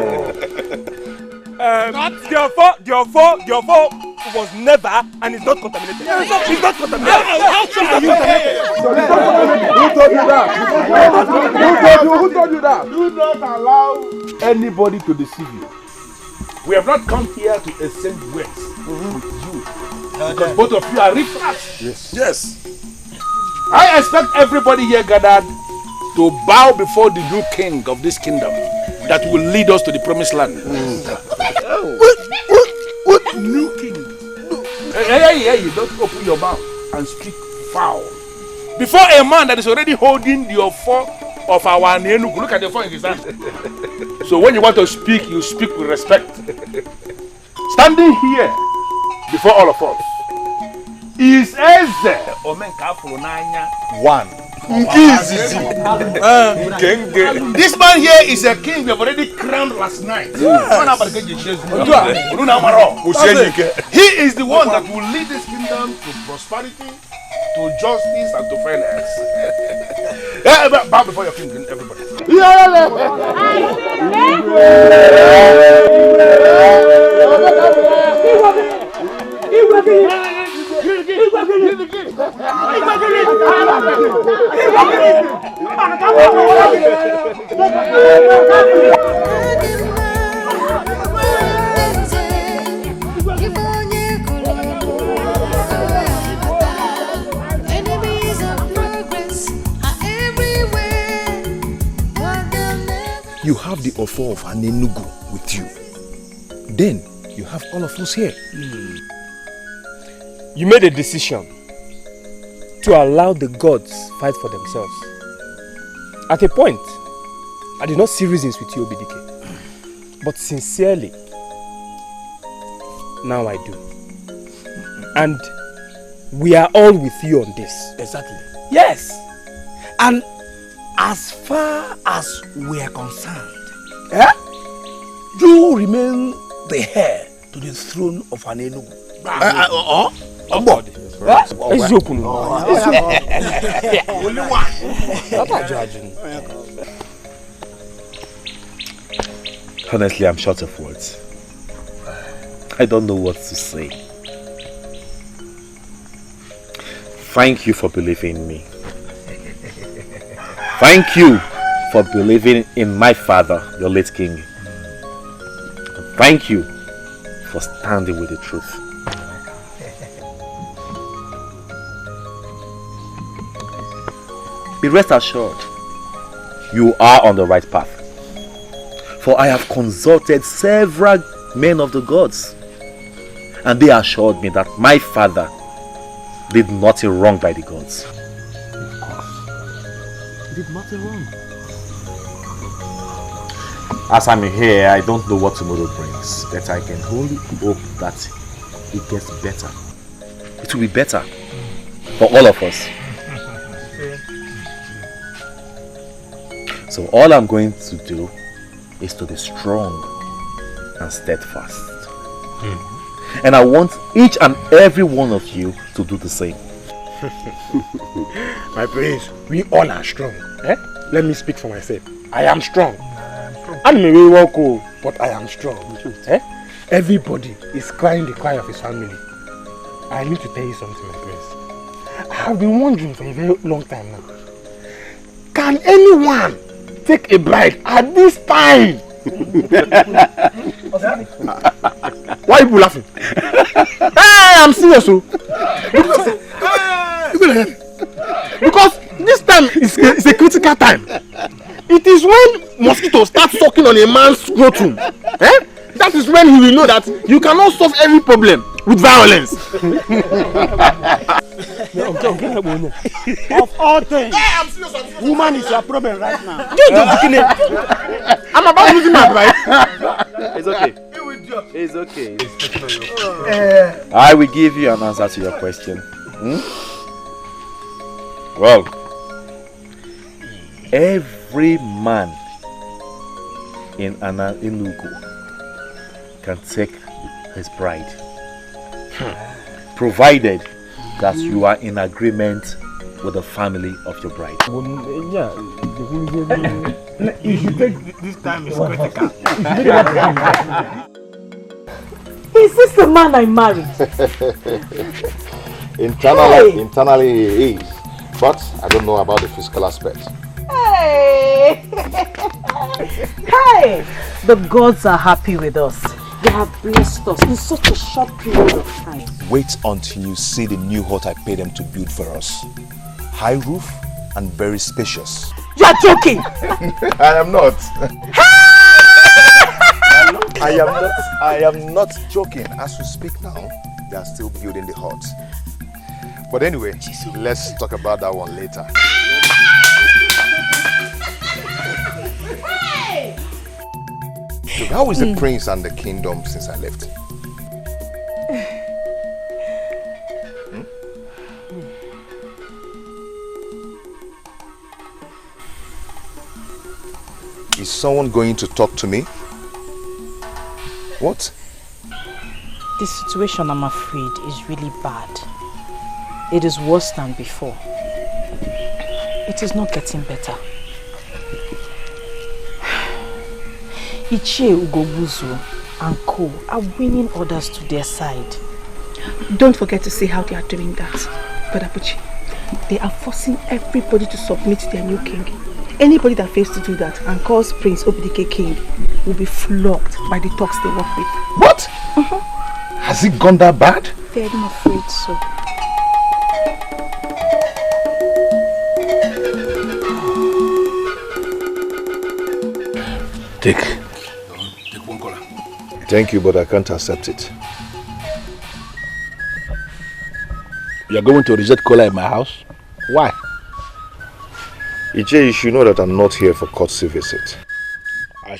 The offer was never and is not contaminated. It's not contaminated. Who told you that? Do not allow anybody to deceive you. We have not come here to exchange words with you. Because both of you are riffraff. Yes. I expect everybody here gathered to bow before the new king of this kingdom that will lead us to the promised land. What new king? Hey, don't open your mouth and speak foul. Before a man that is already holding the offer of our Nenugu, look at the offer in his hand. So when you want to speak, you speak with respect. Standing here before all of us is Eze One. This man here is a king we have already crowned last night. He is the one that will lead this kingdom to prosperity, to justice, and to fairness. Bow before your king, everybody. You have the offer of Anenugu with you. Then you have all of us here. You made a decision to allow the gods fight for themselves. At a point, I did not see reasons with you, Obidike. But sincerely, now I do. And we are all with you on this. Exactly. Yes. And as far as we are concerned, you remain the heir to the throne of Anenugu. Only one. Honestly, I'm short of words. I don't know what to say. Thank you for believing in me. Thank you for believing in my father, your late king. Thank you for standing with the truth. Be rest assured, you are on the right path. For I have consulted several men of the gods, and they assured me that my father did nothing wrong by the gods. He did nothing wrong. As I'm here, I don't know what tomorrow brings, but I can only hope that it gets better. It will be better for all of us. So all I'm going to do is to be strong and steadfast. And I want each and every one of you to do the same. My prince, we all are strong. Let me speak for myself. I am strong. I may be walk, but I am strong. Everybody is crying the cry of his family. I need to tell you something, my prince. I have been wondering for a very long time now. Can anyone take a bride at this time? Why are you laughing? Hey, I'm serious. Because this time is a critical time. It is when mosquitoes start sucking on a man's scrotum. That is when he will know that you cannot solve every problem with violence. Of all things, woman is your problem right now. I'm about losing my bride. It's okay. It's okay. I will give you an answer to your question. Well, every man in Anenugu can take his bride, provided that you are in agreement with the family of your bride. You should take this time is critical. Is this the man I married? Internally he is, but I don't know about the physical aspect. Hey! Hey! The gods are happy with us. They have blessed us in such a short period of time. Wait until you see the new hut I paid them to build for us. High roof and very spacious. You are joking! I am not. I am not joking. As we speak now, they are still building the hut. But anyway, let's talk about that one later. So how is the prince and the kingdom since I left? someone going to talk to me? What? The situation, I'm afraid, is really bad. It is worse than before. It is not getting better. Ichie Ugobuzu and Co are winning others to their side. Don't forget to see how they are doing that, Brother Buchi. They are forcing everybody to submit to their new king. Anybody that fails to do that and calls Prince Obidike king will be flogged by the talks they work with. What? Has it gone that bad? Very afraid so. Take one cola. Thank you, but I can't accept it. You're going to reject cola in my house? Why? Ije, you should know that I'm not here for courtesy visit. I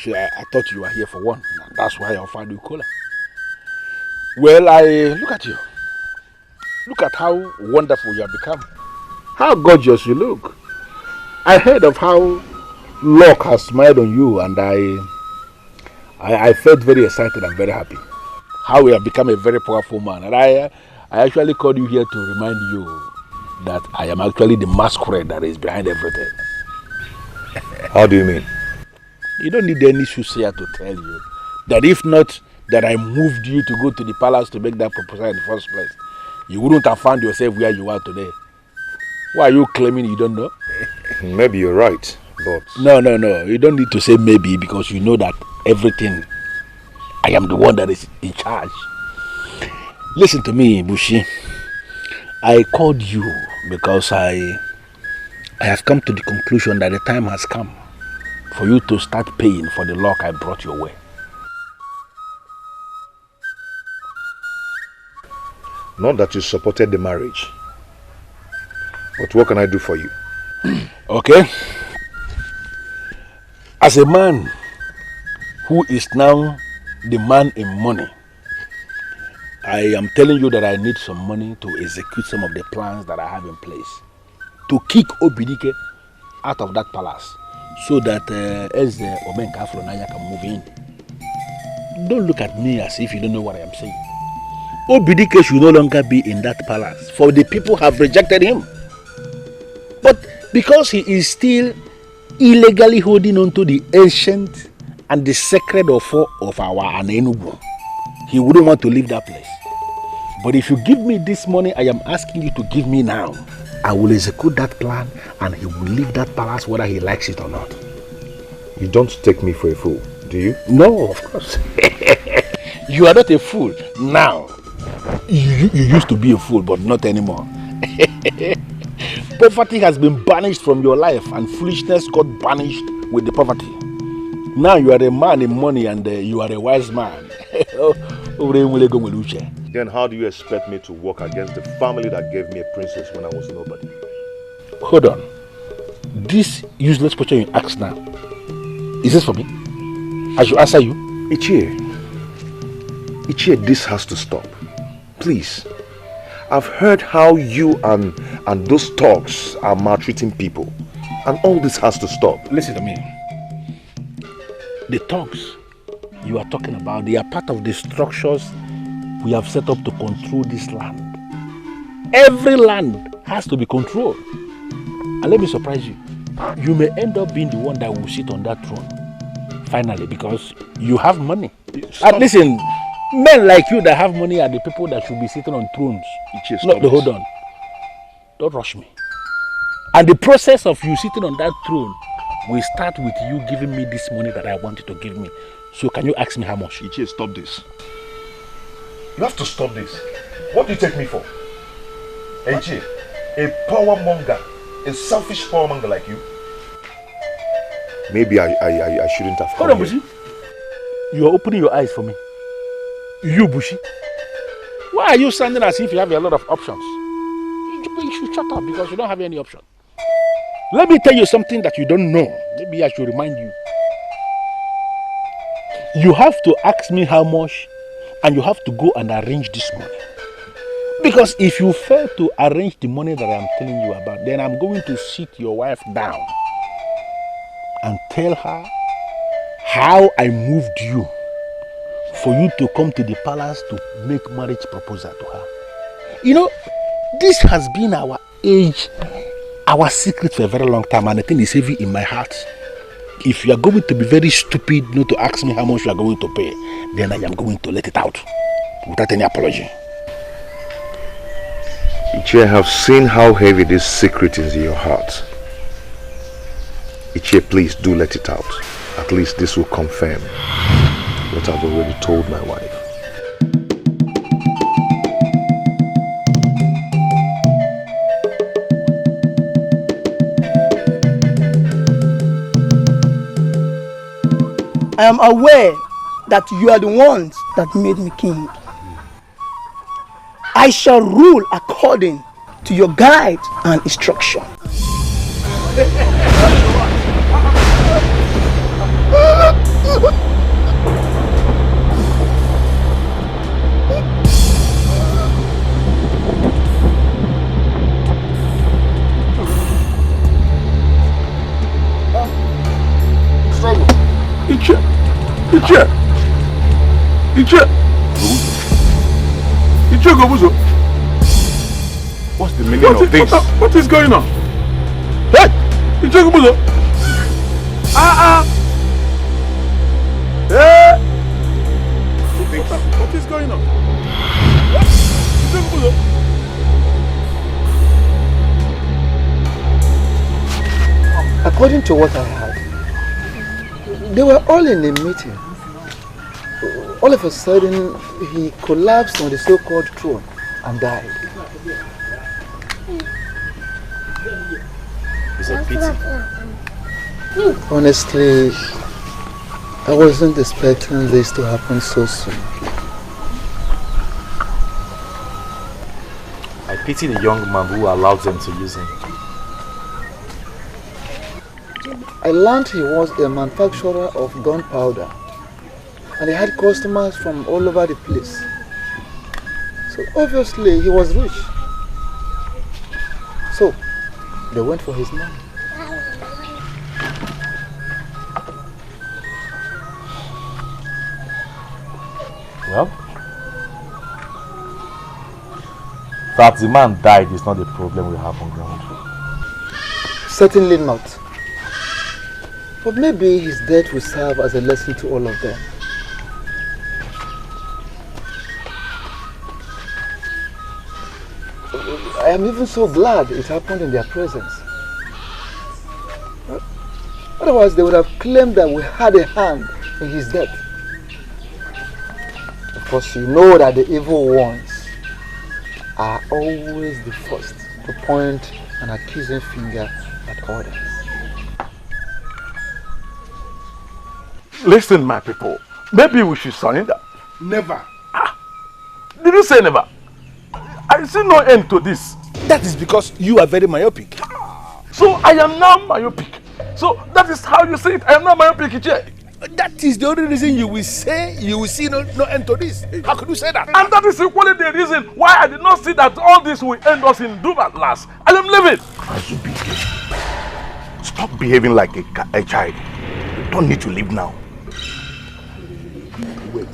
thought you were here for one. That's why I offered you cola. Well, look at you. Look at how wonderful you have become. How gorgeous you look. I heard of how luck has smiled on you, and I felt very excited and very happy. How you have become a very powerful man. And I actually called you here to remind you that I am actually the masquerade that is behind everything. How do you mean? You don't need any soothsayer to tell you that if not that I moved you to go to the palace to make that proposal in the first place, you wouldn't have found yourself where you are today. Why are you claiming you don't know? Maybe you're right, but... No. You don't need to say maybe, because you know that everything, I am the one that is in charge. Listen to me, Bushi. I called you because I have come to the conclusion that the time has come for you to start paying for the luck I brought your way. Not that you supported the marriage. But what can I do for you? Okay. As a man who is now the man in money, I am telling you that I need some money to execute some of the plans that I have in place. To kick Obidike out of that palace so that Eze Omenka Afronaya can move in. Don't look at me as if you don't know what I am saying. Obidike should no longer be in that palace, for the people have rejected him. But because he is still illegally holding on to the ancient and the sacred offer of our Anenubu, he wouldn't want to leave that place. But if you give me this money I am asking you to give me now, I will execute that plan and he will leave that palace whether he likes it or not. You don't take me for a fool, do you? No, of course. You are not a fool now. You used to be a fool, but not anymore. Poverty has been banished from your life and foolishness got banished with the poverty. Now you are a man in money and you are a wise man. Then how do you expect me to work against the family that gave me a princess when I was nobody? Hold on. This useless question you ask now, is this for me? I should answer you. Ichie, this has to stop. Please. I've heard how you and those thugs are maltreating people. And all this has to stop. Listen to me. The thugs you are talking about, they are part of the structures we have set up to control this land. Every land has to be controlled. And let me surprise you. You may end up being the one that will sit on that throne. Finally, because you have money. And listen, men like you that have money are the people that should be sitting on thrones. Hold on. Don't rush me. And the process of you sitting on that throne will start with you giving me this money that I want you to give me. So can you ask me how much? Ichie, stop this. You have to stop this. What do you take me for? Ichie, a power monger, a selfish power monger like you? Maybe I shouldn't have come. Hold on, Bushi. You are opening your eyes for me. You, Bushi. Why are you sounding as if you have a lot of options? You should shut up because you don't have any option. Let me tell you something that you don't know. Maybe I should remind you. You have to ask me how much and you have to go and arrange this money. Because if you fail to arrange the money that I'm telling you about, then I'm going to sit your wife down and tell her how I moved you for you to come to the palace to make marriage proposal to her. You know, this has been our age, our secret for a very long time, and the thing is heavy in my heart. If you are going to be very stupid not to ask me how much you are going to pay, then I am going to let it out without any apology. Ichie, I have seen how heavy this secret is in your heart. Ichie, please do let it out. At least this will confirm what I've already told my wife. I am aware that you are the ones that made me king. I shall rule according to your guide and instruction. Ichie Gobuzo. What's the meaning of this? What is going on? Hey! Ichie Gobuzo. Hey! What is going on? Ichie Gobuzo. According to what I heard, they were all in a meeting. All of a sudden, he collapsed on the so-called throne and died. It's a pity. Honestly, I wasn't expecting this to happen so soon. I pity the young man who allowed them to use him. I learned he was a manufacturer of gunpowder, and he had customers from all over the place. So obviously he was rich. So they went for his money. Well, that the man died is not the problem we have on ground. Certainly not. But maybe his death will serve as a lesson to all of them. I am even so glad it happened in their presence. Otherwise, they would have claimed that we had a hand in his death. Of course, you know that the evil ones are always the first to point an accusing finger at others. Listen, my people. Maybe we should surrender. Never. Did you say never? I see no end to this. That is because you are very myopic. So I am now myopic. So that is how you say it. I am now myopic, Ichie. That is the only reason you will say you will see no end to this. How could you say that? And that is equally the reason why I did not see that all this will end us in doom at last. I am leaving. Stop behaving like a child. You don't need to leave now. Wait.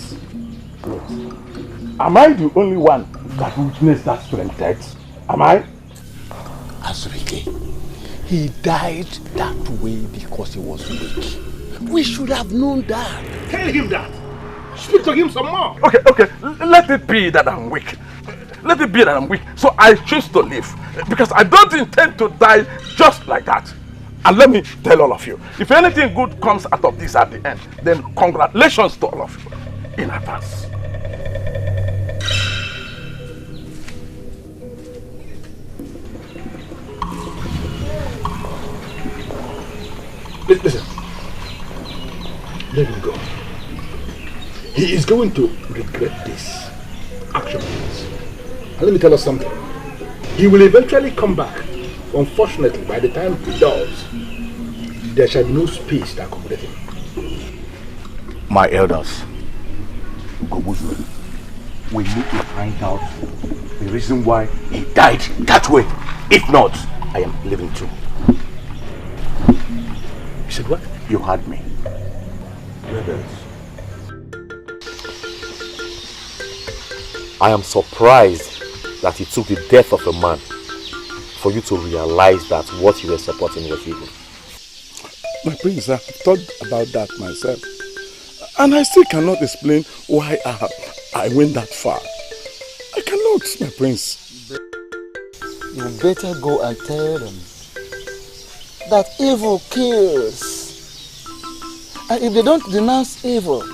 Am I the only one that witnessed that strange death? Am I? Azurike, he died that way because he was weak. We should have known that. Tell him that. Speak to him some more. Okay. Let it be that I'm weak. Let it be that I'm weak. So I choose to live. Because I don't intend to die just like that. And let me tell all of you, if anything good comes out of this at the end, then congratulations to all of you in advance. Listen. Let him go. He is going to regret this action. And let me tell us something. He will eventually come back. Unfortunately, by the time he does, there shall be no space to accommodate him. My elders, Gobuzu, we need to find out the reason why he died that way. If not, I am leaving too. You said what? You heard me. I am surprised that it took the death of a man for you to realize that what you were supporting was evil. My prince, I've thought about that myself. And I still cannot explain why I went that far. I cannot, my prince. You better go and tell them that evil kills. And if they don't denounce evil,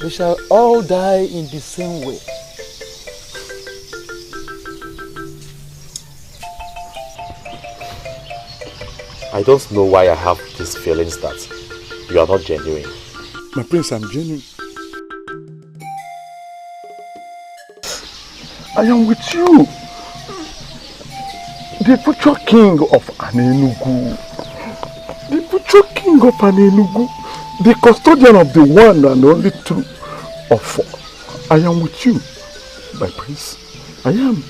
they shall all die in the same way. I don't know why I have these feelings that you are not genuine. My prince, I'm genuine. I am with you. The future king of Anenugu. The future king of Anenugu. The custodian of the one and only true of all. I am with you, my prince. I am.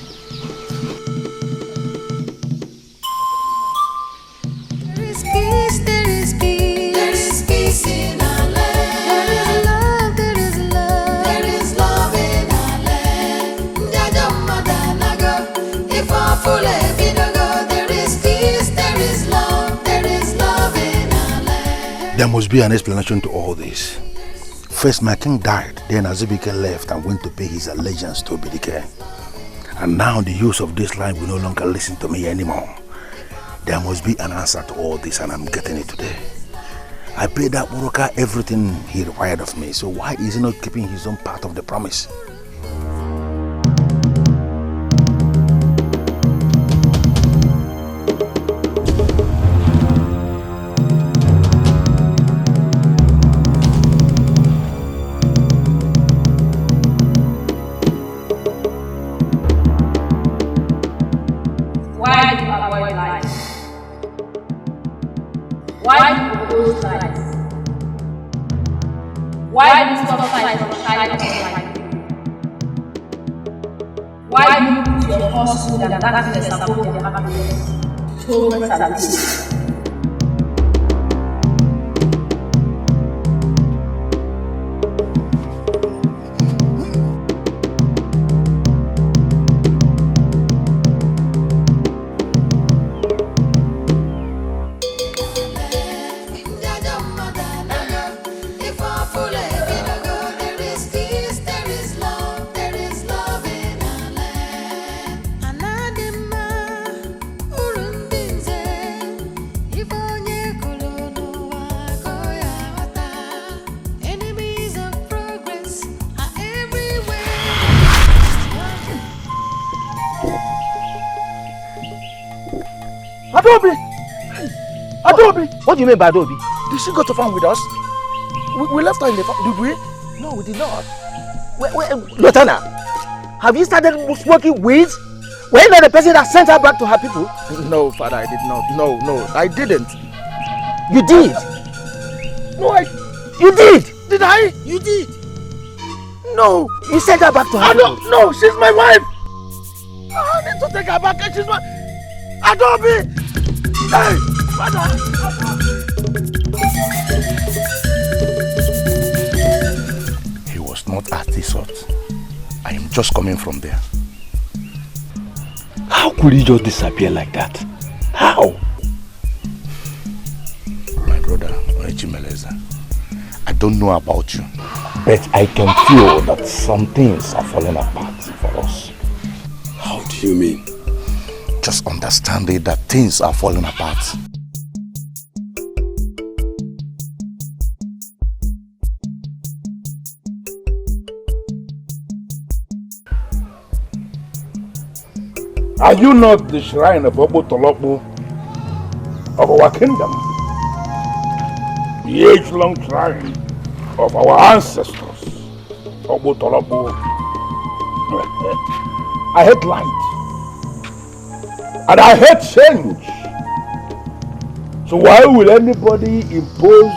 There is peace in our land. There is love, there is love in our land. Jaja madanago, if I fully vidago, there is peace, there is love in our land. There must be an explanation to all this. First, my king died, then Azubike left and went to pay his allegiance to Obidike. And now the youth of this land will no longer listen to me anymore. There must be an answer to all this, and I'm getting it today. I paid that Buruka everything he required of me, so why is he not keeping his own part of the promise? Why do you avoid lies? Why do you oppose lies? Why do you stop fights from shining upon my people? Why do you put your falsehood and darkness above your happiness, torment and peace? If I fully vidago, there is peace, there is love in our land. Anadima, urundinze, ifonye kolono wakoya wata. Enemies of progress are everywhere. Adobe! Adobe! What do you mean by Adobe? Did she go to farm with us? We left her in the farm, did we? No, we did not. Lotana, have you started smoking weeds? Were you not the person that sent her back to her people? No, father, I did not. No, I didn't. You did? No, You did? Did I? You did. No, you sent her back to her people. No, she's my wife. I need to take her back. She's my... Adobe! Hey, father! He was not at this hut. I am just coming from there. How could he just disappear like that? How? My brother, Oechimeleza, I don't know about you, but I can feel that some things are falling apart for us. How do you mean? Just understand it that things are falling apart. Are you not the shrine of Obo Tolopo of our kingdom? The age-long shrine of our ancestors, Obo Tolopo. I hate light. And I hate change. So why will anybody impose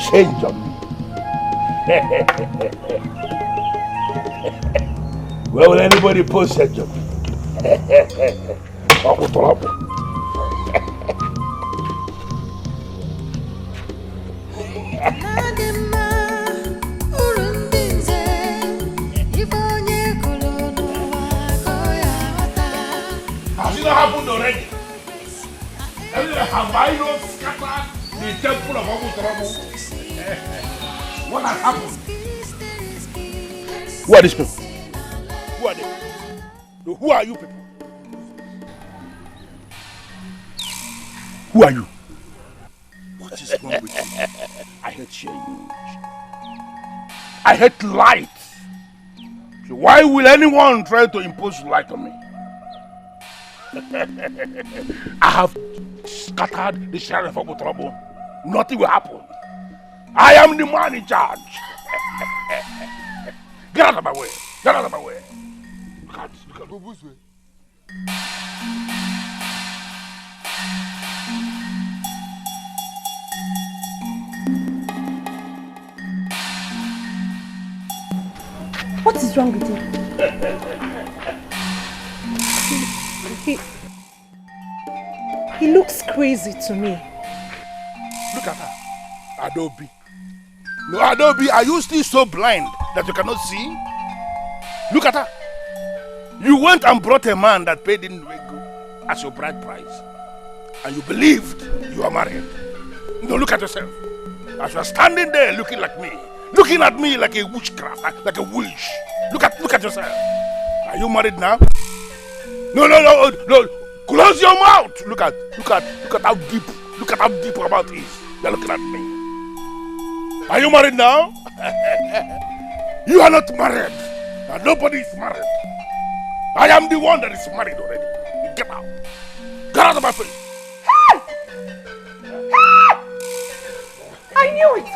change on me? Why will anybody impose change on me? Obo Tolopo. Anadima, happened already? Have I not scattered the temple of Abu Turabu? What has happened? Who are these people? Who are they? Who are you people? Who are you? What is wrong with you? I hate change. I hate light. So why will anyone try to impose light on me? I have scattered the sheriff of Utrobo. Nothing will happen. I am the man in charge. Get out of my way. Get out of my way. You can't go this way. What is wrong with him? He looks crazy to me. Look at her. Adobe. No, Adobe, are you still so blind that you cannot see? Look at her. You went and brought a man that paid in Wazico as your bride price. And you believed you are married. No, look at yourself. As you are standing there looking like me. Looking at me like a witchcraft, like a witch. Look at yourself. Are you married now? No. Close your mouth. Look at how deep. Look at how deep our mouth is. You're looking at me. Are you married now? You are not married. And nobody is married. I am the one that is married already. Get out. Get out of my face. I knew it.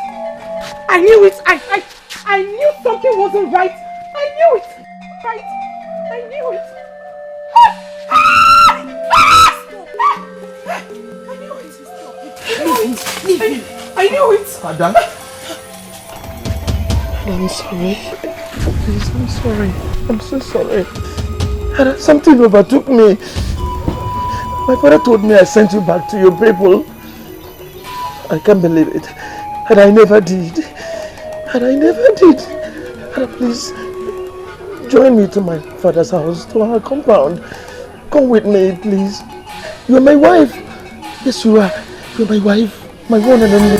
I knew it. I knew something wasn't right. I knew it. Right. I knew it. Leave me. I knew it. Ada? I'm sorry. Please, I'm sorry. I'm so sorry. Ada, something overtook me. My father told me I sent you back to your people. I can't believe it. And I never did. Ada, please, join me to my father's house, to our compound. Come with me, please. You're my wife. Yes, you are. You're my wife. My one and only.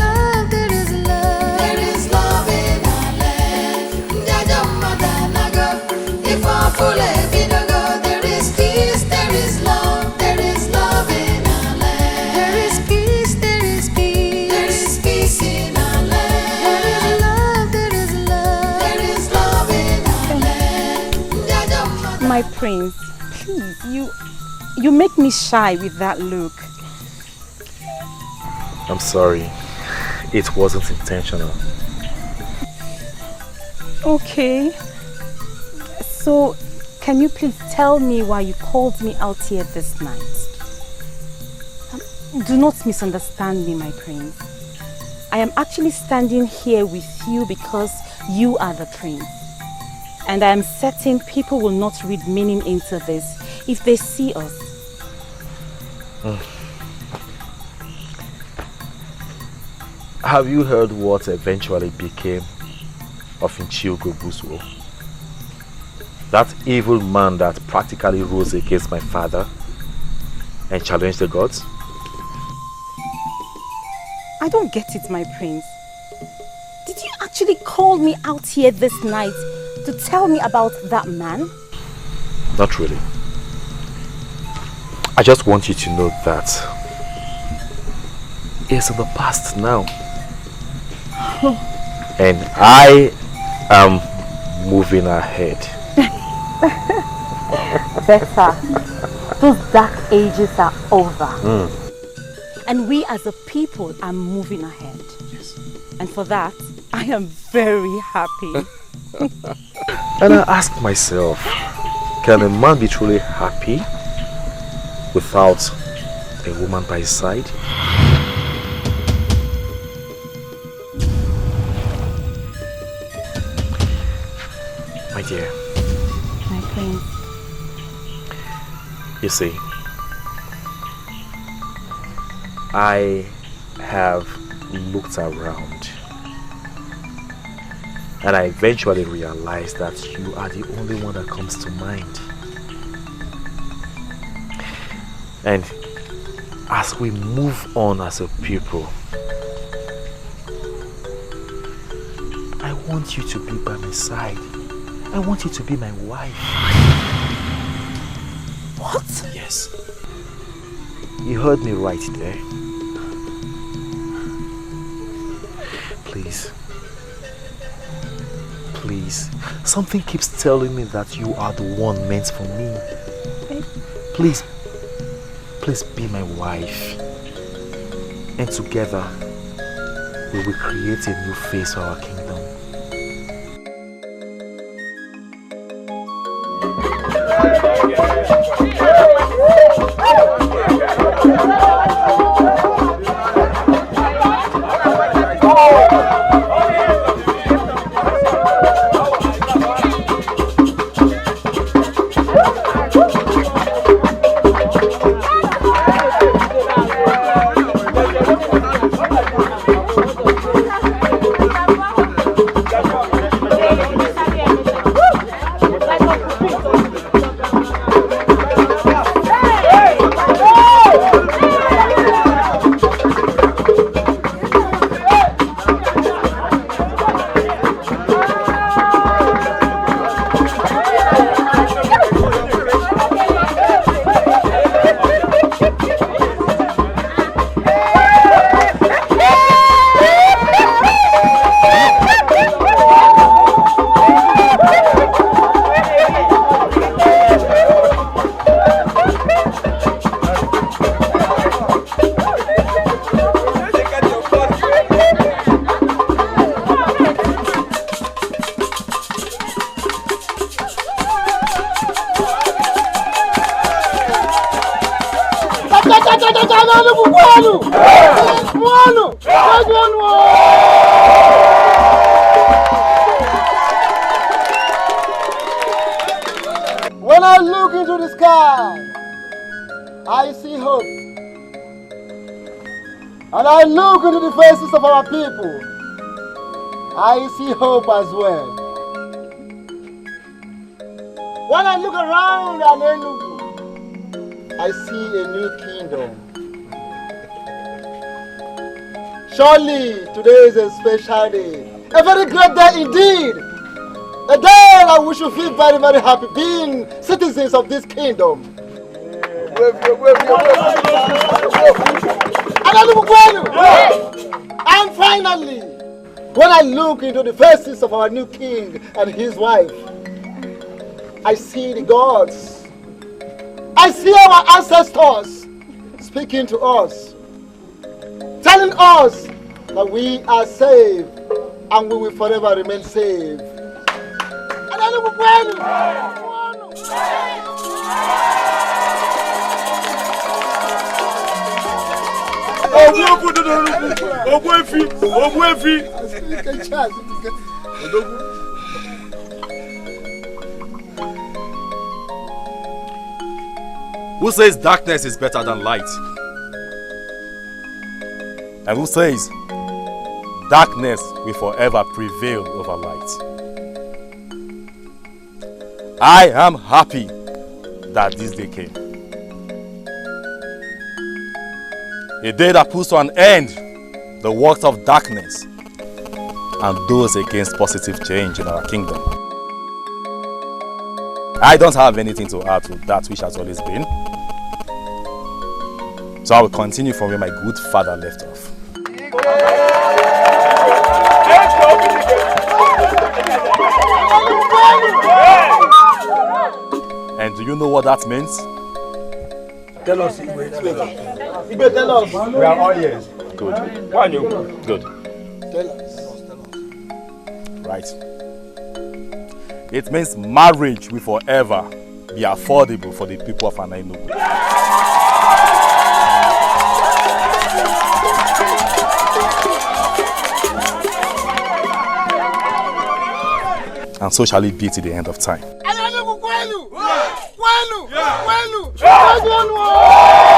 My prince, please, you make me shy with that look. I'm sorry. It wasn't intentional. Okay. So, can you please tell me why you called me out here this night? Do not misunderstand me, my prince. I am actually standing here with you because you are the prince. And I am certain people will not read meaning into this if they see us. Have you heard what eventually became of Nchiogo Buswo? That evil man that practically rose against my father and challenged the gods? I don't get it, my prince. Did you actually call me out here this night to tell me about that man? Not really. I just want you to know that it's in the past now. And I am moving ahead. Better. Those dark ages are over. And we as a people are moving ahead. Yes. And for that, I am very happy. And I ask myself, can a man be truly happy without a woman by his side? My dear. My prince. You see, I have looked around and I eventually realized that you are the only one that comes to mind. And as we move on as a people, I want you to be by my side. I want you to be my wife. What? Yes. You heard me right there. Please. Please. Something keeps telling me that you are the one meant for me. Please. Please be my wife. And together, we will create a new face for our kingdom. When I look into the sky, I see hope. And I look into the faces of our people, I see hope as well. When I look around Enugu, I see a new kingdom. Surely today is a special day, a very great day indeed. A day that we should feel very, very happy being citizens of this kingdom. And finally, when I look into the faces of our new king and his wife, I see the gods. I see our ancestors speaking to us, telling us that we are saved and we will forever remain saved. Who says darkness is better than light? And who says darkness will forever prevail over light? I am happy that this day came. A day that puts to an end the works of darkness and those against positive change in our kingdom. I don't have anything to add to that which has always been. So I will continue from where my good father left off. And do you know what that means? Tell us, Igwe, tell us. We are all ears. Good. Why you? Good. Tell us. Right. It means marriage will forever be affordable for the people of Enugu. And so shall it be to the end of time. Yeah.